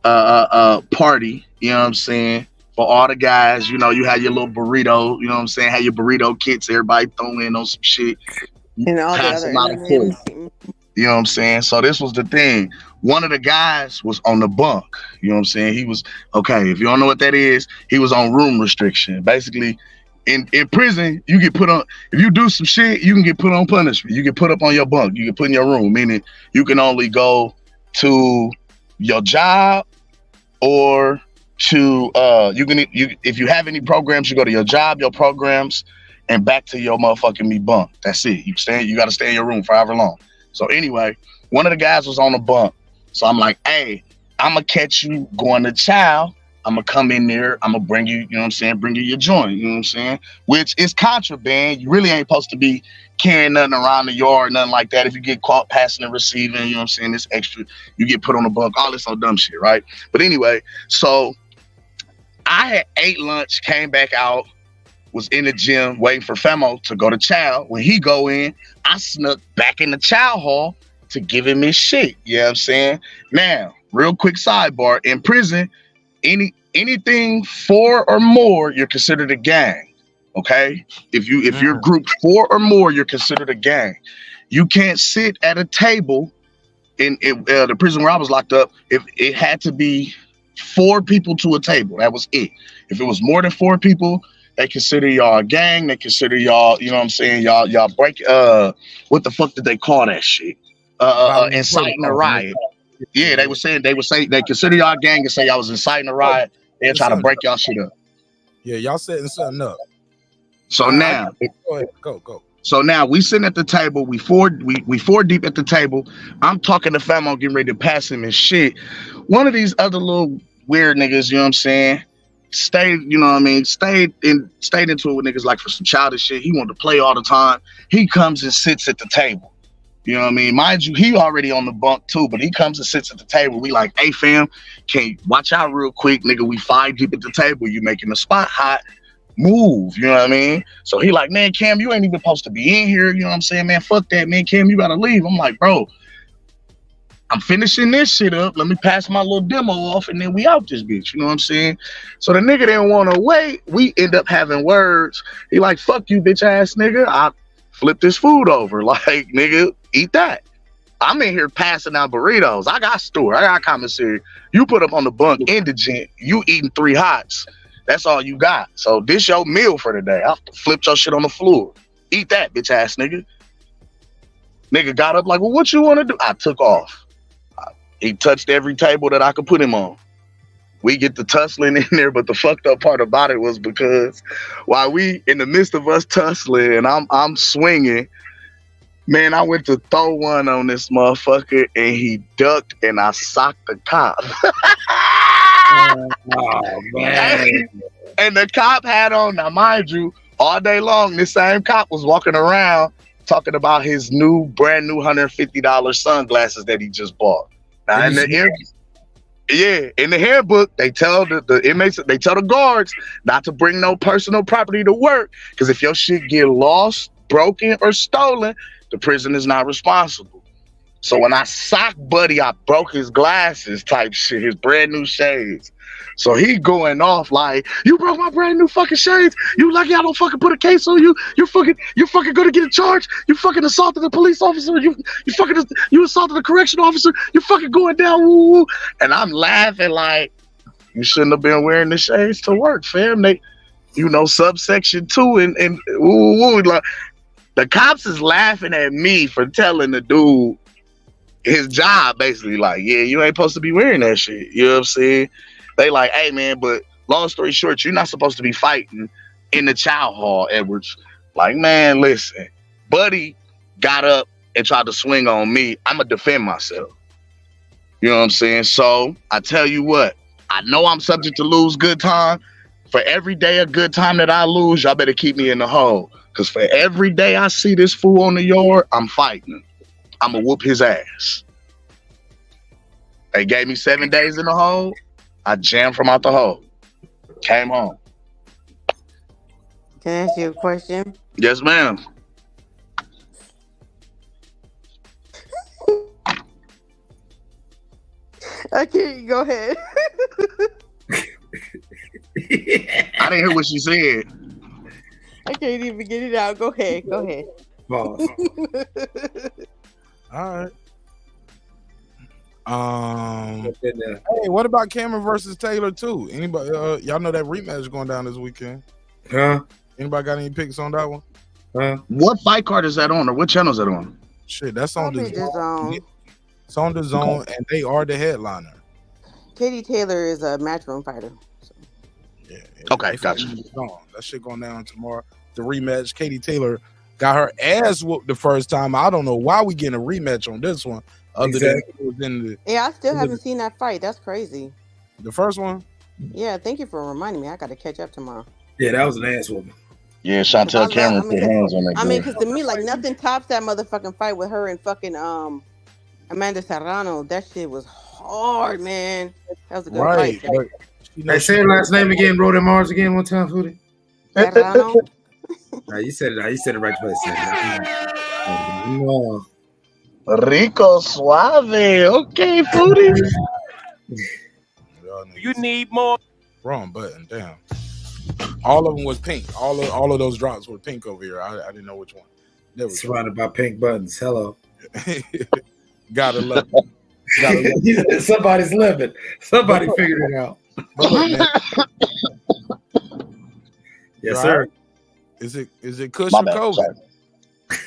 party, you know what I'm saying, for all the guys. You know, you had your little burrito, you know what I'm saying, had your burrito kits, everybody throw in on some shit. And all the other you know what I'm saying? So this was the thing. One of the guys was on the bunk. You know what I'm saying? He was, okay, if you don't know what that is, he was on room restriction. Basically, In prison, you get put on. If you do some shit, you can get put on punishment. You get put up on your bunk. You get put in your room. Meaning you can only go to your job or to if you have any programs, you go to your job, your programs, and back to your motherfucking me bunk. That's it. You got to stay in your room for however long. So anyway, one of the guys was on the bunk. So I'm like, hey, I'm gonna catch you going to chow. I'm gonna come in there. I'm gonna bring you, you know what I'm saying? Bring you your joint, you know what I'm saying? Which is contraband. You really ain't supposed to be carrying nothing around the yard, nothing like that. If you get caught passing and receiving, you know what I'm saying? This extra, you get put on the bunk, all this old dumb shit, right? But anyway, so I had ate lunch, came back out, was in the gym waiting for Femo to go to chow. When he go in, I snuck back in the chow hall to give him his shit. You know what I'm saying? Now, real quick sidebar, in prison, anything 4 or more, you're considered a gang. Okay? If you're grouped 4 or more, you're considered a gang. You can't sit at a table in the prison where I was locked up. If it had to be 4 people to a table, that was it. If it was more than 4 people, they consider y'all a gang. They consider y'all, you know what I'm saying? Y'all break. What the fuck did they call that shit? Inciting a riot. Yeah, they would say they consider y'all a gang and say y'all was inciting a riot. They'll try to break y'all shit up. Yeah, y'all setting something up. So now, go ahead, go. So now we sitting at the table. We four deep at the table. I'm talking to Famo, getting ready to pass him his shit. One of these other little weird niggas, you know what I'm saying? Stayed into it with niggas like for some childish shit. He wanted to play all the time. He comes and sits at the table. You know what I mean? Mind you, he already on the bunk too, but he comes and sits at the table. We like, hey fam, can you watch out real quick, nigga? We 5 deep at the table. You making the spot hot. Move, you know what I mean? So he like, man, Cam, you ain't even supposed to be in here. You know what I'm saying, man? Fuck that, man. Cam, you gotta leave. I'm like, bro, I'm finishing this shit up. Let me pass my little demo off and then we out this bitch. You know what I'm saying? So the nigga didn't want to wait. We end up having words. He like, fuck you, bitch ass nigga. I flip this food over. Like, nigga, eat that. I'm in here passing out burritos. I got store. I got commissary. You put up on the bunk indigent. You eating 3 hots. That's all you got. So this your meal for the day. I flipped your shit on the floor. Eat that, bitch ass nigga. Nigga got up like, well, what you want to do? I took off. He touched every table that I could put him on. We get the tussling in there, but the fucked up part about it was because while we in the midst of us tussling and I'm swinging, man, I went to throw one on this motherfucker and he ducked and I socked the cop. Oh, man. And the cop had on, now mind you, all day long, this same cop was walking around talking about his brand new $150 sunglasses that he just bought. Now in the handbook, they tell the inmates, they tell the guards not to bring no personal property to work, because if your shit get lost, broken, or stolen, the prison is not responsible. So when I socked Buddy, I broke his glasses type shit, his brand new shades. So he going off like, you broke my brand new fucking shades. You lucky I don't fucking put a case on you. You're fucking gonna get a charge. You fucking assaulted a police officer. You assaulted a correctional officer. You're fucking going down. Woo, woo. And I'm laughing like, you shouldn't have been wearing the shades to work, fam. They, subsection 2 and woo, woo. Like, the cops is laughing at me for telling the dude his job, basically, like, yeah, you ain't supposed to be wearing that shit. You know what I'm saying? They like, hey, man, but long story short, you're not supposed to be fighting in the chow hall, Edwards. Like, man, listen, Buddy got up and tried to swing on me. I'm going to defend myself. You know what I'm saying? So I tell you what, I know I'm subject to lose good time. For every day of good time that I lose, y'all better keep me in the hole. Because for every day I see this fool on the yard, I'm fighting. I'm going to whoop his ass. They gave me 7 days in the hole. I jammed from out the hole. Came home. Can I ask you a question? Yes, ma'am. Okay, go ahead. I didn't hear what she said. I can't even get it out. Go ahead. Go ahead. All right. Hey, what about Cameron versus Taylor too? Anybody? Y'all know that rematch going down this weekend? Huh? Anybody got any picks on that one? What fight card is that on, or what channel is that on? Shit, that's on Probably the Zone. It's on the Zone, and they are the headliner. Katie Taylor is a matchroom fighter. Okay, gotcha. That shit going down tomorrow. The rematch. Katie Taylor got her ass whooped the first time. I don't know why we getting a rematch on this one. Other than it was in the Yeah, I still haven't seen that fight. That's crazy. the first one. Yeah, thank you for reminding me. I got to catch up tomorrow. Yeah, that was an ass whooping. Yeah, Chantel Cameron put hands on that. I mean, girl. because to me, like nothing tops that motherfucking fight with her and fucking Amanda Serrano. That shit was hard, man. That was a good Right. fight. Hey, say her last name again. Wrote in Mars again one time, Foodie. Serrano. Nah, you said it. You said it right place. No. Rico Suave. Okay, Foodie. You need more. Wrong button. Damn. All of them was pink. All of those drops were pink over here. I didn't know which one. There was Surrounded by pink buttons. Hello. Gotta love it. Gotta love He said somebody's living. Somebody figured it out. But look, man, Yes, you sir. all right? Is it Kush My or bad, COVID? sorry.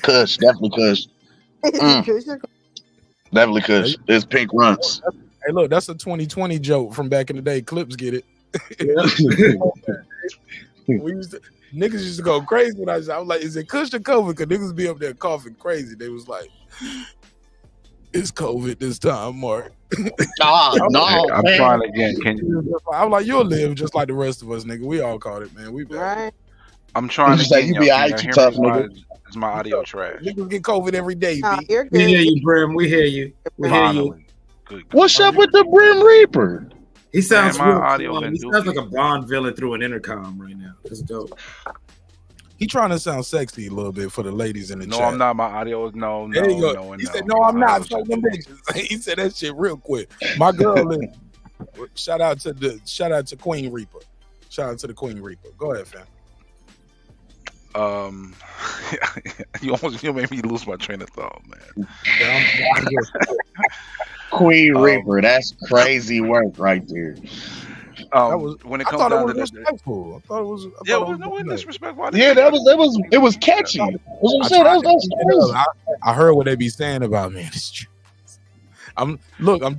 Kush, definitely Kush. Definitely Kush. It's pink runs. Hey, look, that's a 2020 joke from back in the day. Clips get it. Niggas used to go crazy when I was like, is it Kush or COVID? Because niggas be up there coughing crazy. They was like, it's COVID this time, Mark. No, I'm trying again. Can you? I'm like, you'll live just like the rest of us, nigga. We all caught it, man. We back. Right. I'm trying Just like again. you be Yo. alright, Can you you tough, hear me? nigga. Is my audio trash? Niggas get COVID every day, No, B. you're We good. hear you, Brim. We hear you. We hear you. Finally. Good. What's up with the Brim Reaper? He sounds Man, my real audio calm. been He sounds dookie. like a Bond villain through an intercom right now. That's dope. He trying to sound sexy a little bit for the ladies in the No, chat. I'm not. My audio is no. There you go. He said, "No, I'm not." Show them bitches. He said that shit real quick. My girl, shout out to Queen Reaper. Shout out to the Queen Reaper. Go ahead, fam. You made me lose my train of thought, man. Queen Reaper, that's crazy work right there. When it I comes thought it down was to respectful. I thought it was. yeah, it was no disrespectful. Yeah, it was catchy. That's what I'm saying. That was crazy. I heard what they be saying about me in the streets. I'm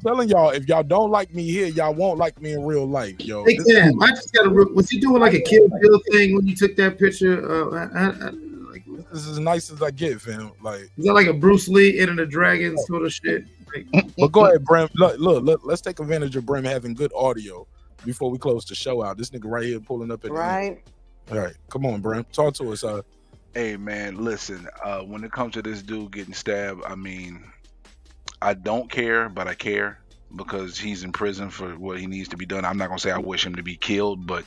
telling y'all, if y'all don't like me here, y'all won't like me in real life, yo. Hey, Cam, I just got to. Was he doing like a Kill Bill thing when you took that picture? This is as nice as I get, fam. Like, Is that like a Bruce Lee Enter the Dragon sort of shit? but go ahead, Brim. Look, let's take advantage of Brim having good audio before we close the show out. This nigga right here pulling up at the end. All right, come on, Brim. Talk to us. Hey, man, listen. When it comes to this dude getting stabbed, I mean, I don't care, but I care because he's in prison for what he needs to be done. I'm not gonna say I wish him to be killed, but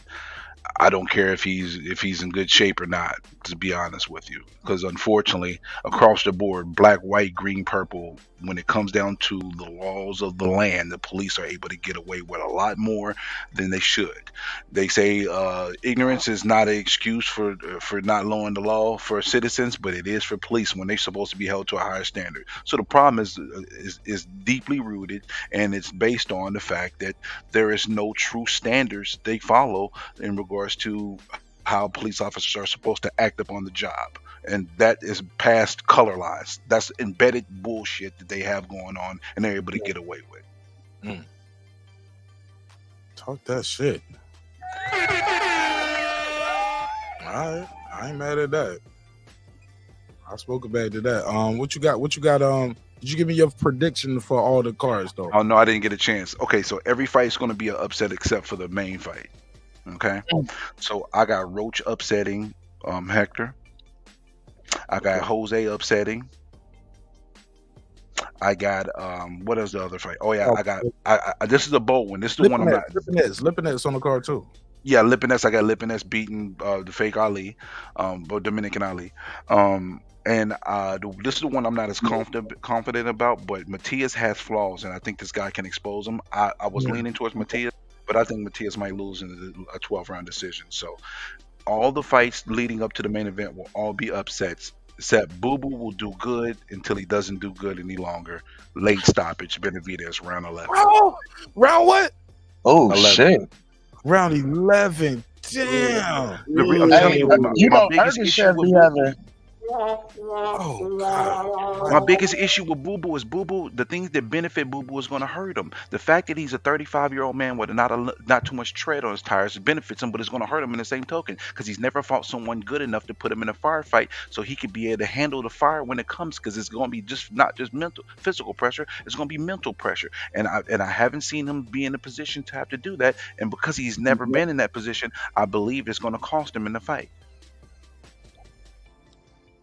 I don't care if he's in good shape or not, to be honest with you. Because unfortunately, across the board, black, white, green, purple, when it comes down to the laws of the land, the police are able to get away with a lot more than they should. They say ignorance is not an excuse for not knowing the law for citizens, but it is for police when they're supposed to be held to a higher standard. So the problem is deeply rooted, and it's based on the fact that there is no true standards they follow in regards to how police officers are supposed to act upon the job. And that is past color lines. That's embedded bullshit that they have going on, and they're able to get away with. Talk that shit. All right, I ain't mad at that. I spoke back to that. What you got? Did you give me your prediction for all the cards though? Oh no, I didn't get a chance. Okay, so every fight's going to be an upset except for the main fight. Okay, so I got Roach upsetting Hector. I got Jose upsetting. I got what is the other fight? Oh yeah, I this is a bold one. This is the one I'm not. Lipinets on the card too. Yeah, Lipinets. I got Lipinets beating the fake Ali, but Dominican Ali. This is the one I'm not as confident about. But Matias has flaws, and I think this guy can expose him. I was leaning towards Matias, but I think Matias might lose in a 12-round decision. So all the fights leading up to the main event will all be upsets. Except Boo Boo will do good until he doesn't do good any longer. Late stoppage, Benavidez, round 11. Round what? Oh 11. shit! Round 11. Damn. I'm telling you, You my know, biggest Urban issue should with be Boo having. Oh God. My biggest issue with Boo Boo is the things that benefit Boo Boo is going to hurt him. The fact that he's a 35-year-old man with not too much tread on his tires benefits him, but it's going to hurt him in the same token because he's never fought someone good enough to put him in a firefight, so he could be able to handle the fire when it comes. Because it's going to be not just mental, physical pressure. It's going to be mental pressure, and I haven't seen him be in a position to have to do that. And because he's never been in that position, I believe it's going to cost him in the fight.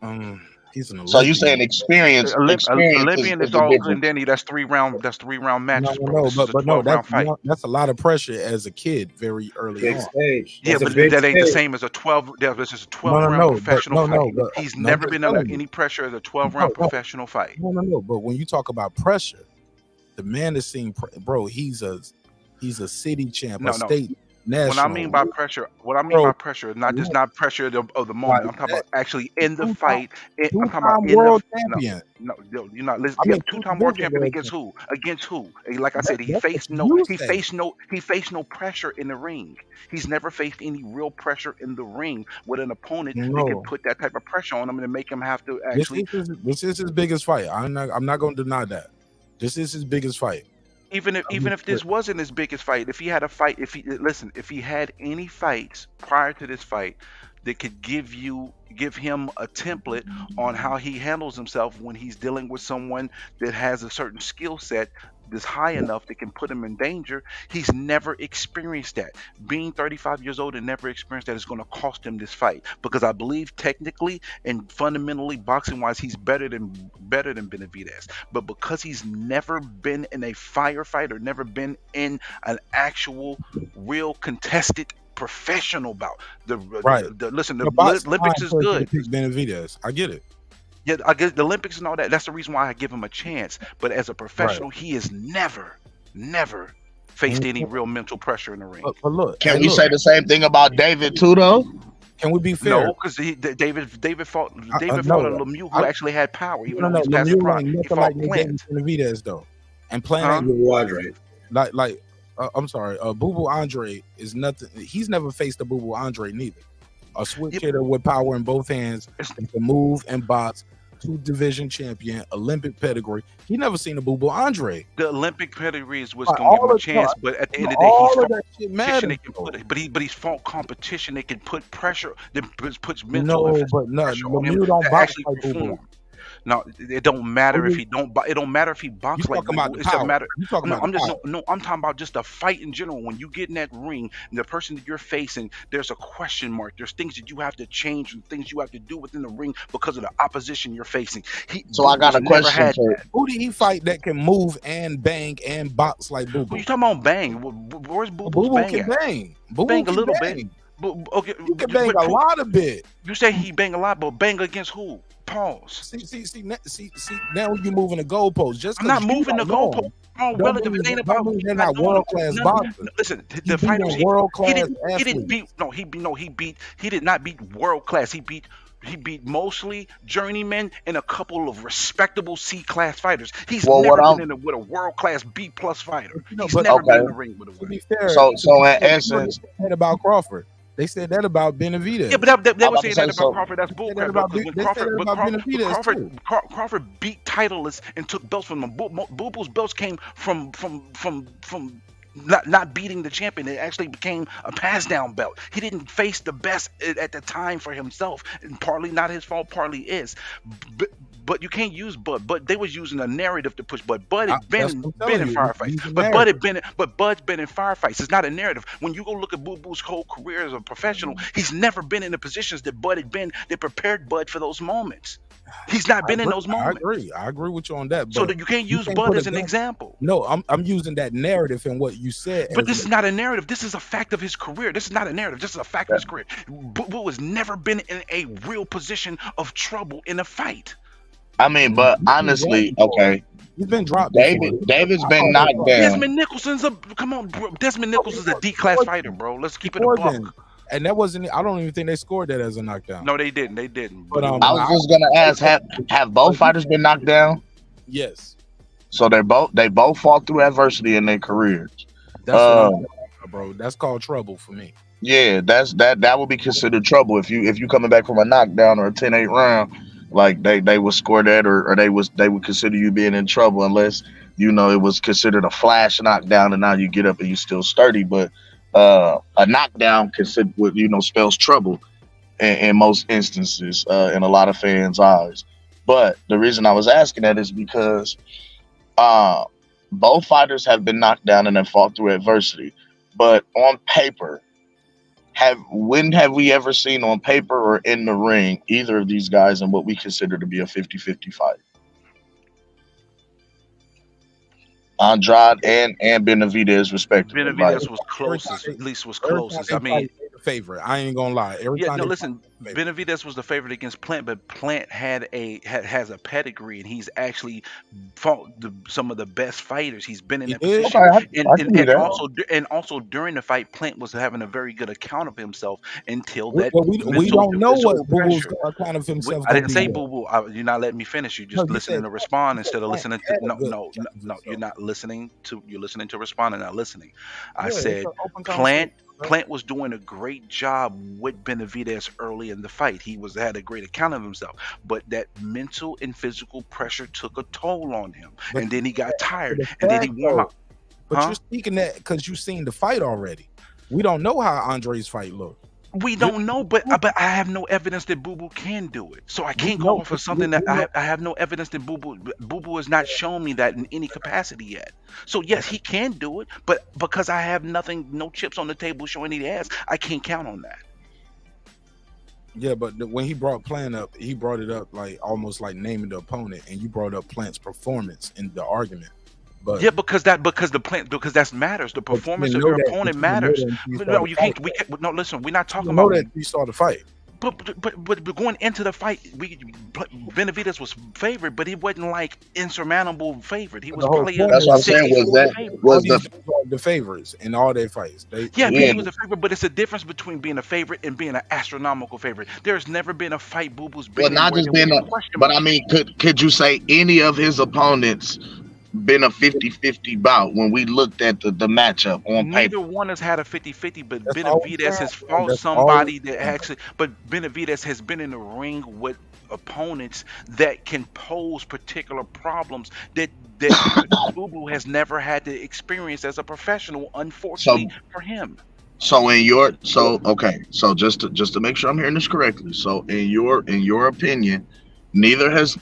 He's an Olympian. So you saying experience Olympian is is the all difference. and Danny. That's three round matches, bro. No, This is a but no, 12-round fight. that's a lot of pressure as a kid, very early Big on. stage. Yeah, That's a but big that ain't the stage. same as a 12. This is a 12-round professional fight. He's never been under any pressure as a 12-round professional fight. No. But when you talk about pressure, the man is seeing, bro. He's a city champ, a state. National. When I mean by pressure, is not pressure of the moment. I'm talking about actually in the fight. I'm talking about in world the champion. No, you're not listening. Two-time world champion against who? Against who? Like I said, he faced no pressure in the ring. He's never faced any real pressure in the ring with an opponent that can put that type of pressure on him and make him have to actually. This is his biggest fight. I'm not going to deny that. This is his biggest fight. Even if this wasn't his biggest fight, if he had a fight, if he had any fights prior to this fight that could give him a template on how he handles himself when he's dealing with someone that has a certain skill set that's high enough that can put him in danger, he's never experienced that. Being 35 years old and never experienced that is going to cost him this fight, because I believe technically and fundamentally, boxing wise, he's better than Benavidez. But because he's never been in a firefight or never been in an actual real contested professional bout, the Olympics is good. Benavidez, I get it. Yeah, I guess the Olympics and all that. That's the reason why I give him a chance. But as a professional, he has never faced any real mental pressure in the ring. But look, Can we say the same thing about David too, though? Can we be fair? No, because David fought a Lemieux who actually had power. Even though he's past the prime. He Lemieux fought like Plant. Benavidez though, and Plant I'm sorry, Boo Boo Andrade is nothing. He's never faced a Boo Boo Andrade neither. A switch hitter with power in both hands, and can move and box. 2-division champion, Olympic pedigree. He never seen a Boo Boo Andrade. The Olympic pedigree is what's going to give him a chance, but at the end of the day, he's fought competition. They can put, but he's fought competition. They can put pressure. That puts mental pressure on him to actually perform. No, it don't matter if he don't. It don't matter if he boxes like Boo Boo. It doesn't matter. I'm talking about just a fight in general. When you get in that ring, and the person that you're facing, there's a question mark. There's things that you have to change and things you have to do within the ring because of the opposition you're facing. So I got a question for you. Who did he fight that can move and bang and box like Boo Boo? Who you talking about? Bang? Where's Boo Boo's Boo Boo bang? can bang. Boo bang a little bit. Okay, you can bang a lot of bit. You say he bang a lot, but bang against who? Pause. See. Now you're moving the goalposts. Just I'm not moving the goalposts. Relative, it ain't about. They're not world class boxers. Listen, the fighters. World class. He didn't beat. No, he did not beat world class. He beat mostly journeymen and a couple of respectable C-class fighters. He's never been in with a world-class B-plus fighter. He's never been in the ring with a winner. So in essence, said about Crawford. They said that about Benavidez. Yeah, but they were saying that about Crawford. That's bullcrap. Crawford beat titleists and took belts from them. Boo Boo's belts came from not beating the champion. It actually became a pass down belt. He didn't face the best at the time for himself, and partly not his fault, partly is. But you can't use Bud. But they was using a narrative to push Bud. Bud had been in firefights. But Bud's been in firefights. It's not a narrative. When you go look at Boo Boo's whole career as a professional, he's never been in the positions that Bud had been that prepared Bud for those moments. He's not been in those moments. I agree with you on that. So that you can't use Bud as an example. No, I'm using that narrative and what you said. But this is not a narrative. This is a fact of his career. This is not a narrative. This is a fact of his career. Boo Boo has never been in a real position of trouble in a fight. I mean, but honestly, okay. He's been dropped. David's been knocked down. Desmond Nicholson's Desmond Nicholson's a D-class fighter, bro. Let's keep it a buck. And that wasn't. I don't even think they scored that as a knockdown. No, they didn't. But I was just gonna ask: have both fighters been knocked down? Yes. So they both fought through adversity in their careers. That's bro. That's called trouble for me. Yeah, that would be considered trouble if you coming back from a knockdown or a 10-8 round, like they would score that or they would consider you being in trouble unless it was considered a flash knockdown and now you get up and you still sturdy. But a knockdown considered spells trouble in most instances in a lot of fans' eyes. But the reason I was asking that is because both fighters have been knocked down and have fought through adversity. But on paper, when have we ever seen on paper or in the ring either of these guys in what we consider to be a 50-50 fight? Andrade and Benavidez, respectively. Benavidez was closest. At least was closest. I mean, the favorite. I ain't gonna lie. Every time. No, listen. Benavidez was the favorite against Plant, but Plant has a pedigree, and he's actually fought some of the best fighters. He's been in that position, and also during the fight, Plant was having a very good account of himself until that. We don't know what Boo-Boo's account of himself. I didn't say Boo-Boo. You're not letting me finish. You're just listening to respond instead of listening to. No. You're not listening to. You're listening to respond and not listening. I said Plant was doing a great job with Benavidez early in the fight. He had a great account of himself, but that mental and physical pressure took a toll on him, and then he got tired, and then he warmed up. But you're speaking that because you've seen the fight already. We don't know how Andre's fight looked. We don't know, but I have no evidence that Boo Boo can do it. So I can't go for something that I have no evidence that Boo Boo has not shown me that in any capacity yet. So yes, he can do it, but because I have no chips on the table showing he has, I can't count on that. Yeah, but when he brought Plant up, he brought it up like almost like naming the opponent, and you brought up Plant's performance in the argument. But yeah, because that matters. The performance of your opponent matters. No, you can't. No, listen. We're not talking about that you saw the fight. But going into the fight, Benavidez was favored, but he wasn't like insurmountable favorite. He was probably that's what I'm saying. Was the favorites in all their fights? He was a favorite, but it's a difference between being a favorite and being an astronomical favorite. There's never been a fight Boo Boo's been. Well, not just being but I mean, could you say any of his opponents been a 50-50 bout when we looked at the matchup on paper? Neither one has had a 50-50, but Benavidez has fought somebody that actually. But Benavidez has been in the ring with opponents that can pose particular problems that Boo Boo has never had to experience as a professional. Unfortunately for him. So just to make sure I'm hearing this correctly. So in your opinion, neither has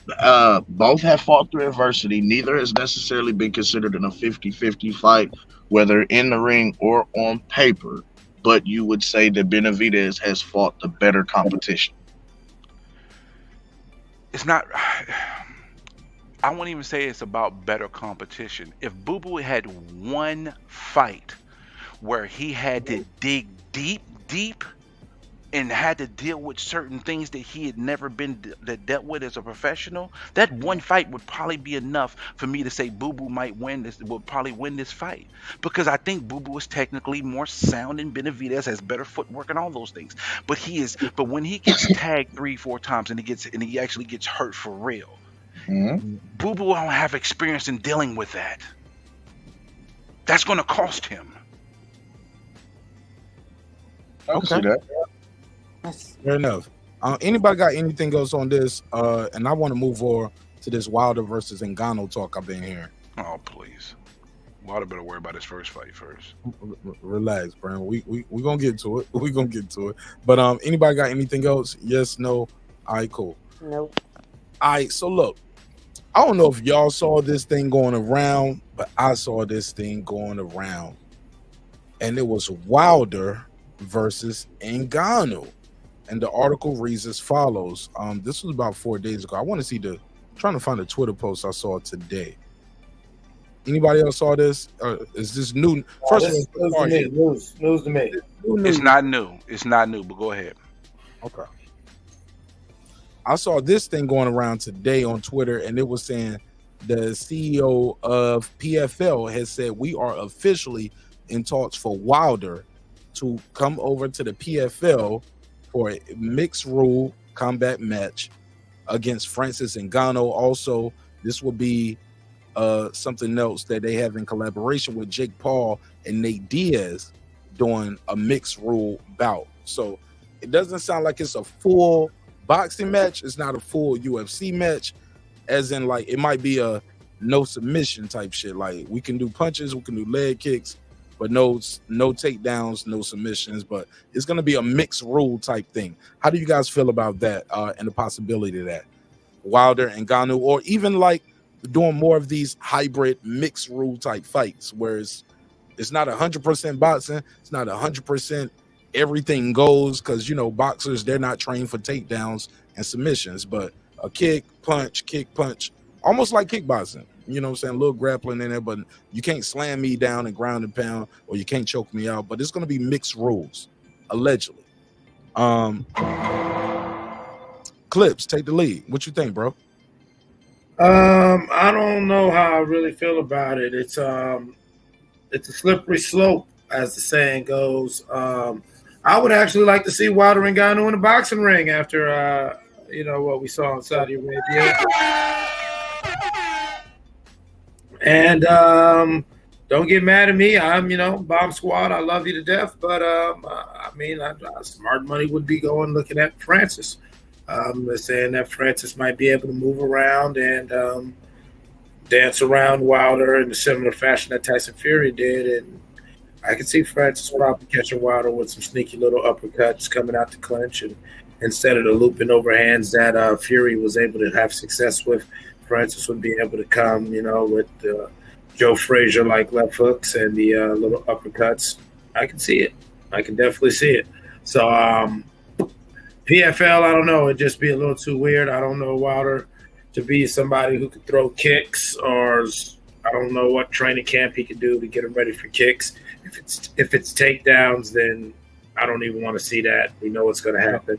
both have fought through adversity. Neither has necessarily been considered in a 50-50 fight, whether in the ring or on paper. But you would say that Benavidez has fought the better competition. It's not. I won't even say it's about better competition. If Boo Boo had one fight where he had to dig deep. And had to deal with certain things that he had never dealt with as a professional, that one fight would probably be enough for me to say Boo Boo will probably win this fight, because I think Boo Boo is technically more sound and Benavidez has better footwork and all those things. But when he gets tagged 3-4 times and he actually gets hurt for real, Boo Boo don't have experience in dealing with that. That's going to cost him. Okay. Fair enough. Anybody got anything else on this? And I want to move over to this Wilder versus Ngannou talk I've been hearing. Oh, please. Wilder better worry about his first fight first. Relax, Brandon. We gonna get to it. We gonna get to it. But anybody got anything else? Yes, no. All right, cool. Nope. All right, so look, I don't know if y'all saw this thing going around, but I saw this thing going around, and it was Wilder versus Ngannou. And the article reads as follows. This was about 4 days ago. I want to see trying to find a Twitter post I saw today. Anybody else saw this? Is this new? First, news to me. It's not new. It's not new, but go ahead. Okay. I saw this thing going around today on Twitter, and it was saying the CEO of PFL has said we are officially in talks for Wilder to come over to the PFL for a mixed rule combat match against Francis Ngannou. Also, this will be something else that they have in collaboration with Jake Paul and Nate Diaz. doing a mixed rule bout. So it doesn't sound like it's a full boxing match. It's not a full UFC match, as in like it might be a no submission type shit. Like we can do punches, we can do leg kicks, but no takedowns, no submissions. But it's gonna be a mixed rule type thing. How do you guys feel about that and the possibility of that? Wilder and Ngannou, or even like doing more of these hybrid mixed rule type fights, where it's not 100% boxing, it's not 100% everything goes, because you know boxers, they're not trained for takedowns and submissions, but a kick, punch, almost like kickboxing. You know what I'm saying? A little grappling in there, but you can't slam me down and ground and pound, or you can't choke me out. But it's going to be mixed rules, allegedly. Clips, take the lead. What you think, bro? I don't know how I really feel about it. It's a slippery slope, as the saying goes. I would actually like to see Wilder and Ngannou in a boxing ring after what we saw in Saudi Arabia. And don't get mad at me. I'm Bomb Squad. I love you to death, but smart money would be looking at Francis. They're saying that Francis might be able to move around and dance around Wilder in a similar fashion that Tyson Fury did. And I can see Francis probably catching Wilder with some sneaky little uppercuts coming out the clinch. And instead of the looping overhands that Fury was able to have success with, Francis would be able to come, with Joe Frazier-like left hooks and the little uppercuts. I can see it. I can definitely see it. So PFL, I don't know. It'd just be a little too weird. I don't know Wilder to be somebody who could throw kicks, or I don't know what training camp he could do to get him ready for kicks. If it's takedowns, then I don't even want to see that. We know what's going to happen.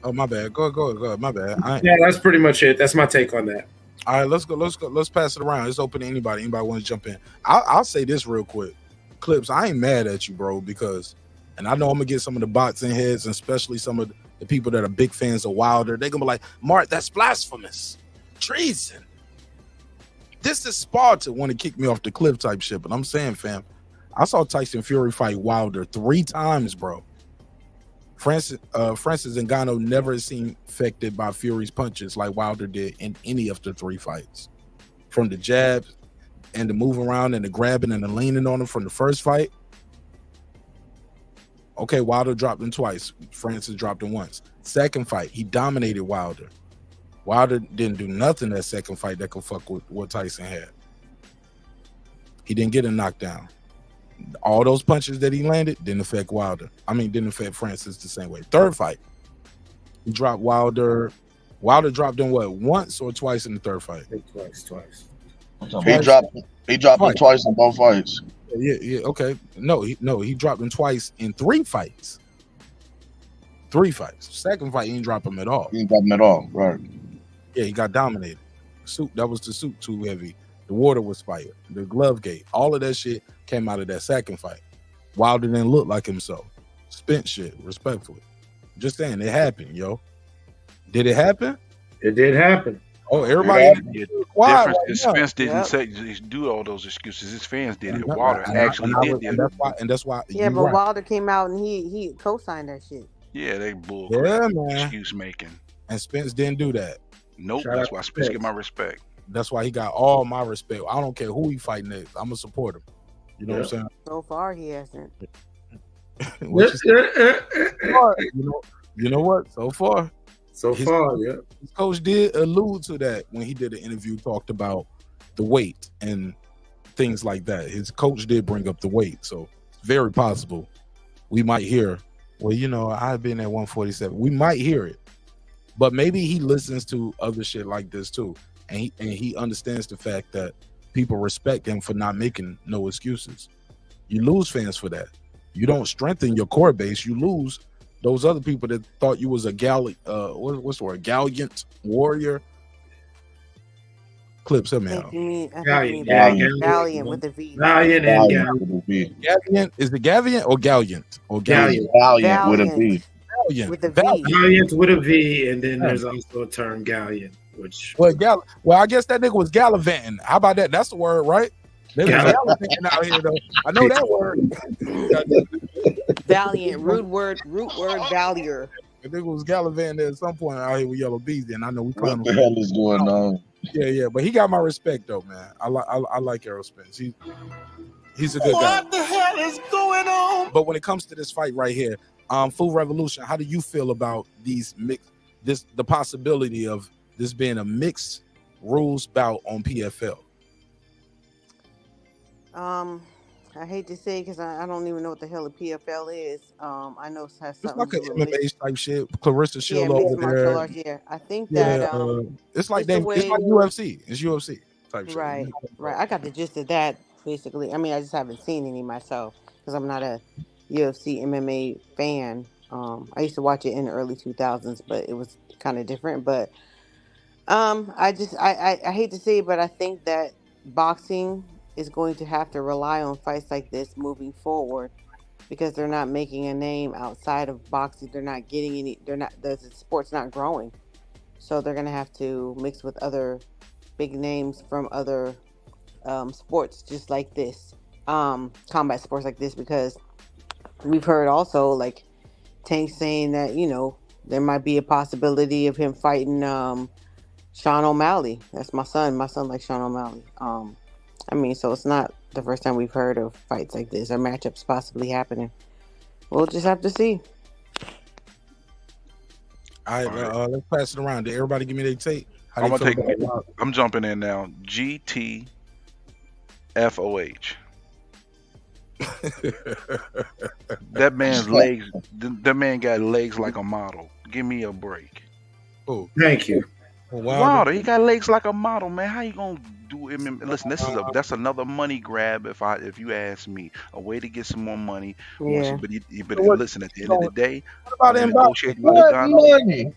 Oh, my bad. Go ahead. My bad. Yeah, that's pretty much it. That's my take on that. All right, let's go. Let's pass it around. It's open to anybody. Anybody want to jump in? I'll say this real quick. Clips, I ain't mad at you, bro, because, and I know I'm going to get some of the boxing heads, and especially some of the people that are big fans of Wilder. They're going to be like, Mark, that's blasphemous. Treason. This is Sparta want to kick me off the cliff type shit. But I'm saying, fam, I saw Tyson Fury fight Wilder 3 times, bro. Francis Ngannou never seemed affected by Fury's punches like Wilder did in any of the 3 fights. From the jabs and the moving around and the grabbing and the leaning on him from the first fight. Okay, Wilder dropped him twice. Francis dropped him once. Second fight, he dominated Wilder. Wilder didn't do nothing that second fight that could fuck with what Tyson had. He didn't get a knockdown. All those punches that he landed didn't affect Wilder. Didn't affect Francis the same way. Third fight, he dropped Wilder. Wilder dropped him once or twice in the third fight? Twice. He dropped him twice in both fights. Yeah. Okay. No, he dropped him twice in 3 fights. 3 fights. Second fight, he didn't drop him at all. He didn't drop him at all, right? Yeah, he got dominated. That was the suit too heavy. The water was fired. The glove gate. All of that shit came out of that second fight. Wilder didn't look like himself. Spent shit, respectfully. Just saying, it happened, yo. Did it happen? It did happen. Oh, everybody. Spence didn't do all those excuses. His fans did it. Wilder actually did it. And that's why. Yeah, but Wilder came out and he co-signed that shit. Yeah, they bull. Yeah, man. Excuse making. And Spence didn't do that. Nope. That's why Spence get my respect. That's why he got all my respect. I don't care who he fighting next. I'm gonna support him. You know what I'm saying? So far, he hasn't. You know what? So far, his coach did allude to that when he did an interview. Talked about the weight and things like that. His coach did bring up the weight, so it's very possible we might hear. Well, I've been at 147. We might hear it, but maybe he listens to other shit like this too. And he understands the fact that people respect him for not making no excuses. You lose fans for that. You don't strengthen your core base. You lose those other people that thought you was a gallant warrior. Clips him out. Gallant with a V. Gallant and Gallant. Gallant, is it Gallant or Gallant? Or Gallant. Gallant with a V. Gallant with a V. Gallant with a V, and then there's also a term Gallant. Well, I guess that nigga was gallivanting. How about that? That's the word, right? They was gallivanting out here though. I know that word. Valiant, root word, valier. If they was gallivanting at some point out here with Yellow Bees, then I know we What the hell is going on? Yeah, but he got my respect though, man. I like Errol Spence. He's a good guy. What the hell is going on? But when it comes to this fight right here, Full Revolution, how do you feel about the possibility of this being a mixed rules bout on PFL? I hate to say because I don't even know what the hell a PFL is. I know it has It's something like to an do with MMA type shit. Clarissa Shield mixed over martial there. arts. Yeah, I think that It's like it's the it's like way- UFC. It's UFC type shit. Right. I got the gist of that basically. I mean, I just haven't seen any myself because I'm not a UFC MMA fan. I used to watch it in the early 2000s, but it was kind of different. But I hate to say it, but I think that boxing is going to have to rely on fights like this moving forward because they're not making a name outside of boxing. They're not getting any. The sport's not growing, so they're gonna have to mix with other big names from other sports just like this, combat sports like this, because we've heard also like Tank saying that there might be a possibility of him fighting Sean O'Malley. That's my son. My son likes Sean O'Malley. I mean, so it's not the first time we've heard of fights like this or matchups possibly happening. We'll just have to see. All right, let's pass it around. Did everybody give me their take? I'm jumping in now. GTFOH. That man's legs. That man got legs like a model. Give me a break. Oh, thank you. Wilder, he got legs like a model, man. How you gonna do it? Listen, that's another money grab. If you ask me, a way to get some more money. Yeah. But listen, at the end of the day, What about negotiating with Ngannou.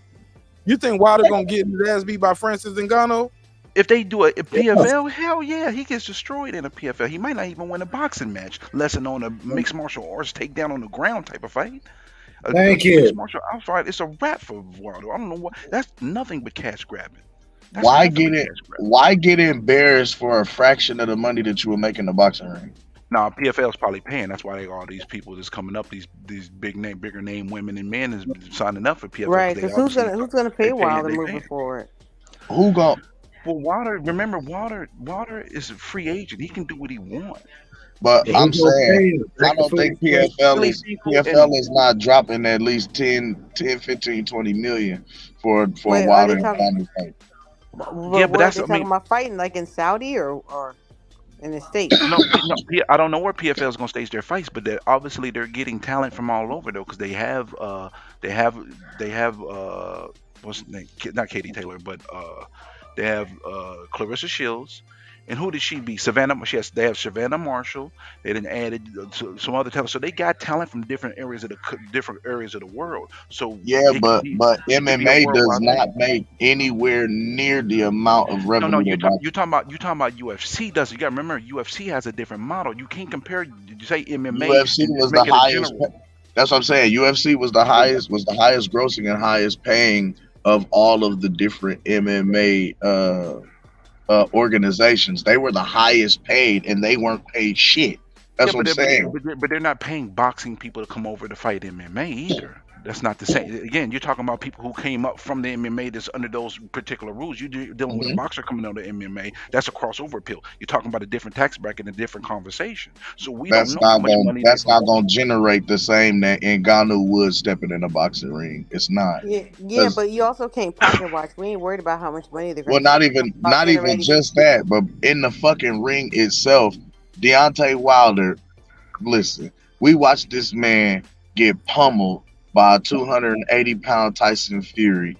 You think Wilder gonna get his ass beat by Francis Ngannou? If they do a PFL, hell yeah, he gets destroyed in a PFL. He might not even win a boxing match, less than on a mixed martial arts takedown on the ground type of fight. Thank you. Mixed martial arts fight, it's a wrap for Wilder. I don't know what. That's nothing but cash grabbing. Why get embarrassed for a fraction of the money that you were making in the boxing ring? Now PFL's probably paying. That's why all these people that's coming up, these bigger name women and men is signing up for PFL. Right, because who's gonna pay Wilder moving forward? Who going? Well, Wilder is a free agent. He can do what he wants. But I'm saying, I don't think PFL is not dropping at least 10, 15, 20 million for Wilder and Conor fight. Yeah, but that's they talking about fighting like in Saudi or in the States. No, I don't know where PFL is going to stage their fights, but obviously they're getting talent from all over though, because they have what's the name? Not Katie Taylor, but they have Clarissa Shields. And who did she beat? Savannah. They have Savannah Marshall. They then added some other talent, so they got talent from different areas of the world. So yeah, but MMA does not make anywhere near the amount of revenue. No, you're talking about UFC does. You got to remember, UFC has a different model. You can't compare. Did you say MMA? UFC was the highest. That's what I'm saying. UFC was the highest grossing and highest paying of all of the different MMA organizations. They were the highest paid and they weren't paid shit. That's what I'm saying. But they're not paying boxing people to come over to fight MMA either. That's not the same. Again, you're talking about people who came up from the MMA that's under those particular rules. You're dealing with a boxer coming out of MMA. That's a crossover appeal. You're talking about a different tax bracket and a different conversation. So that's not going to generate the same that Ngannou would stepping in a boxing ring. It's not. Yeah, but you also can't pocket watch. We ain't worried about how much money they're going to not even just that, but in the fucking ring itself, Deontay Wilder, listen, we watched this man get pummeled by a 280-pound Tyson Fury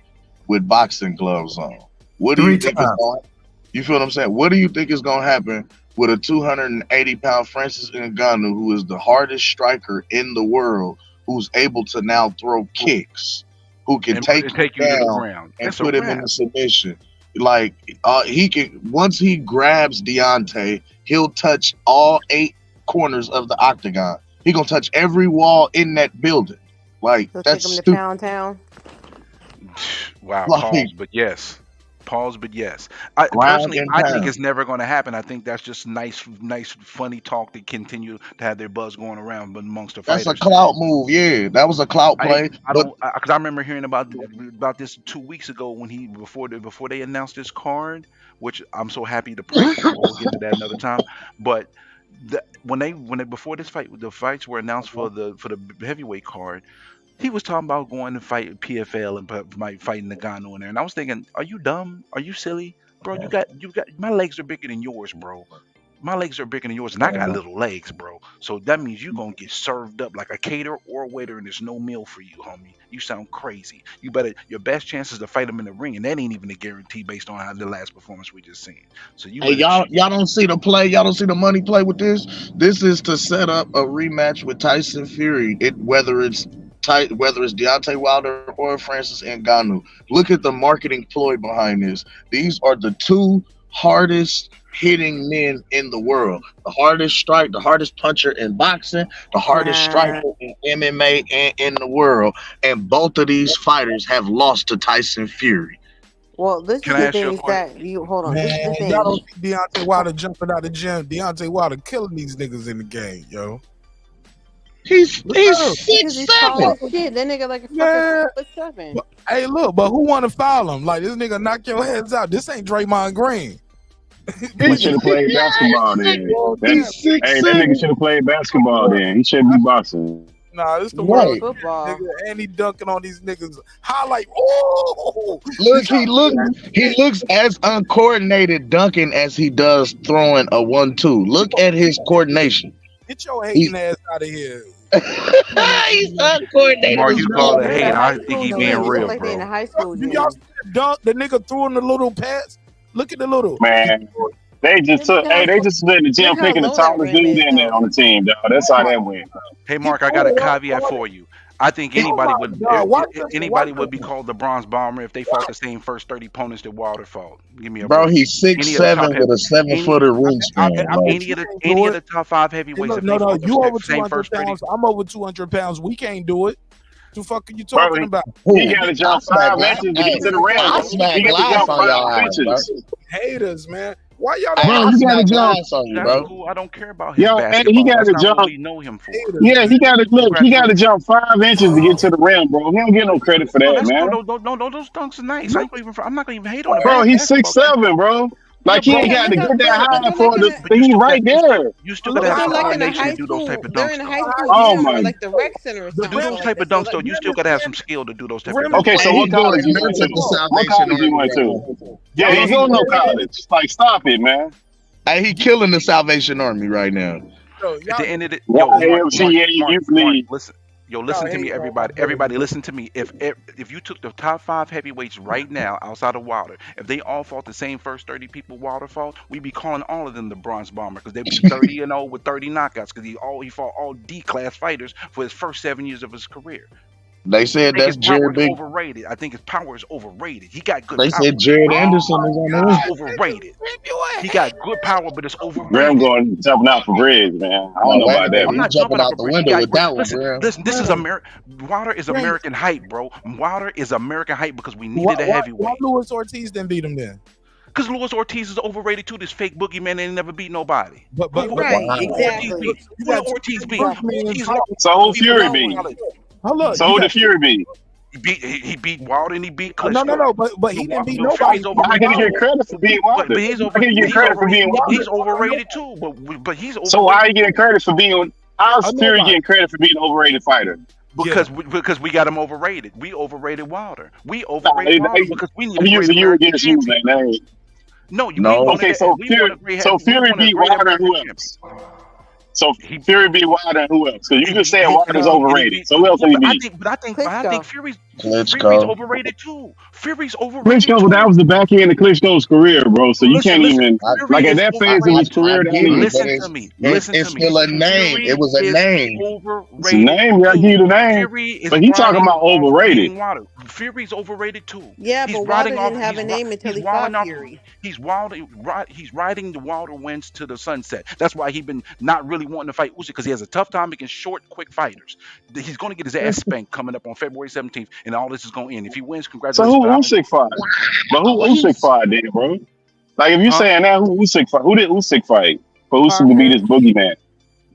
with boxing gloves on. What do you think is going? You feel what I'm saying? What do you think is going to happen with a 280-pound Francis Ngannou, who is the hardest striker in the world, who's able to now throw kicks, who can take you down to the ground and put him in a submission? Like he can, once he grabs Deontay, he'll touch all 8 corners of the octagon. He gonna touch every wall in that building. Like so that's take him to Pound Town. Wow, pause, but yes. Pause, but yes. I Ground personally, and I think pound. it's never going to happen. I think that's just nice, funny talk to continue to have their buzz going around amongst the That's a fighters. clout move. Yeah, that was a clout play. I But don't, because I remember hearing about this 2 weeks ago when he before they announced this card, which I'm so happy to praise him. We'll get into that another time. But when they before this fight, the fights were announced for the heavyweight card. He was talking about going to fight PFL and might fight Nagano in there, and I was thinking, are you dumb? Are you silly, bro? You got my legs are bigger than yours, bro. My legs are bigger than yours, and I got little legs, bro. So that means you're gonna get served up like a caterer or a waiter, and there's no meal for you, homie. You sound crazy. Your best chance is to fight him in the ring, and that ain't even a guarantee based on how the last performance we just seen. So you hey, y'all don't see the play. Y'all don't see the money play with this. This is to set up a rematch with Tyson Fury. Whether it's Deontay Wilder or Francis Ngannou. Look at the marketing ploy behind this. These are the two hardest hitting men in the world. The hardest puncher in boxing, the hardest striker in MMA and in the world. And both of these fighters have lost to Tyson Fury. Well, this Can is I the ask you a thing question? that you hold on. Man, This is the thing. y'all don't see Deontay Wilder jumping out the gym. Deontay Wilder killing these niggas in the game, yo. He's Because 6'7". he's tall as shit. That nigga like a Yeah. fucking 7'7". But, hey, look, but who want to foul him? Like, this nigga knock your heads out. This ain't Draymond Green. He should have played basketball then. He's That 6'7". nigga should have played basketball then. He shouldn't be boxing. Nah, this the Right. world Football. nigga, and he dunking on these niggas. Highlight. Oh, Look, he looks as uncoordinated dunking as he does throwing a 1-2. Look at his coordination. Get your hating ass out of here. He's uncoordinated. Mark, you call it They're hate. in high I think school he gym. being They look real, like they in a bro. high school Do gym. y'all see the dunk? The nigga throwing the little pads. Look at the little. Man, they just was in the gym Look how picking the low that tallest rim dude is, in there though. on the team, dog. That's how that went. Hey, Mark, I got a caveat for you. I think anybody would be called the Bronze Bomber if they fought the same first 30 opponents that Wilder fought. Give me a Bro, break. he's Any of the top 6'7" with a 7-footer wingspan. Any of the top 5 heavyweights. if they No, fought you the over same 200 first 30. pounds. I'm over 200 pounds. We can't do it. The fuck are you Bro, talking about? he got to jump 5 inches to get to the rim. I smack He got to glass jump on y'all 5 ass, bro. inches. Haters, man. Why y'all Bro, don't you gotta jump on you, That's bro. cool. I don't care about his Yo, and basketball. he got That's to not what jump. we know him for. Yeah, he got to jump 5 inches to get to the rim, bro. He don't get no credit for No, that, that's man. cool. No, those dunks are nice. I'm not gonna even hate on him. Bro, he's 6'7", bro. Like he Yeah, ain't bro. got to Yeah, get that but high they're for like the. in He's right there. You still gotta have They're some like in a coordination high to do those type school. of They're dunks. in a though. high school Oh gym my. or like the rec center or To something. do those type of So dunks though, you still gotta have some skill to do those type of dunks. Okay, so And what he's doing college you men's went at to? the What Salvation college you Army went right to? now. Yeah, he go no college. Like, stop it, man. Hey, he killing the Salvation Army right now. At the end of the Usually, listen. Listen to me, everybody. Everybody, listen to me. If you took the top 5 heavyweights right now, outside of Wilder, if they all fought the same first 30 people Wilder fought, we'd be calling all of them the Bronze Bomber because they'd be 30-0 with 30 knockouts because he fought all D-class fighters for his first 7 years of his career. They said that's Jared Big. Overrated. I think his power is overrated. He got good. They power. said Jared Anderson is on there. It's overrated. He got good power, but it's overrated. Graham going jumping out for bridge, man. I don't know about that. I'm not jumping out the window with that one, listen, bro. listen, this is Wilder is American hype, bro. Wilder is American hype because we needed a heavyweight. Why Luis Ortiz didn't beat him then? Because Luis Ortiz is overrated too. This fake boogeyman ain't never beat nobody. But Right, exactly. Who Ortiz beat? So who Fury beat? Hold So who did Fury beat? He beat Wilder and he beat Klitschko. No, but he didn't beat nobody. I can get credit for beating Wilder. But he's I can get credit for being Wilder. He's overrated too. But he's overrated. So why are you getting credit for being? How's Fury getting credit for being an overrated fighter? Because we got him overrated. We overrated Wilder. We overrated Wilder because we need. I'm using you against you, man. No. Okay, so Fury beat Wilder and who else? So Fury beat Wilder and who else? Because you just said Wilder's overrated. So who else did he beat? But I think Fury's overrated too. Fury's overrated. Klitschko, that was the back end of Klitschko's career, bro. So you can't even like at that phase of his career. Listen to me. It's still a name. It was a name. It's a name. I give you the name. But he talking about overrated. Fury's overrated too. Yeah, but Wilder didn't have a name until he fought Fury. He's riding the Wilder wins to the sunset. That's why he's been not really wanting to fight Usyk because he has a tough time against short, quick fighters. He's going to get his ass spanked coming up on February 17th, and and all this is gonna end. If he wins, So congratulations. But who Usyk fight? But who Usyk fight then, bro? Like if you Huh? saying that, who Usyk fight? Who did Usyk fight for Usyk to be this boogeyman?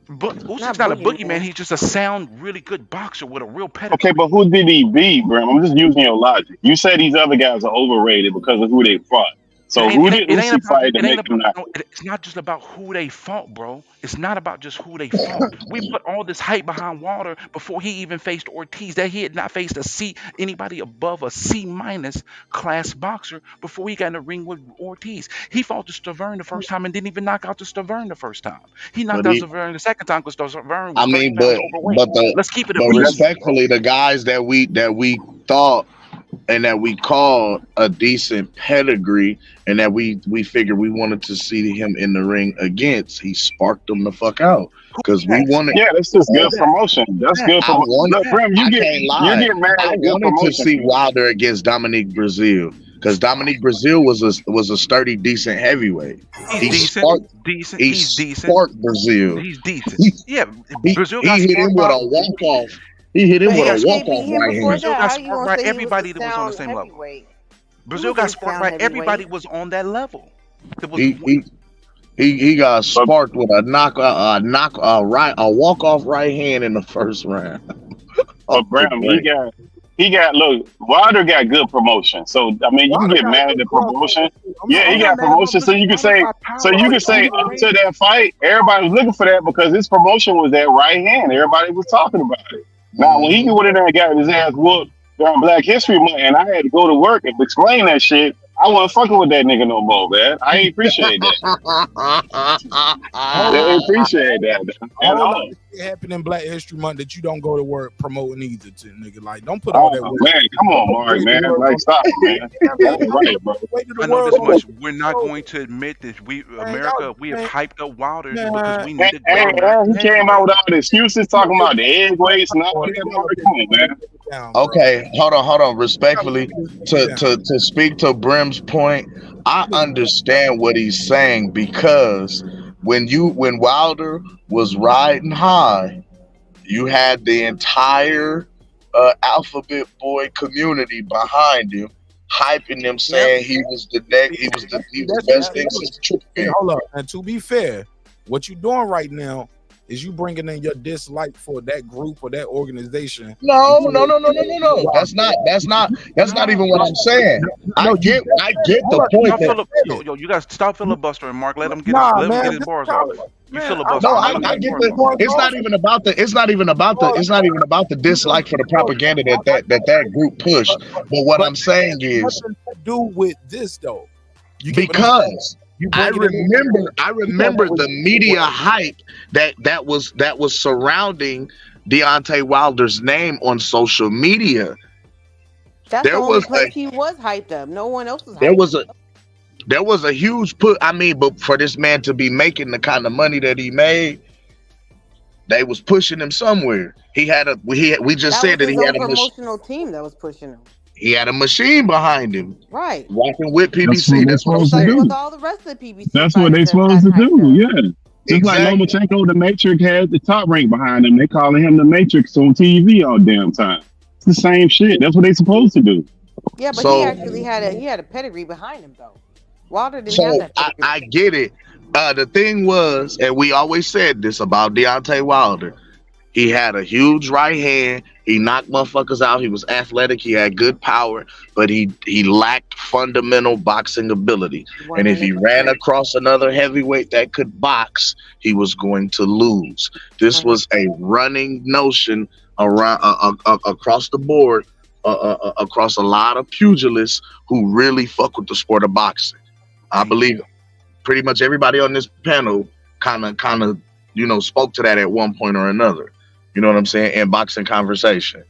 But Usyk's not a boogeyman. He's just a sound, really good boxer with a real pedigree. Okay, but who did he beat, bro? I'm just using your logic. You said these other guys are overrated because of who they fought. So who did Usyk fight to make him not? It's not just about who they fought, bro. It's not about just who they fought. We put all this hype behind Wilder before he even faced Ortiz. That he had not faced anybody above a C- class boxer before he got in the ring with Ortiz. He fought the Stavern the first time and didn't even knock out the Stavern the first time. He knocked out Stavern the second time because Stavern was 30 pounds overweight. Let's keep it a beat. Respectfully, the guys that we thought and that we called a decent pedigree and that we figured we wanted to see him in the ring against, he sparked them the fuck out because we wanted. Yeah, that's just good promotion. That's good promotion. Look, Brim, you get mad I at good wanted to promotion. see Wilder against Dominique Brazil because Dominique Brazil was a sturdy, decent heavyweight. He's decent. Sparked Brazil. He's decent. Yeah, Brazil got he hit him with a walk off. He hit him with a walk off right hand. Brazil got sparked right. Everybody that was on the same level. Brazil got sparked right. Everybody was on that level. He got sparked with a walk off right hand in the first round. But Bram, he got look. Wilder got good promotion. So I mean, you can get mad at the promotion. Yeah, he got promotion. So you can say up to that fight, everybody was looking for that because his promotion was that right hand. Everybody was talking about it. Now when he went in there and got his ass whooped during Black History Month, and I had to go to work and explain that shit, I wasn't fucking with that nigga no more, man. I ain't appreciate that. I appreciate that at all. It happened in Black History Month that you don't go to work promoting either, to nigga. Like, don't put all that work. Man, come on, Mark, man. Like, stop, man. That's right, bro. I know this much. We're not going to admit this. We have hyped up Wilder because we need to go. He came out with all the excuses talking about the egg weights and all that. Come on, man. Okay, hold on. Respectfully, to speak to Brim's point, I understand what he's saying because when Wilder was riding high, you had the entire Alphabet Boy community behind him, hyping him, saying he was the best thing since Triple H. Hold up, and to be fair, what you doing right now is you bringing in your dislike for that group or that organization. No. That's not even what I'm saying. I get the point. Yo, you guys stop filibustering, Mark. Let him get his bars off. You filibuster. No, I get the. It's not even about the dislike for the propaganda that group pushed. But what I'm saying is, nothing to do with this though. Because I remember the media hype that was surrounding Deontay Wilder's name on social media. That's the only place he was hyped up. No one else was hyped up. There was a huge put. I mean, but for this man to be making the kind of money that he made, they was pushing him somewhere. He had a we just said that he had a promotional team that was pushing him. He had a machine behind him, right? Walking with PBC. That's what they're supposed to do. With all the rest of the PBC. That's what they're supposed to do. Yeah. Just like Lomachenko, the Matrix had the top rank behind him. They calling him the Matrix on TV all damn time. It's the same shit. That's what they supposed to do. Yeah, but he actually had a pedigree behind him though. Wilder didn't have that pedigree. I get it. The thing was, and we always said this about Deontay Wilder, he had a huge right hand. He knocked motherfuckers out. He was athletic. He had good power, but he lacked fundamental boxing ability. And if he ran across another heavyweight that could box, he was going to lose. This was a running notion around across the board, across a lot of pugilists who really fuck with the sport of boxing. I believe pretty much everybody on this panel kind of spoke to that at one point or another. You know what I'm saying? In boxing conversation.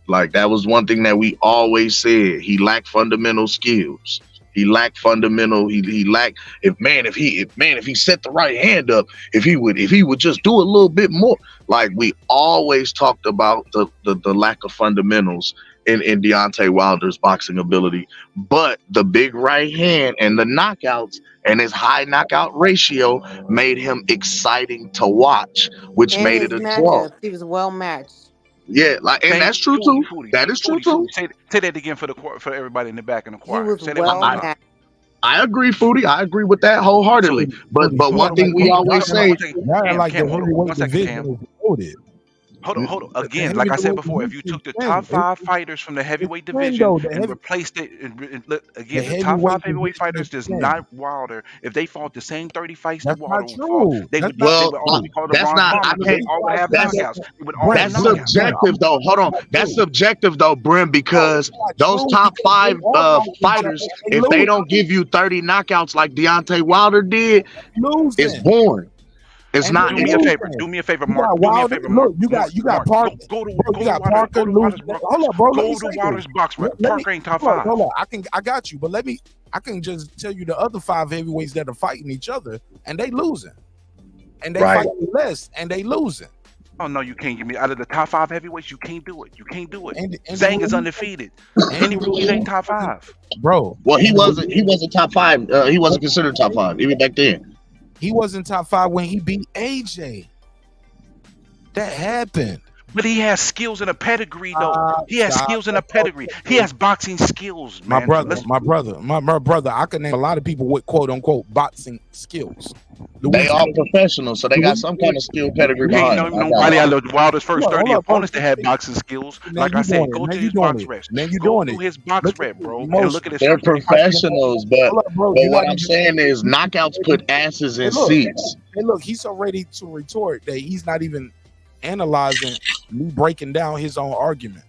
Like, that was one thing that we always said. He lacked fundamental skills. He lacked fundamental. He lacked if he set the right hand up, if he would just do a little bit more. Like, we always talked about the lack of fundamentals in Deontay Wilder's boxing ability. But the big right hand and the knockouts and his high knockout ratio made him exciting to watch, which made it a draw. He was well matched. Yeah, like, and that's true too. That is true too. Say that again for everybody in the back in the He choir. was Say that well one more time. matched. I agree, Foodie. I agree with that wholeheartedly. But one thing we always say, Cam, hold on. 1 second, Cam. Hold on. Again, like I said before, if you took the top 5 fighters from the heavyweight division and replaced it, again, the top 5 heavyweight fighters is not Wilder. If they fought the same 30 fights that Wilder would fought, they would all be called the that's Ron not. I Palmer. They can't. all would have knockouts. They would all have That's knockouts. subjective, though. Hold on. That's subjective, though, Brim, because those top 5 fighters, if they don't give you 30 knockouts like Deontay Wilder did, it's boring. It's not. Do me a favor. Do me a favor, Mark. Do me a favor, Mark. You got Parker. Go to Parker. Wilder's Hold up, bro. Go to Wilder's box rep. Parker ain't top 5. Hold on. I got you, but I can just tell you the other 5 heavyweights that are fighting each other, and they losing, and they fighting less, and they losing. Oh no, you can't give me out of the top 5 heavyweights. You can't do it. You can't do it. Zhang is undefeated. Andy Ruiz ain't top 5, bro. Well, he wasn't top 5. He wasn't considered top 5 even back then. He wasn't top 5 when he beat AJ. That happened. But he has skills and a pedigree, though. He has skills and a pedigree. He has boxing skills, man. My brother. I can name a lot of people with quote unquote boxing skills. They all professionals, so they got some kind of skill pedigree behind them. Nobody out of Wilder's first 30 opponents that had boxing skills. Like I said, go to his box reps. Go to his box rep, bro, and look at his. They're professionals, but what I'm saying is knockouts put asses in seats. Hey, look, he's so ready to retort that he's not even analyzing me breaking down his own argument.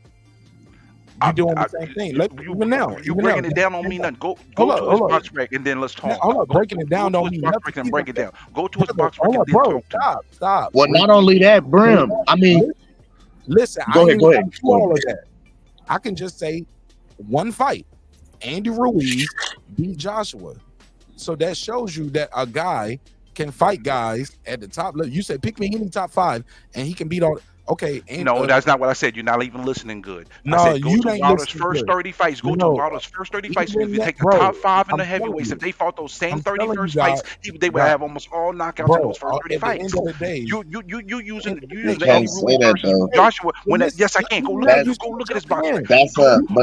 You doing the same thing. Even now, you breaking it down on me nothing. Go to his box rec and then let's talk. Hold up, breaking it down on me nothing. And break it down. Go to his box rec and then talk. Stop. Well, not only that, Brim. I mean, listen. Go ahead. All of that. I can just say one fight. Andy Ruiz beat Joshua. So that shows you that a guy can fight guys at the top level. You said pick me any top 5, and he can beat all. Okay. No, that's not what I said. You're not even listening good. No, I said go you to ain't Wilder's listening first good. 30 fights. Go to Wilder's first 30 fights. If you take the Bro, top 5 in the I'm heavyweights, telling if they fought those same I'm 30 telling first you, fights, God. they would have almost all knockouts in those first 30 at the fights. end of the day, You using can't the Andy say Ruiz that, versus though. Joshua. Yes, I can. Go look at his box rec.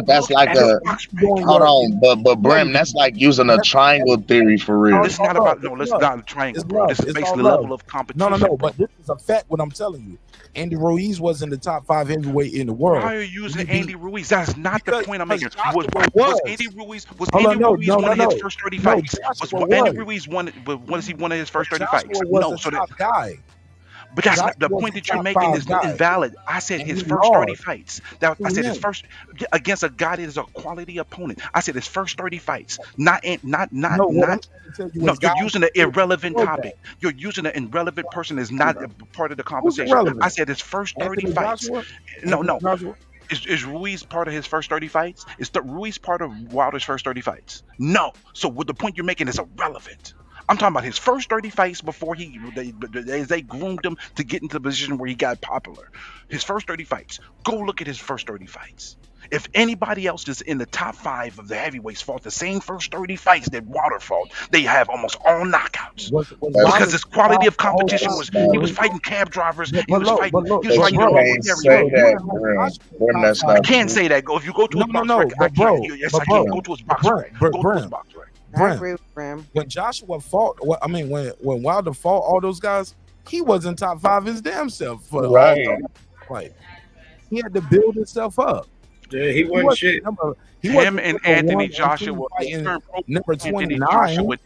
That's like a hold on, but Brim, that's like using a triangle theory for real. This is not about this is not a triangle, bro. This is basically the level of competition. No, but this is a fact. What I'm telling you, Andy Ruiz was in the top 5 heavyweight in the world. Why are you using Andy Ruiz? That's not the point I'm making. Was Andy Ruiz one of his first 30 fights? Was Andy Ruiz one of his first 30 fights? No, so top guy. But that's not the point that you're making is invalid. I said his first 30 fights. I said his first against a guy that is a quality opponent. I said his first 30 fights. Not. No, you're using an irrelevant topic. You're using an irrelevant person is not a part of the conversation. I said his first 30 fights. No. Is Ruiz part of his first 30 fights? Is Ruiz part of Wilder's first 30 fights? No. So what the point you're making is irrelevant. I'm talking about his first 30 fights before they groomed him to get into the position where he got popular. His first 30 fights. Go look at his first 30 fights. If anybody else is in the top 5 of the heavyweights fought the same first 30 fights that Wilder fought, they have almost all knockouts. Because his quality of competition was he was fighting cab drivers. He was fighting. I can't say that. If you go to his box rec, I can. Yes, I can. Go to his box rec. Go to his box rec. I agree with Bram. When Joshua fought, when Wilder fought all those guys, he wasn't top 5 his damn self. Like he had to build himself up. Yeah, he wasn't shit. Him and Anthony Joshua. Number 29.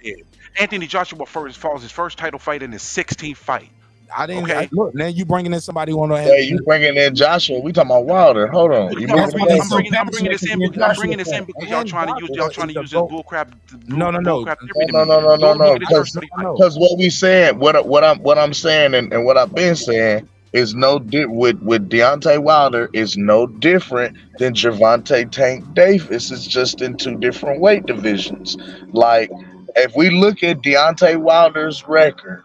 Anthony Joshua fought his first title fight in his 16th fight. I didn't look. Now you bringing in somebody who want to. Hey, you bringing in Joshua? We talking about Wilder. Hold on. I'm bringing this in because y'all trying to use this bull crap. No. Because what we saying, what I'm saying, and what I've been saying is with Deontay Wilder is no different than Gervonta Tank Davis. It's just in 2 different weight divisions. Like if we look at Deontay Wilder's record,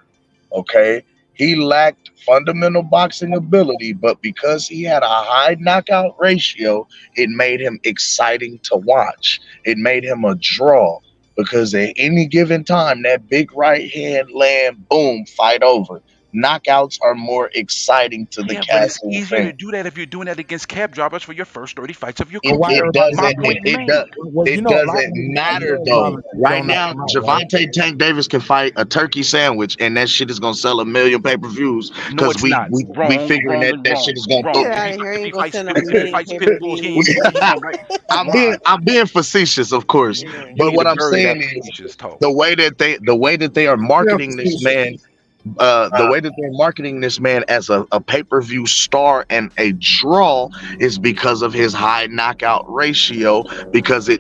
okay. He lacked fundamental boxing ability, but because he had a high knockout ratio, it made him exciting to watch. It made him a draw because at any given time, that big right hand land, boom, fight over. knockouts are more exciting to the Yeah, but it's casual easier to fan. do that if you're doing that against cab droppers for your first 30 fights of your It, Why career. it everybody? My doesn't point made. Well, you it know, a lot of doesn't niggas like matter cab though. drivers, they Right don't knock now, them out, right? Javante Tank Davis can fight a turkey sandwich, and that shit is gonna sell 1 million pay-per-views No, because it's not. we Wrong, figuring wrong, that and that shit wrong. is gonna Wrong. boom. Get out of here. Ain't gonna send no If he million fights pay pit per bulls, he views. ain't right. Why? I'm being facetious, of course, Yeah. You but need what to I'm bury that saying is facetious talk. the way that they are marketing this man. The way that they're marketing this man as a pay-per-view star and a draw is because of his high knockout ratio, because the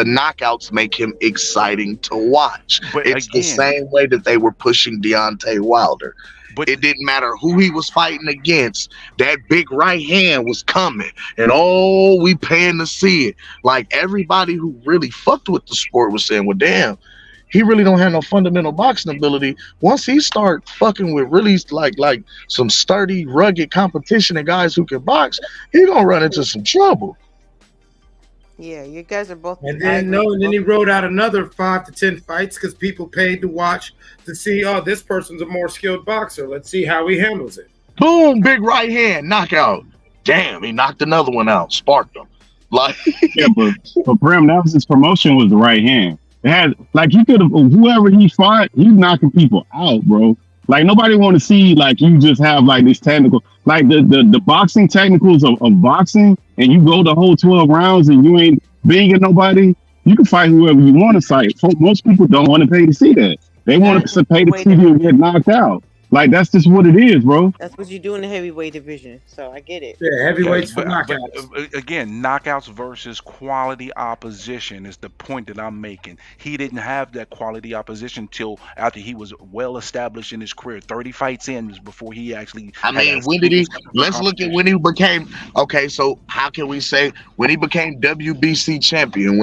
knockouts make him exciting to watch. But It's the again, same way that they were pushing Deontay Wilder. but It didn't matter who he was fighting against. That big right hand was coming, and we paying to see it. Like everybody who really fucked with the sport was saying, "Well, damn, he really don't have no fundamental boxing ability. Once he start fucking with really like some sturdy, rugged competition and guys who can box, he gonna run into some trouble." Yeah, you guys are both. And I then agree. and then he wrote out another 5 to 10 fights because people paid to watch to see. Oh, this person's a more skilled boxer. Let's see how he handles it. Boom, big right hand knockout. Damn, he knocked another one out, sparked him. Like Yeah, but Brim, that was his promotion was the right hand. It had like he could have whoever he fought, he's knocking people out, bro. Like nobody want to see like you just have like this technical, like the boxing technicals of boxing, and you go the whole 12 rounds and you ain't banging nobody. You can fight whoever you want to fight. Most people don't want to pay to see that. They want to pay to see you get knocked out. Like that's just what it is, bro. That's what you do in the heavyweight division. So I get it. Yeah, heavyweights for but knockouts. again, knockouts versus quality opposition is the point that I'm making. He didn't have that quality opposition till after he was well established in his career. 30 fights in was before he actually. I mean, when did he? Let's look at when he became. Okay, so how can we say when he became WBC champion?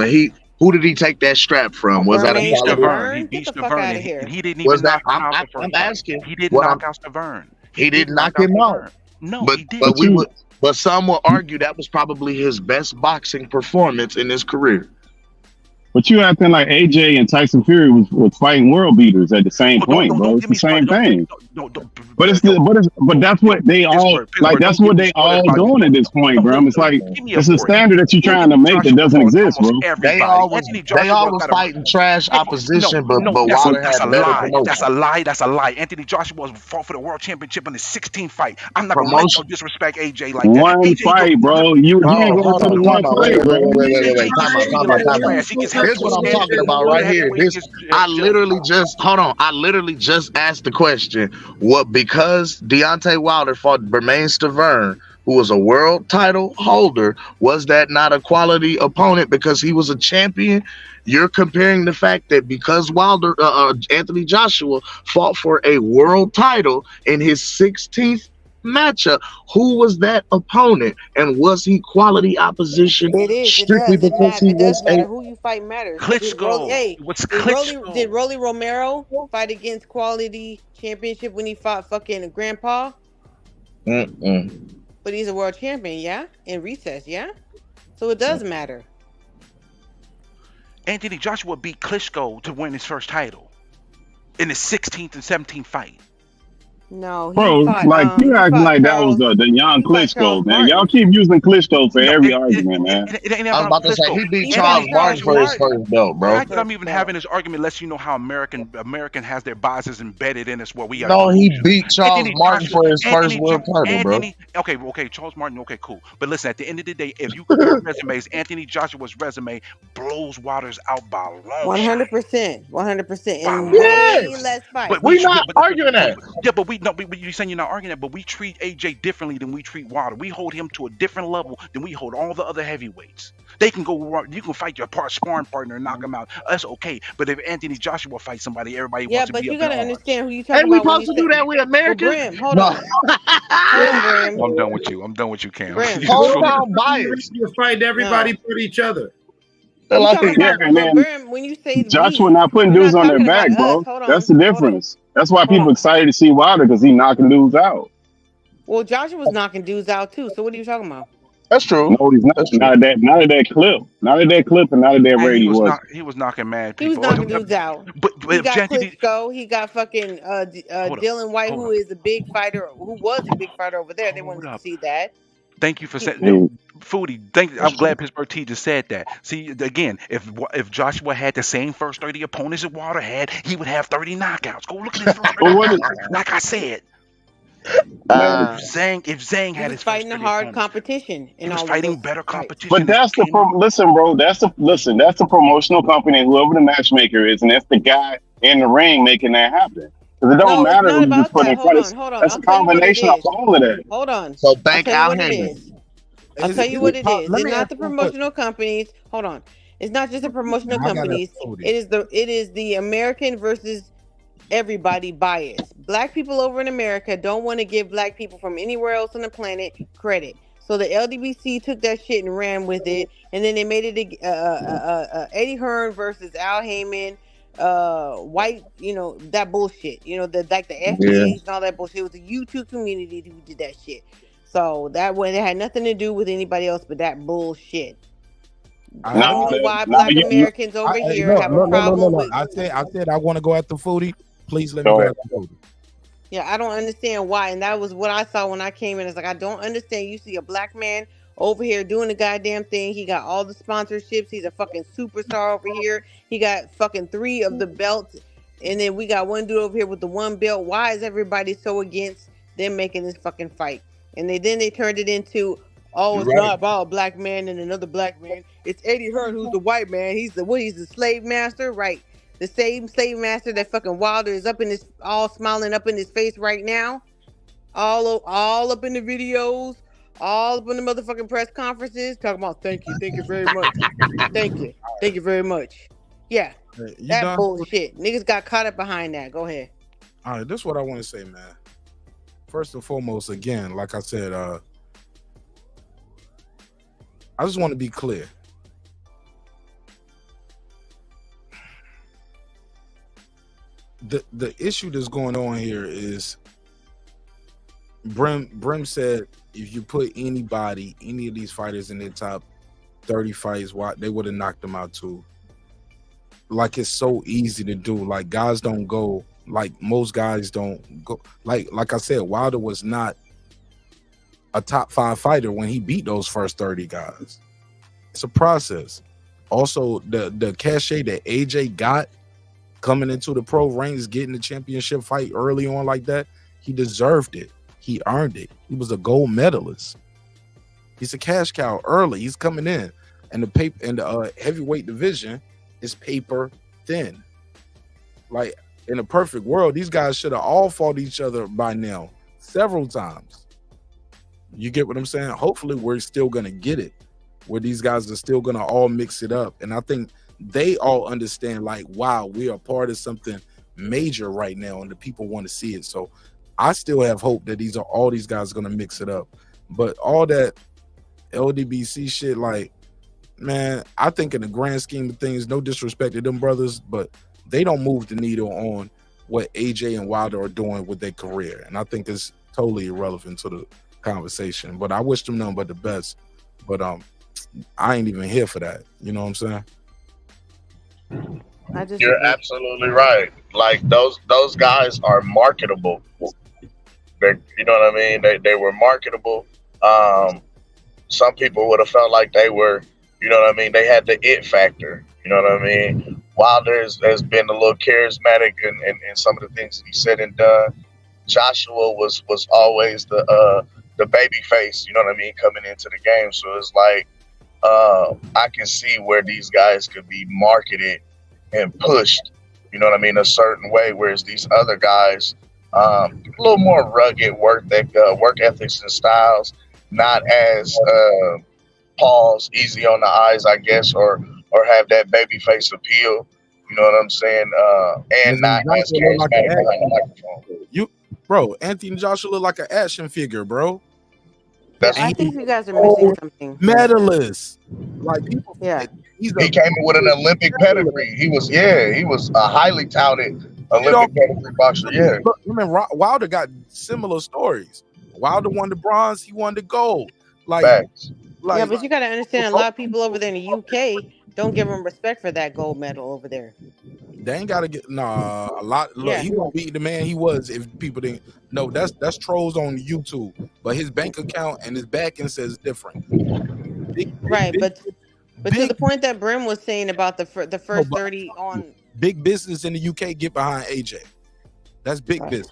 Who did he take that strap from? Was that a He beat quality? Stavern. He beat Stavern, and he didn't Was even that? knock him out the I'm first fight. asking. He didn't What knock out Stavern. He didn't knock him out. No, but he didn't. but some will argue that was probably his best boxing performance in his career. But you acting like AJ and Tyson Fury was fighting world beaters at the same point, bro. It's the same thing. But that's what they all like. That's what they all doing at this point, bro. It's like it's a standard that you're trying to make that doesn't exist, bro. They all was fighting trash opposition, but Wilder had better promotion. That's a lie. That's a lie. Anthony Joshua fought for the world championship in the 16th fight. I'm not gonna let you disrespect AJ like that. One fight, bro. You ain't going to the one fight, bro. Wait. Time out. Here's what I'm talking about right here. I literally just asked the question: what, because Deontay Wilder fought Bermane Stavern, who was a world title holder, was that not a quality opponent because he was a champion? You're comparing the fact that because Anthony Joshua fought for a world title in his 16th matchup, who was that opponent, and was he quality opposition? It is. Strictly It because he does was matter. Who you fight matters. Klitschko. Did Rolly Romero fight against quality championship when he fought fucking Grandpa? But he's a world champion, yeah? In recess, yeah? So it does matter. Anthony Joshua beat Klitschko to win his first title in the 16th and 17th fight. No, bro, like you acting like that was the young Klitschko, man. Y'all keep using Klitschko for every argument, man. I was about to say he beat Charles Martin for his first belt, bro. The fact that I'm even having this argument lets you know how American has their biases embedded in us. Where we are. No, he beat Charles Martin for his first world title, bro. Okay, Charles Martin. Okay, cool. But listen, at the end of the day, if you compare resumes, Anthony Joshua's resume blows Wilder's out by a long 100%, 100%. And Yes. way less fight. But we're not arguing that. Yeah, but you're saying you're not arguing that, but we treat AJ differently than we treat Wilder. We hold him to a different level than we hold all the other heavyweights. They can go, you can fight your sparring partner and knock him out. That's okay. But if Anthony Joshua fights somebody, everybody wants to be up. Yeah, but you gotta understand who you Ain't talking we about. supposed to do that with Americans? Brim, hold on. Brim. I'm done with you. I'm done with you, Cam. Hometown bias. You're fighting everybody but each other. Brim, when you say Joshua not putting dudes on their back, bro. That's the difference. That's why people excited to see Wilder, because he knocking dudes out. Well, Joshua's knocking dudes out too. So what are you talking about? That's true. No, he's not. Not at that clip. Not at that clip, and not at that rate. He was knocking mad people. He was knocking dudes out. But He got Janty, Klitschko. He got fucking hold up, Dylan White, hold who up, is a big fighter, who was a big fighter over there. They hold wanted to up. see that. Thank you for He, saying, Foodie. I'm glad Pittsburgh T just said that. See, again, if Joshua had the same first 30 opponents that Wilder had, he would have 30 knockouts. Go look at his first 30 But what is, opponents. Like I said, man, if Zhang he had was his first fighting a 30 hard opponents, competition he in was all of fighting those better fights. competition. but that's the listen, bro. That's the promotional company, whoever the matchmaker is, and that's the guy in the ring making that happen. Because it don't No, it's matter not who you just about put that. in front. Hold on. That's I'll a tell you what it combination of is. all of that. Hold on. So I'll bank tell you out what it here. is. I'll tell you what it is. Let It's me not ask the you a question. promotional companies. Hold on. It's not just the promotional I got companies. It is the American versus everybody bias. Black people over in America don't want to give black people from anywhere else on the planet credit. So the LDBC took that shit and ran with it, and then they made it Eddie Hearn versus Al Heyman, white, that bullshit. The FBAs and all that bullshit. It was the YouTube community who did that shit. So that way, it had nothing to do with anybody else but that bullshit. I don't know why Black Americans over here have a problem with. I said I want to go after Foodie. Please let me go after Foodie. Yeah, I don't understand why, and that was what I saw when I came in. It's like, I don't understand. You see a black man over here doing the goddamn thing. He got all the sponsorships. He's a fucking superstar over here. He got fucking 3 of the belts, and then we got one dude over here with the 1 belt. Why is everybody so against them making this fucking fight? And then they turned it into, oh, it's not about a black man and another black man. It's Eddie Hearn, who's the white man. He's the slave master, right? The same slave master that fucking Wilder is all smiling up in his face right now. All up in the videos, all up in the motherfucking press conferences, talking about thank you very much. Thank you very much. Yeah, that bullshit. Niggas got caught up behind that. Go ahead. All right, this is what I want to say, man. First and foremost, again, like I said, I just want to be clear. The issue that's going on here is Brim said if you put any of these fighters in their top 30 fights, they would have knocked them out too. Like, it's so easy to do. Like, guys don't go, like most guys don't go. Like I said, Wilder was not a top 5 fighter when he beat those first 30 guys. It's a process. Also, the cachet that AJ got coming into the pro ranks, getting the championship fight early on like that, he deserved it. He earned it. He was a gold medalist. He's a cash cow early. He's coming in, and the heavyweight division is paper thin. Like, in a perfect world, these guys should have all fought each other by now, several times. You get what I'm saying? Hopefully, we're still gonna get it, where these guys are still gonna all mix it up, and I think they all understand, like, wow, we are part of something major right now, and the people want to see it. So I still have hope that all these guys are going to mix it up. But all that LDBC shit, like, man, I think in the grand scheme of things, no disrespect to them brothers, but they don't move the needle on what AJ and Wilder are doing with their career. And I think it's totally irrelevant to the conversation. But I wish them nothing but the best. But I ain't even here for that. You know what I'm saying? You're absolutely right. Like, those guys are marketable. You know what I mean? They were marketable. Some people would have felt like they were, you know what I mean? They had the it factor. You know what I mean? Wilder has been a little charismatic in some of the things that he said and done. Joshua was always the baby face, you know what I mean, coming into the game. So it's like, I can see where these guys could be marketed and pushed, you know what I mean, a certain way, whereas these other guys, a little more rugged work ethics and styles, not as easy on the eyes, I guess, or have that baby face appeal, you know what I'm saying, and not as charismatic behind the microphone. Bro, Anthony Joshua look like an action figure, bro. I think you guys are missing something. Medalist. Like, people, he came in with an Olympic pedigree. He was a highly touted Olympic pedigree boxer. Yeah. Look, I mean, Wilder got similar stories. Wilder won the bronze, he won the gold. Like, yeah, but you got to understand, a lot of people over there in the UK don't give him respect for that gold medal over there. They ain't gotta get a lot. Look, he won't beat the man he was if people didn't. No, that's trolls on YouTube, but his bank account and his backing says different. Right, but to the point that Brim was saying about the first 30 on big business in the UK get behind AJ. That's big business.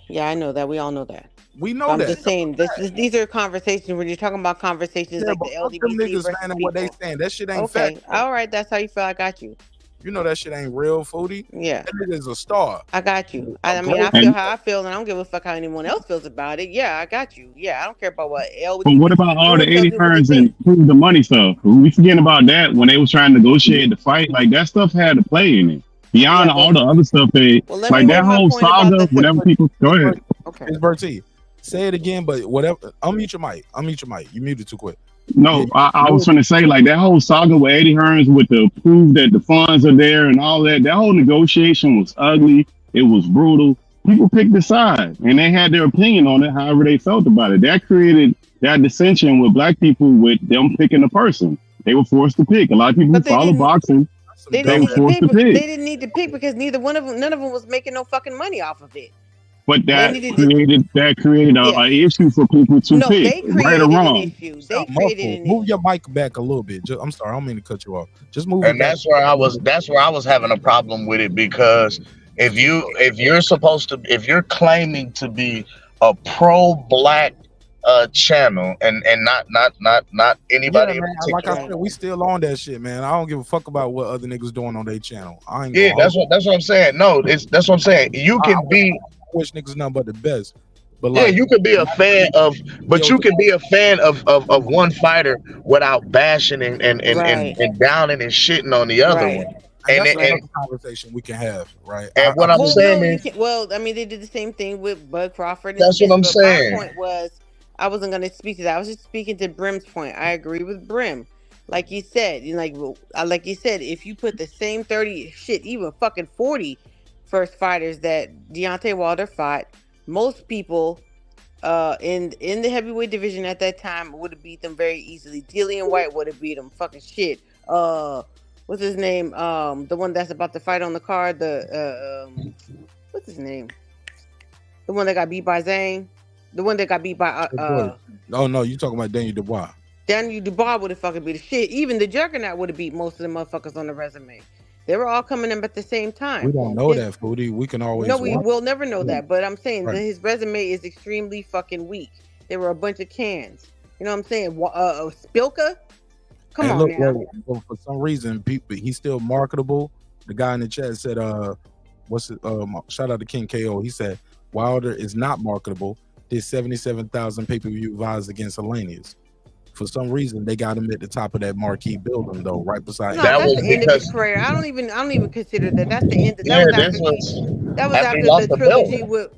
Yeah, I know that. We all know that. We know I'm that. just saying these are conversations when you're talking about conversations like the LGBT them niggas, versus man, and what they saying. That shit ain't okay. fact. All right, that's how you feel. I got you. You know that shit ain't real, Foodie. Yeah. That nigga's a star. I got you. I mean, I feel how I feel, and I don't give a fuck how anyone else feels about it. Yeah, I got you. Yeah, I don't care about what LGBT. But what about all the Eddie Hearns and the money stuff? We forgetting about that when they was trying to negotiate the fight. Like that stuff had to play in it. Beyond all the other stuff, like that whole saga. Whatever people go ahead. Okay. It's Bertie. Say it again, but whatever. Unmute your mic. Unmute your mic. You muted too quick. No, I was trying to say like that whole saga with Eddie Hearns with the proof that the funds are there and all that. That whole negotiation was ugly. It was brutal. People picked a side and they had their opinion on it, however they felt about it. That created that dissension with black people with them picking a person. They were forced to pick. A lot of people who follow boxing, They they didn't, were need to forced pick, to pick. they didn't need to pick because none of them was making no fucking money off of it. But that They needed created an issue for people to No, they pick, right created or an wrong. issue. They created an Move your mic back a little bit. I'm sorry, I don't mean to cut you off. Just move. And it back. that's where I was having a problem with it, because if you're claiming to be a pro-black channel and not anybody in man, particular. like I said, we still on that shit, man. I don't give a fuck about what other niggas doing on their channel. I ain't Yeah, gonna that's what I'm saying. No, that's what I'm saying. You can be I wish niggas nothing but the best. But yeah, like, you can be a fan of, but you can be a fan of one fighter without bashing and downing and shitting on the other one. and And that's and, another conversation we can have, right? and what I'm saying no, is, I mean, they did the same thing with Bud Crawford. And That's what I'm but saying. My point was, I wasn't going to speak to that. I was just speaking to Brim's point. I agree with Brim. Like you said, like you said, if you put the same 30, even fucking 40 first fighters that Deontay Wilder fought, most people in the heavyweight division at that time would have beat them very easily. Dillian White would have beat them. Fucking shit. What's his name? The one that's about to fight on the card. What's his name? The one that got beat by Zane. The one that got beat by oh no, you talking about Daniel Dubois? Daniel Dubois would have fucking beat the shit. Even the Juggernaut would have beat most of the motherfuckers on the resume. They were all coming in at the same time. We don't know that, Foodie. We can always. No, we will never know that. But I'm saying Right. that his resume is extremely fucking weak. There were a bunch of cans. You know what I'm saying? Spilka? Come Hey, on look, now. well, for some reason, people he's still marketable. The guy in the chat said, what's it? Shout out to King KO. He said Wilder is not marketable. Did 77,000 pay-per-view buys against Hellenius. For some reason, they got him at the top of that marquee building, though, right beside. No, that's the end of his career. I don't even consider that. That's the end. That was after the trilogy with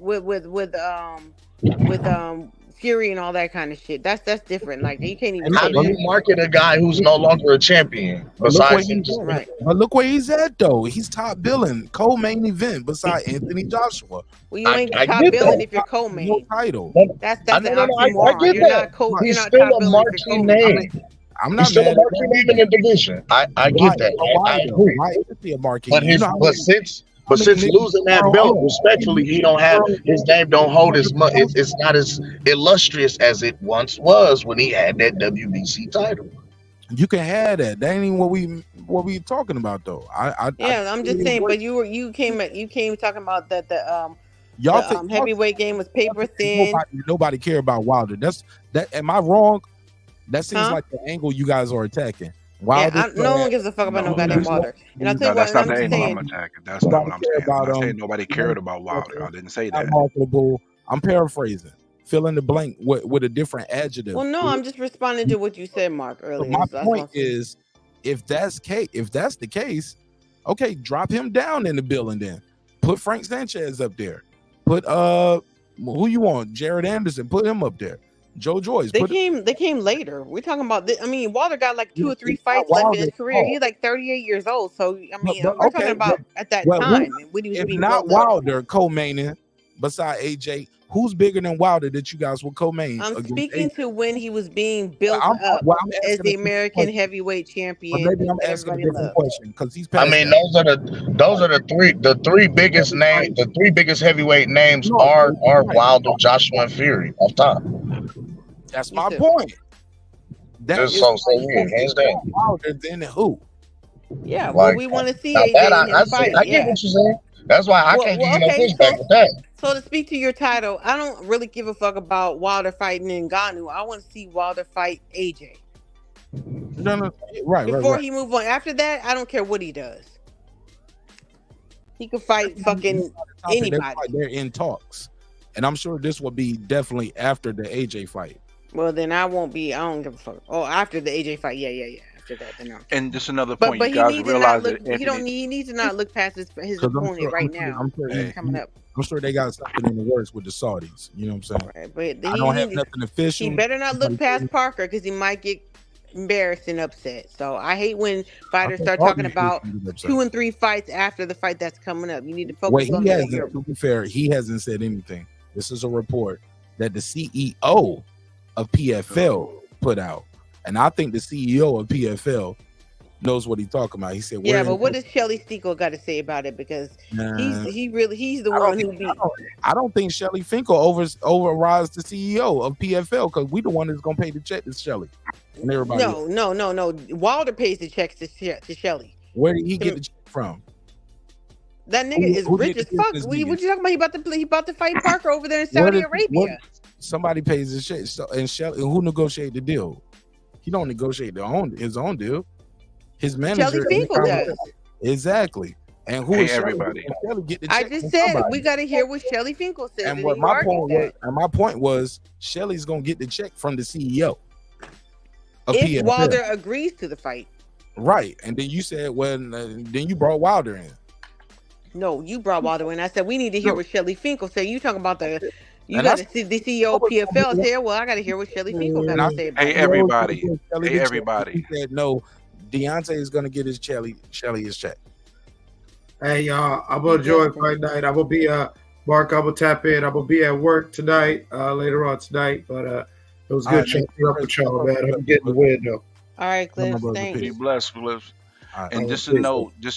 Fury and all that kind of shit. That's different. Like you can't even. and how say do you that. market a guy who's no longer a champion? Besides him, But look where he's at, though. He's top billing, co-main event beside Anthony Joshua. Well, you ain't I top get billing that. if you're co-main. No title. That's I an get oxymoron. You're that. not co. He's You're not still top a billing if you're marquee co-main. name. I'm He's not still mad a at marquee that. name in the division. I get that. I agree. Why is he a marquee? But You know how many- since losing that belt, respectfully, he don't have his name. Don't hold as much. It's not as illustrious as it once was when he had that WBC title. You can have that. That ain't even what we talking about, though. I'm just saying. But you came talking about that Y'all the think heavyweight game was paper thin. nobody care about Wilder. That. Am I wrong? That seems Huh? like the angle you guys are attacking. Yeah, Wilder. no one gives a fuck about no goddamn Wilder. And I'll tell you that's what, not I'm the just angle saying. I'm attacking. That's not what I'm saying. I'm not saying nobody cared about Wilder. I didn't say Not that. marketable. I'm paraphrasing. Fill in the blank with a different adjective. Well, no, I'm just responding to what you said, Mark, So earlier. my So that's point what I'm saying. is, if that's the case, okay, drop him down in the building. Then put Frank Sanchez up there. Put who you want? Jared Anderson. Put him up there. Joe Joyce. They came later. We're talking about I mean, Walter got like 2 or 3 fights left in his career. He's like 38 years old. So I mean, But- we're okay, talking about but- at that well, time when he was if being not built up. Wilder co-maining beside AJ, Who's bigger than Wilder that you guys will co-main? I'm against speaking AJ? to when he was being built I'm up asking as the a different American question. heavyweight But champion maybe I'm that asking a everybody different loved. question because he's I past mean, that. those are the three biggest names. The three biggest heavyweight names No, are right. Wilder, Joshua, and Fury off top. That's You my said point. That Just is so why yeah, hands down. Wilder than who? yeah. Well, Like we want to see now that AJ and him fight. I get Yeah. what you're saying. That's why I can't give you no Okay. pushback with that. So to speak to your title, I don't really give a fuck about Wilder fighting Ngannou. I want to see Wilder fight AJ. No, right. Before he move on. After that, I don't care what he does. He could fight fucking anybody. They're in talks, and I'm sure this will be definitely after the AJ fight. Well, then I won't be. I don't give a fuck. Oh, after the AJ fight, yeah. After that, then no. And just another point, But you he guys needs to realize not look. that He don't need. He needs to not look past his opponent right now. I'm coming up. I'm sure they got something in the works with the Saudis. You know what I'm saying? Right, but I don't have nothing official. He better not look past Parker because he might get embarrassed and upset. So I hate when fighters start talking about 2 and 3 fights after the fight that's coming up. You need to focus on that. To be fair, he hasn't said anything. This is a report that the CEO of PFL put out, and I think the CEO of PFL knows what he's talking about. He said, "Yeah, but what does Shelly Stinkle got to say about it? Because he's the one who beat." I don't think Shelly Finkel overrides the CEO of PFL because we the one that's gonna pay the check to Shelly and everybody. No. Wilder pays the checks to Shelly. Where did he get the check from? That nigga is rich as fuck. What you talking about? He about to fight Parker over there in Saudi Arabia. Somebody pays his check. And Shelly, who negotiated the deal? He don't negotiate his own deal. His manager. Shelly Finkel does. Exactly. And who is everybody? Shelly get the I check just from said somebody. we got to hear what Shelly Finkel said. And what my point was, Shelly's gonna get the check from the CEO of if PFL. Wilder agrees to the fight. Right. And then you said, then you brought Wilder in. No, you brought Wilder in. I said we need to hear what Shelly Finkel said. You talking about the And got to see the CEO of PFL say, well, I got to hear what Shelly Finkel got to say about it. Hey everybody. He said no. Deontay is gonna get his Shelly his check. Hey y'all, I'm gonna join fight night. I'm gonna be Mark. I'm gonna tap in. I'm gonna be at work tonight, later on tonight. But it was good chatting up with y'all, man. I'm getting the win though. All right, Cliff. Thanks. Be blessed, Cliff. And just to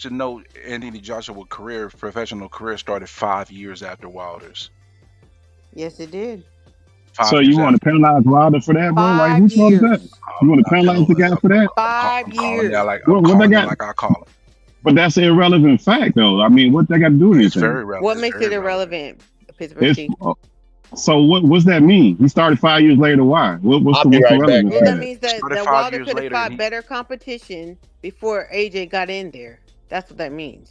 note, Anthony Joshua's professional career started 5 years after Wilder's. Yes, it did. So you want to penalize Wilder for that, bro? Like who's wrong with that? You want to penalize the guy for that? 5 years. What they got? Like I call him. But that's an irrelevant fact, though. I mean, what they got to do with anything? It's very relevant. What makes it irrelevant? Pittsburgh Chief. So what's that mean? He started 5 years later. Why? What's the relevance? Well, that means that Wilder could have fought better competition before AJ got in there. That's what that means.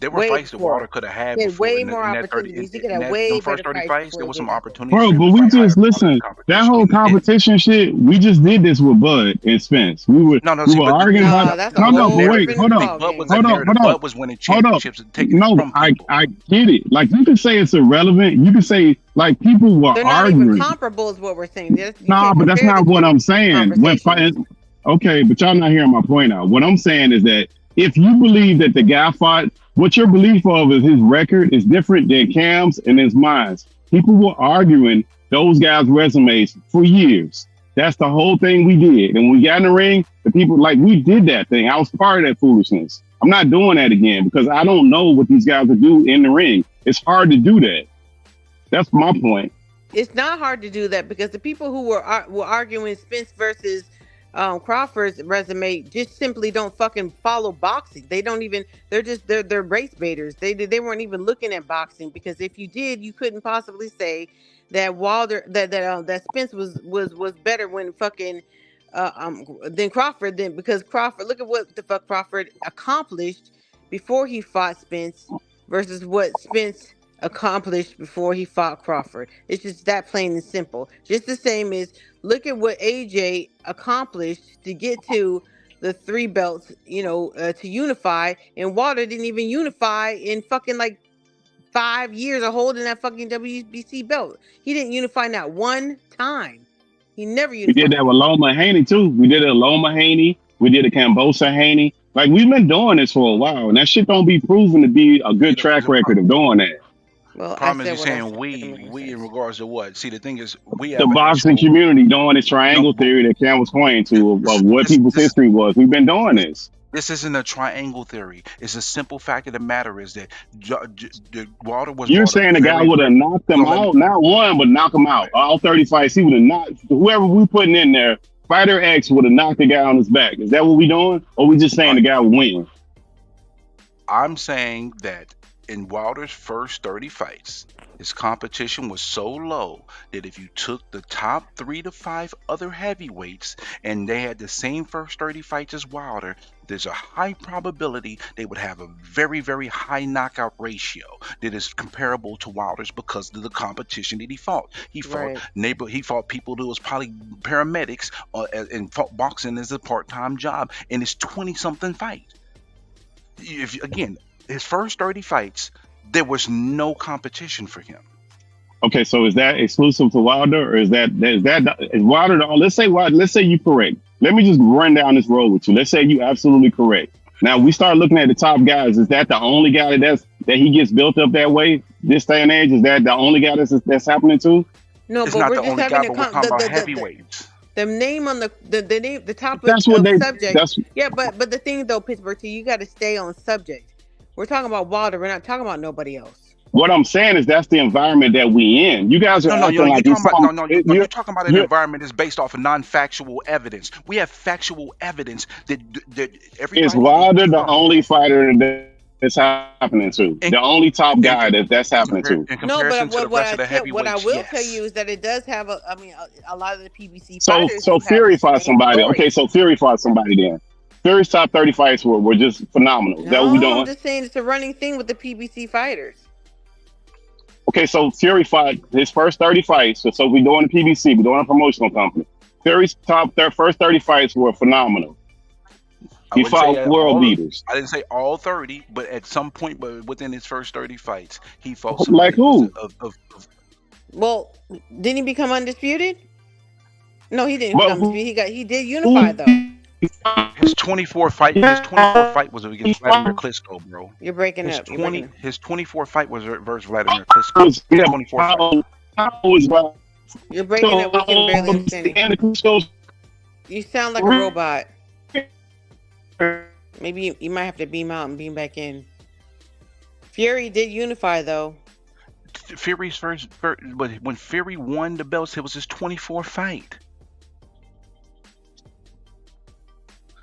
There were fights that Wilder could have had before. Way more opportunities. He could have way first 30 fights. There was some opportunities. Bro, but we just listen. That whole competition shit. We just did this with Bud and Spence. We were arguing about. No, but wait, hold on. Bud was winning championships and taking from people. I get it. Like you can say it's irrelevant. You can say like people were They're not arguing. even comparable, is what we're saying. Nah, but that's not what I'm saying. When fighting, okay, but y'all not hearing my point out. What I'm saying is that if you believe that the guy fought, what your belief of is his record is different than Cam's and his mine's. People were arguing those guys' resumes for years. That's the whole thing we did. And when we got in the ring, the people we did that thing. I was part of that foolishness. I'm not doing that again because I don't know what these guys will do in the ring. It's hard to do that. That's my point. It's not hard to do that because the people who were arguing Spence versus Crawford's resume just simply don't fucking follow boxing. They don't even. They're race baiters. They weren't even looking at boxing because if you did, you couldn't possibly say that Wilder that Spence was better when fucking than Crawford. Then because Crawford, look at what the fuck Crawford accomplished before he fought Spence versus what Spence accomplished before he fought Crawford. It's just that plain and simple. Just the same as look at what AJ accomplished to get to the 3 belts, to unify, and Wilder didn't even unify in fucking 5 years of holding that fucking WBC belt. He didn't unify not one time. He never unified. We did that with Loma Haney too. We did it with Loma Haney. We did a Cambosa Haney. Like we've been doing this for a while, and that shit don't be proven to be a good track record of doing that. Well, I Problem is, said you're what I saying said. we in regards to what? See, the thing is, we The have an boxing actual community doing this triangle theory that Cam was pointing to of what people's history was. We've been doing this. This isn't a triangle theory. It's a simple fact of the matter is that Walter was You're brought up saying the guy very, would have very. knocked them Hold on, out, not one, but knock them out. All 30 fights, he would have knocked whoever we putting in there. Fighter X would have knocked the guy on his back. Is that what we doing, or we just saying the guy would win? I'm saying that in Wilder's first 30 fights, his competition was so low that if you took the top 3 to 5 other heavyweights and they had the same first 30 fights as Wilder, there's a high probability they would have a very, very high knockout ratio that is comparable to Wilder's because of the competition that he fought. He fought he fought people that was probably paramedics and fought boxing as a part-time job in his 20-something fight. Again, his first 30 fights, there was no competition for him. Okay, so is that exclusive to Wilder, or is Wilder? Let's say you're correct. Let me just run down this road with you. Let's say you absolutely correct. Now we start looking at the top guys. Is that the only guy that he gets built up that way this day and age? Is that the only guy that's happening to? No, it's but not we're the just only having guy, but we're talking about heavyweights. The name on the name, the top That's of what they. subject. That's Yeah, but the thing though, Pittsburgh, you got to stay on subject. We're talking about Wilder. We're not talking about nobody else. what I'm saying is that's the environment that we in. You guys are acting like you're talking about an environment that's based off of non-factual evidence. We have factual evidence that everybody. Is Wilder the only fighter that's happening to? The only top guy that's happening to? No, but what I will tell you is that it does have a lot of the PBC fighters. So Fury fought somebody. Okay, so Fury fought somebody then. Fury's top 30 fights were just phenomenal. Is that what we doing? I'm just saying it's a running thing with the PBC fighters. Okay, so Fury fought his first 30 fights. So we're doing a PBC, we're doing a promotional company. Fury's first 30 fights were phenomenal. He fought world leaders. I didn't say all 30, but at some point, but within his first 30 fights, he fought like who? Well, didn't he become undisputed? No, he didn't become undisputed. He did unify though. His 24 fight was against Vladimir Klitschko, bro. You're breaking up. His 24 fight was versus Vladimir Klitschko. 24 fight. You're breaking up. We can barely understand you. You sound like a robot. Maybe you might have to beam out and beam back in. Fury did unify though. Fury's first, but when Fury won the belts, it was his 24th fight.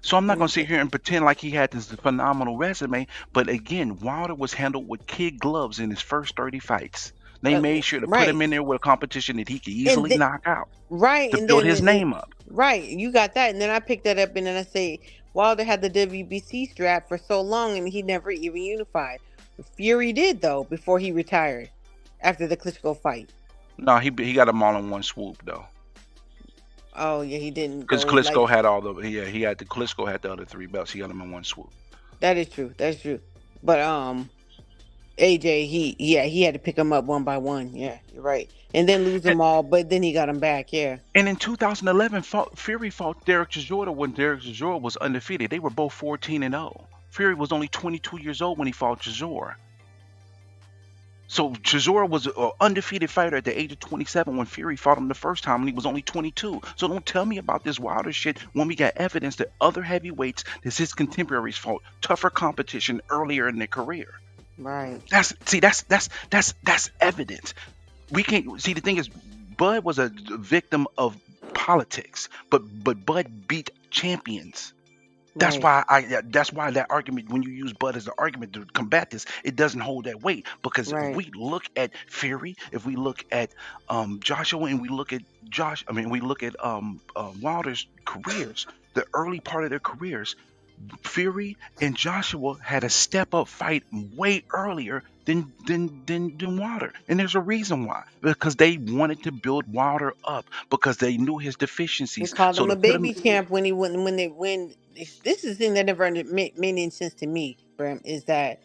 So I'm not going to sit here and pretend like he had this phenomenal resume. But again, Wilder was handled with kid gloves in his first 30 fights. They made sure to put him in there with a competition that he could easily knock out. Right. To build his name up. Right. You got that. And then I picked that up and then I say Wilder had the WBC strap for so long and he never even unified. Fury did though before he retired after the Klitschko fight. No, he got them all in one swoop though. Oh yeah, he didn't. Because Klitschko had all the Klitschko had the other 3 belts. He got them in one swoop. That is true. That's true. But AJ, he had to pick them up one by one. Yeah, you're right. And then lose them all, but then he got them back. Yeah. And in 2011, Fury fought Derek Chisora when Derek Chisora was undefeated. They were both 14-0. Fury was only 22 years old when he fought Chisora. So Chisora was an undefeated fighter at the age of 27 when Fury fought him the first time and he was only 22. So don't tell me about this Wilder shit when we got evidence that other heavyweights, that his contemporaries fought tougher competition earlier in their career. Right. That's evidence. We can't see. The thing is, Bud was a victim of politics, but Bud beat champions. That's why that argument, when you use Bud as an argument to combat this, it doesn't hold that weight. Because if we look at Fury, if we look at Joshua, and we look at Wilder's careers, the early part of their careers, Fury and Joshua had a step up fight way earlier than Wilder, and there's a reason why. Because they wanted to build Wilder up because they knew his deficiencies. They called him a baby champ when they win. This is the thing that never made any sense to me, Bram, is that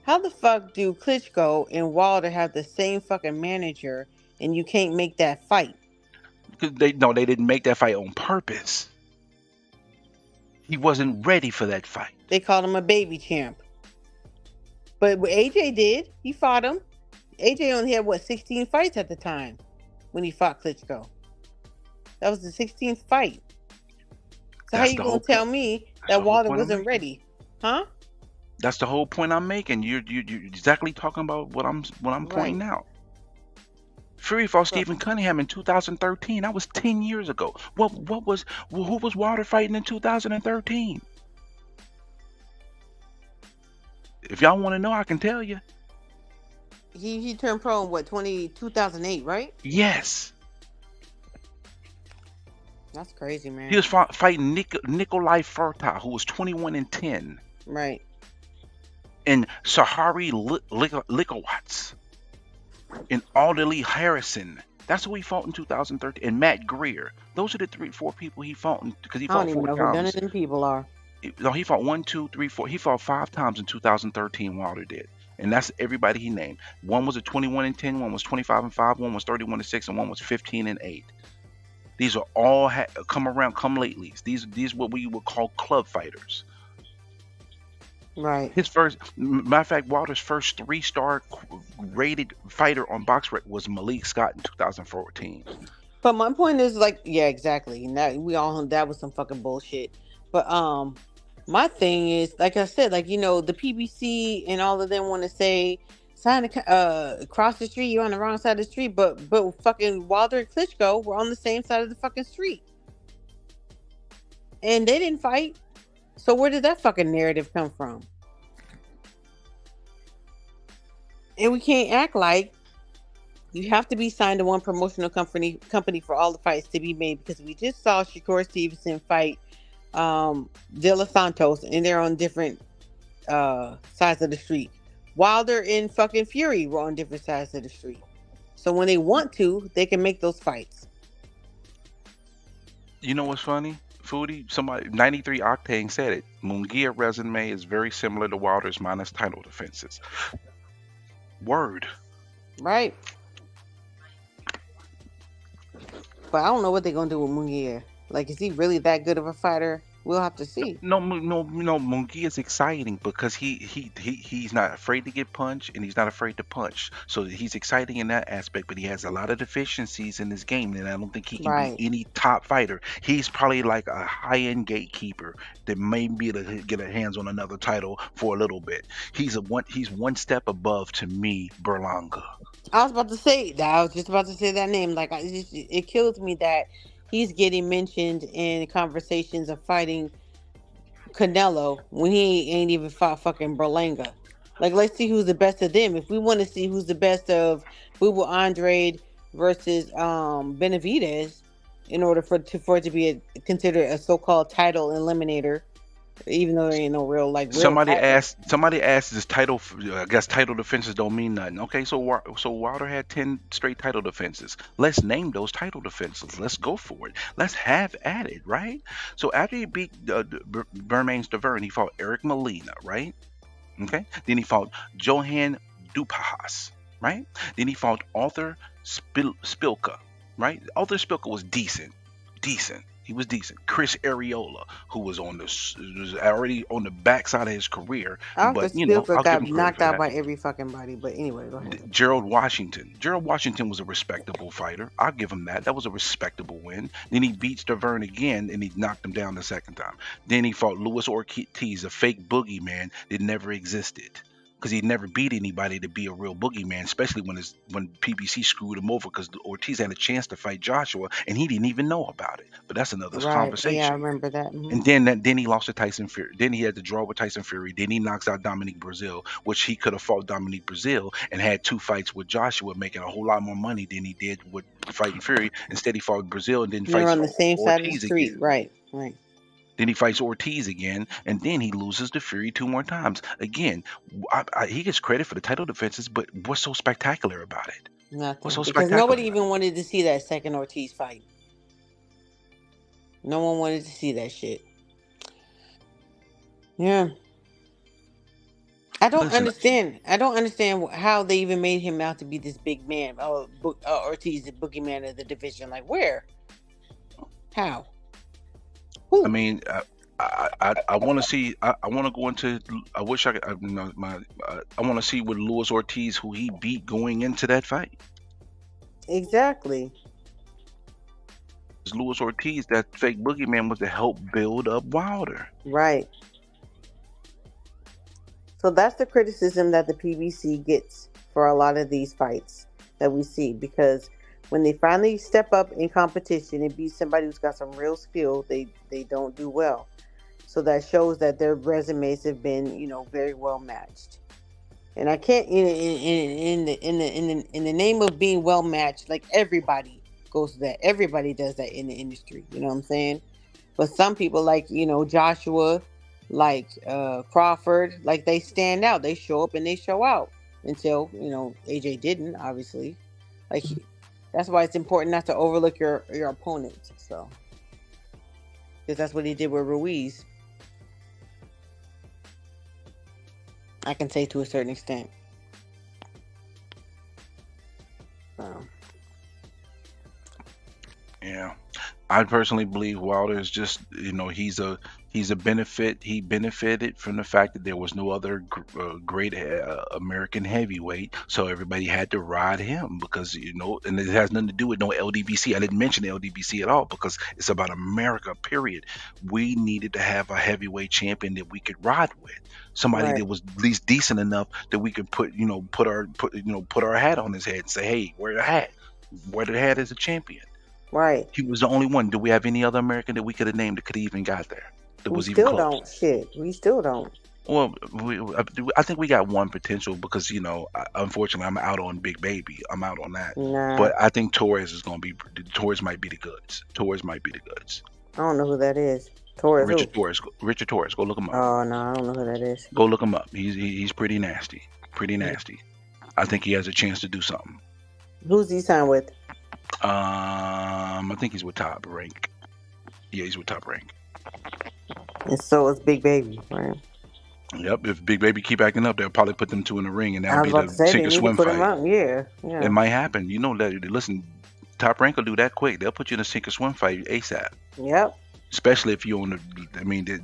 how the fuck do Klitschko and Wilder have the same fucking manager and you can't make that fight? Because they didn't make that fight on purpose. He wasn't ready for that fight. They called him a baby champ. But what AJ did, he fought him. AJ only had what 16 fights at the time when he fought Klitschko. That was the 16th fight. So how That's you the gonna whole tell point. me That's that the whole Wilder point I'm wasn't making. ready? Huh? That's the whole point I'm making. You're exactly talking about what I'm Right. pointing out. Fury fought Stephen Cunningham in 2013. That was 10 years ago. Who was Wilder fighting in 2013? If y'all want to know, I can tell you. He turned pro in what 2008, right? Yes. That's crazy, man. He was fighting Nikolai Ferta, who was 21-10. Right. And Sahari Likowatz. And Alderley Harrison. That's who he fought in 2013. And Matt Greer. Those are the 3-4 people he fought because he I don't fought even 4 know who none times. of them people are. No, he fought 1, 2, 3, 4. He fought 5 times in 2013. Wilder did, and that's everybody he named. One was a 21-10, one was 25-5, one was 31-6, and one was 15-8. These are all come latelys. These what we would call club fighters. Right. His first, matter of fact, Wilder's first 3-star rated fighter on BoxRec was Malik Scott in 2014. But my point is, like, yeah, exactly. And that we all that was some fucking bullshit. But my thing is, like I said, like, you know, the PBC and all of them want to say sign across the street, you're on the wrong side of the street, but fucking Wilder and Klitschko were on the same side of the fucking street, and they didn't fight. So where did that fucking narrative come from? And we can't act like you have to be signed to one promotional company for all the fights to be made, because we just saw Shakur Stevenson fight De Los Santos, and they're on different sides of the street. Wilder and fucking Fury were on different sides of the street. So when they want to, they can make those fights. You know what's funny? Foodie, somebody 93 Octane said it. Munguia resume is very similar to Wilder's minus title defenses. Word. Right. But I don't know what they're gonna do with Munguia. Like, is he really that good of a fighter? We'll have to see. No, Munguia is exciting because he's not afraid to get punched, and he's not afraid to punch. So he's exciting in that aspect, but he has a lot of deficiencies in his game, and I don't think he can be any top fighter. He's probably like a high-end gatekeeper that may be able to get a hands on another title for a little bit. He's one step above, to me, Berlanga. I was about to say that. I was just about to say that name. Like, it kills me that he's getting mentioned in conversations of fighting Canelo when he ain't even fought fucking Berlanga. Like, let's see who's the best of them. If we want to see who's the best of Andrade versus Benavidez, in order for it to be considered a so-called title eliminator, even though there ain't no real real Somebody title. asked this title. I guess title defenses don't mean nothing. Okay, so Wilder had 10 straight title defenses. Let's name those title defenses. Let's go for it. Let's have at it, right? So after he beat Bermain Stavern, he fought Eric Molina, right? Okay. Then he fought Johan Dupajas, right? Then he fought Arthur Spilka, right? Arthur Spilka was decent. He was decent. Chris Areola, who was already on the backside of his career, but you know, I'll got give him knocked credit out for by that. every fucking body. But anyway, go ahead. Gerald Washington was a respectable fighter. I'll give him that. That was a respectable win. Then he beat Stavern again, and he knocked him down the second time. Then he fought Luis Ortiz, a fake boogeyman that never existed, because he never beat anybody to be a real boogeyman, especially when PBC screwed him over, because Ortiz had a chance to fight Joshua and he didn't even know about it. But that's another conversation. Yeah, I remember that. Mm-hmm. And then he lost to Tyson Fury. Then he had to draw with Tyson Fury. Then he knocks out Dominique Brazil, which he could have fought Dominique Brazil and had 2 fights with Joshua, making a whole lot more money than he did with fighting Fury. Instead, he fought Brazil and then They're fights on the same side of the Ortiz street. again. Right. Then he fights Ortiz again, and then he loses to Fury 2 more times. Again, he gets credit for the title defenses, but what's so spectacular about it? Nothing. What's so Because spectacular? nobody even wanted to see that second Ortiz fight. No one wanted to see that shit. Yeah. I don't understand how they even made him out to be this big man. Ortiz, the boogeyman of the division. Like, where? How? I mean, I want to see. I want to go into. I wish I could. I want to see with Luis Ortiz who he beat going into that fight. Exactly. Luis Ortiz, that fake boogeyman, was to help build up Wilder. Right. So that's the criticism that the PBC gets for a lot of these fights that we see, because when they finally step up in competition and beat somebody who's got some real skill, they don't do well. So that shows that their resumes have been, very well matched. And I can't in the name of being well matched, like everybody goes to that. Everybody does that in the industry. You know what I'm saying? But some people like, Joshua, like Crawford, like they stand out. They show up and they show out until, AJ didn't, obviously. Like that's why it's important not to overlook your opponent. So, because that's what he did with Ruiz. I can say to a certain extent. So. Yeah, I personally believe Wilder is just, he's a benefit. He benefited from the fact that there was no other great American heavyweight, so everybody had to ride him because, and it has nothing to do with no LDBC. I didn't mention LDBC at all because it's about America, period. We needed to have a heavyweight champion that we could ride with, somebody that was at least decent enough that we could put our hat on his head and say, hey, wear the hat. Wear the hat as a champion. Right. He was the only one. Do we have any other American that we could have named that could have even got there? That was We even still close? don't. Shit. We still don't. Well, I think we got one potential because, unfortunately, I'm out on Big Baby. I'm out on that. Nah. But I think Torres might be the goods. Torres might be the goods. I don't know who that is. Torres. Richard Who? Torres. Richard Torres. Go look him up. Oh no, I don't know who that is. Go look him up. He's pretty nasty. Pretty nasty. I think he has a chance to do something. Who's he signed with? I think he's with Top Rank. Yeah, he's with Top Rank. And so is Big Baby, right? Yep. If Big Baby keep acting up, they'll probably put them two in the ring, and I that'll was be about the to say they sink or need to swim put him fight. out. Yeah. It might happen. Listen, Top Rank will do that quick. They'll put you in a sink or swim fight ASAP. Yep. Especially if you're on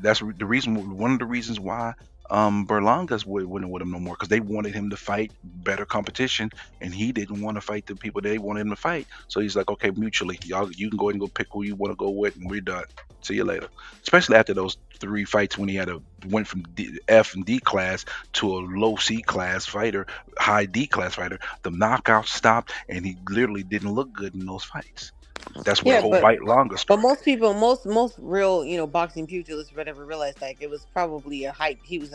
that's the reason. One of the reasons why Berlanga's wouldn't with him no more, because they wanted him to fight better competition, and he didn't want to fight the people they wanted him to fight. So he's like, okay, mutually, y'all, you can go ahead and go pick who you want to go with, and we're done. See you later. Especially after those 3 fights when he went from F and D class to a low C class fighter, high D class fighter. The knockouts stopped, and he literally didn't look good in those fights. That's where whole fight longer. But most people, most real, boxing pugilists, whatever, realized that it was probably a hype. He was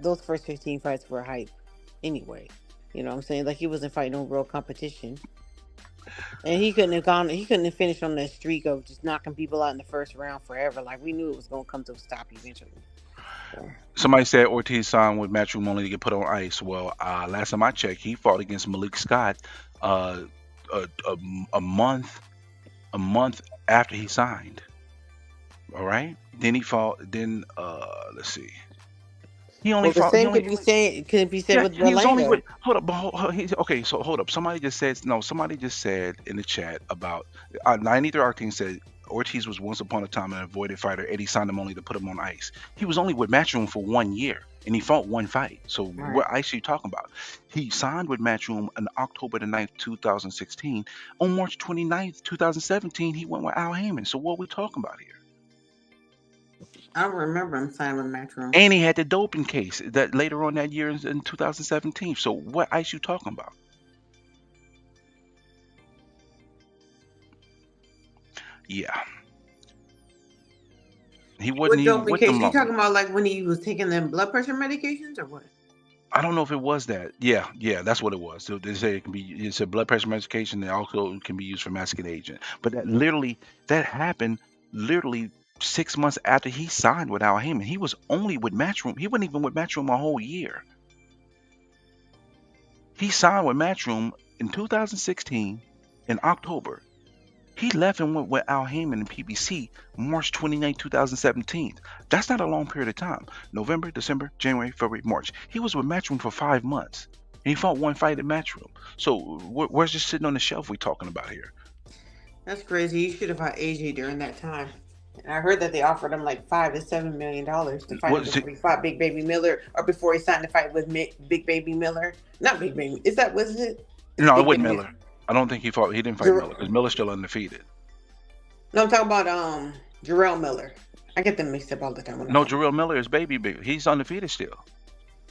those first 15 fights were a hype, anyway. You know what I'm saying? Like he wasn't fighting no real competition, and he couldn't have finished on that streak of just knocking people out in the first round forever. Like we knew it was gonna come to a stop eventually. So. Somebody said Ortiz signed with Matchroom only to get put on ice. Well, last time I checked, he fought against Malik Scott a month after he signed. All right. Then he fought. Then let's see. He only fought. The same could be said with Berlanga. Okay, so hold up. Somebody just said in the chat about 93 said Ortiz was once upon a time an avoided fighter. Eddie signed him only to put him on ice. He was only with Matchroom for 1 year, and he fought one fight. So what ice are you talking about? He signed with Matchroom on October the 9th, 2016. On March 29th, 2017, he went with Al Heyman. So what are we talking about here? I don't remember him signing with Matchroom. And he had the doping case that later on that year in 2017. So what ice you talking about? Yeah. He wasn't even with them. You talking about like when he was taking them blood pressure medications or what? I don't know if it was that. Yeah, that's what it was. So they say it's a blood pressure medication that also can be used for masking agent. But that happened literally 6 months after he signed with Al Heyman. He was only with Matchroom. He wasn't even with Matchroom a whole year. He signed with Matchroom in 2016 in October. He left and went with Al Heyman and PBC March 29, 2017. That's not a long period of time. November, December, January, February, March. He was with Matchroom for 5 months. And he fought one fight at Matchroom. So where's just sitting on the shelf we talking about here? That's crazy. You should have fought AJ during that time. And I heard that they offered him like $5 to $7 million to fight him What is before he fought Big Baby Miller, or before he signed to fight with Big Baby Miller. Not Big Baby. Is that was it? No, it Big wasn't Baby Miller. I don't think he fought. He didn't fight Jer- Miller because Miller's still undefeated. No, I'm talking about Jarrell Miller. I get them mixed up all the time. No, Jarrell Miller is baby big. He's undefeated still.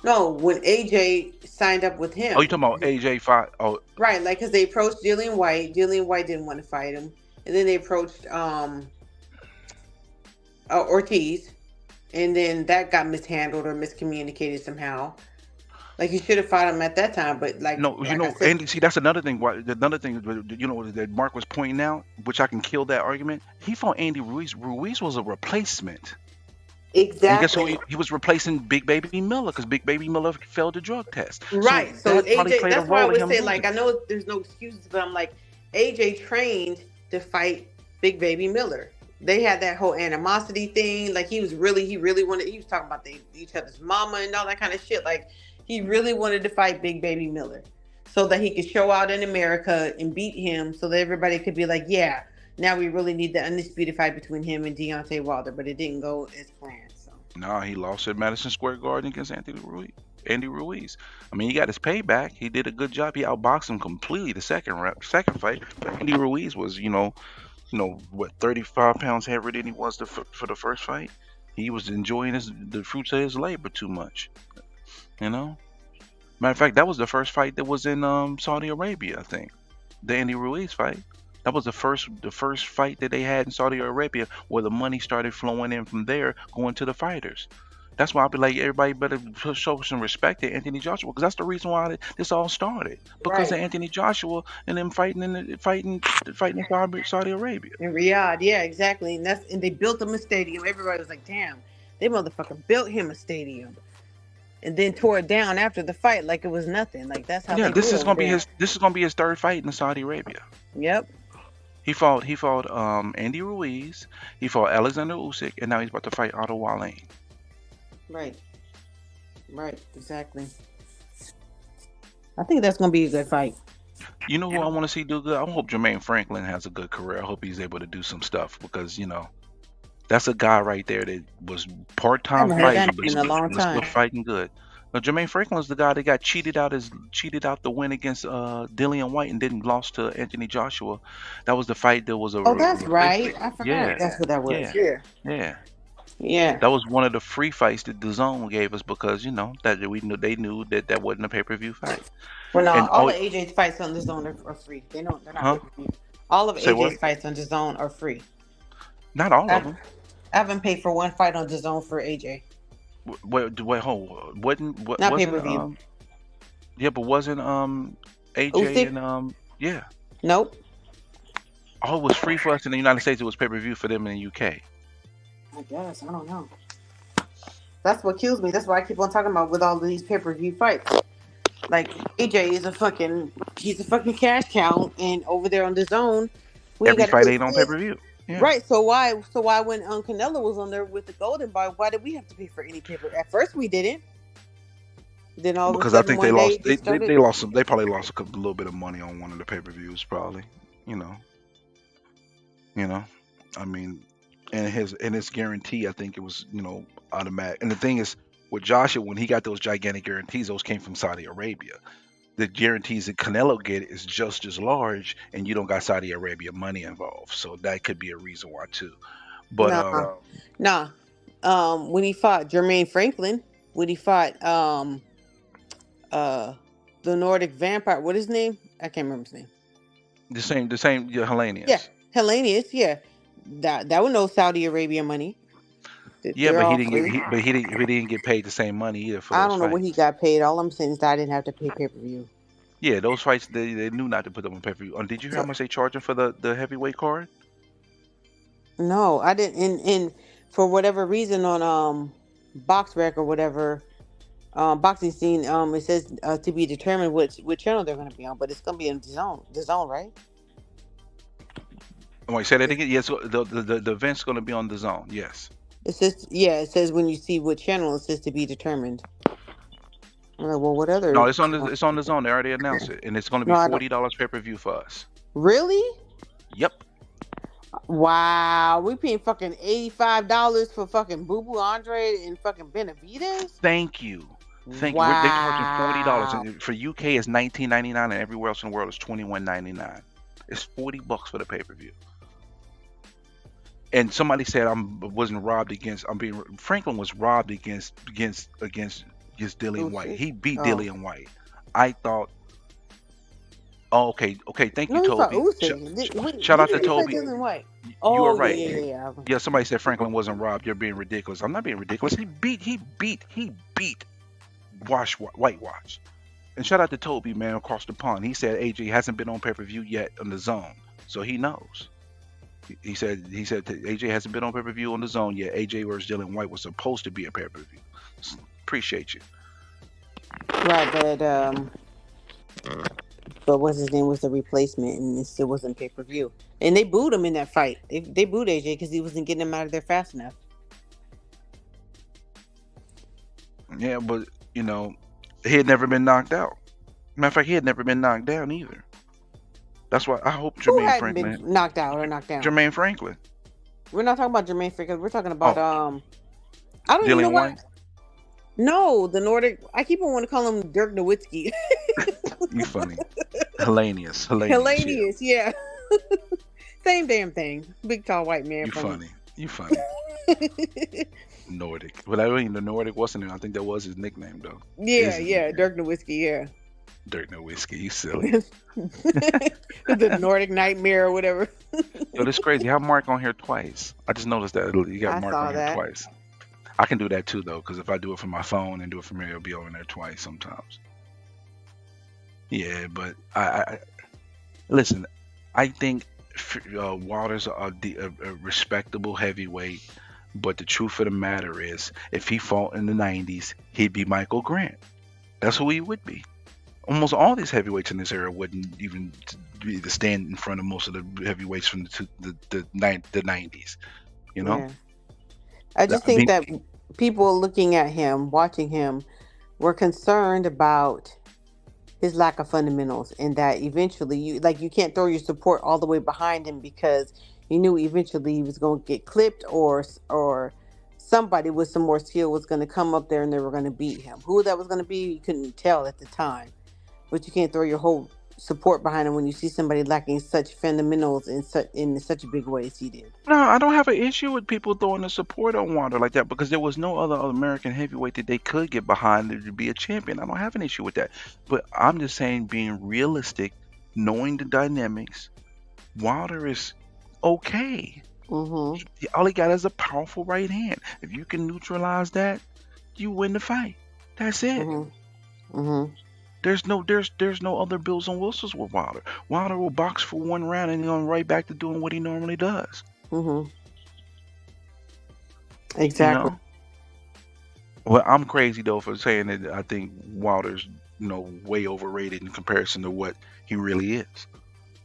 No, when AJ signed up with him. Oh, you talking about AJ fight? Oh, Right, like because they approached Dillian White. Dillian White didn't want to fight him, and then they approached Ortiz, and then that got mishandled or miscommunicated somehow. Like you should have fought him at that time, but like no, like you know, I said, Andy. See, that's another thing. Another thing, you know, that Mark was pointing out, which I can kill that argument. He fought Andy Ruiz. Ruiz was a replacement. And guess who? exactly. He was replacing Big Baby Miller because Big Baby Miller failed the drug test. Right. So that probably AJ, played a that's why I role in would him say, losing. like, I know there's no excuses, but I'm like, AJ trained to fight Big Baby Miller. They had that whole animosity thing. Like, he really wanted, he was talking about each other's mama and all that kind of shit. Like, he really wanted to fight Big Baby Miller so that he could show out in America and beat him so that everybody could be like, yeah, now we really need the undisputed fight between him and Deontay Wilder. But it didn't go as planned. No, he lost at Madison Square Garden against Andy Ruiz. I mean, he got his payback. He did a good job. He outboxed him completely the second fight. But Andy Ruiz was, what, 35 pounds heavier than he was for the first fight. He was enjoying the fruits of his labor too much. You know. Matter of fact, that was the first fight that was in Saudi Arabia. I think the Andy Ruiz fight. That was the first fight that they had in Saudi Arabia where the money started flowing in from there, going to the fighters. That's why I'll be like, everybody better show some respect to Anthony Joshua, because that's the reason why this all started. Because of Anthony Joshua and them fighting in Saudi Arabia. In Riyadh, yeah, exactly. And they built him a stadium. Everybody was like, damn, they motherfucker built him a stadium. And then tore it down after the fight like it was nothing. Like that's how this is gonna be his third fight in Saudi Arabia. Yep. He fought Andy Ruiz, he fought Alexander Usyk, and now he's about to fight Otto Wallin. Right, exactly. I think that's gonna be a good fight. You know who I want to see do good? I hope Jermaine Franklin has a good career. I hope he's able to do some stuff because that's a guy right there that was part-time fighting, but in a long time. Still fighting good. Now, Jermaine Franklin's the guy that got cheated out the win against Dillian White and didn't lost to Anthony Joshua. That was the fight that was a. Oh, that's right. I forgot. Yeah, that's what that was. Yeah. That was one of the free fights that DAZN gave us because that they knew that wasn't a pay-per-view fight. Well, no, all of AJ's fights on DAZN are free. They're not pay-per-view. All of AJ's fights on DAZN are free. Not all of them. I haven't paid for one fight on DAZN for AJ. Wait, hold. Not pay-per-view. Yeah, but wasn't AJ Usyk? and yeah. Nope. Oh, it was free for us in the United States. It was pay-per-view for them in the UK. I guess. I don't know. That's what kills me. That's why I keep on talking about with all of these pay-per-view fights. Like AJ is a fucking cash cow, and over there on DAZN, every fight ain't on pay-per-view. Yeah. Right. So why when Canelo was on there with the Golden Boy, why did we have to pay for any pay-per? At first we didn't. Then all because of a I sudden, think they lost. They probably lost a little bit of money on one of the pay-per-views. Probably, I mean, and his guarantee, I think it was automatic. And the thing is, with Joshua, when he got those gigantic guarantees, those came from Saudi Arabia. The guarantees that Canelo get is just as large, and you don't got Saudi Arabia money involved, so that could be a reason why too. But when he fought Jermaine Franklin, when he fought the Nordic Vampire, what is his name? I can't remember his name. The same, Hellenius. Yeah, Hellenius. Yeah, that was no Saudi Arabia money. Yeah, but he didn't get paid the same money either for those I don't know fights. what he got paid. All I'm saying is that I didn't have to pay pay-per-view. Yeah, those fights they knew not to put them on pay-per-view. Did you hear how much they charging for the heavyweight card? No, I didn't. And for whatever reason on BoxRec or whatever boxing scene, it says to be determined which channel they're going to be on, but it's going to be in DAZN, right? Oh, wait, say that again. Yes, the event's going to be on DAZN. Yes. It says when you see what channel, it says to be determined. I'm like, well, what other? No, it's on DAZN. They already announced it, and it's going to be $40 pay-per-view for us. Really? Yep. Wow, we paying fucking $85 for fucking Boo Boo Andrade and fucking Benavidez. Thank you. Thank you. They're charging $40 Wow. and for UK it's $19.99 and everywhere else in the world it's $21.99. It's $40 for the pay-per-view. And somebody said wasn't robbed against. Franklin was robbed against Dillian White. He beat Dillian White. I thought. Oh, okay. Thank you, Toby. Shout out to Toby. You are right. Yeah. Somebody said Franklin wasn't robbed. You're being ridiculous. I'm not being ridiculous. He beat Whitewash. And shout out to Toby, man, across the pond. He said AJ hasn't been on pay-per-view yet on the zone, so he knows. He said AJ hasn't been on pay-per-view on the zone yet. AJ versus Dillian White was supposed to be a pay-per-view. Appreciate you. Right, but what's his name was the replacement, and it still wasn't pay-per-view. And they booed him in that fight. They booed AJ because he wasn't getting him out of there fast enough. Yeah, but he had never been knocked out. Matter of fact, he had never been knocked down either. That's why I hope Jermaine Franklin been knocked out or knocked down. Jermaine Franklin. We're not talking about Jermaine Franklin. We're talking about I don't Dillian even know White? why. No, the Nordic. I keep on wanting to call him Dirk Nowitzki. You funny. Hellenius. Yeah. Same damn thing. Big tall white man. You funny. Nordic. Well, I mean, the Nordic wasn't it? I think that was his nickname though. Yeah, Dirk Nowitzki. Yeah. Dirk Nowitzki, you silly. The Nordic Nightmare or whatever. Yo, this crazy. How Mark on here twice? I just noticed that you got Mark on here twice. I can do that too though, because if I do it from my phone and do it from here, it'll be on there twice sometimes. Yeah, but I listen. I think Wilder's a respectable heavyweight, but the truth of the matter is, if he fought in the '90s, he'd be Michael Grant. That's who he would be. Almost all these heavyweights in this era wouldn't even be the stand in front of most of the heavyweights from the '90s. You know. Yeah. I just think that people looking at him, watching him, were concerned about his lack of fundamentals, and that eventually you can't throw your support all the way behind him because you knew eventually he was going to get clipped or somebody with some more skill was going to come up there and they were going to beat him. Who that was going to be, you couldn't tell at the time. But you can't throw your whole support behind him when you see somebody lacking such fundamentals in such a big way as he did. No, I don't have an issue with people throwing the support on Wilder like that because there was no other American heavyweight that they could get behind to be a champion. I don't have an issue with that. But I'm just saying, being realistic, knowing the dynamics, Wilder is okay. Mm-hmm. All he got is a powerful right hand. If you can neutralize that, you win the fight. That's it. Mm-hmm. Mm-hmm. There's no other Bills and whistles with Wilder. Wilder will box for one round and then right back to doing what he normally does. Mm-hmm. Exactly. Well, I'm crazy though for saying that I think Wilder's way overrated in comparison to what he really is.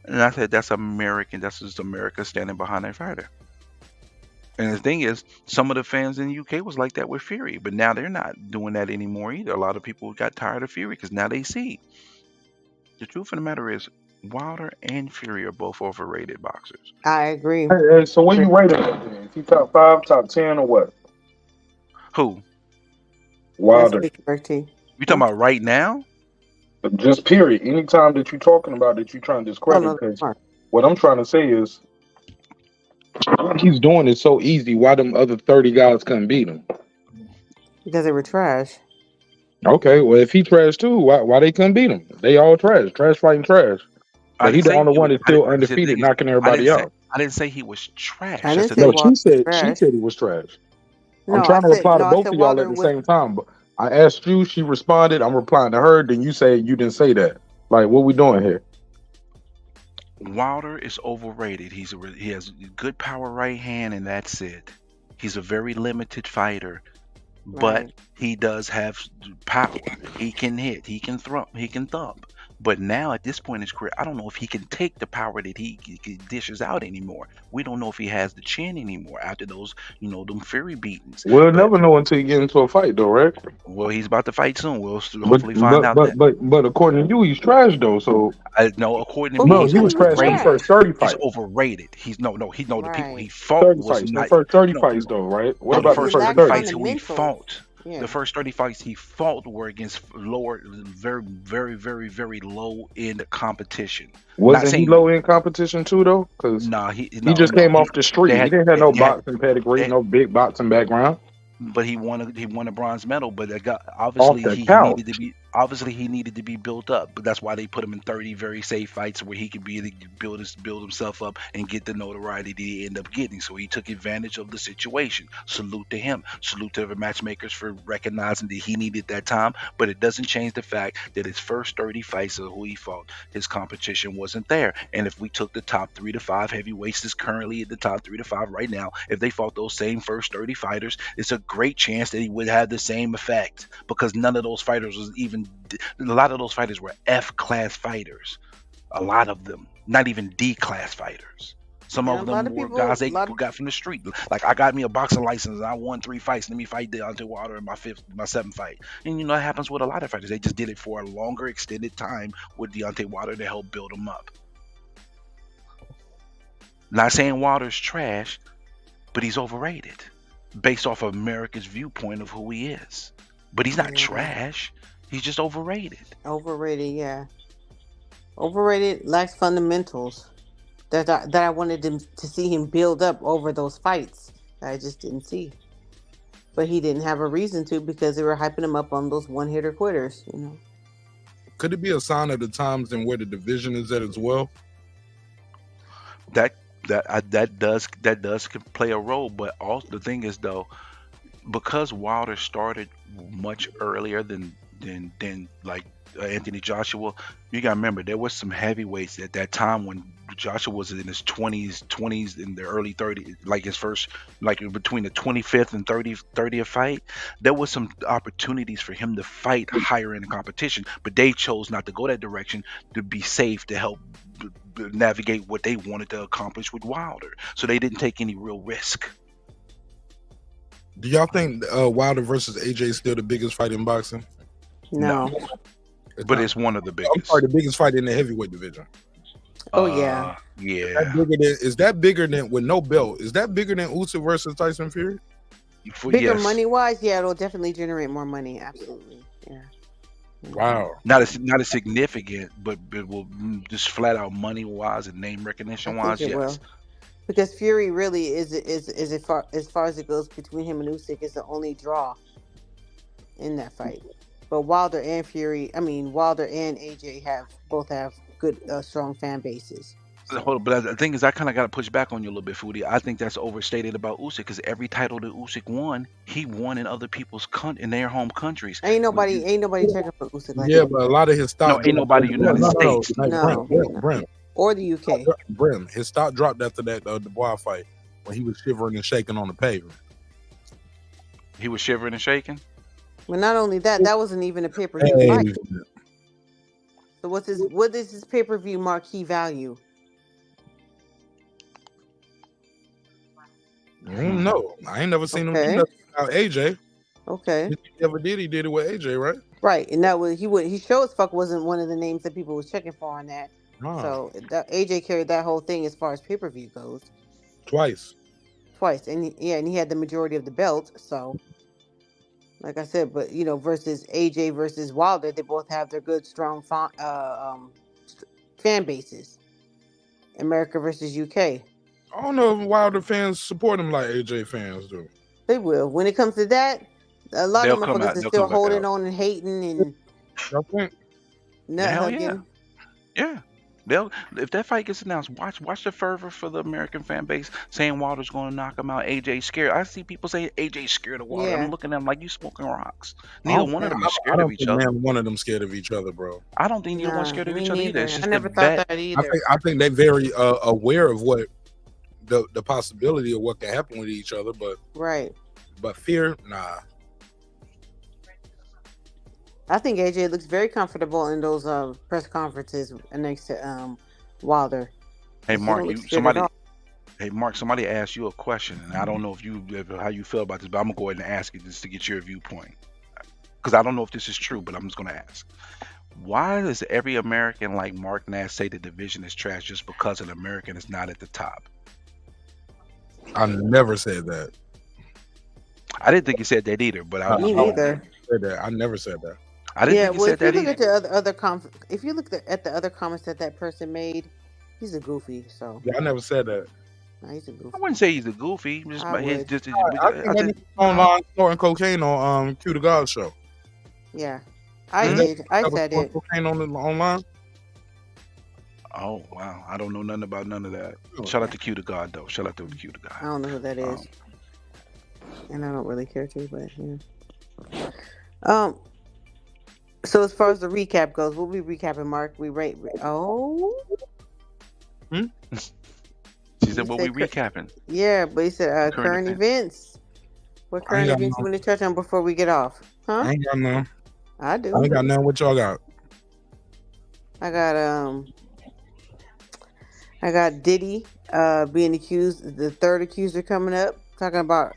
And I said that's American. That's just America standing behind their fighter. And the thing is, some of the fans in the UK was like that with Fury, but now they're not doing that anymore either. A lot of people got tired of Fury because now they see. The truth of the matter is, Wilder and Fury are both overrated boxers. I agree. Hey, so where you rated him then? Is he top 5, top 10, or what? Who? Wilder. You talking about right now? Just period. Anytime that you're talking about that you're trying to discredit, because what I'm trying to say is, he's doing it so easy. Why them other 30 guys couldn't beat him? Because they were trash. Okay, well, if he trash too, why they couldn't beat him? They all trash. Trash fighting trash. But he's the only one that's still undefeated, knocking everybody out. I didn't say he was trash. No, she said he was trash. I'm trying to reply to both of y'all at the same time. But I asked you, she responded. I'm replying to her. Then you say you didn't say that. Like, what we doing here? Wilder is overrated. He has good power right hand, and that's it. He's a very limited fighter, but he does have power. He can hit. He can thump. But now at this point in his career, I don't know if he can take the power that he dishes out anymore. We don't know if he has the chin anymore after those, them Fury beatings. We'll never know until you get into a fight, though, right? Well, he's about to fight soon. We'll hopefully find out. But according to you, he's trash though. So no, according to me, he was trash in the first 30 fights. He's overrated. He's the people he fought 30 was fights. not The first 30 fights though, right? What about the first 30 fights who he fought? Yeah. The first 30 fights he fought were against very, very, very, very low end competition. Wasn't he low end competition too though? Because he just came off the street. He didn't have no boxing pedigree, no big boxing background. But he won a bronze medal. But obviously he needed to be built up. But that's why they put him in 30 very safe fights where he could build himself up and get the notoriety that he ended up getting. So he took advantage of the situation. Salute to him. Salute to the matchmakers for recognizing that he needed that time. But it doesn't change the fact that his first 30 fights of who he fought, his competition wasn't there. And if we took the top 3 to 5 heavyweights that's currently at the top 3 to 5 right now, if they fought those same first 30 fighters, it's a great chance that he would have the same effect, because none of those fighters was even, a lot of those fighters were F class fighters, a lot of them not even D class fighters. Some of them were guys they got from the street. Like, I got me a boxing license and I won 3 fights. Let me fight Deontay Wilder in my 7th fight. And that happens with a lot of fighters. They just did it for a longer extended time with Deontay Wilder to help build them up. Not saying Wilder's trash, but he's overrated based off of America's viewpoint of who he is. But he's not trash. He's just overrated. Overrated, yeah. Overrated, lacks fundamentals that I wanted to see him build up over those fights that I just didn't see. But he didn't have a reason to, because they were hyping him up on those one-hitter quitters, Could it be a sign of the times and where the division is at as well? That does play a role, but also the thing is though, because Wilder started much earlier than like Anthony Joshua, you gotta remember there was some heavyweights at that time when Joshua was in his 20s in the early 30s, like his first, like between the 25th and 30th fight, there was some opportunities for him to fight higher in the competition, but they chose not to go that direction to be safe, to help navigate what they wanted to accomplish with Wilder. So they didn't take any real risk. Do y'all think Wilder versus AJ is still the biggest fight in boxing? No. But it's one of the biggest. I'm sorry, the biggest fight in the heavyweight division. Oh yeah. Yeah. Is that bigger than, with no belt? Is that bigger than Usyk versus Tyson Fury? Bigger money wise, yeah, it'll definitely generate more money. Absolutely. Yeah. Wow. Not as significant, but it will just flat out money wise and name recognition wise. Yes. Will. Because Fury really is as far as it goes between him and Usyk, is the only draw in that fight. But Wilder and AJ both have good, strong fan bases. But the thing is, I kind of got to push back on you a little bit, Foodie. I think that's overstated about Usyk, because every title that Usyk won, he won in other people's in their home countries. Ain't nobody checking for Usyk like that. But a lot of his stock. No, ain't nobody in the United States. Brim. Or the UK. Brim. His stock dropped after that Dubois fight when he was shivering and shaking on the pavement. He was shivering and shaking? But not only that, that wasn't even a pay-per-view fight. So what is his pay-per-view marquee value? I don't know. I ain't never seen him do nothing without AJ. Okay. If he ever did, he did it with AJ, right? Right, and that was he sure as fuck wasn't one of the names that people was checking for on that. So AJ carried that whole thing as far as pay-per-view goes. Twice, and he had the majority of the belt. So, like I said, but versus AJ versus Wilder, they both have their good, strong fan bases. America versus UK. I don't know if Wilder fans support him like AJ fans do. They will. When it comes to that, a lot of motherfuckers are still holding on and hating and nut hugging. Yeah. If that fight gets announced, watch the fervor for the American fan base saying Wilder's going to knock him out. AJ scared. I see people saying AJ's scared of Wilder. I'm looking at them like you smoking rocks. Neither one of them is scared of each other. One of them scared of each other, bro. I don't think neither one's scared of each other either. I never thought that either. I think they're very aware of what the possibility of what can happen with each other, but right. But fear, nah. I think AJ looks very comfortable in those press conferences next to Wilder. Hey He Mark, don't look you scared at somebody. all. Hey Mark, somebody asked you a question, and I don't know how you feel about this, but I'm gonna go ahead and ask it just to get your viewpoint, because I don't know if this is true, but I'm just gonna ask. Why does every American like Mark Nash say the division is trash just because an American is not at the top? I never said that. I didn't think he said that either, but I Me just neither. Said that. I never said that. I didn't Yeah, think he well, said if you that look at either. the other if you look at the other comments that person made, he's a goofy. So Yeah, I never said that. nah, he's a goofy. I wouldn't say he's a goofy. Just I his, would. just, his- I think that nigga online snorting cocaine on Q the God show. Yeah, I Hmm? did. I That was said snorting it. cocaine online. Oh wow, I don't know nothing about none of that. Oh, Shout out to Q to God though. Shout out to Q to I God. don't know who that is, Um, and I don't really care to. But yeah. So as far as the recap goes, we'll be recapping. Mark, we rate. Oh, she he said, "What we said, recapping? yeah, but he said Current current events." events. What I ain't current got events you none. want to touch on before we get off? Huh? I ain't got none. I I do. ain't got none. What y'all got? I got Diddy being accused, the third accuser coming up, talking about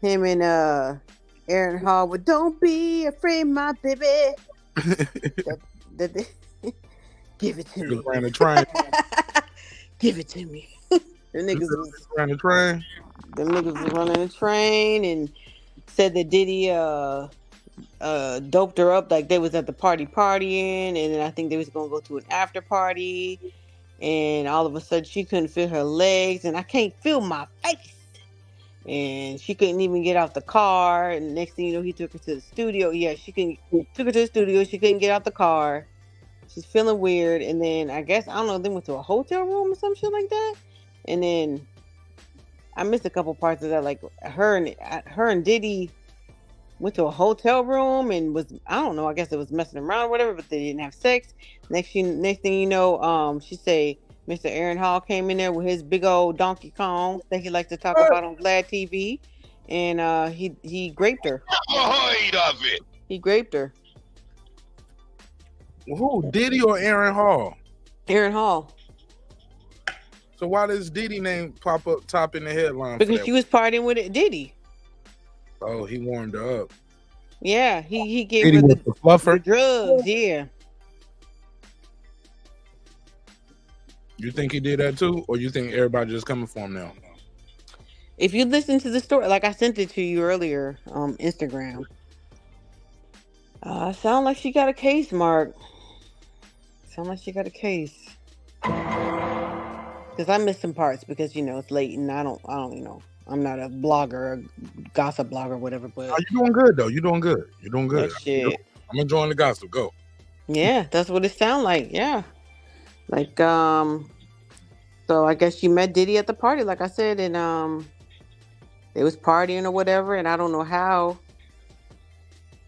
him and Aaron Hall with "Don't Be Afraid, My Baby." that give it to Niggas me. ran the train. Give it to me. The niggas ran the train. Them niggas was running a train and said that Diddy doped her up, like they was at the partying, and then I think they was gonna go to an after party, and all of a sudden she couldn't feel her legs, and I can't feel my face, and she couldn't even get out the car. And next thing you know, he took her to the studio. Yeah, took her to the studio. She couldn't get out the car. She's feeling weird, and then I guess I don't know. They went to a hotel room or some shit like that, and then I missed a couple parts of that. Like her and Diddy went to a hotel room and was, I don't know, I guess it was messing around or whatever, but they didn't have sex. Next thing you know, she say Mr. Aaron Hall came in there with his big old Donkey Kong that he likes to talk about on Vlad TV, and he raped her. He raped her. Who, Diddy or Aaron Hall? Aaron Hall. So why does Diddy name pop up top in the headline? Because she was partying with Diddy. Oh, he warmed her up. Yeah, he gave Diddy her was the fluffer. drugs. Yeah. You think he did that too, or you think everybody just coming for him now? If you listen to the story, like I sent it to you earlier on Instagram, sound like she got a case, Mark. Sound like she got a case. Because I missed some parts because it's late and I don't I'm not a blogger, a gossip blogger, whatever. But you're doing good though. You're doing good. You're doing good. That shit. I'm enjoying the gossip. Go. Yeah, that's what it sound like. Yeah, like So I guess she met Diddy at the party, like I said, and they was partying or whatever, and I don't know how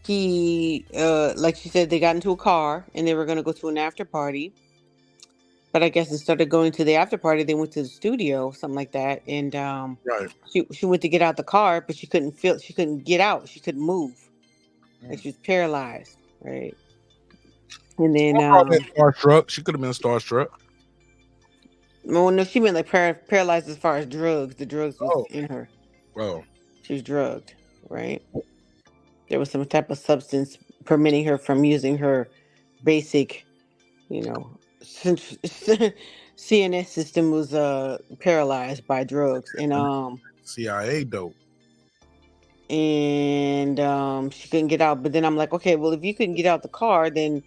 he like she said, they got into a car and they were gonna go to an after party. But I guess instead of going to the after party, they went to the studio, something like that. And right. She went to get out the car, but she couldn't get out. She couldn't move. Like she was paralyzed, right? And then starstruck. She could have been starstruck. Well, no, she meant like paralyzed as far as drugs. The drugs was in her. Oh. She was drugged, right? There was some type of substance permitting her from using her basic, CNS system was paralyzed by drugs, and CIA dope. And she couldn't get out. But then I'm like, okay, well, if you couldn't get out the car, then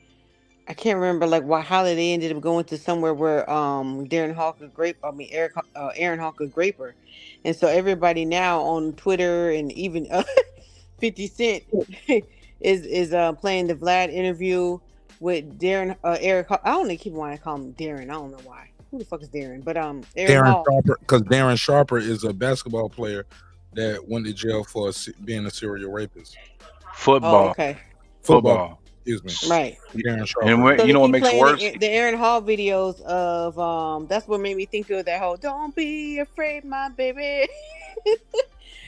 I can't remember how they ended up going to somewhere where Aaron Hall could grape her. And so everybody now on Twitter and even 50 Cent is playing the Vlad interview with Eric Hall. I don't keep wanting to call him Darren. I don't know why. Who the fuck is Darren? But Aaron Hall. Sharper, because Darren Sharper is a basketball player that went to jail for being a serial rapist. Football. Oh, okay. Football. Excuse me. Right. Darren Sharper. And you know what makes it worse? The Aaron Hall videos of that's what made me think of that whole "Don't be afraid, my baby."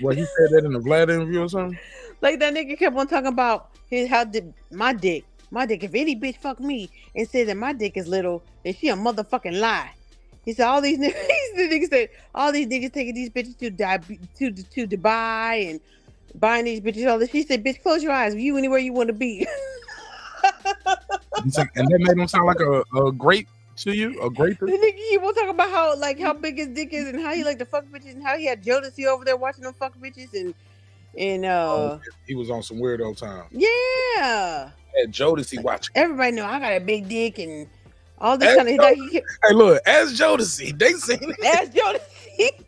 Well, he said that in the Vlad interview or something. Like that nigga kept on talking about how did my dick. If any bitch fuck me and says that my dick is little, then she a motherfucking lie. He said all these niggas, the nigga said all these niggas taking these bitches to Dubai and buying these bitches all this. She said, bitch, close your eyes. You anywhere you want to be. And that made him sound like a great to you, a great The nigga keep on talking about how big his dick is and how he like to fuck bitches and how he had Jodeci over there watching them fuck bitches and he was on some weirdo time. Yeah. And Jodeci watching. Everybody know I got a big dick and all this kind of stuff. Hey, look, as Jodeci, they seen it. As Jodeci.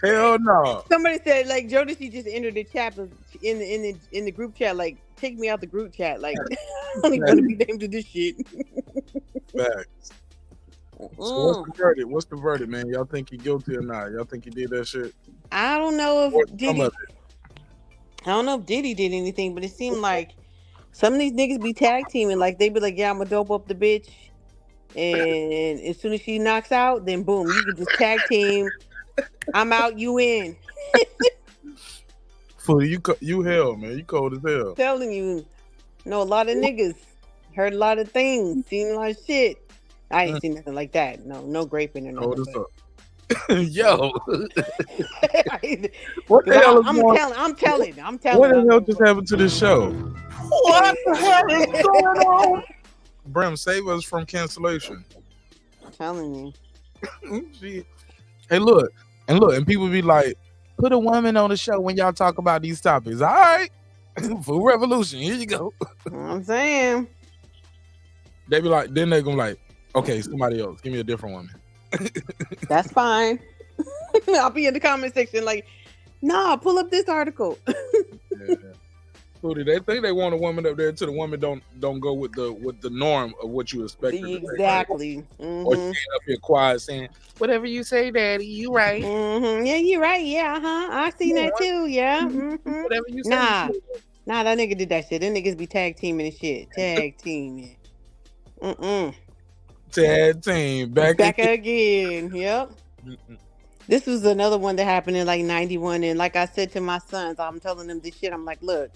Hell no. Somebody said like Jodeci just entered the chat in the group chat like take me out the group chat like I don't even want to be named to this shit. Facts. So what's the verdict, man? Y'all think he guilty or not? Y'all think he did that shit? I don't know if Diddy did anything, but it seemed like some of these niggas be tag teaming. Like they be like, yeah, I'm gonna dope up the bitch, and as soon as she knocks out, then boom, you can just tag team. I'm out, you in. Fool, you hell, man. You cold as hell. Telling you, know a lot of niggas, heard a lot of things, seen a lot of shit. I ain't seen nothing like that. No graping or nothing. Cold as yo. What the hell is I'm telling. What the hell just happened to this show? What the hell is going on? Brim, save us from cancellation. I'm telling you. Hey, look, and people be like, put a woman on the show when y'all talk about these topics. All right. Food revolution. Here you go. I'm saying. They be like, then they gonna like, okay, somebody else. Give me a different woman. That's fine. I'll be in the comment section like, nah, pull up this article. Yeah. So they think they want a woman up there until the woman don't go with the norm of what you expect. Exactly. Mm-hmm. Or stand up here quiet saying, whatever you say, daddy, you right. Mm-hmm. Yeah, you right. Yeah, I seen that too. Yeah. Mm-hmm. Whatever you say. Nah, that nigga did that shit. Them niggas be tag teaming and shit. Tag teaming. Tag team back again. Yep. This was another one that happened in like 91, and like I said to my sons, I'm telling them this shit. I'm like, look,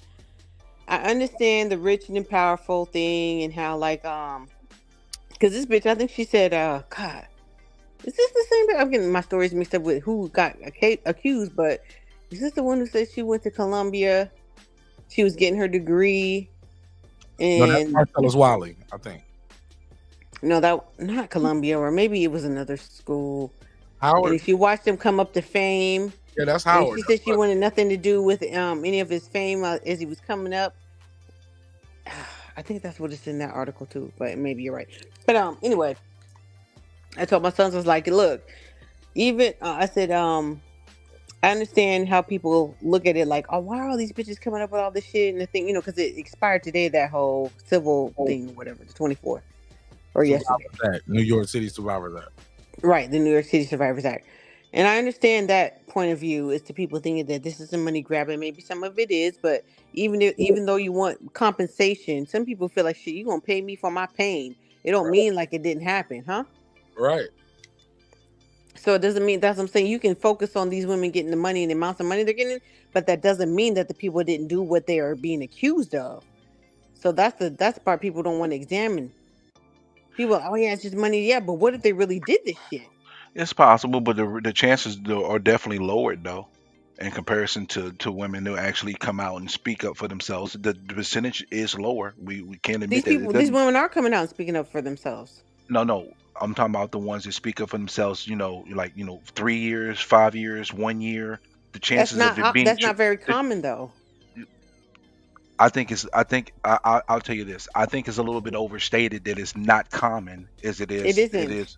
I understand the rich and powerful thing and how like because this bitch, I think she said, God, is this the same bitch? I'm getting my stories mixed up with who got accused, but is this the one who said she went to Columbia? She was getting her degree, and no, that's Marcellus Wiley, I think. No, that not Columbia, or maybe it was another school. Howard. And she watched him come up to fame. Yeah, that's Howard. And she said she wanted nothing to do with any of his fame as he was coming up. I think that's what it's in that article too, but maybe you're right. But anyway, I told my sons, I was like, look, even I said, I understand how people look at it like, oh, why are all these bitches coming up with all this shit and the thing, because it expired today, that whole civil thing, whatever, the 24th. Or yesterday. New York City Survivors Act. Right, the New York City Survivors Act. And I understand that point of view is to people thinking that this is a money grab, and maybe some of it is, but even though you want compensation, some people feel like, shit, you gonna pay me for my pain. It don't mean like it didn't happen, huh? Right. So it doesn't mean, that's what I'm saying. You can focus on these women getting the money and the amounts of money they're getting, but that doesn't mean that the people didn't do what they are being accused of. So that's the part people don't want to examine. People, oh yeah, it's just money. Yeah, but what if they really did this shit? It's possible, but the chances are definitely lowered though, in comparison to women who actually come out and speak up for themselves. The percentage is lower. We can't admit these women are coming out and speaking up for themselves. No, I'm talking about the ones that speak up for themselves. 3 years, 5 years, 1 year. The chances of it being that's not very common though. I'll tell you this. I think it's a little bit overstated that it's not common as it is. It isn't. It is.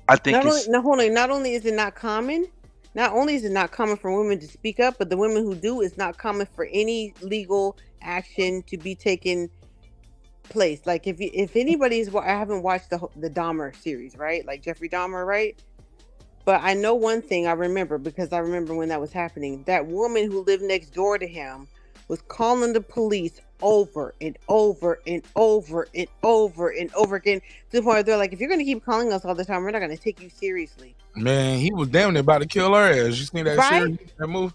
I think not only is it not common, not only is it not common for women to speak up, but the women who do, it's not common for any legal action to be taken place. Like if anybody's, I haven't watched the Dahmer series, right? Like Jeffrey Dahmer, right? But I know one thing I remember, because I remember when that was happening. That woman who lived next door to him was calling the police over and over and over and over and over again, to the point where they're like, if you're going to keep calling us all the time, we're not going to take you seriously. Man, he was damn near about to kill her ass. You seen that series, that movie?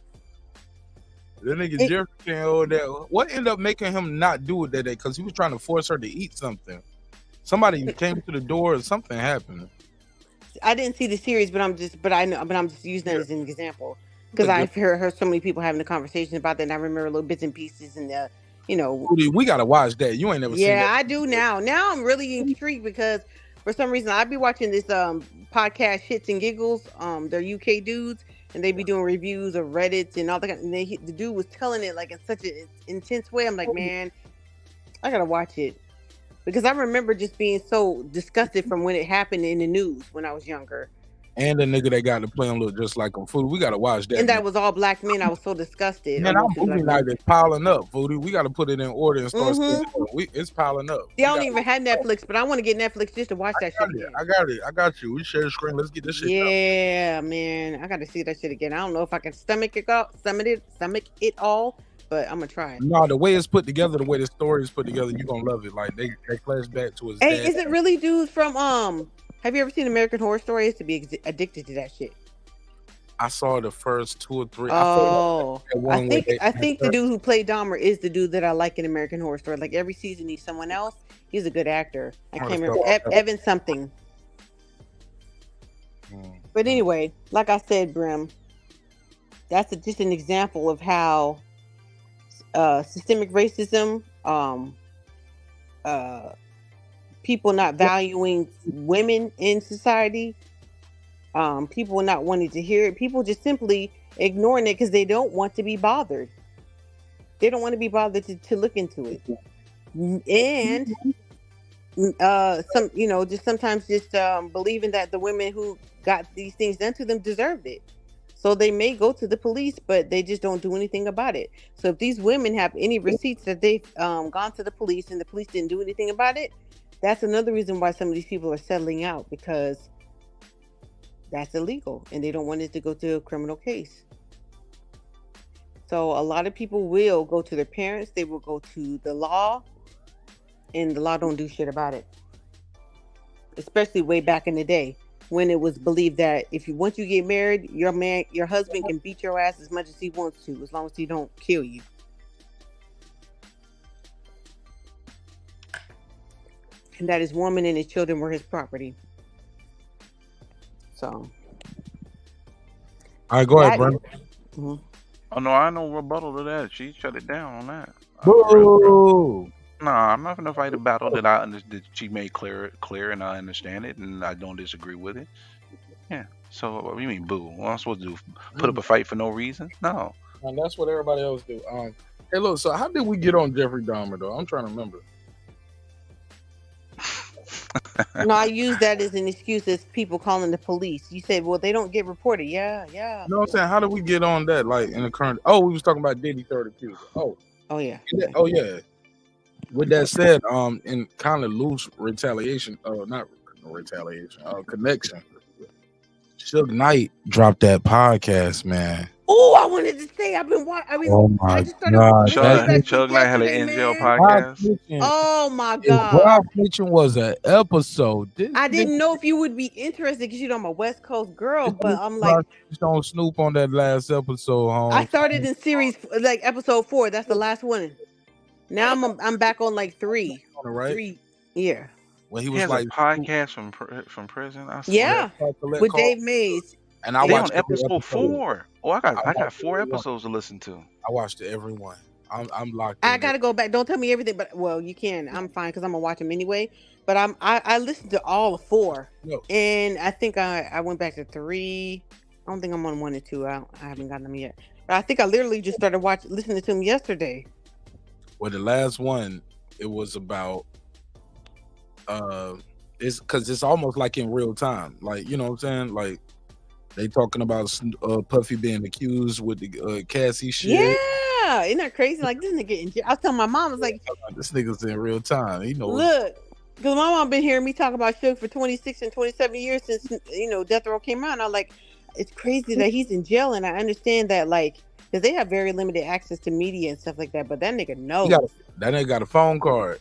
The nigga Jeffrey can't hold that. What ended up making him not do it that day? Because he was trying to force her to eat something. Somebody came to the door and something happened. I didn't see the series, but I'm just using that as an example because I've heard so many people having a conversation about that, and I remember little bits and pieces and we gotta watch that. You ain't never seen that. Yeah, I do now. Now I'm really intrigued because for some reason I be watching this podcast Shits and Giggles. They're UK dudes and they be doing reviews of Reddits and all that. And the dude was telling it like in such an intense way. I'm like, man, I gotta watch it. Because I remember just being so disgusted from when it happened in the news when I was younger. And the nigga that got to play him look just like him. Foodie, we got to watch that. And that was all black men. I was so disgusted. Man, our movie night is piling up, Foodie. We got to put it in order and start it's piling up. They don't even have Netflix, but I want to get Netflix just to watch that shit again. I got it. I got you. We share the screen. Let's get this shit done. Yeah, man. I got to see that shit again. I don't know if I can stomach it all. But I'm gonna try. No, the way it's put together, the way the story is put together, you're gonna love it. Like they flash back to his dad. Is it really dudes from have you ever seen American Horror Story? I used to be addicted to that shit. I saw the first 2 or 3. Oh, I think the dude who played Dahmer is the dude that I like in American Horror Story. Like every season he's someone else. He's a good actor. I can't remember Evan something. But anyway, like I said, Brim, that's just an example of how systemic racism, people not valuing women in society, people not wanting to hear it, people just simply ignoring it because they don't want to be bothered. They don't want to be bothered to look into it. And just sometimes believing that the women who got these things done to them deserved it. So they may go to the police, but they just don't do anything about it. So if these women have any receipts that they've gone to the police and the police didn't do anything about it, that's another reason why some of these people are settling out, because that's illegal and they don't want it to go to a criminal case. So a lot of people will go to their parents, they will go to the law, and the law don't do shit about it. Especially way back in the day, when it was believed that once you get married, your husband can beat your ass as much as he wants to, as long as he don't kill you. And that his woman and his children were his property. So. All right, go ahead, bro. Mm-hmm. Oh no, I know rebuttal to that. She shut it down on that. Boo! Nah, I'm not gonna fight a battle that she made clear, and I understand it, and I don't disagree with it. Yeah. So what do you mean, boo? What am I supposed to do? Put up a fight for no reason? No. And that's what everybody else do. Hey, look. So how did we get on Jeffrey Dahmer though? I'm trying to remember. No, I use that as an excuse as people calling the police. You said, well, they don't get reported. Yeah. You know what I'm saying? How did we get on that? Like in the current? Oh, we was talking about Diddy third accuser. Oh yeah. Oh yeah. With that said, in kind of loose retaliation, not retaliation, connection. Suge Knight dropped that podcast, man. Oh, I wanted to say I've been watching. Oh my god, Suge Knight had an NGL podcast. Oh my god, Rob Kitchen was an episode. I didn't know if you would be interested because I'm a West Coast girl, but I'm like, don't snoop on that last episode, home. I started in series like episode 4. That's the last one. Now I'm back on like 3. Right? 3, yeah. When he was like a podcast from prison. With Dave Mays. And I watched on episode 4. Oh, I got 4 episodes to listen to. I watched every one. I'm locked. I gotta go back. Don't tell me everything, but well, you can. I'm fine because I'm gonna watch them anyway. But I listened to all 4, and I think I went back to 3. I don't think I'm on 1 and 2. I haven't gotten them yet. But I think I literally just started listening to them yesterday. Well, the last one, it was about it's because it's almost like in real time, like, you know what I'm saying, like they talking about Puffy being accused with the Cassie shit. Yeah, isn't that crazy? Like this nigga in jail. I was telling my mom, I was like, this nigga's in real time. You know, look, because my mom been hearing me talk about Suge for 26 and 27 years since Death Row came out. And I'm like, it's crazy that he's in jail, and I understand that, like, because they have very limited access to media and stuff like that. But that nigga knows. That nigga got a phone card.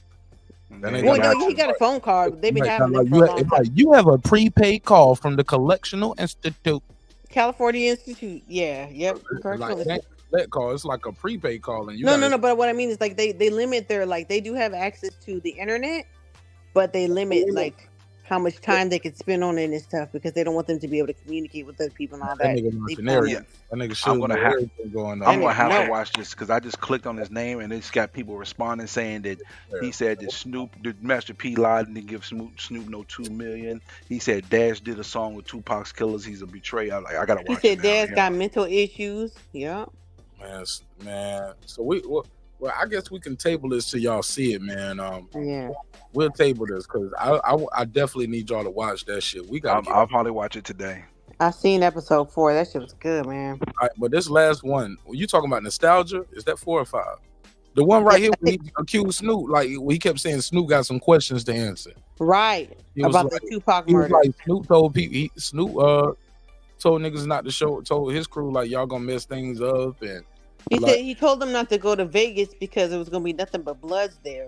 He got a phone card. They've been having it for a long time. You have a prepaid call from the Correctional Institute. California Institute. Yeah. Yep. Let collect call. It's like a prepaid call, and you No, gotta. no. But what I mean is like they limit their like they do have access to the internet, but they limit like how much time they can spend on it and stuff because they don't want them to be able to communicate with other people and all That that. nigga Leave Martinelli. comments. That nigga I'm should gonna know have everything going on. I'm gonna have know. to watch this because I just clicked on his name and it's got people responding saying that he said that the Master P lied and didn't give Snoop no 2 million. He said Dash did a song with Tupac's Killers. He's a betrayer. Like I gotta He watch said it now. Dad's got mental issues. Yeah. Man. So well, I guess we can table this till y'all see it, man. Yeah. We'll table this because I definitely need y'all to watch that shit. We got. I'll probably watch it today. I seen episode 4. That shit was good, man. All right, but this last one, you talking about nostalgia? Is that 4 or 5? The one right here where he accused Snoop, like he kept saying Snoop got some questions to answer. Right. He was About like, the Tupac he was murder. like Snoop told people, Snoop told niggas not to show, told his crew like y'all gonna mess things up, and He like, said he told them not to go to Vegas because it was gonna be nothing but bloods there.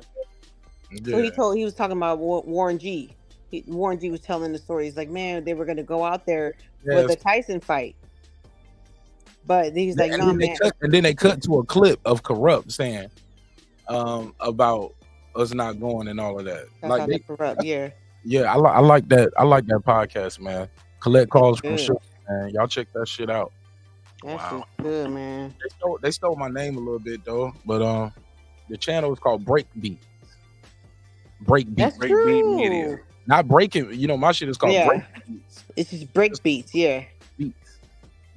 So he was talking about Warren G. Warren G was telling the story. He's like, man, they were gonna go out there with a Tyson fight, but he's like, no, man. And then they cut to a clip of Corrupt saying about us not going and all of that. That's like how they Corrupt, yeah. Yeah, I like that. I like that podcast, man. Collect calls from shit, man. Y'all check that shit out. That shit's good, man. They stole my name a little bit though, but the channel is called Breakbeat. Breakbeat. That's true. Media. Not breaking. You know, my shit is called Breakbeat. It's just break beats, yeah. And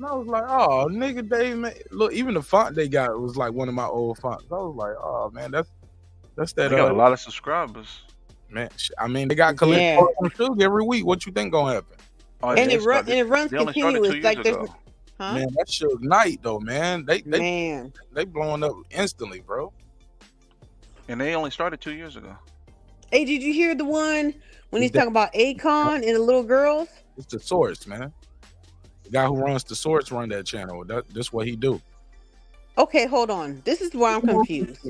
I was like, oh, nigga, they look. Even the font they got was like one of my old fonts. I was like, oh man, that's that. They got a lot of subscribers. Man, I mean, they got collect calls from Suge every week. What you think gonna happen? Oh, And it runs continuous. Like there's, huh? Man, that Suge Knight though, man. They blowing up instantly, bro. And they only started 2 years ago. Hey, did you hear the one when he's talking about Akon and the little girls? It's the Source, man. The guy who runs the Source run that channel. That's what he do. Okay, hold on. This is where I'm confused.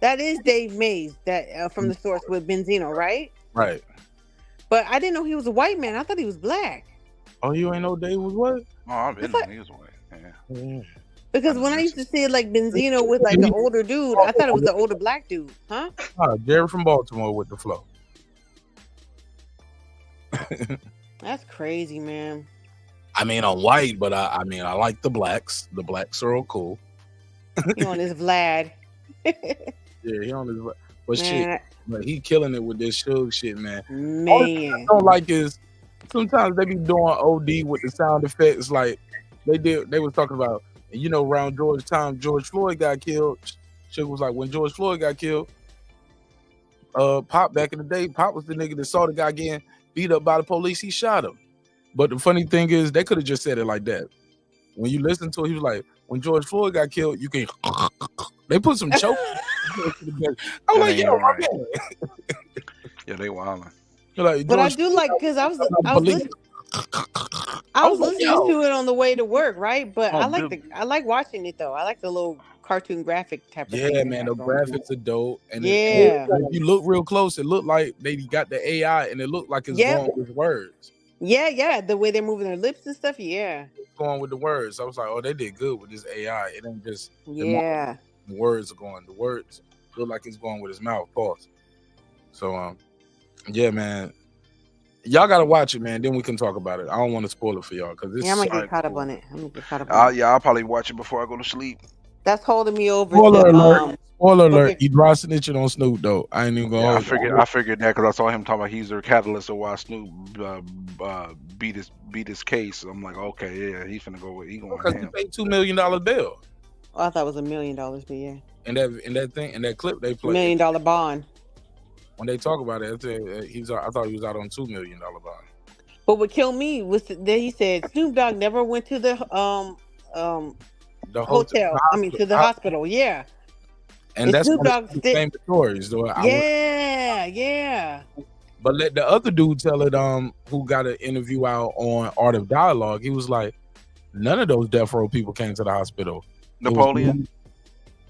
That is Dave Mays that from the Source with Benzino, right? Right. But I didn't know he was a white man. I thought he was black. Oh, you ain't know Dave was what? Oh, I've been he was white. Yeah. Because when I used to see it like Benzino with like an older dude, I thought it was the older black dude, huh? Jerry from Baltimore with the flow. That's crazy, man. I mean, I'm white, but I like the blacks. The blacks are all cool. He on his Vlad. Yeah, he on his. But Man, shit, but he killing it with this Suge shit, man. Man. All I don't like is sometimes they be doing OD with the sound effects, like they was talking about. You know, around George Floyd got killed. Suge was like, when George Floyd got killed, Pop back in the day, Pop was the nigga that saw the guy getting beat up by the police. He shot him. But the funny thing is, they could have just said it like that. When you listen to it, he was like, when George Floyd got killed, you can. They put some choke. I'm like, yo, my man. Yeah, they wildin'. Like, but I do like because I was listening to it on the way to work, right? But I like watching it though. I like the little cartoon graphic type of thing. Yeah, man, the graphics are dope. And yeah, if you look real close, it looked like they got the AI and it looked like it's going with words. Yeah, the way they're moving their lips and stuff, yeah. It's going with the words. I was like, oh, they did good with this AI. It ain't just the words are going. The words look like it's going with his mouth. Pause. So yeah, man. Y'all gotta watch it, man. Then we can talk about it. I don't want to spoil it for y'all because I'm gonna get caught up on it. Yeah, I'll probably watch it before I go to sleep. That's holding me over. Spoiler alert! Spoiler alert! He dry snitching on Snoop though. I ain't even gonna. Yeah, I figured that because I saw him talking about he's the catalyst of why Snoop beat his case. I'm like, okay, yeah, he's finna go with because he paid $2 million bail. Oh, I thought it was $1 million, but yeah. And that clip they played $1 million bond. When they talk about it, I thought he was out on $2 million bond. But what killed me was that he said Snoop Dogg never went to the hotel. I mean, to the hospital. Yeah. And that's Snoop Dogg the same stories, though. Yeah. But let the other dude tell it. Who got an interview out on Art of Dialogue? He was like, none of those death row people came to the hospital. Napoleon?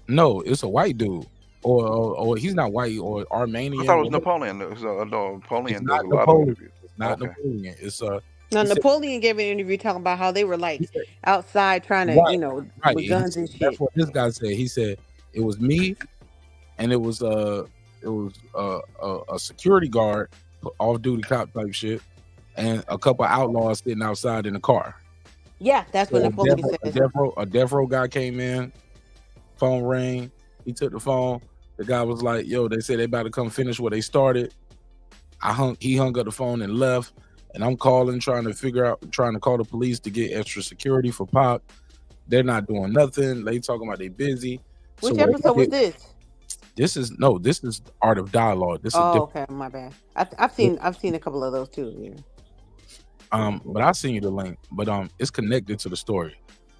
No, it's a white dude. Or he's not white or Armenian. I thought it was Napoleon. It was Napoleon. It's not Napoleon. It's not Napoleon. Now He said, Napoleon gave an interview talking about how they were like outside trying to, right, right. with guns and That's shit. what this guy said. He said it was me, and it was a security guard, off duty cop type shit, and a couple outlaws sitting outside in the car. Yeah, that's what So Napoleon a said. death row guy came in, phone rang, he took the phone. The guy was like, yo, they said they about to come finish what they started. He hung up the phone and left. And I'm calling, trying to call the police to get extra security for Pop. They're not doing nothing. They talking about they busy. Which episode was this? This is Art of Dialogue. This is okay, my bad. I've seen a couple of those too. Yeah. But I'll send you the link. But it's connected to the story.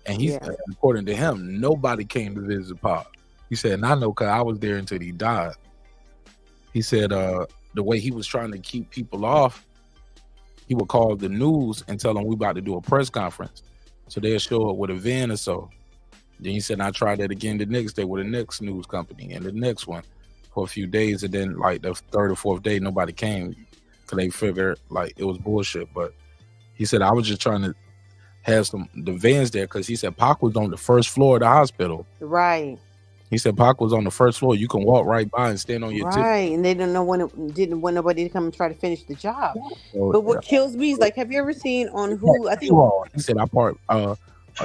And he's according to him, nobody came to visit Pop. He said, and I know because I was there until he died. He said the way he was trying to keep people off, he would call the news and tell them we about to do a press conference. So they'll show up with a van or so. Then he said, I tried that again the next day with the next news company and the next one for a few days. And then like the third or fourth day, nobody came because they figured like it was bullshit. But he said, I was just trying to have the vans there because he said Pac was on the first floor of the hospital. Right. He said Pac was on the first floor. You can walk right by and stand on your tip. Right, and they didn't want nobody to come and try to finish the job. But what kills me is like, have you ever seen on Hulu? I think he said I parked a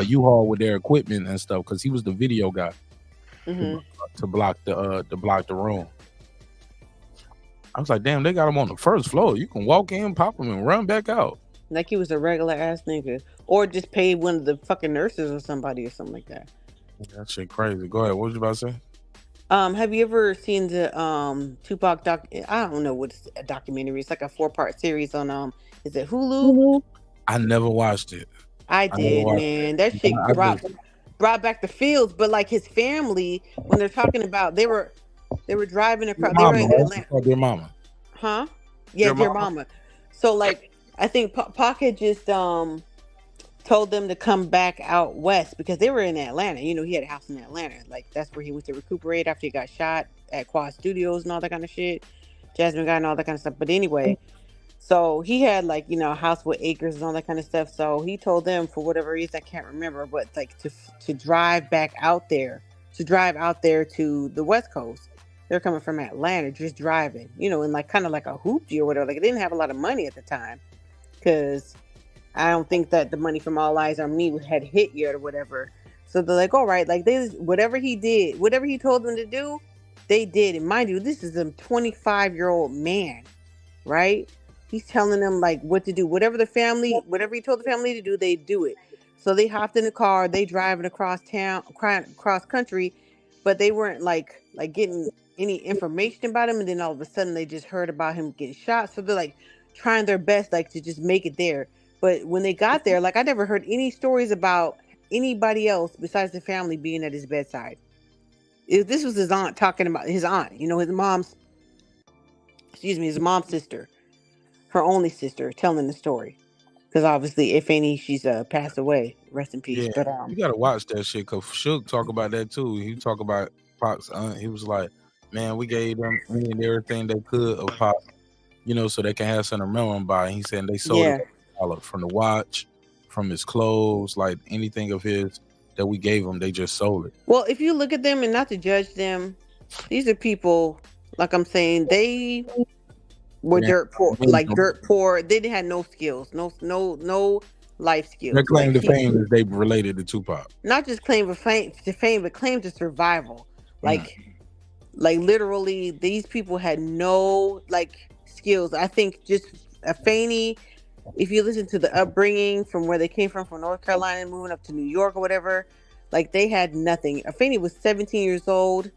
U-Haul with their equipment and stuff because he was the video guy to block the room. I was like, damn, they got him on the first floor. You can walk in, pop him, and run back out. Like he was a regular ass nigga, or just paid one of the fucking nurses or somebody or something like that. That shit crazy. Go ahead. What was you about to say? Have you ever seen the Tupac doc? I don't know what's a documentary. It's like a 4-part series on is it Hulu? I never watched it. I did, man. That shit brought back the feels. But like his family, when they're talking about they were driving across. They were in Atlanta. Their mama. Huh? Yeah, dear mama. So like I think Pac had just told them to come back out west because they were in Atlanta. You know, he had a house in Atlanta. Like that's where he went to recuperate after he got shot at Quad Studios and all that kind of shit. Jasmine Guy and all that kind of stuff. But anyway, so he had like, you know, a house with acres and all that kind of stuff. So he told them for whatever reason, I can't remember, but like to drive back out there, to the West Coast. They're coming from Atlanta, just driving, you know, in like kind of like a hoopty or whatever. Like they didn't have a lot of money at the time because I don't think that the money from All Eyes on Me had hit yet or whatever. So they're like, all right, like whatever he did, whatever he told them to do, they did. And mind you, this is a 25-year-old man, right? He's telling them like what to do. Whatever he told the family to do, they do it. So they hopped in the car, they driving across town, cross country, but they weren't like getting any information about him. And then all of a sudden they just heard about him getting shot. So they're like trying their best like to just make it there. But when they got there, like I never heard any stories about anybody else besides the family being at his bedside. This was his aunt talking about his aunt, you know, his mom's sister, her only sister, telling the story. Because obviously, if any, she's passed away. Rest in peace. Yeah, But you gotta watch that shit because Suge talk about that too. He talk about Pac's aunt. He was like, man, we gave them any and everything they could of Pac, you know, so they can have something to remember him by. He said they sold it from the watch, from his clothes, like anything of his that we gave him, they just sold it. Well, if you look at them and not to judge them, these are people, like I'm saying, they were dirt poor. They didn't have no skills, no life skills. Their claim to fame is they related to Tupac. Not just claim to fame, but claim to survival. Like literally, these people had no like skills. I think just Afeni, if you listen to the upbringing from where they came from North Carolina, moving up to New York or whatever, like they had nothing. Afeni was 17 years old,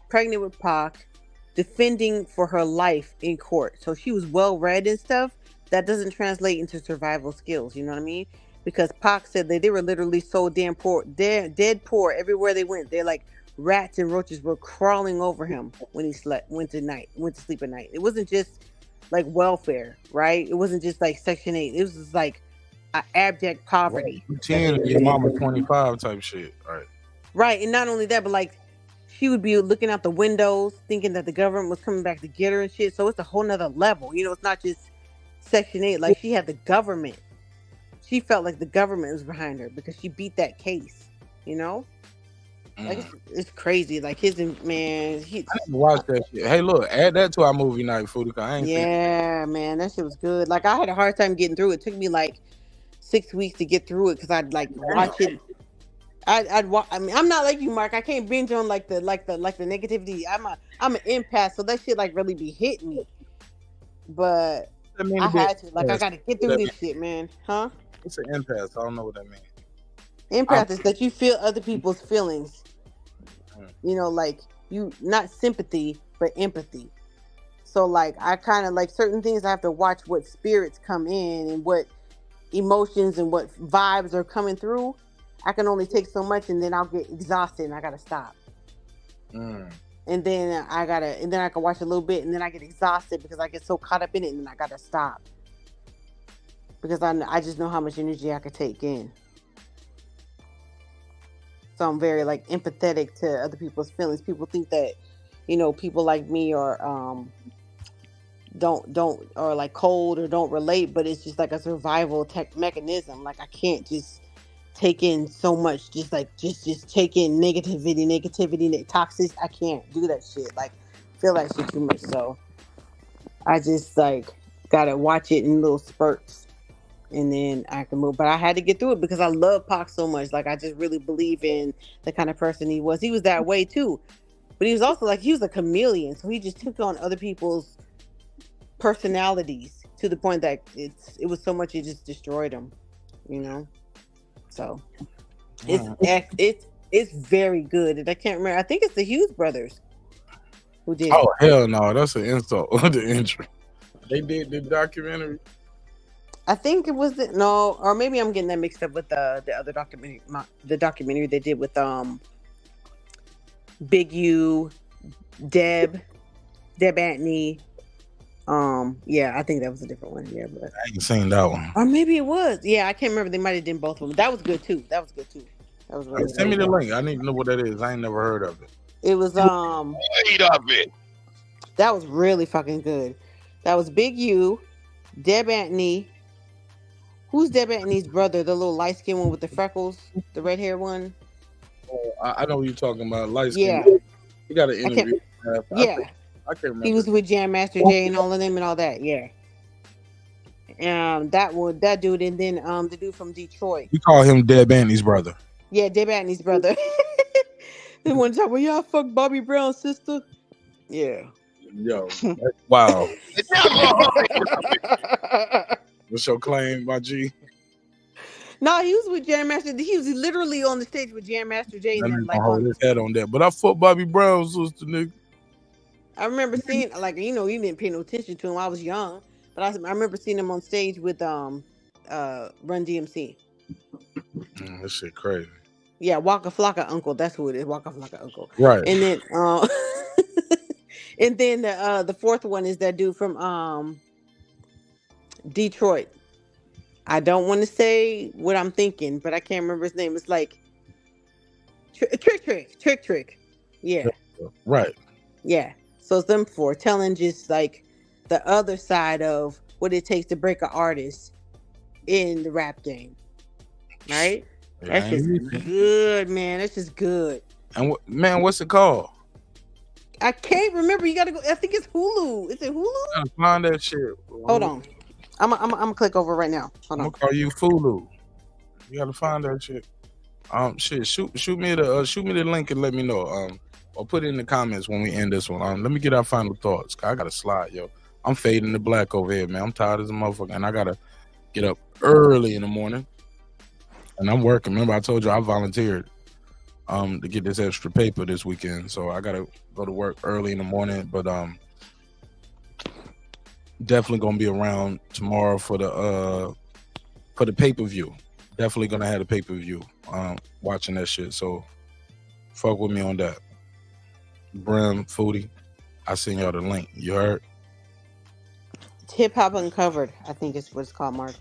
pregnant with Pac, defending for her life in court. So she was well read and stuff. That doesn't translate into survival skills. You know what I mean? Because Pac said they were literally so damn poor, dead poor everywhere they went. They're like rats and roaches were crawling over him when he went to sleep at night. It wasn't just like welfare, right? It wasn't just like Section 8. It was just like abject poverty. 10 and your mama 25 type shit. Right. And not only that, but like she would be looking out the windows thinking that the government was coming back to get her and shit. So it's a whole nother level. You know, it's not just Section 8. Like she had the government she felt like the government was behind her because she beat that case. You know, like it's crazy. Like his man, I didn't watch that shit. Hey, look, add that to our movie night, Foodie. I ain't seen it. yeah, man, that shit was good. Like I had a hard time getting through it. It took me like 6 weeks to get through it because I'd like watch it. I'd watch. I mean, I'm not like you, Mark. I can't binge on like the negativity. I'm an empath, so that shit like really be hitting me. But I had to. Like I got to get through this shit, man. Huh? It's an empath. I don't know what that means. Empath is that you feel other people's feelings. You know, like you not sympathy but empathy. So like I kind of like certain things. I have to watch what spirits come in and what emotions and what vibes are coming through. I can only take so much, and then I'll get exhausted, and I gotta stop. And then I can watch a little bit, and then I get exhausted because I get so caught up in it, and then I gotta stop because I just know how much energy I could take in. So I'm very like empathetic to other people's feelings. People think that, you know, people like me are don't or like cold or don't relate, but it's just like a survival mechanism. Like I can't just take in so much, just take in negativity, toxic. I can't do that shit. Like feel that shit too much. So I just like gotta watch it in little spurts, and then I can move. But I had to get through it because I love Pac so much. Like I just really believe in the kind of person he was. He was that way too, but he was also like he was a chameleon. So he just took on other people's personalities to the point that it was so much it just destroyed him. You know. So it's very good, and I can't remember. I think it's the Hughes brothers who did. Oh hell no, that's an insult. The entry. They did the documentary. I think it was or maybe I'm getting that mixed up with the other documentary. The documentary they did with Big U, Deb Antony. Yeah, I think that was a different one. Yeah, but I ain't seen that one. Or maybe it was. Yeah, I can't remember. They might have done both of them. That was good too. That was really Send me the link. I need to know what that is. I ain't never heard of it. It was Wait of it. That was really fucking good. That was Big U, Deb Antony. Who's Deb Antony's brother? The little light skinned one with the freckles, the red hair one. Oh, I know what you're talking about. Light skin. Yeah. You got an interview. Yeah. I can't remember. He was with Jam Master Jay and all of them and all that. Yeah. That dude, and then the dude from Detroit. You call him Deb Antony's brother. Yeah, Deb Antony's brother. Then one time, well, y'all fuck Bobby Brown's sister. Yeah. Yo, wow. What's your claim, my G? No, he was with Jam Master. He was literally on the stage with Jam Master Jay. And then, like, hold his head on that. But I fucked Bobby Brown's sister, nigga. I remember seeing, like, you know, you didn't pay no attention to him. I was young, but I remember seeing him on stage with Run DMC. That shit crazy. Yeah, Waka Flocka Uncle. That's who it is. Waka Flocka Uncle. Right. And then and then the fourth one is that dude from Detroit. I don't want to say what I'm thinking, but I can't remember his name. It's like Trick. Yeah. Right. Yeah. So it's them four telling just like the other side of what it takes to break an artist in the rap game. Right? Yeah, That's just good, man. That's just good. And man, what's it called? I can't remember. You gotta go. I think it's Hulu. Is it Hulu? I gotta find that shit. Hold on. I'm gonna click over right now. Hold on. I'm gonna call you Fulu. You gotta find that shit. Shoot me the link and let me know. Or put it in the comments when we end this one. Let me get our final thoughts. I gotta slide, yo. I'm fading to black over here, man. I'm tired as a motherfucker, and I gotta get up early in the morning. And I'm working. Remember, I told you I volunteered to get this extra paper this weekend, so I gotta go to work early in the morning. But definitely gonna be around tomorrow for the pay-per-view. Definitely gonna have the pay-per-view. Watching that shit. So fuck with me on that. Brim, Foodie, I send y'all the link. You heard? Hip Hop Uncovered, I think is what it's called, Mark.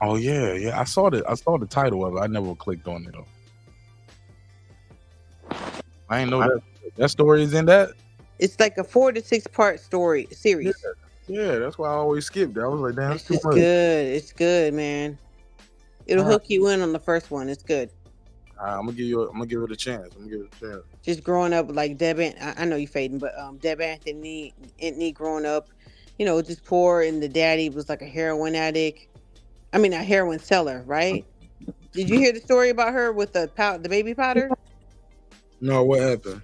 Oh yeah. I saw the title of it. I never clicked on it though. I ain't know that story is in that. It's like a 4 to 6 part story series. Yeah, that's why I always skipped it. I was like, damn, it's too much. Good. It's good, man. It'll All right. hook you in on the first one. It's good. I'm gonna give it a chance. Just growing up like Deb, I know you fading, but Deb Anthony growing up, just poor, and the daddy was like a heroin addict. I mean, a heroin seller, right? Did you hear the story about her with the baby powder? No, what happened?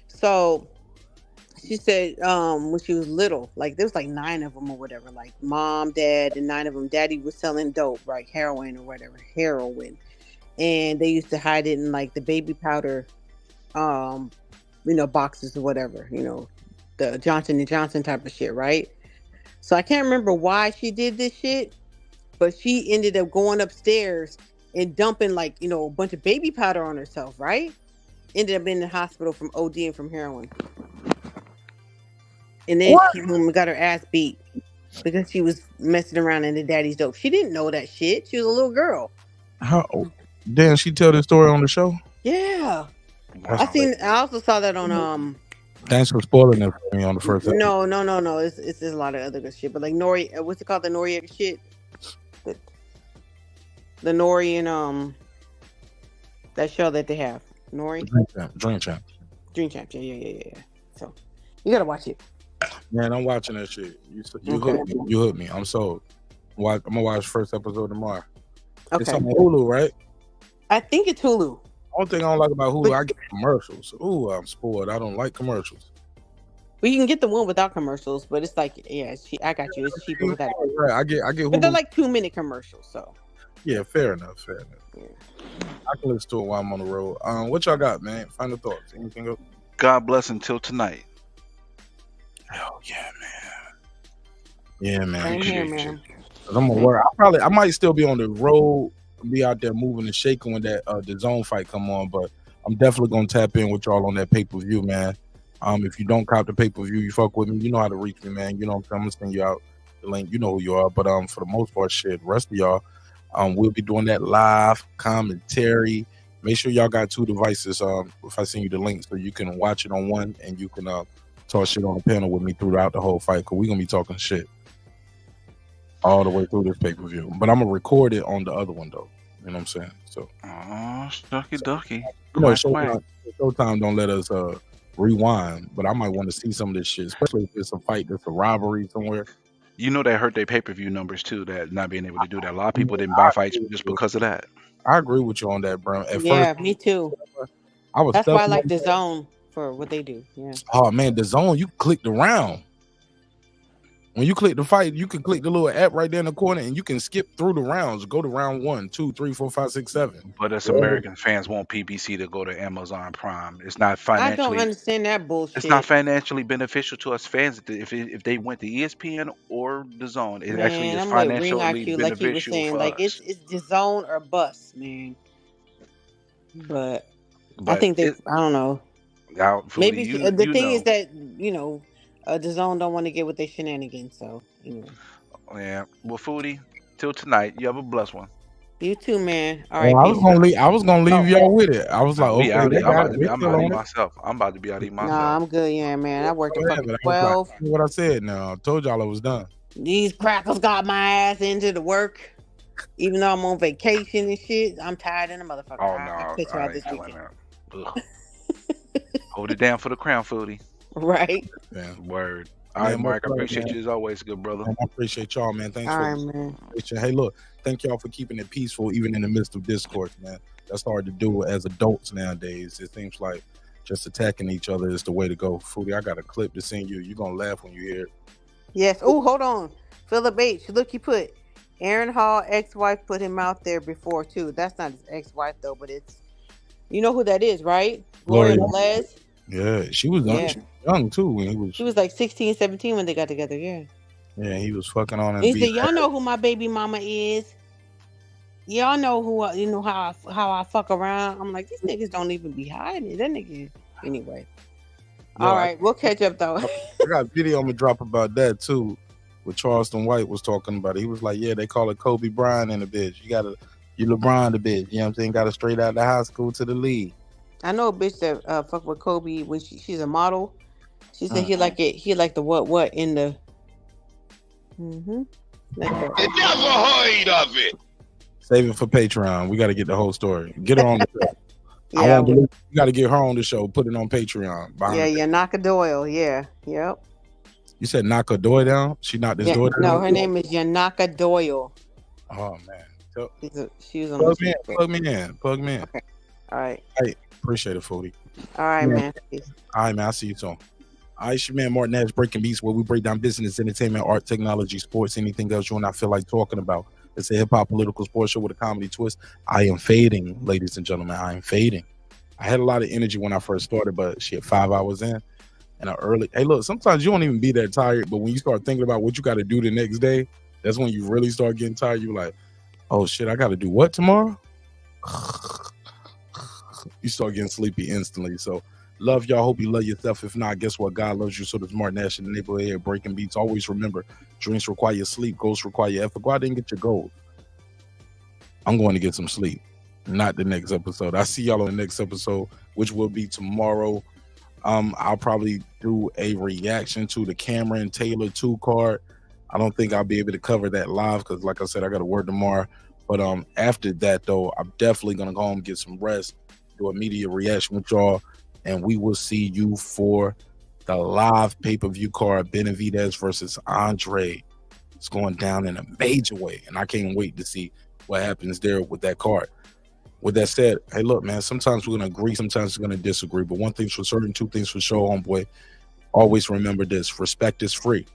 So she said when she was little, like there was like 9 of them or whatever, like mom, dad, and 9 of them. Daddy was selling dope, like heroin or whatever, and they used to hide it in like the baby powder, boxes or whatever, the Johnson & Johnson type of shit, right? So I can't remember why she did this shit, but she ended up going upstairs and dumping like, a bunch of baby powder on herself, right? Ended up in the hospital from OD from heroin. And then she got her ass beat because she was messing around in the daddy's dope. She didn't know that shit. She was a little girl. How? Damn, she tell this story on the show? Yeah. I also saw that on Thanks for spoiling it for me on the first episode. No. It's a lot of other good shit. But like Nori, what's it called? The Noriega shit. The Nori and that show that they have. Nori. Dream Champ. Yeah. So you gotta watch it. Man, I'm watching that shit. You hooked me. I'm sold. I'm gonna watch the first episode tomorrow. Okay. It's on Hulu, right? I think it's Hulu. Only thing I don't like about Hulu, I get commercials. Ooh, I'm spoiled. I don't like commercials. Well, you can get the one without commercials, but it's like, yeah, I got you. It's cheaper without. Right, I get Hulu. But they're like 2-minute commercials, so. Yeah, fair enough. Yeah. I can listen to it while I'm on the road. What y'all got, man? Final thoughts? Anything else? God bless until tonight. Hell yeah, man. Yeah, man. Same here, man. I'm gonna work. I might still be on the road, be out there moving and shaking when that the zone fight come on, but I'm definitely gonna tap in with y'all on that pay-per-view, man. If you don't cop the pay-per-view, you fuck with me. You know how to reach me, man. You know what I'm saying? I'm gonna send you out the link. You know who you are. But for the most part, shit, the rest of y'all, we'll be doing that live commentary. Make sure y'all got 2 devices. If I send you the link, so you can watch it on one and you can talk shit on the panel with me throughout the whole fight, because we're gonna be talking shit all the way through this pay-per-view. But I'm gonna record it on the other one though. You know what I'm saying? So ducky. Showtime don't let us rewind, but I might want to see some of this shit, especially if it's a fight that's a robbery somewhere. You know that hurt their pay-per-view numbers too, that not being able to do that. A lot of people didn't buy fights just because of that. I agree with you on that, bro. At first, me too. That's why I like the zone for what they do. Yeah. Oh man, the zone, you click the round. When you click the fight, you can click the little app right there in the corner and you can skip through the rounds. Go to round 1, 2, 3, 4, 5, 6, 7. But us American fans want PBC to go to Amazon Prime. It's not financially. I don't understand that bullshit. It's not financially beneficial to us fans if they went to ESPN or the Zone. It actually is financially beneficial. Like you were saying, like it's the Zone or bust, man. But I think I don't know. Maybe the thing is that the Zone don't want to get with their shenanigans, so Yeah. Well, Foodie, till tonight, you have a blessed one. You too, man. All right. I was gonna leave y'all with it. I was like, okay, I'm about to eat myself. I'm about to be out eating myself. Nah, I'm good, yeah, man. I worked at fucking 12. What I said now. I told y'all I was done. These crackers got my ass into the work. Even though I'm on vacation and shit, I'm tired in the motherfucker. Oh no, I this weekend. Hold it down for the crown, Foodie. Right. Yeah. Word. All right, Mark. I appreciate you as always, good brother. I appreciate y'all, man. Thanks All for right, man. Hey, look, thank y'all for keeping it peaceful, even in the midst of discourse, man. That's hard to do as adults nowadays. It seems like just attacking each other is the way to go. Foodie, I got a clip to send you. You're gonna laugh when you hear it. Yes. Oh, hold on. Philip H. Look, he put Aaron Hall ex-wife put him out there before too. That's not his ex-wife though, but it's who that is, right? Gloria Velez. Yeah, she was young too when he was. She was like 16, 17 when they got together. Yeah. Yeah, he was fucking on. He said, "Y'all know who my baby mama is. Y'all know who how I fuck around." I'm like, these niggas don't even be hiding. That nigga. Anyway. All right, we'll catch up though. I got a video I'm gonna drop about that too. What Charleston White was talking about. He was like, "Yeah, they call it Kobe Bryant in the bitch. You LeBron the bitch. You know what I'm saying? Got it straight out of high school to the league." I know a bitch that fuck with Kobe when she's a model. She said he like it. He like the what in the. Never heard of it. Save it for Patreon. We got to get the whole story. Get her on the show. I Yeah, won't believe you got to get her on the show. Put it on Patreon. yeah, Naka Doyle. Yeah, yep. You said knock her door down. She knocked this door down. No, her name is Yanaka Doyle. Oh man, so, she was on plug the me in. Plug me in. Okay. All right. Hey, appreciate it, Foodie. All right, man. All right, man. I'll see you soon. All right, it's your man Martin Nash, Breaking Beats, where we break down business, entertainment, art, technology, sports, anything else you and I feel like talking about. It's a hip hop political sports show with a comedy twist. I am fading, ladies and gentlemen. I am fading. I had a lot of energy when I first started, but shit, 5 hours in and early. Hey, look, sometimes you don't even be that tired, but when you start thinking about what you got to do the next day, that's when you really start getting tired. You're like, oh shit, I got to do what tomorrow? You start getting sleepy instantly. So love y'all. Hope you love yourself. If not, guess what? God loves you. So does Martin Nash in the neighborhood here, Breaking Beats. Always remember, dreams require sleep, goals require effort. Go out there and get your goals. I'm going to get some sleep. Not the next episode. I'll see y'all on the next episode, which will be tomorrow. I'll probably do a reaction to the Cameron Taylor 2 card. I don't think I'll be able to cover that live because, like I said, I got to work tomorrow. But after that, though, I'm definitely going to go home, get some rest, do a media reaction with y'all, and we will see you for the live pay-per-view card, Benavidez versus Andrade. It's going down in a major way, and I can't wait to see what happens there with that card. With that said, hey, look, man, sometimes we're going to agree, sometimes we're going to disagree, but one thing's for certain, two things for sure, homeboy. Always remember this. Respect is free.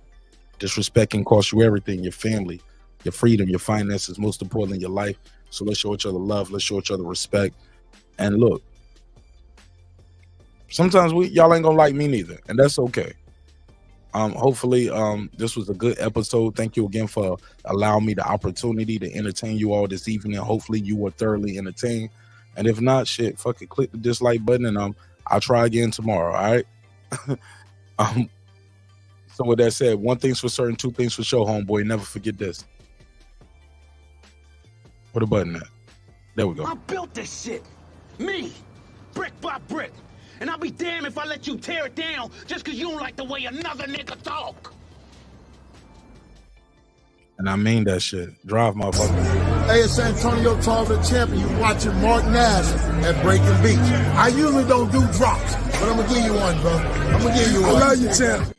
Disrespect can cost you everything, your family, your freedom, your finances, most importantly, your life. So let's show each other love. Let's show each other respect. And look, sometimes y'all ain't going to like me neither, and that's okay. Hopefully, this was a good episode. Thank you again for allowing me the opportunity to entertain you all this evening. Hopefully, you were thoroughly entertained. And if not, shit, fuck it, click the dislike button, and I'll try again tomorrow. All right. So with that said, one thing's for certain, two things for sure, homeboy. Never forget this. Where the button at? There we go. I built this shit. Me. Brick by brick. And I'll be damned if I let you tear it down just because you don't like the way another nigga talk. And I mean that shit. Drive, motherfucker. Hey, it's Antonio Tarver, the champion. You watching Martin Nash at Breaking Beats. I usually don't do drops, but I'm going to give you one, bro. I'm going to give you one. I love you, champ.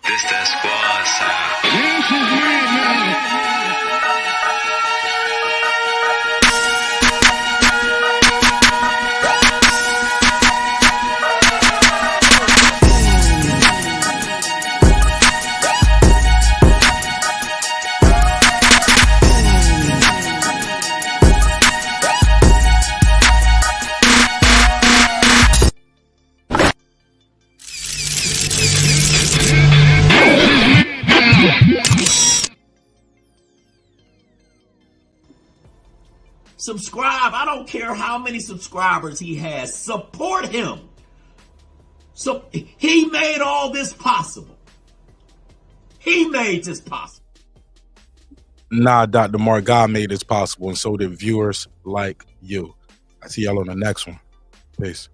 This that squad sound. Subscribe. I don't care how many subscribers he has. Support him. So he made all this possible. He made this possible. Nah, Dr. Mark, God made this possible, and so did viewers like you. I see y'all on the next one. Peace.